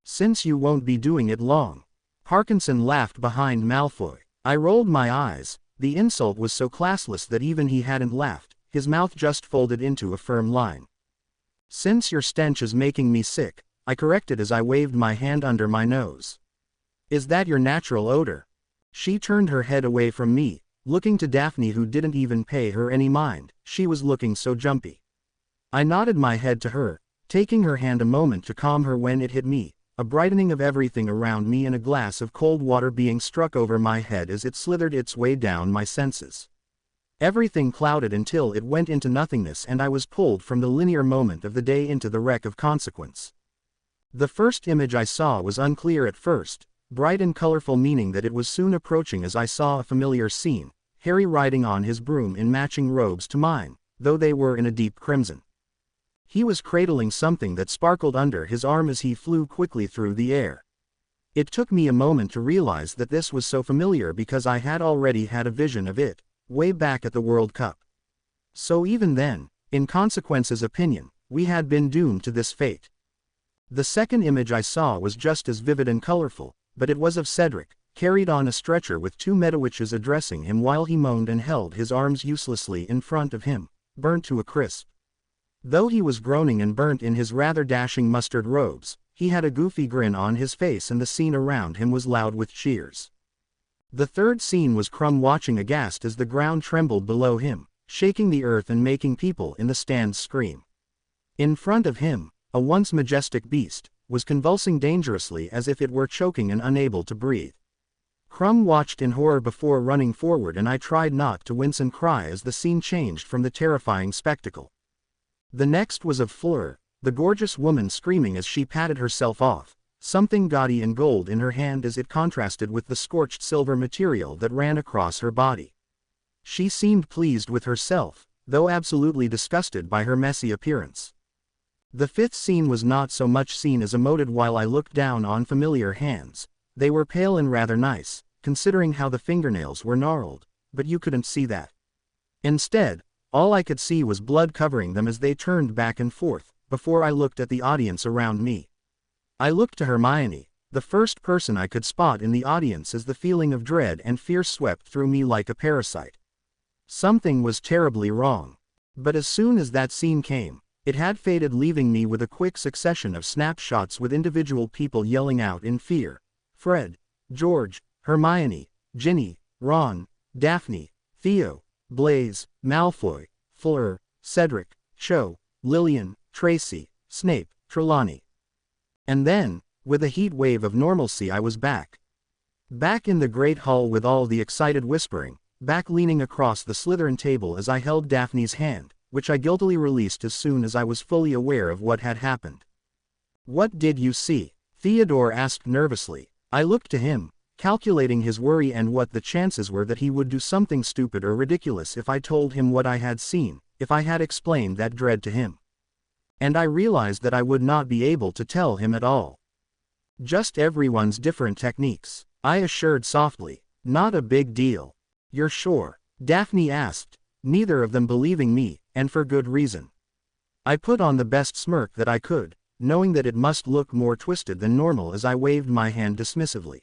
Since you won't be doing it long. Parkinson laughed behind Malfoy. I rolled my eyes. The insult was so classless that even he hadn't laughed. His mouth just folded into a firm line. Since your stench is making me sick, I corrected as I waved my hand under my nose. Is that your natural odor? She turned her head away from me, looking to Daphne, who didn't even pay her any mind. She was looking so jumpy. I nodded my head to her, taking her hand a moment to calm her when it hit me, a brightening of everything around me and a glass of cold water being struck over my head as it slithered its way down my senses. Everything clouded until it went into nothingness and I was pulled from the linear moment of the day into the wreck of consequence. The first image I saw was unclear at first, bright and colorful, meaning that it was soon approaching as I saw a familiar scene, Harry riding on his broom in matching robes to mine, though they were in a deep crimson. He was cradling something that sparkled under his arm as he flew quickly through the air. It took me a moment to realize that this was so familiar because I had already had a vision of it, way back at the World Cup. So even then, in Consequence's opinion, we had been doomed to this fate. The second image I saw was just as vivid and colorful, but it was of Cedric, carried on a stretcher with two Medowitches addressing him while he moaned and held his arms uselessly in front of him, burnt to a crisp. Though he was groaning and burnt in his rather dashing mustard robes, he had a goofy grin on his face and the scene around him was loud with cheers. The third scene was Krum watching aghast as the ground trembled below him, shaking the earth and making people in the stands scream. In front of him, a once majestic beast was convulsing dangerously as if it were choking and unable to breathe. Krum watched in horror before running forward, and I tried not to wince and cry as the scene changed from the terrifying spectacle. The next was of Fleur, the gorgeous woman screaming as she patted herself off, something gaudy and gold in her hand as it contrasted with the scorched silver material that ran across her body. She seemed pleased with herself, though absolutely disgusted by her messy appearance. The fifth scene was not so much seen as emoted while I looked down on familiar hands. They were pale and rather nice, considering how the fingernails were gnarled, but you couldn't see that. Instead, all I could see was blood covering them as they turned back and forth, before I looked at the audience around me. I looked to Hermione, the first person I could spot in the audience, as the feeling of dread and fear swept through me like a parasite. Something was terribly wrong. But as soon as that scene came, it had faded, leaving me with a quick succession of snapshots with individual people yelling out in fear. Fred, George, Hermione, Ginny, Ron, Daphne, Theo, Blaise, Malfoy, Fleur, Cedric, Cho, Lillian, Tracy, Snape, Trelawney. And then, with a heat wave of normalcy, I was back. Back in the great hall with all the excited whispering, back leaning across the Slytherin table as I held Daphne's hand, which I guiltily released as soon as I was fully aware of what had happened. What did you see? Theodore asked nervously. I looked to him, calculating his worry and what the chances were that he would do something stupid or ridiculous if I told him what I had seen, if I had explained that dread to him. And I realized that I would not be able to tell him at all. Just everyone's different techniques, I assured softly. Not a big deal. You're sure? Daphne asked, neither of them believing me, and for good reason. I put on the best smirk that I could, knowing that it must look more twisted than normal as I waved my hand dismissively.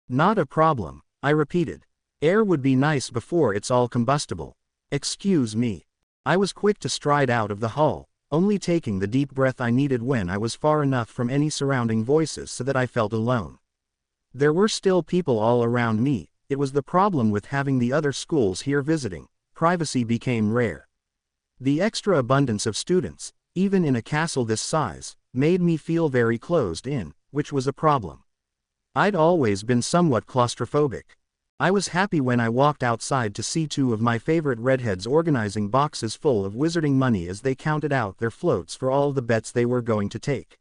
Not a problem, I repeated. Air would be nice before it's all combustible. Excuse me. I was quick to stride out of the hall, only taking the deep breath I needed when I was far enough from any surrounding voices so that I felt alone. There were still people all around me. It was the problem with having the other schools here visiting. Privacy became rare. The extra abundance of students, even in a castle this size, made me feel very closed in, which was a problem. I'd always been somewhat claustrophobic. I was happy when I walked outside to see two of my favorite redheads organizing boxes full of wizarding money as they counted out their floats for all the bets they were going to take.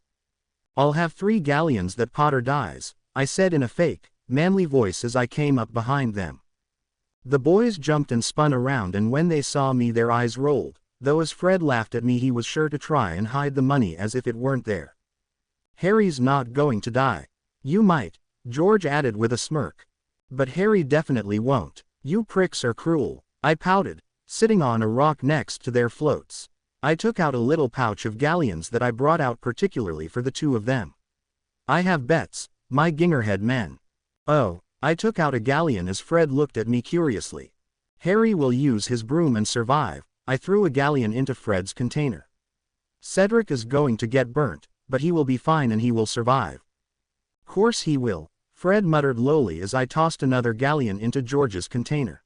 I'll have 3 galleons that Potter dies, I said in a fake, manly voice as I came up behind them. The boys jumped and spun around, and when they saw me their eyes rolled, though as Fred laughed at me he was sure to try and hide the money as if it weren't there. Harry's not going to die. You might, George added with a smirk. But Harry definitely won't. You pricks are cruel, I pouted, sitting on a rock next to their floats. I took out a little pouch of galleons that I brought out particularly for the two of them. I have bets, my gingerhead men. Oh, I took out a galleon as Fred looked at me curiously. Harry will use his broom and survive. I threw a galleon into Fred's container. Cedric is going to get burnt, but he will be fine and he will survive. Course he will, Fred muttered lowly as I tossed another galleon into George's container.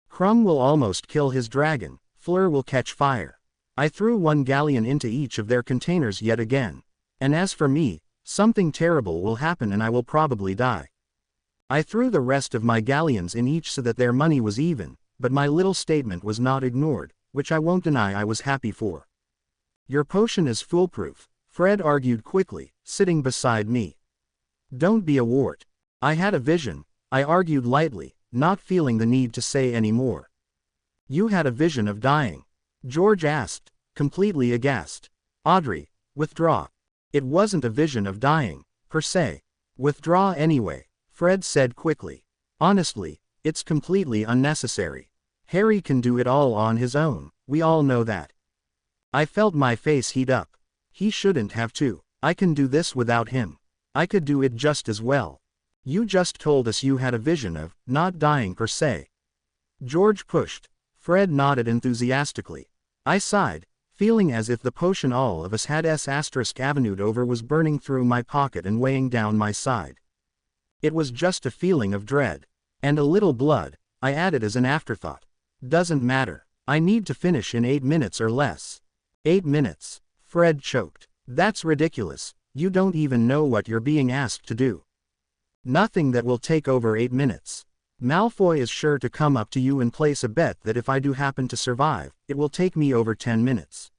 Krum will almost kill his dragon, Fleur will catch fire. I threw 1 galleon into each of their containers yet again. And as for me, something terrible will happen and I will probably die. I threw the rest of my galleons in each so that their money was even, but my little statement was not ignored, which I won't deny I was happy for. Your potion is foolproof, Fred argued quickly, sitting beside me. Don't be a wart. I had a vision, I argued lightly, not feeling the need to say any more. You had a vision of dying? George asked, completely aghast. Audrey, withdraw. It wasn't a vision of dying, per se. Withdraw anyway, Fred said quickly. Honestly, it's completely unnecessary. Harry can do it all on his own, we all know that. I felt my face heat up. He shouldn't have to. I can do this without him. I could do it just as well. You just told us you had a vision of not dying per se. George pushed. Fred nodded enthusiastically. I sighed, feeling as if the potion all of us had *avenued over was burning through my pocket and weighing down my side. It was just a feeling of dread. And a little blood, I added as an afterthought. Doesn't matter. I need to finish in 8 minutes or less. 8 minutes. Fred choked. That's ridiculous. You don't even know what you're being asked to do. Nothing that will take over 8 minutes. Malfoy is sure to come up to you and place a bet that if I do happen to survive, it will take me over 10 minutes.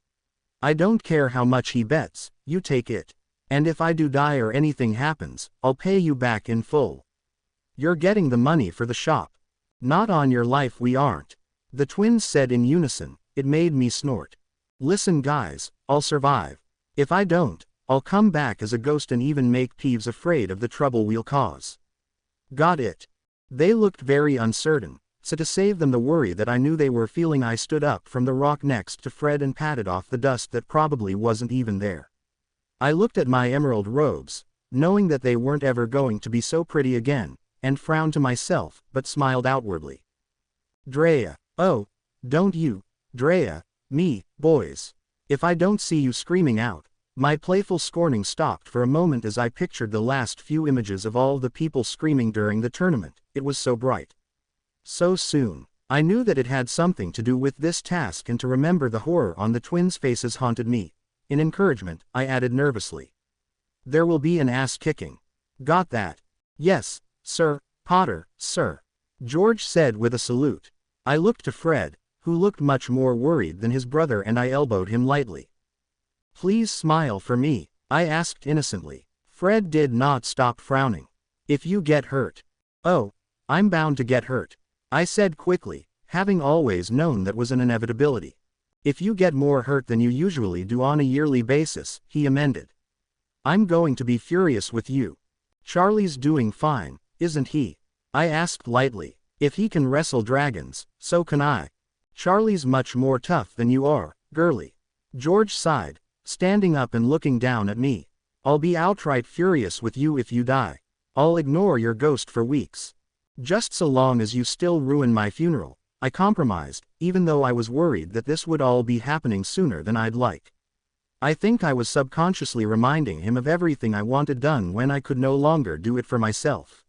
I don't care how much he bets, you take it. And if I do die or anything happens, I'll pay you back in full. You're getting the money for the shop. Not on your life we aren't. The twins said in unison. It made me snort. Listen guys, I'll survive. If I don't, I'll come back as a ghost and even make Peeves afraid of the trouble we'll cause. Got it? They looked very uncertain, so to save them the worry that I knew they were feeling, I stood up from the rock next to Fred and patted off the dust that probably wasn't even there. I looked at my emerald robes, knowing that they weren't ever going to be so pretty again, and frowned to myself, but smiled outwardly. Drea, oh, don't you, Drea, me, boys. If I don't see you screaming out. My playful scorning stopped for a moment as I pictured the last few images of all the people screaming during the tournament. It was so bright. So soon. I knew that it had something to do with this task, and to remember the horror on the twins' faces haunted me. In encouragement, I added nervously. There will be an ass-kicking. Got that? Yes, sir, Potter, sir. George said with a salute. I looked to Fred, who looked much more worried than his brother, and I elbowed him lightly. Please smile for me, I asked innocently. Fred did not stop frowning. If you get hurt. Oh, I'm bound to get hurt, I said quickly, having always known that was an inevitability. If you get more hurt than you usually do on a yearly basis, he amended. I'm going to be furious with you. Charlie's doing fine, isn't he? I asked lightly. If he can wrestle dragons, so can I. Charlie's much more tough than you are, girly. George sighed, standing up and looking down at me. I'll be outright furious with you if you die. I'll ignore your ghost for weeks. Just so long as you still ruin my funeral. I compromised, even though I was worried that this would all be happening sooner than I'd like. I think I was subconsciously reminding him of everything I wanted done when I could no longer do it for myself.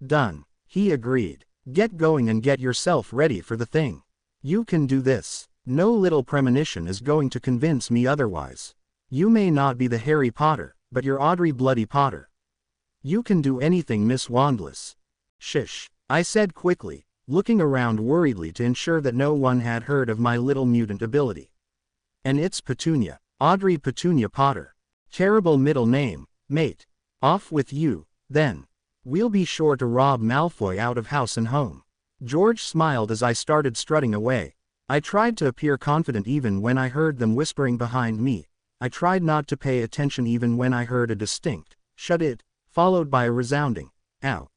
Done, he agreed. Get going and get yourself ready for the thing. You can do this. No little premonition is going to convince me otherwise. You may not be the Harry Potter, but you're Audrey Bloody Potter. You can do anything, Miss Wandless. Shish, I said quickly, looking around worriedly to ensure that no one had heard of my little mutant ability. And it's Petunia. Audrey Petunia Potter. Terrible middle name, mate. Off with you, then. We'll be sure to rob Malfoy out of house and home. George smiled as I started strutting away. I tried to appear confident even when I heard them whispering behind me. I tried not to pay attention even when I heard a distinct, "Shut it," followed by a resounding, "Ow."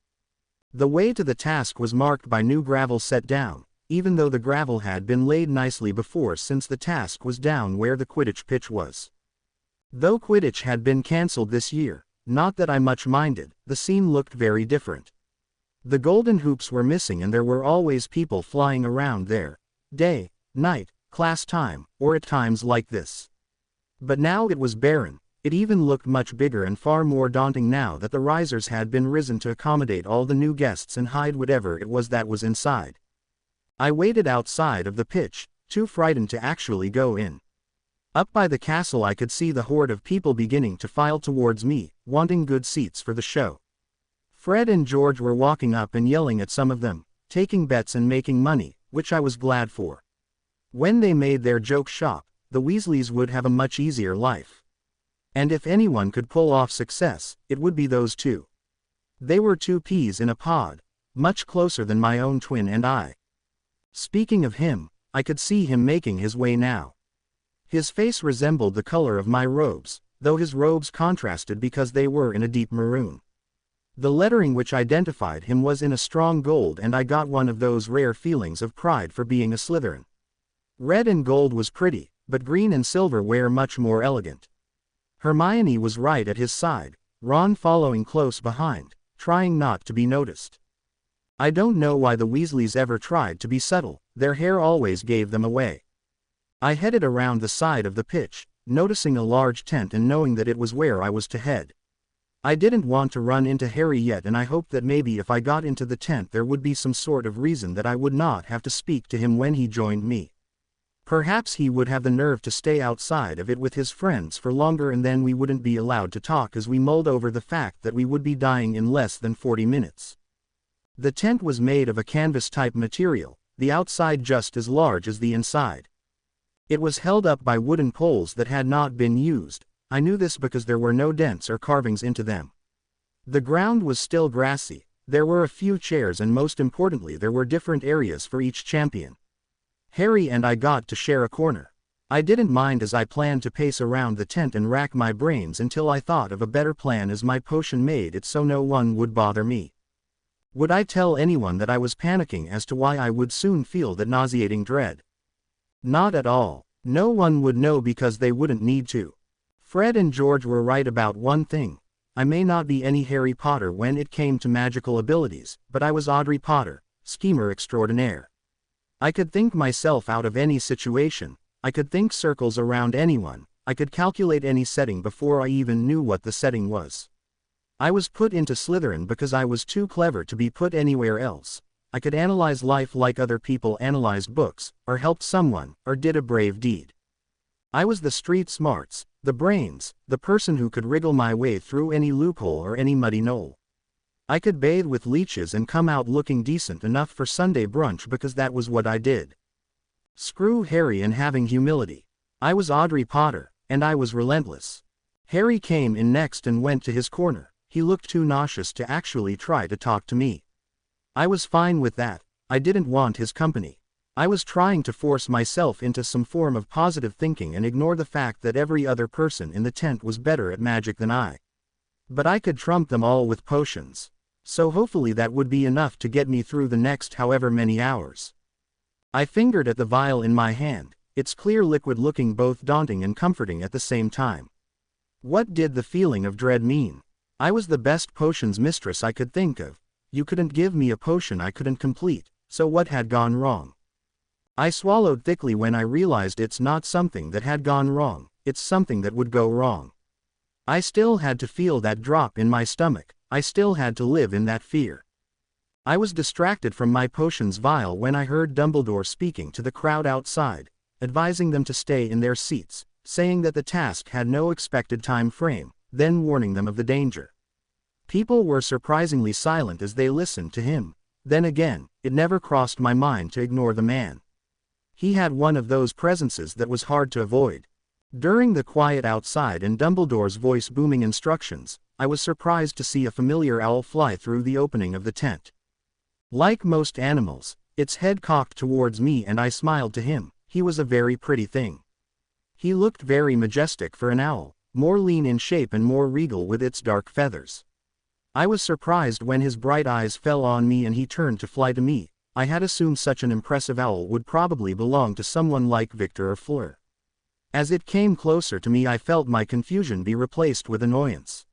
The way to the task was marked by new gravel set down, even though the gravel had been laid nicely before since the task was down where the Quidditch pitch was. Though Quidditch had been cancelled this year, not that I much minded, the scene looked very different. The golden hoops were missing and there were always people flying around there, day, night, class time, or at times like this. But now it was barren. It even looked much bigger and far more daunting now that the risers had been risen to accommodate all the new guests and hide whatever it was that was inside. I waited outside of the pitch, too frightened to actually go in. Up by the castle I could see the horde of people beginning to file towards me, wanting good seats for the show. Fred and George were walking up and yelling at some of them, taking bets and making money, which I was glad for. When they made their joke shop, the Weasleys would have a much easier life. And if anyone could pull off success, it would be those two. They were two peas in a pod, much closer than my own twin and I. Speaking of him, I could see him making his way now. His face resembled the color of my robes, though his robes contrasted because they were in a deep maroon. The lettering which identified him was in a strong gold and I got one of those rare feelings of pride for being a Slytherin. Red and gold was pretty, but green and silver were much more elegant. Hermione was right at his side, Ron following close behind, trying not to be noticed. I don't know why the Weasleys ever tried to be subtle, their hair always gave them away. I headed around the side of the pitch, noticing a large tent and knowing that it was where I was to head. I didn't want to run into Harry yet and I hoped that maybe if I got into the tent there would be some sort of reason that I would not have to speak to him when he joined me. Perhaps he would have the nerve to stay outside of it with his friends for longer and then we wouldn't be allowed to talk as we mulled over the fact that we would be dying in less than 40 minutes. The tent was made of a canvas-type material, the outside just as large as the inside. It was held up by wooden poles that had not been used. I knew this because there were no dents or carvings into them. The ground was still grassy, there were a few chairs and most importantly there were different areas for each champion. Harry and I got to share a corner. I didn't mind as I planned to pace around the tent and rack my brains until I thought of a better plan as my potion made it so no one would bother me. Would I tell anyone that I was panicking as to why I would soon feel that nauseating dread? Not at all. No one would know because they wouldn't need to. Fred and George were right about one thing. I may not be any Harry Potter when it came to magical abilities, but I was Audrey Potter, schemer extraordinaire. I could think myself out of any situation, I could think circles around anyone, I could calculate any setting before I even knew what the setting was. I was put into Slytherin because I was too clever to be put anywhere else. I could analyze life like other people analyzed books, or helped someone, or did a brave deed. I was the street smarts, the brains, the person who could wriggle my way through any loophole or any muddy knoll. I could bathe with leeches and come out looking decent enough for Sunday brunch because that was what I did. Screw Harry and having humility. I was Audrey Potter, and I was relentless. Harry came in next and went to his corner. He looked too nauseous to actually try to talk to me. I was fine with that. I didn't want his company. I was trying to force myself into some form of positive thinking and ignore the fact that every other person in the tent was better at magic than I. But I could trump them all with potions. So hopefully that would be enough to get me through the next however many hours. I fingered at the vial in my hand, its clear liquid looking both daunting and comforting at the same time. What did the feeling of dread mean? I was the best potions mistress I could think of. You couldn't give me a potion I couldn't complete, so what had gone wrong? I swallowed thickly when I realized it's not something that had gone wrong, it's something that would go wrong. I still had to feel that drop in my stomach, I still had to live in that fear. I was distracted from my potions vial when I heard Dumbledore speaking to the crowd outside, advising them to stay in their seats, saying that the task had no expected time frame, then warning them of the danger. People were surprisingly silent as they listened to him. Then again, it never crossed my mind to ignore the man. He had one of those presences that was hard to avoid. During the quiet outside and Dumbledore's voice booming instructions, I was surprised to see a familiar owl fly through the opening of the tent. Like most animals, its head cocked towards me and I smiled to him. He was a very pretty thing. He looked very majestic for an owl, more lean in shape and more regal with its dark feathers. I was surprised when his bright eyes fell on me and he turned to fly to me. I had assumed such an impressive owl would probably belong to someone like Victor or Fleur. As it came closer to me I felt my confusion be replaced with annoyance.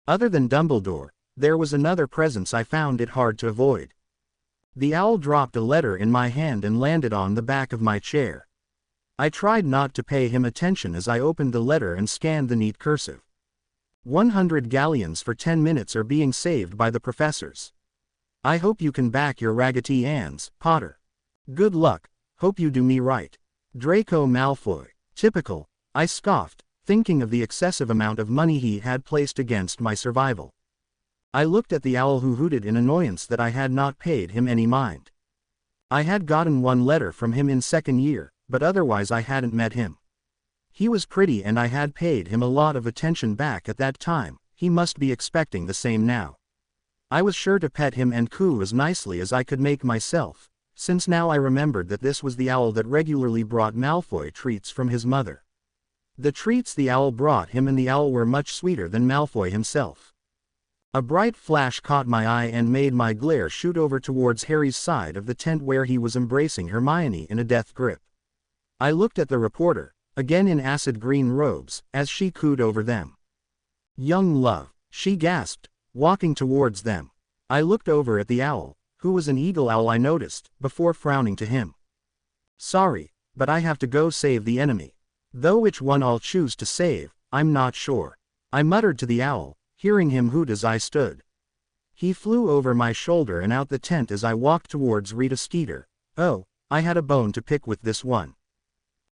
Other than Dumbledore, there was another presence I found it hard to avoid. The owl dropped a letter in my hand and landed on the back of my chair. I tried not to pay him attention as I opened the letter and scanned the neat cursive. 100 galleons for 10 minutes are being saved by the professors. I hope you can back your Raggedy Anns, Potter. Good luck, hope you do me right. Draco Malfoy. Typical, I scoffed, thinking of the excessive amount of money he had placed against my survival. I looked at the owl who hooted in annoyance that I had not paid him any mind. I had gotten one letter from him in second year, but otherwise I hadn't met him. He was pretty and I had paid him a lot of attention back at that time, he must be expecting the same now. I was sure to pet him and coo as nicely as I could make myself, since now I remembered that this was the owl that regularly brought Malfoy treats from his mother. The treats the owl brought him and the owl were much sweeter than Malfoy himself. A bright flash caught my eye and made my glare shoot over towards Harry's side of the tent where he was embracing Hermione in a death grip. I looked at the reporter, again in acid green robes, as she cooed over them. "Young love," she gasped, walking towards them. I looked over at the owl, who was an eagle owl I noticed, before frowning to him. "Sorry, but I have to go save the enemy. Though which one I'll choose to save, I'm not sure," I muttered to the owl, hearing him hoot as I stood. He flew over my shoulder and out the tent as I walked towards Rita Skeeter. Oh, I had a bone to pick with this one.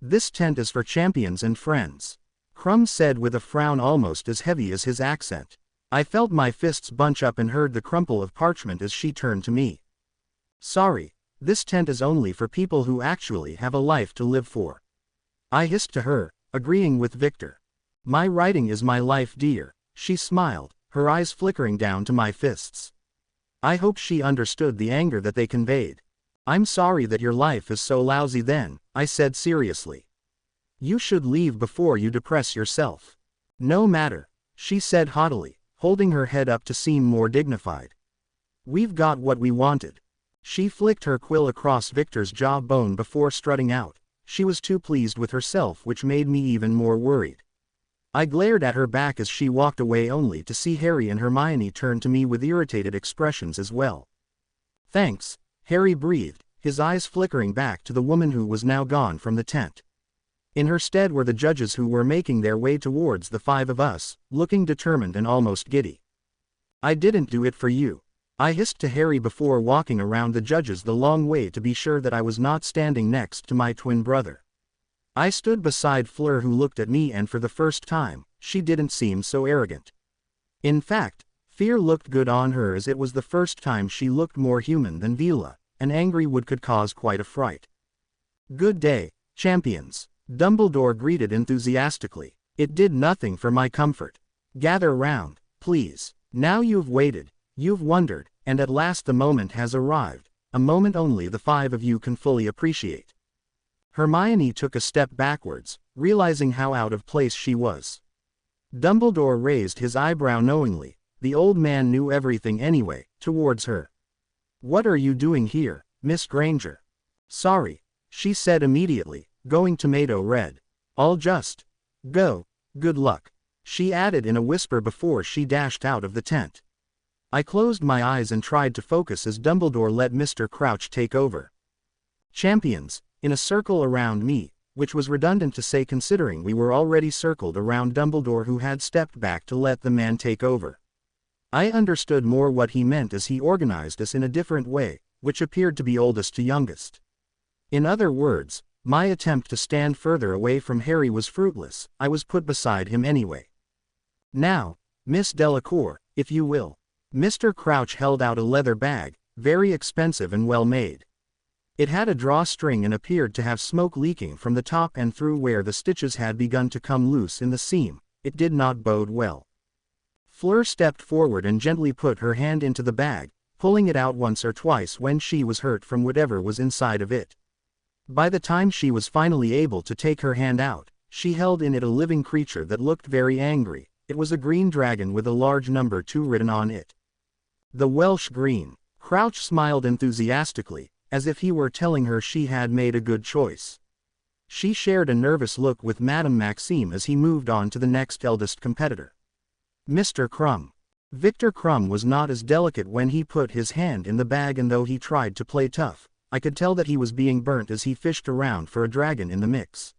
"This tent is for champions and friends," Krum said with a frown almost as heavy as his accent. I felt my fists bunch up and heard the crumple of parchment as she turned to me. "Sorry, this tent is only for people who actually have a life to live for," I hissed to her, agreeing with Victor. "My writing is my life, dear," she smiled, her eyes flickering down to my fists. I hoped she understood the anger that they conveyed. "I'm sorry that your life is so lousy then," I said seriously. "You should leave before you depress yourself." "No matter," she said haughtily, holding her head up to seem more dignified. "We've got what we wanted." She flicked her quill across Victor's jawbone before strutting out. She was too pleased with herself, which made me even more worried. I glared at her back as she walked away only to see Harry and Hermione turn to me with irritated expressions as well. "Thanks," Harry breathed, his eyes flickering back to the woman who was now gone from the tent. In her stead were the judges who were making their way towards the five of us, looking determined and almost giddy. "I didn't do it for you," I hissed to Harry before walking around the judges the long way to be sure that I was not standing next to my twin brother. I stood beside Fleur, who looked at me, and for the first time, she didn't seem so arrogant. In fact, fear looked good on her, as it was the first time she looked more human than Vila. An angry wood could cause quite a fright. "Good day, champions," Dumbledore greeted enthusiastically. It did nothing for my comfort. "Gather round, please. Now you've waited, you've wondered, and at last the moment has arrived. a moment only the five of you can fully appreciate. Hermione took a step backwards, realizing how out of place she was. Dumbledore raised his eyebrow knowingly. The old man knew everything anyway, towards her. "What are you doing here, Miss Granger?" "Sorry," she said immediately, going tomato red. "I'll just go. Good luck," she added in a whisper before she dashed out of the tent. I closed my eyes and tried to focus as Dumbledore let Mr. Crouch take over. Champions, in a circle around me, which was redundant to say considering we were already circled around Dumbledore who had stepped back to let the man take over. I understood more what he meant as he organized us in a different way, which appeared to be oldest to youngest. In other words, my attempt to stand further away from Harry was fruitless. I was put beside him anyway. "Now, Miss Delacour, if you will." Mr. Crouch held out a leather bag, very expensive and well made. It had a drawstring and appeared to have smoke leaking from the top and through where the stitches had begun to come loose in the seam. It did not bode well. Fleur stepped forward and gently put her hand into the bag, pulling it out once or twice when she was hurt from whatever was inside of it. By the time she was finally able to take her hand out, she held in it a living creature that looked very angry. It was a green dragon with a large number 2 written on it. The Welsh green. Crouch smiled enthusiastically, as if he were telling her she had made a good choice. She shared a nervous look with Madame Maxime as he moved on to the next eldest competitor. Mr. Krum. Victor Krum was not as delicate when he put his hand in the bag, and though he tried to play tough, I could tell that he was being burnt as he fished around for a dragon in the mix.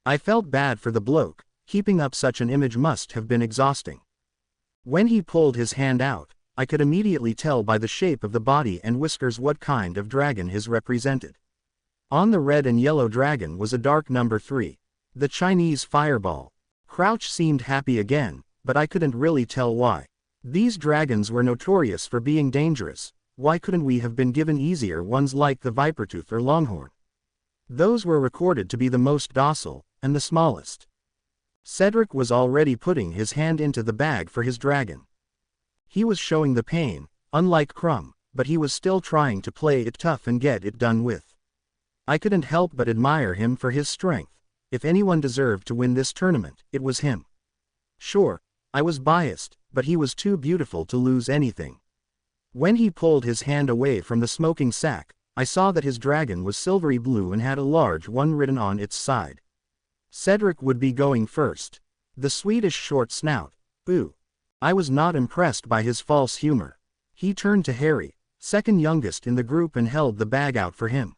I felt bad for the bloke. Keeping up such an image must have been exhausting. When he pulled his hand out, I could immediately tell by the shape of the body and whiskers what kind of dragon his represented. On the red and yellow dragon was a dark number 3. The Chinese fireball. Crouch seemed happy again, but I couldn't really tell why. These dragons were notorious for being dangerous. Why couldn't we have been given easier ones like the Vipertooth or Longhorn? Those were recorded to be the most docile, and the smallest. Cedric was already putting his hand into the bag for his dragon. He was showing the pain, unlike Krum, but he was still trying to play it tough and get it done with. I couldn't help but admire him for his strength. If anyone deserved to win this tournament, it was him. Sure, I was biased, but he was too beautiful to lose anything. When he pulled his hand away from the smoking sack, I saw that his dragon was silvery blue and had a large 1 written on its side. Cedric would be going first. The Swedish short snout. Ooh. I was not impressed by his false humor. He turned to Harry, second youngest in the group, and held the bag out for him.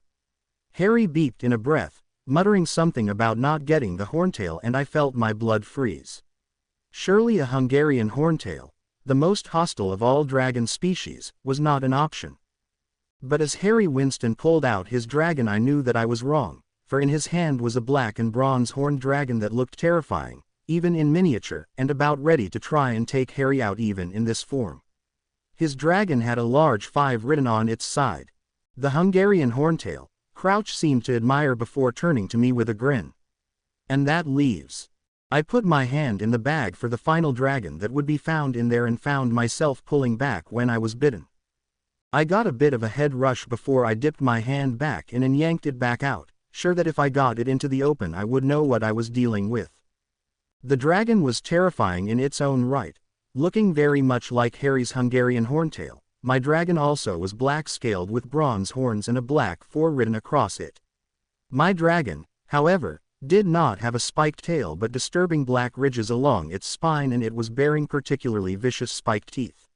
Harry beeped in a breath, muttering something about not getting the horntail, and I felt my blood freeze. Surely a Hungarian horntail, the most hostile of all dragon species, was not an option. But as Harry winced and pulled out his dragon, I knew that I was wrong, for in his hand was a black and bronze horned dragon that looked terrifying, even in miniature, and about ready to try and take Harry out even in this form. His dragon had a large 5 written on its side. The Hungarian horntail. Crouch seemed to admire before turning to me with a grin. "And that leaves." I put my hand in the bag for the final dragon that would be found in there and found myself pulling back when I was bitten. I got a bit of a head rush before I dipped my hand back in and yanked it back out, sure that if I got it into the open I would know what I was dealing with. The dragon was terrifying in its own right, looking very much like Harry's Hungarian horntail. My dragon also was black scaled with bronze horns and a black 4 written across it. My dragon, however, did not have a spiked tail but disturbing black ridges along its spine, and it was bearing particularly vicious spiked teeth.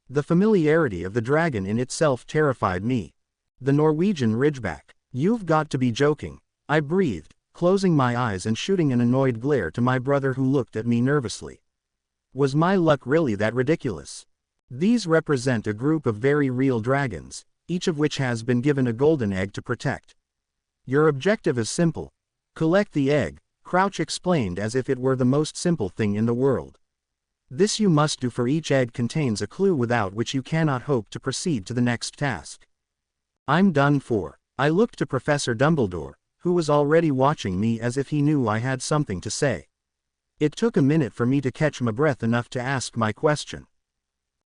The familiarity of the dragon in itself terrified me. The Norwegian Ridgeback. "You've got to be joking," I breathed, closing my eyes and shooting an annoyed glare to my brother, who looked at me nervously. Was my luck really that ridiculous? These represent a group of very real dragons, each of which has been given a golden egg to protect. Your objective is simple. Collect the egg, Crouch explained as if it were the most simple thing in the world. This you must do, for each egg contains a clue without which you cannot hope to proceed to the next task. I'm done for. I looked to Professor Dumbledore, who was already watching me as if he knew I had something to say. It took a minute for me to catch my breath enough to ask my question.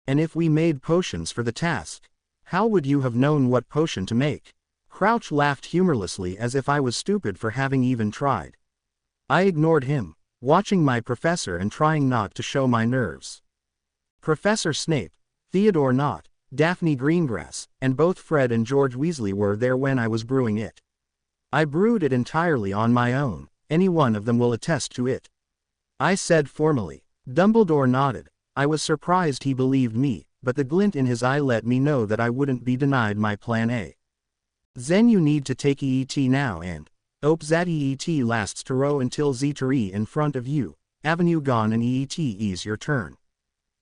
"And if we made potions for the task?" How would you have known what potion to make? Crouch laughed humorlessly as if I was stupid for having even tried. I ignored him, watching my professor and trying not to show my nerves. Professor Snape, Theodore Nott, Daphne Greengrass, and both Fred and George Weasley were there when I was brewing it. I brewed it entirely on my own, any one of them will attest to it. I said formally. Dumbledore nodded. I was surprised he believed me, but the glint in his eye let me know that I wouldn't be denied my plan A. Then you need to take EET now and, oops, that EET lasts to row until Z3 in front of you, avenue gone and EET is your turn.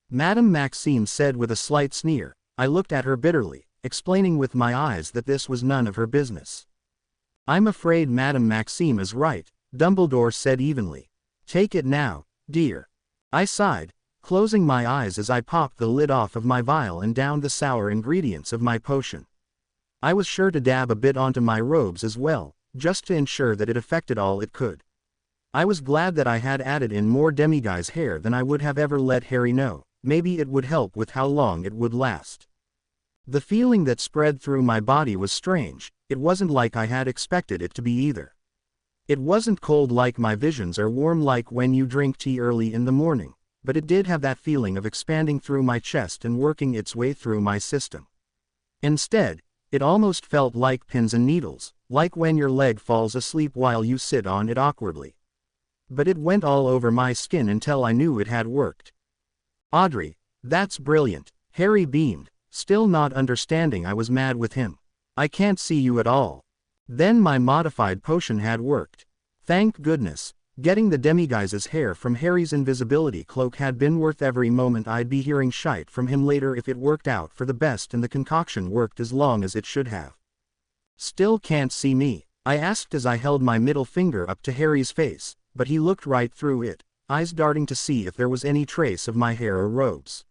Madame Maxime said with a slight sneer. I looked at her bitterly, explaining with my eyes that this was none of her business. I'm afraid Madame Maxime is right, Dumbledore said evenly. Take it now, dear. I sighed, closing my eyes as I popped the lid off of my vial and downed the sour ingredients of my potion. I was sure to dab a bit onto my robes as well, just to ensure that it affected all it could. I was glad that I had added in more Demiguise hair than I would have ever let Harry know. Maybe it would help with how long it would last. The feeling that spread through my body was strange. It wasn't like I had expected it to be either. It wasn't cold like my visions or warm like when you drink tea early in the morning, but it did have that feeling of expanding through my chest and working its way through my system. Instead, it almost felt like pins and needles, like when your leg falls asleep while you sit on it awkwardly. But it went all over my skin until I knew it had worked. Audrey, that's brilliant, Harry beamed, still not understanding I was mad with him. I can't see you at all. Then my modified potion had worked. Thank goodness, getting the Demiguise's hair from Harry's invisibility cloak had been worth every moment. I'd be hearing shite from him later if it worked out for the best and the concoction worked as long as it should have. Still can't see me? I asked as I held my middle finger up to Harry's face, but he looked right through it, eyes darting to see if there was any trace of my hair or robes.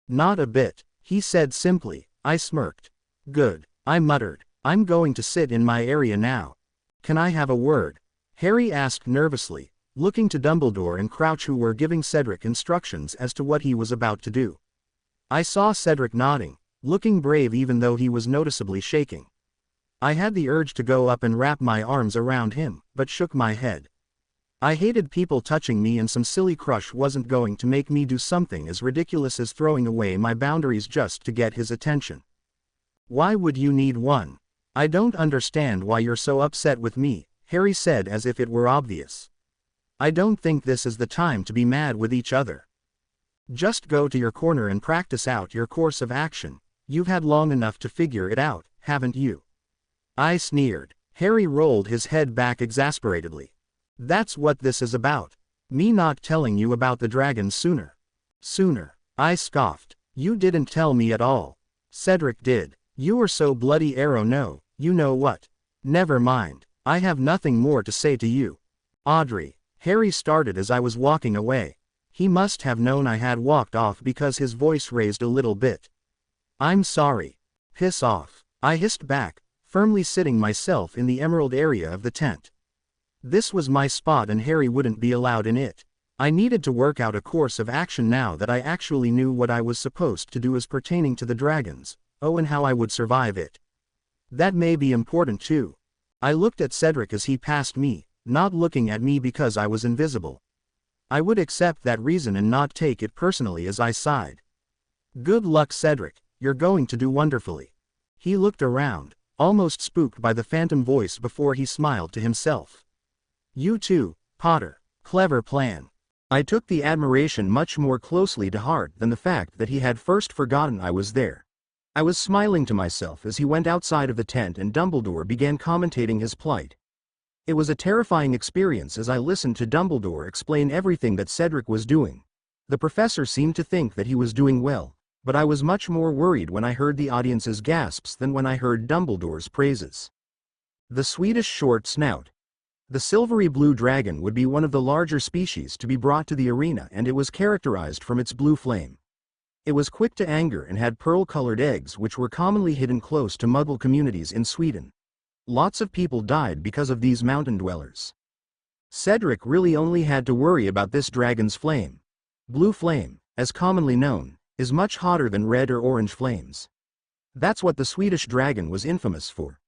Not a bit, he said simply. I smirked. Good, I muttered. I'm going to sit in my area now. Can I have a word? Harry asked nervously, looking to Dumbledore and Crouch who were giving Cedric instructions as to what he was about to do. I saw Cedric nodding, looking brave even though he was noticeably shaking. I had the urge to go up and wrap my arms around him, but shook my head. I hated people touching me and some silly crush wasn't going to make me do something as ridiculous as throwing away my boundaries just to get his attention. Why would you need one? I don't understand why you're so upset with me, Harry said as if it were obvious. I don't think this is the time to be mad with each other. Just go to your corner and practice out your course of action. You've had long enough to figure it out, haven't you? I sneered. Harry rolled his head back exasperatedly. That's what this is about. Me not telling you about the dragons sooner. Sooner. I scoffed. You didn't tell me at all. Cedric did. You were so bloody arrow no, you know what. Never mind. I have nothing more to say to you. Audrey. Harry started as I was walking away. He must have known I had walked off because his voice raised a little bit. I'm sorry. Piss off. I hissed back, firmly sitting myself in the emerald area of the tent. This was my spot and Harry wouldn't be allowed in it. I needed to work out a course of action now that I actually knew what I was supposed to do as pertaining to the dragons, and how I would survive it. That may be important too. I looked at Cedric as he passed me, not looking at me because I was invisible. I would accept that reason and not take it personally as I sighed. Good luck, Cedric, you're going to do wonderfully. He looked around, almost spooked by the phantom voice before he smiled to himself. You too, Potter. Clever plan. I took the admiration much more closely to heart than the fact that he had first forgotten I was there. I was smiling to myself as he went outside of the tent and Dumbledore began commentating his plight. It was a terrifying experience as I listened to Dumbledore explain everything that Cedric was doing. The professor seemed to think that he was doing well, but I was much more worried when I heard the audience's gasps than when I heard Dumbledore's praises. The Swedish short snout. The silvery blue dragon would be one of the larger species to be brought to the arena, and it was characterized from its blue flame. It was quick to anger and had pearl-colored eggs which were commonly hidden close to Muggle communities in Sweden. Lots of people died because of these mountain dwellers. Cedric really only had to worry about this dragon's flame. Blue flame, as commonly known, is much hotter than red or orange flames. That's what the Swedish dragon was infamous for.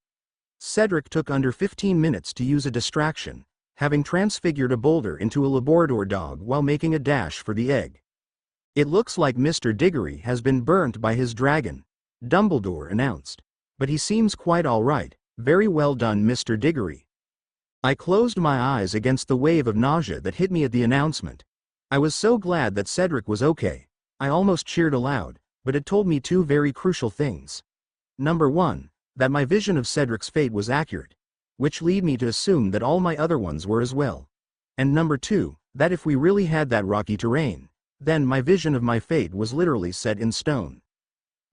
Cedric took under 15 minutes to use a distraction, having transfigured a boulder into a Labrador dog while making a dash for the egg. It looks like Mr. Diggory has been burnt by his dragon, Dumbledore announced. But he seems quite all right. Very well done, Mr. Diggory. I closed my eyes against the wave of nausea that hit me at the announcement. I was so glad that Cedric was okay. I almost cheered aloud, but it told me two very crucial things. Number one, that my vision of Cedric's fate was accurate, which led me to assume that all my other ones were as well. And number two, that if we really had that rocky terrain, then my vision of my fate was literally set in stone.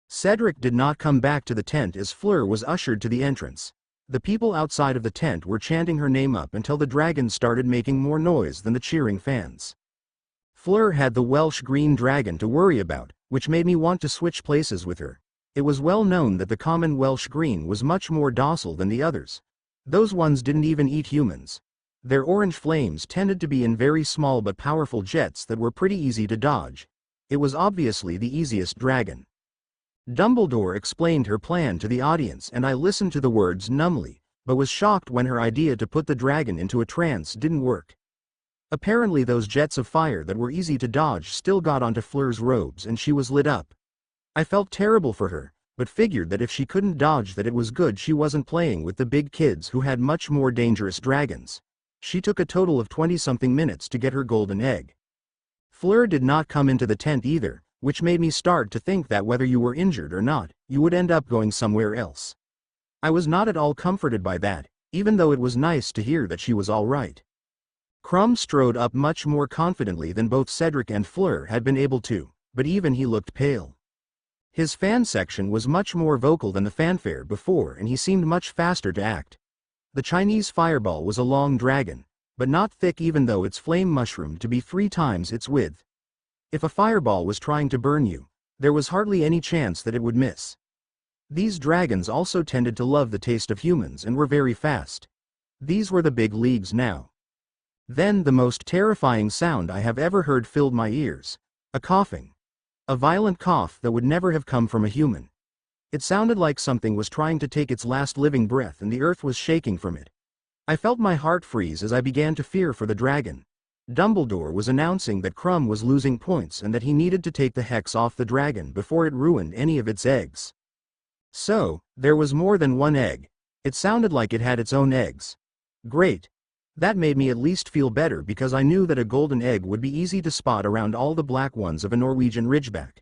Cedric did not come back to the tent as Fleur was ushered to the entrance. The people outside of the tent were chanting her name up until the dragon started making more noise than the cheering fans. Fleur had the Welsh green dragon to worry about, which made me want to switch places with her. It was well known that the common Welsh green was much more docile than the others. Those ones didn't even eat humans. Their orange flames tended to be in very small but powerful jets that were pretty easy to dodge. It was obviously the easiest dragon. Dumbledore explained her plan to the audience and I listened to the words numbly, but was shocked when her idea to put the dragon into a trance didn't work. Apparently those jets of fire that were easy to dodge still got onto Fleur's robes and she was lit up. I felt terrible for her, but figured that if she couldn't dodge that it was good she wasn't playing with the big kids who had much more dangerous dragons. She took a total of 20-something minutes to get her golden egg. Fleur did not come into the tent either, which made me start to think that whether you were injured or not, you would end up going somewhere else. I was not at all comforted by that, even though it was nice to hear that she was all right. Krum strode up much more confidently than both Cedric and Fleur had been able to, but even he looked pale. His fan section was much more vocal than the fanfare before and he seemed much faster to act. The Chinese fireball was a long dragon, but not thick even though its flame mushroomed to be 3 times its width. If a fireball was trying to burn you, there was hardly any chance that it would miss. These dragons also tended to love the taste of humans and were very fast. These were the big leagues now. Then the most terrifying sound I have ever heard filled my ears. A coughing. A violent cough that would never have come from a human. It sounded like something was trying to take its last living breath and the earth was shaking from it. I felt my heart freeze as I began to fear for the dragon. Dumbledore was announcing that Krum was losing points and that he needed to take the hex off the dragon before it ruined any of its eggs. So, there was more than one egg. It sounded like it had its own eggs. Great. That made me at least feel better because I knew that a golden egg would be easy to spot around all the black ones of a Norwegian ridgeback.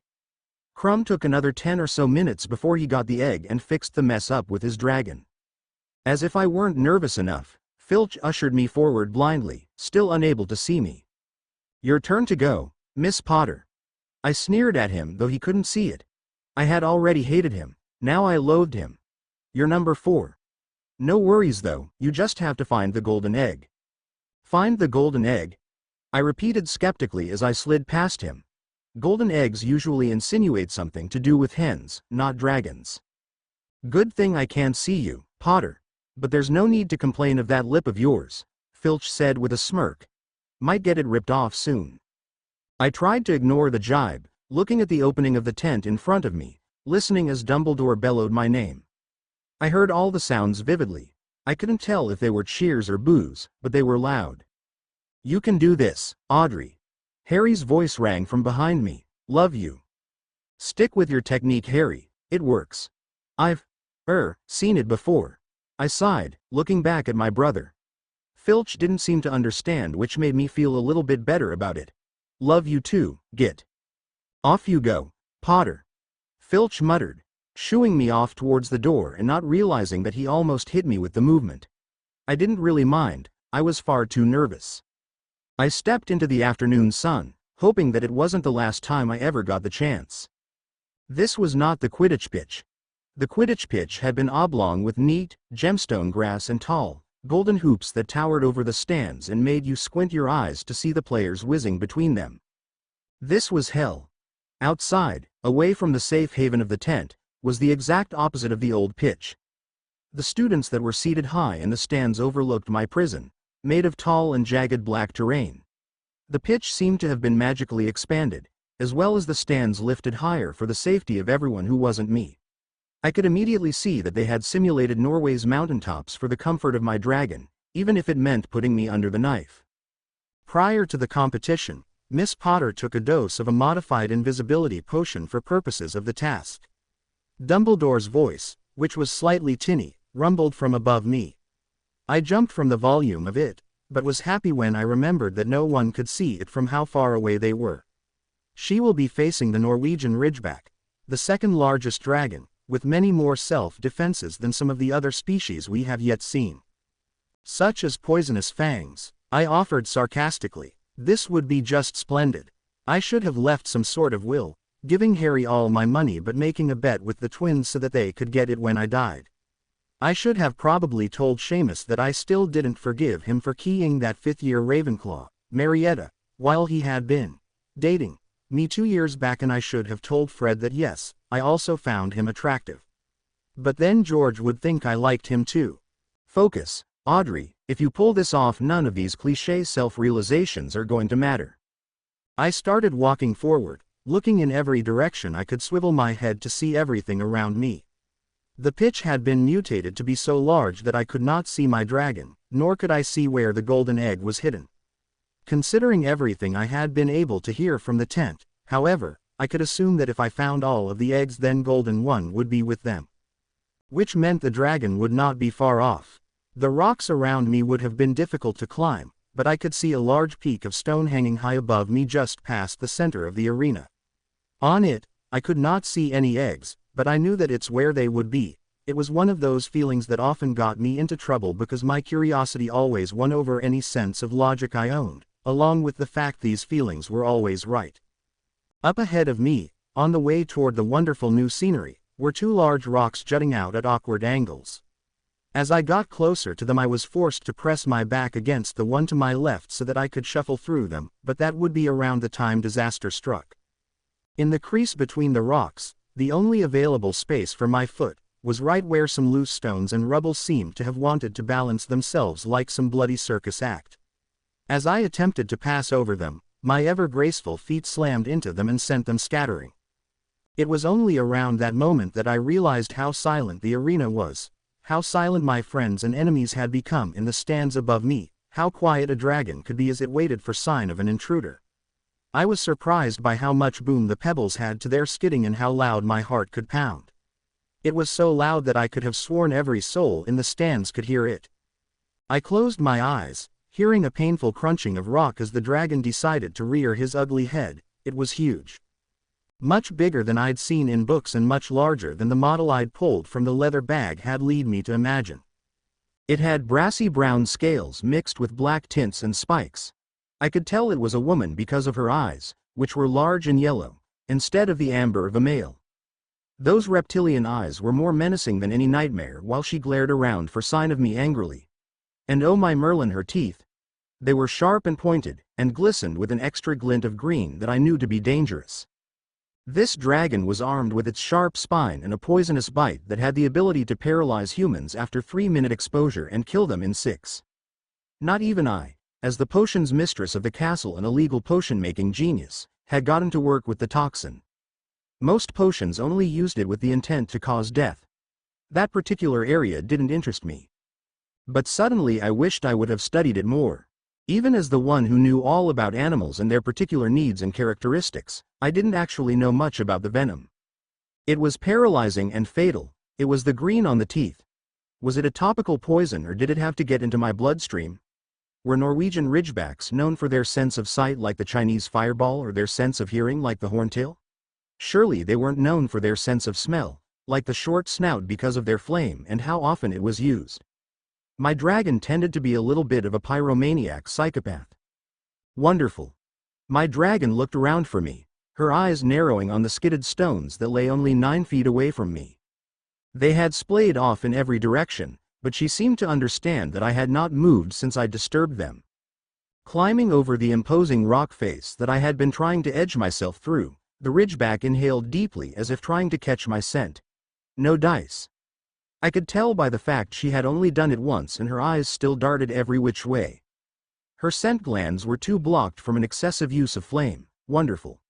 Krum took another 10 or so minutes before he got the egg and fixed the mess up with his dragon. As if I weren't nervous enough, Filch ushered me forward blindly, still unable to see me. Your turn to go, Miss Potter. I sneered at him though he couldn't see it. I had already hated him, now I loathed him. You're number 4. No worries though, you just have to find the golden egg. Find the golden egg? I repeated skeptically as I slid past him. Golden eggs usually insinuate something to do with hens, not dragons. Good thing I can't see you, Potter. But there's no need to complain of that lip of yours, Filch said with a smirk. Might get it ripped off soon. I tried to ignore the jibe, looking at the opening of the tent in front of me, listening as Dumbledore bellowed my name. I heard all the sounds vividly. I couldn't tell if they were cheers or boos, but they were loud. You can do this, Audrey. Harry's voice rang from behind me. Love you. Stick with your technique, Harry, it works. I've seen it before. I sighed, looking back at my brother. Filch didn't seem to understand, which made me feel a little bit better about it. Love you too, Git. Off you go, Potter. Filch muttered, shooing me off towards the door and not realizing that he almost hit me with the movement. I didn't really mind, I was far too nervous. I stepped into the afternoon sun, hoping that it wasn't the last time I ever got the chance. This was not the Quidditch pitch. The Quidditch pitch had been oblong with neat, gemstone grass and tall, golden hoops that towered over the stands and made you squint your eyes to see the players whizzing between them. This was hell. Outside, away from the safe haven of the tent, was the exact opposite of the old pitch. The students that were seated high in the stands overlooked my prison, made of tall and jagged black terrain. The pitch seemed to have been magically expanded, as well as the stands lifted higher for the safety of everyone who wasn't me. I could immediately see that they had simulated Norway's mountaintops for the comfort of my dragon, even if it meant putting me under the knife. Prior to the competition, Miss Potter took a dose of a modified invisibility potion for purposes of the task. Dumbledore's voice, which was slightly tinny, rumbled from above me. I jumped from the volume of it, but was happy when I remembered that no one could see it from how far away they were. She will be facing the Norwegian Ridgeback, the second largest dragon, with many more self-defenses than some of the other species we have yet seen. Such as poisonous fangs, I offered sarcastically. This would be just splendid. I should have left some sort of will, giving Harry all my money but making a bet with the twins so that they could get it when I died. I should have probably told Seamus that I still didn't forgive him for keying that fifth-year Ravenclaw, Marietta, while he had been dating me 2 years back, and I should have told Fred that yes, I also found him attractive. But then George would think I liked him too. Focus, Audrey, if you pull this off, none of these cliché self-realizations are going to matter. I started walking forward, looking in every direction I could swivel my head to see everything around me. The pitch had been mutated to be so large that I could not see my dragon, nor could I see where the golden egg was hidden. Considering everything I had been able to hear from the tent, however, I could assume that if I found all of the eggs, then golden one would be with them. Which meant the dragon would not be far off. The rocks around me would have been difficult to climb, but I could see a large peak of stone hanging high above me just past the center of the arena. On it, I could not see any eggs, but I knew that it's where they would be. It was one of those feelings that often got me into trouble because my curiosity always won over any sense of logic I owned, along with the fact these feelings were always right. Up ahead of me, on the way toward the wonderful new scenery, were 2 large rocks jutting out at awkward angles. As I got closer to them, I was forced to press my back against the one to my left so that I could shuffle through them, but that would be around the time disaster struck. In the crease between the rocks, the only available space for my foot was right where some loose stones and rubble seemed to have wanted to balance themselves like some bloody circus act. As I attempted to pass over them, my ever-graceful feet slammed into them and sent them scattering. It was only around that moment that I realized how silent the arena was, how silent my friends and enemies had become in the stands above me, how quiet a dragon could be as it waited for sign of an intruder. I was surprised by how much boom the pebbles had to their skidding and how loud my heart could pound. It was so loud that I could have sworn every soul in the stands could hear it. I closed my eyes, hearing a painful crunching of rock as the dragon decided to rear his ugly head. It was huge. Much bigger than I'd seen in books and much larger than the model I'd pulled from the leather bag had led me to imagine. It had brassy brown scales mixed with black tints and spikes. I could tell it was a woman because of her eyes, which were large and yellow, instead of the amber of a male. Those reptilian eyes were more menacing than any nightmare while she glared around for sign of me angrily. And oh my Merlin, her teeth! They were sharp and pointed, and glistened with an extra glint of green that I knew to be dangerous. This dragon was armed with its sharp spine and a poisonous bite that had the ability to paralyze humans after 3-minute exposure and kill them in 6. Not even I, as the potion's mistress of the castle and a legal potion-making genius, had gotten to work with the toxin. Most potions only used it with the intent to cause death. That particular area didn't interest me. But suddenly I wished I would have studied it more. Even as the one who knew all about animals and their particular needs and characteristics, I didn't actually know much about the venom. It was paralyzing and fatal. It was the green on the teeth. Was it a topical poison or did it have to get into my bloodstream? Were Norwegian ridgebacks known for their sense of sight like the Chinese fireball or their sense of hearing like the horntail? Surely they weren't known for their sense of smell, like the short snout because of their flame and how often it was used. My dragon tended to be a little bit of a pyromaniac psychopath. Wonderful. My dragon looked around for me, her eyes narrowing on the skidded stones that lay only 9 feet away from me. They had splayed off in every direction, but she seemed to understand that I had not moved since I disturbed them. Climbing over the imposing rock face that I had been trying to edge myself through, the ridgeback inhaled deeply as if trying to catch my scent. No dice. I could tell by the fact she had only done it once and her eyes still darted every which way. Her scent glands were too blocked from an excessive use of flame. Wonderful.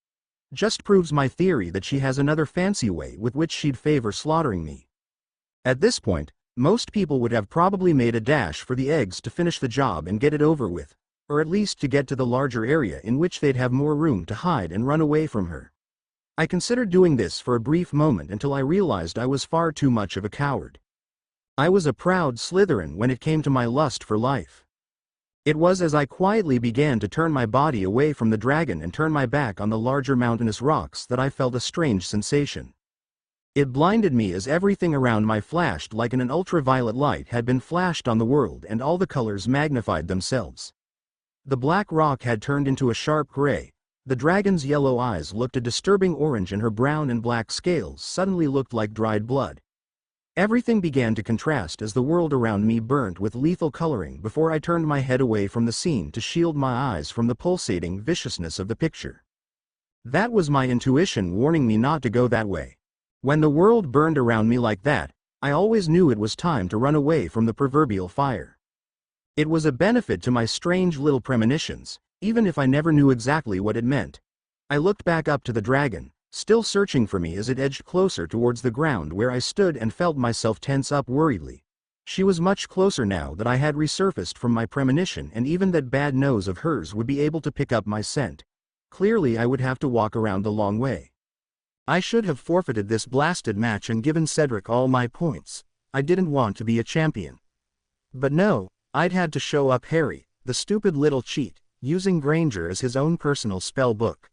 Just proves my theory that she has another fancy way with which she'd favor slaughtering me. At this point, most people would have probably made a dash for the eggs to finish the job and get it over with, or at least to get to the larger area in which they'd have more room to hide and run away from her. I considered doing this for a brief moment until I realized I was far too much of a coward. I was a proud Slytherin when it came to my lust for life. It was as I quietly began to turn my body away from the dragon and turn my back on the larger mountainous rocks that I felt a strange sensation. It blinded me as everything around me flashed like an ultraviolet light had been flashed on the world, and all the colors magnified themselves. The black rock had turned into a sharp gray, the dragon's yellow eyes looked a disturbing orange, and her brown and black scales suddenly looked like dried blood. Everything began to contrast as the world around me burnt with lethal coloring before I turned my head away from the scene to shield my eyes from the pulsating viciousness of the picture. That was my intuition warning me not to go that way. When the world burned around me like that, I always knew it was time to run away from the proverbial fire. It was a benefit to my strange little premonitions, even if I never knew exactly what it meant. I looked back up to the dragon, still searching for me as it edged closer towards the ground where I stood, and felt myself tense up worriedly. She was much closer now that I had resurfaced from my premonition, and even that bad nose of hers would be able to pick up my scent. Clearly I would have to walk around the long way. I should have forfeited this blasted match and given Cedric all my points. I didn't want to be a champion. But no, I'd had to show up Harry, the stupid little cheat, using Granger as his own personal spell book.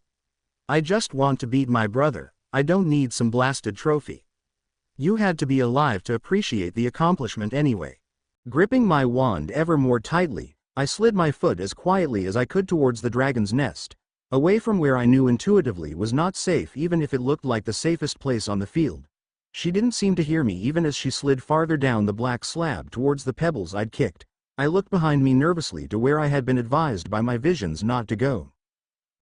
I just want to beat my brother, I don't need some blasted trophy. You had to be alive to appreciate the accomplishment anyway. Gripping my wand ever more tightly, I slid my foot as quietly as I could towards the dragon's nest, away from where I knew intuitively was not safe, even if it looked like the safest place on the field. She didn't seem to hear me even as she slid farther down the black slab towards the pebbles I'd kicked. I looked behind me nervously to where I had been advised by my visions not to go.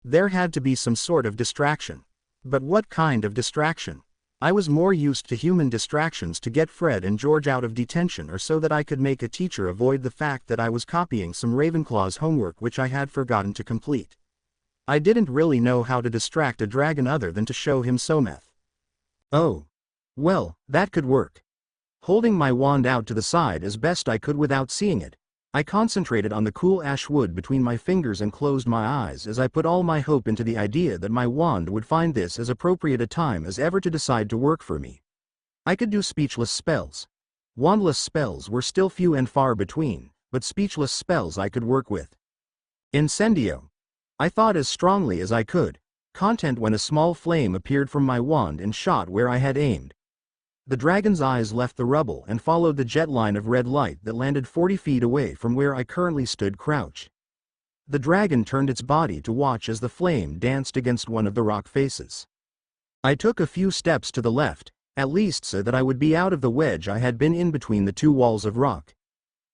There had to be some sort of distraction. But what kind of distraction? I was more used to human distractions to get Fred and George out of detention, or so that I could make a teacher avoid the fact that I was copying some Ravenclaw's homework which I had forgotten to complete. I didn't really know how to distract a dragon other than to show him Someth. Oh. Well, that could work. Holding my wand out to the side as best I could without seeing it, I concentrated on the cool ash wood between my fingers and closed my eyes as I put all my hope into the idea that my wand would find this as appropriate a time as ever to decide to work for me. I could do speechless spells. Wandless spells were still few and far between, but speechless spells I could work with. Incendio. I thought as strongly as I could, content when a small flame appeared from my wand and shot where I had aimed. The dragon's eyes left the rubble and followed the jet line of red light that landed 40 feet away from where I currently stood crouched. The dragon turned its body to watch as the flame danced against one of the rock faces. I took a few steps to the left, at least so that I would be out of the wedge I had been in between the two walls of rock.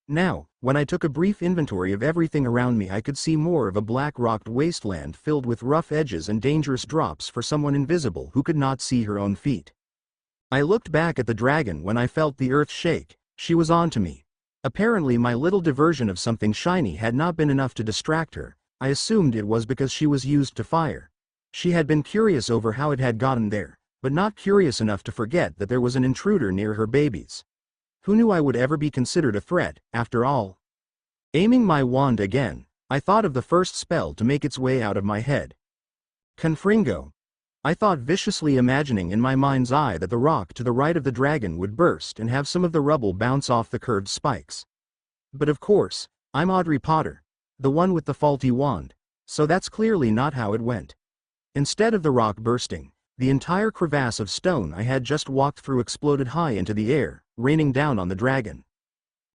Now, when I took a brief inventory of everything around me, I could see more of a black rocked wasteland filled with rough edges and dangerous drops for someone invisible who could not see her own feet. I looked back at the dragon when I felt the earth shake. She was on to me. Apparently my little diversion of something shiny had not been enough to distract her. I assumed it was because she was used to fire. She had been curious over how it had gotten there, but not curious enough to forget that there was an intruder near her babies. Who knew I would ever be considered a threat, after all? Aiming my wand again, I thought of the first spell to make its way out of my head. Confringo. I thought, viciously imagining in my mind's eye that the rock to the right of the dragon would burst and have some of the rubble bounce off the curved spikes. But of course, I'm Audrey Potter, the one with the faulty wand, so that's clearly not how it went. Instead of the rock bursting, the entire crevasse of stone I had just walked through exploded high into the air, raining down on the dragon.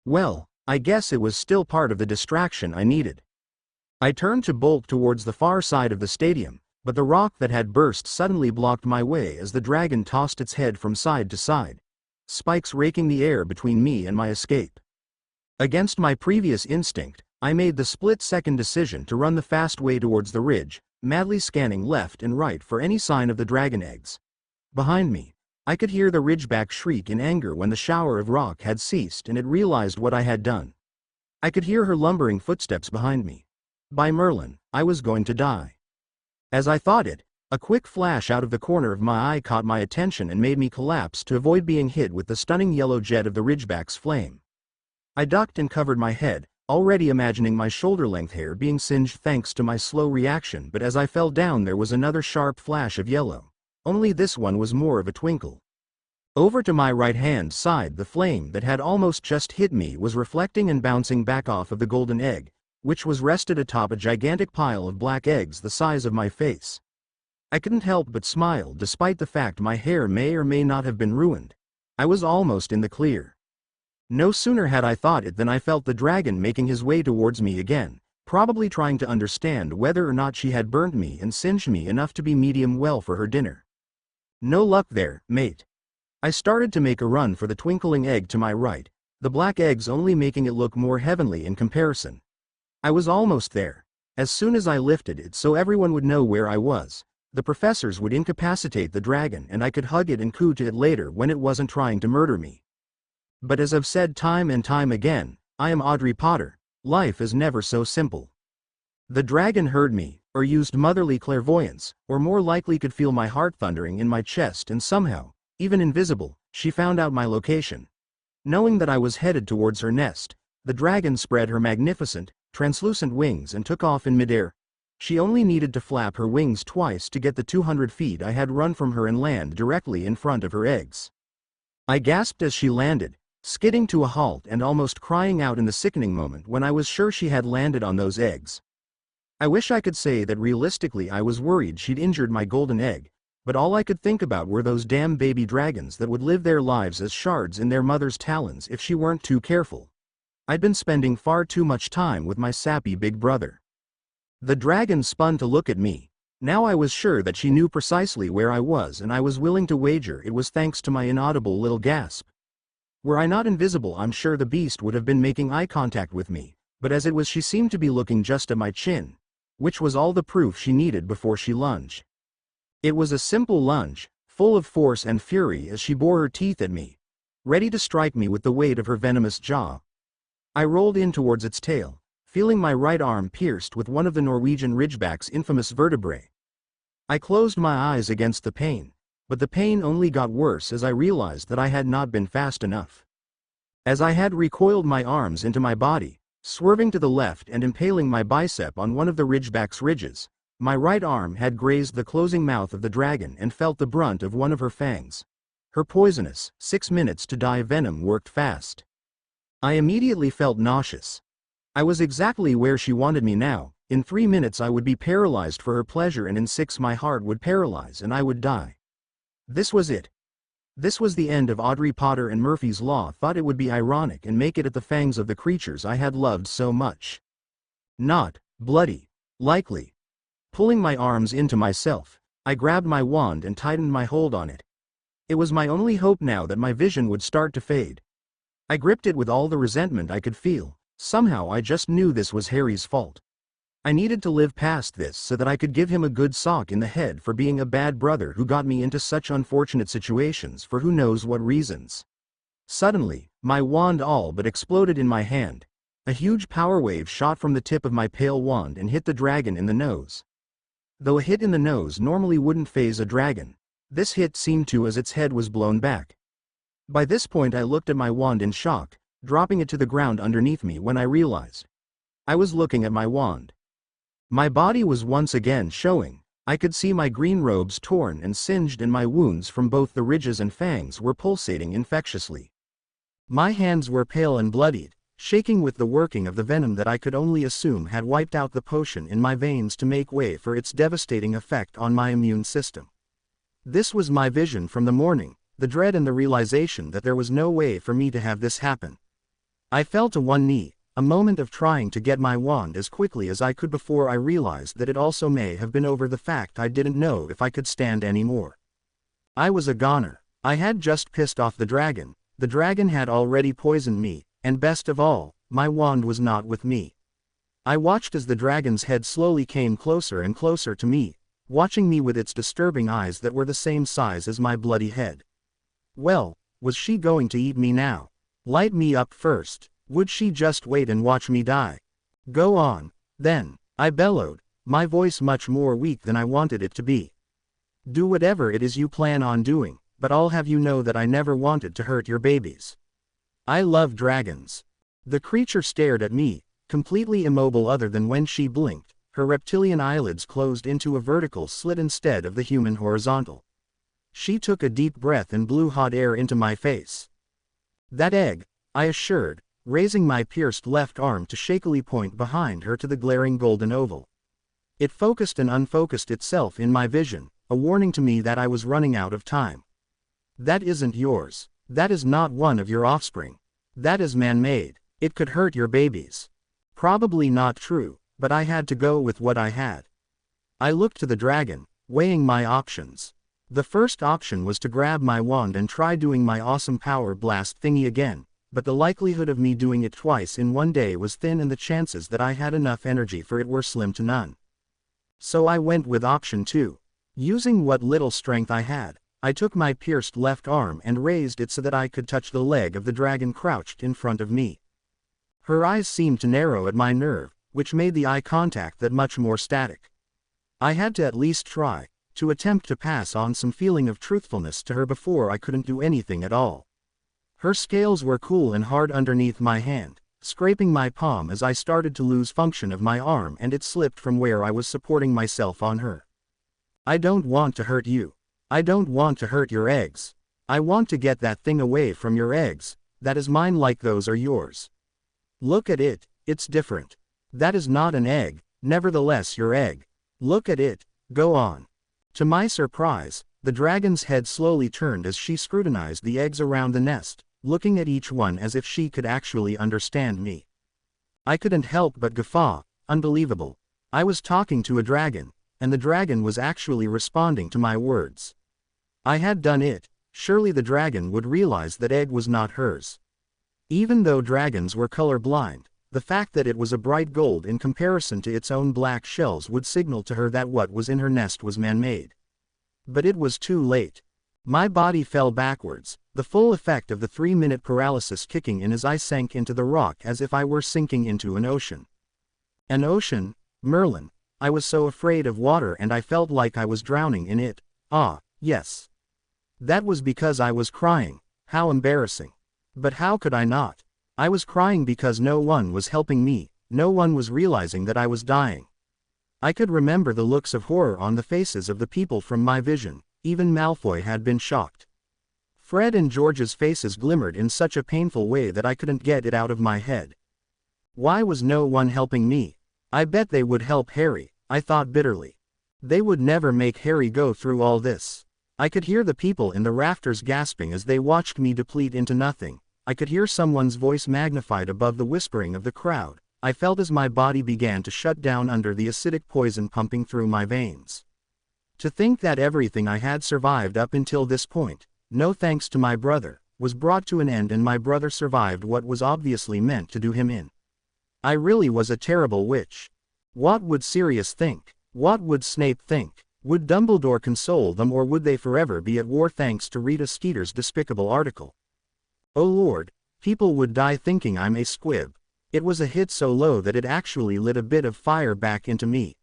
Well, I guess it was still part of the distraction I needed. I turned to bolt towards the far side of the stadium, but the rock that had burst suddenly blocked my way as the dragon tossed its head from side to side, spikes raking the air between me and my escape. Against my previous instinct, I made the split-second decision to run the fast way towards the ridge, madly scanning left and right for any sign of the dragon eggs. Behind me, I could hear the ridgeback shriek in anger when the shower of rock had ceased and it realized what I had done. I could hear her lumbering footsteps behind me. By Merlin, I was going to die. As I thought it, A quick flash out of the corner of my eye caught my attention and made me collapse to avoid being hit with the stunning yellow jet of the Ridgeback's flame. I ducked and covered my head, already imagining my shoulder-length hair being singed thanks to my slow reaction, but as I fell down there was another sharp flash of yellow. Only this one was more of a twinkle. Over to my right-hand side, the flame that had almost just hit me was reflecting and bouncing back off of the golden egg, which was rested atop a gigantic pile of black eggs the size of my face. I couldn't help but smile despite the fact my hair may or may not have been ruined. I was almost in the clear. No sooner had I thought it than I felt the dragon making his way towards me again, probably trying to understand whether or not she had burnt me and singed me enough to be medium well for her dinner. No luck there, mate. I started to make a run for the twinkling egg to my right, the black eggs only making it look more heavenly in comparison. I was almost there. As soon as I lifted it so everyone would know where I was, the professors would incapacitate the dragon and I could hug it and coo to it later when it wasn't trying to murder me. But as I've said time and time again, I am Audrey Potter. Life is never so simple. The dragon heard me, or used motherly clairvoyance, or more likely could feel my heart thundering in my chest, and somehow, even invisible, she found out my location. Knowing that I was headed towards her nest, the dragon spread her magnificent, translucent wings and took off in midair. She only needed to flap her wings twice to get the 200 feet I had run from her and land directly in front of her eggs. I gasped as she landed, skidding to a halt and almost crying out in the sickening moment when I was sure she had landed on those eggs. I wish I could say that realistically I was worried she'd injured my golden egg, but all I could think about were those damn baby dragons that would live their lives as shards in their mother's talons if she weren't too careful. I'd been spending far too much time with my sappy big brother. The dragon spun to look at me. Now I was sure that she knew precisely where I was, and I was willing to wager it was thanks to my inaudible little gasp. Were I not invisible, I'm sure the beast would have been making eye contact with me, but as it was she seemed to be looking just at my chin, which was all the proof she needed before she lunged. It was a simple lunge, full of force and fury as she bore her teeth at me, ready to strike me with the weight of her venomous jaw. I rolled in towards its tail, feeling my right arm pierced with one of the Norwegian Ridgeback's infamous vertebrae. I closed my eyes against the pain, but the pain only got worse as I realized that I had not been fast enough. As I had recoiled my arms into my body, swerving to the left and impaling my bicep on one of the Ridgeback's ridges, my right arm had grazed the closing mouth of the dragon and felt the brunt of one of her fangs. Her poisonous, 6 minutes to die venom worked fast. I immediately felt nauseous. I was exactly where she wanted me now. In 3 minutes I would be paralyzed for her pleasure, and in 6 my heart would paralyze and I would die. This was it. This was the end of Audrey Potter and Murphy's Law. Thought it would be ironic and make it at the fangs of the creatures I had loved so much. Not bloody. Likely. Pulling my arms into myself, I grabbed my wand and tightened my hold on it. It was my only hope now that my vision would start to fade. I gripped it with all the resentment I could feel. Somehow I just knew this was Harry's fault. I needed to live past this so that I could give him a good sock in the head for being a bad brother who got me into such unfortunate situations for who knows what reasons. Suddenly, my wand all but exploded in my hand. A huge power wave shot from the tip of my pale wand and hit the dragon in the nose. Though a hit in the nose normally wouldn't faze a dragon, this hit seemed to, as its head was blown back. By this point I looked at my wand in shock, dropping it to the ground underneath me when I realized I was looking at my wand. My body was once again showing. I could see my green robes torn and singed, and my wounds from both the ridges and fangs were pulsating infectiously. My hands were pale and bloodied, shaking with the working of the venom that I could only assume had wiped out the potion in my veins to make way for its devastating effect on my immune system. This was my vision from the morning, the dread and the realization that there was no way for me to have this happen. I fell to one knee, a moment of trying to get my wand as quickly as I could before I realized that it also may have been over the fact I didn't know if I could stand anymore. I was a goner. I had just pissed off the dragon had already poisoned me, and best of all, my wand was not with me. I watched as the dragon's head slowly came closer and closer to me, watching me with its disturbing eyes that were the same size as my bloody head. Well, was she going to eat me now? Light me up first. Would she just wait and watch me die? Go on, then, I bellowed, my voice much more weak than I wanted it to be. Do whatever it is you plan on doing, but I'll have you know that I never wanted to hurt your babies. I love dragons. The creature stared at me, completely immobile other than when she blinked, her reptilian eyelids closed into a vertical slit instead of the human horizontal. She took a deep breath and blew hot air into my face. That egg, I assured, raising my pierced left arm to shakily point behind her to the glaring golden oval. It focused and unfocused itself in my vision, a warning to me that I was running out of time. That isn't yours. That is not one of your offspring. That is man-made. It could hurt your babies. Probably not true, but I had to go with what I had. I looked to the dragon, weighing my options. The first option was to grab my wand and try doing my awesome power blast thingy again, but the likelihood of me doing it twice in one day was thin and the chances that I had enough energy for it were slim to none. So I went with option 2. Using what little strength I had, I took my pierced left arm and raised it so that I could touch the leg of the dragon crouched in front of me. Her eyes seemed to narrow at my nerve, which made the eye contact that much more static. I had to at least try, to attempt to pass on some feeling of truthfulness to her before I couldn't do anything at all. Her scales were cool and hard underneath my hand, scraping my palm as I started to lose function of my arm and it slipped from where I was supporting myself on her. I don't want to hurt you. I don't want to hurt your eggs. I want to get that thing away from your eggs. That is mine like those are yours. Look at it, it's different. That is not an egg, nevertheless your egg. Look at it, go on. To my surprise, the dragon's head slowly turned as she scrutinized the eggs around the nest, looking at each one as if she could actually understand me. I couldn't help but guffaw. Unbelievable. I was talking to a dragon, and the dragon was actually responding to my words. I had done it. Surely the dragon would realize that egg was not hers. Even though dragons were colorblind, the fact that it was a bright gold in comparison to its own black shells would signal to her that what was in her nest was man-made. But it was too late. My body fell backwards, the full effect of the 3-minute paralysis kicking in as I sank into the rock as if I were sinking into an ocean. An ocean? Merlin. I was so afraid of water and I felt like I was drowning in it. Ah, yes. That was because I was crying. How embarrassing. But how could I not? I was crying because no one was helping me, no one was realizing that I was dying. I could remember the looks of horror on the faces of the people from my vision, even Malfoy had been shocked. Fred and George's faces glimmered in such a painful way that I couldn't get it out of my head. Why was no one helping me? I bet they would help Harry, I thought bitterly. They would never make Harry go through all this. I could hear the people in the rafters gasping as they watched me deplete into nothing. I could hear someone's voice magnified above the whispering of the crowd. I felt as my body began to shut down under the acidic poison pumping through my veins. To think that everything I had survived up until this point, no thanks to my brother, was brought to an end and my brother survived what was obviously meant to do him in. I really was a terrible witch. What would Sirius think? What would Snape think? Would Dumbledore console them or would they forever be at war thanks to Rita Skeeter's despicable article? Oh Lord, people would die thinking I'm a squib. It was a hit so low that it actually lit a bit of fire back into me.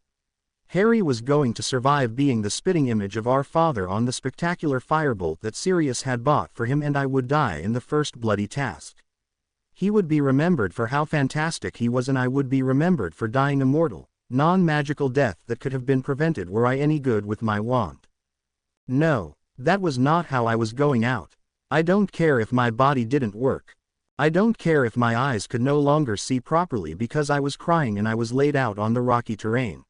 Harry was going to survive being the spitting image of our father on the spectacular firebolt that Sirius had bought for him and I would die in the first bloody task. He would be remembered for how fantastic he was and I would be remembered for dying immortal, non-magical death that could have been prevented were I any good with my wand. No, that was not how I was going out. I don't care if my body didn't work. I don't care if my eyes could no longer see properly because I was crying and I was laid out on the rocky terrain.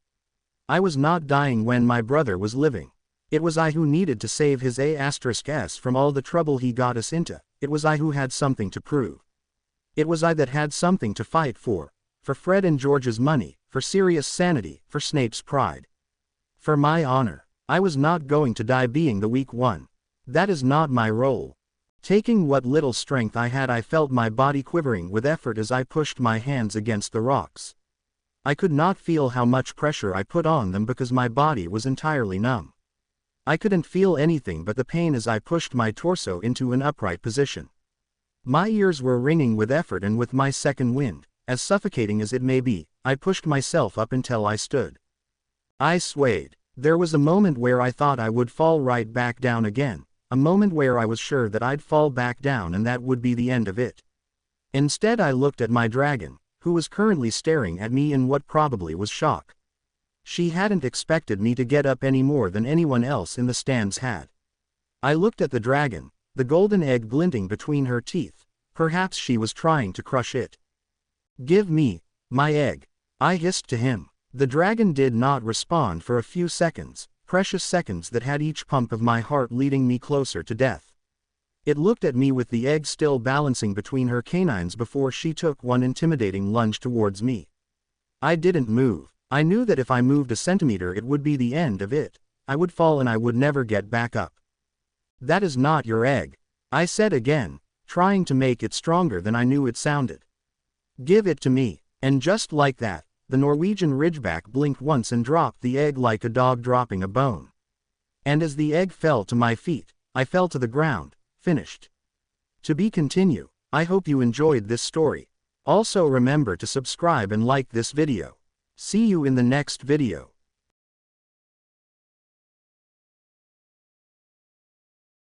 I was not dying when my brother was living. It was I who needed to save his A*S from all the trouble he got us into. It was I who had something to prove. It was I that had something to fight for Fred and George's money, for Sirius' sanity, for Snape's pride. For my honor. I was not going to die being the weak one. That is not my role. Taking what little strength I had, I felt my body quivering with effort as I pushed my hands against the rocks. I could not feel how much pressure I put on them because my body was entirely numb. I couldn't feel anything but the pain as I pushed my torso into an upright position. My ears were ringing with effort and with my second wind, as suffocating as it may be, I pushed myself up until I stood. I swayed. There was a moment where I thought I would fall right back down again, a moment where I was sure that I'd fall back down and that would be the end of it. Instead I looked at my dragon, who was currently staring at me in what probably was shock. She hadn't expected me to get up any more than anyone else in the stands had. I looked at the dragon, the golden egg glinting between her teeth. Perhaps she was trying to crush it. "Give me my egg," I hissed to him. The dragon did not respond for a few seconds, precious seconds that had each pump of my heart leading me closer to death. It looked at me with the egg still balancing between her canines before she took one intimidating lunge towards me. I didn't move. I knew that if I moved a centimeter it would be the end of it. I would fall and I would never get back up. "That is not your egg," I said again, trying to make it stronger than I knew it sounded. "Give it to me." And just like that, the Norwegian Ridgeback blinked once and dropped the egg like a dog dropping a bone. And as the egg fell to my feet, I fell to the ground, finished. To be continued. I hope you enjoyed this story. Also remember to subscribe and like this video. See you in the next video.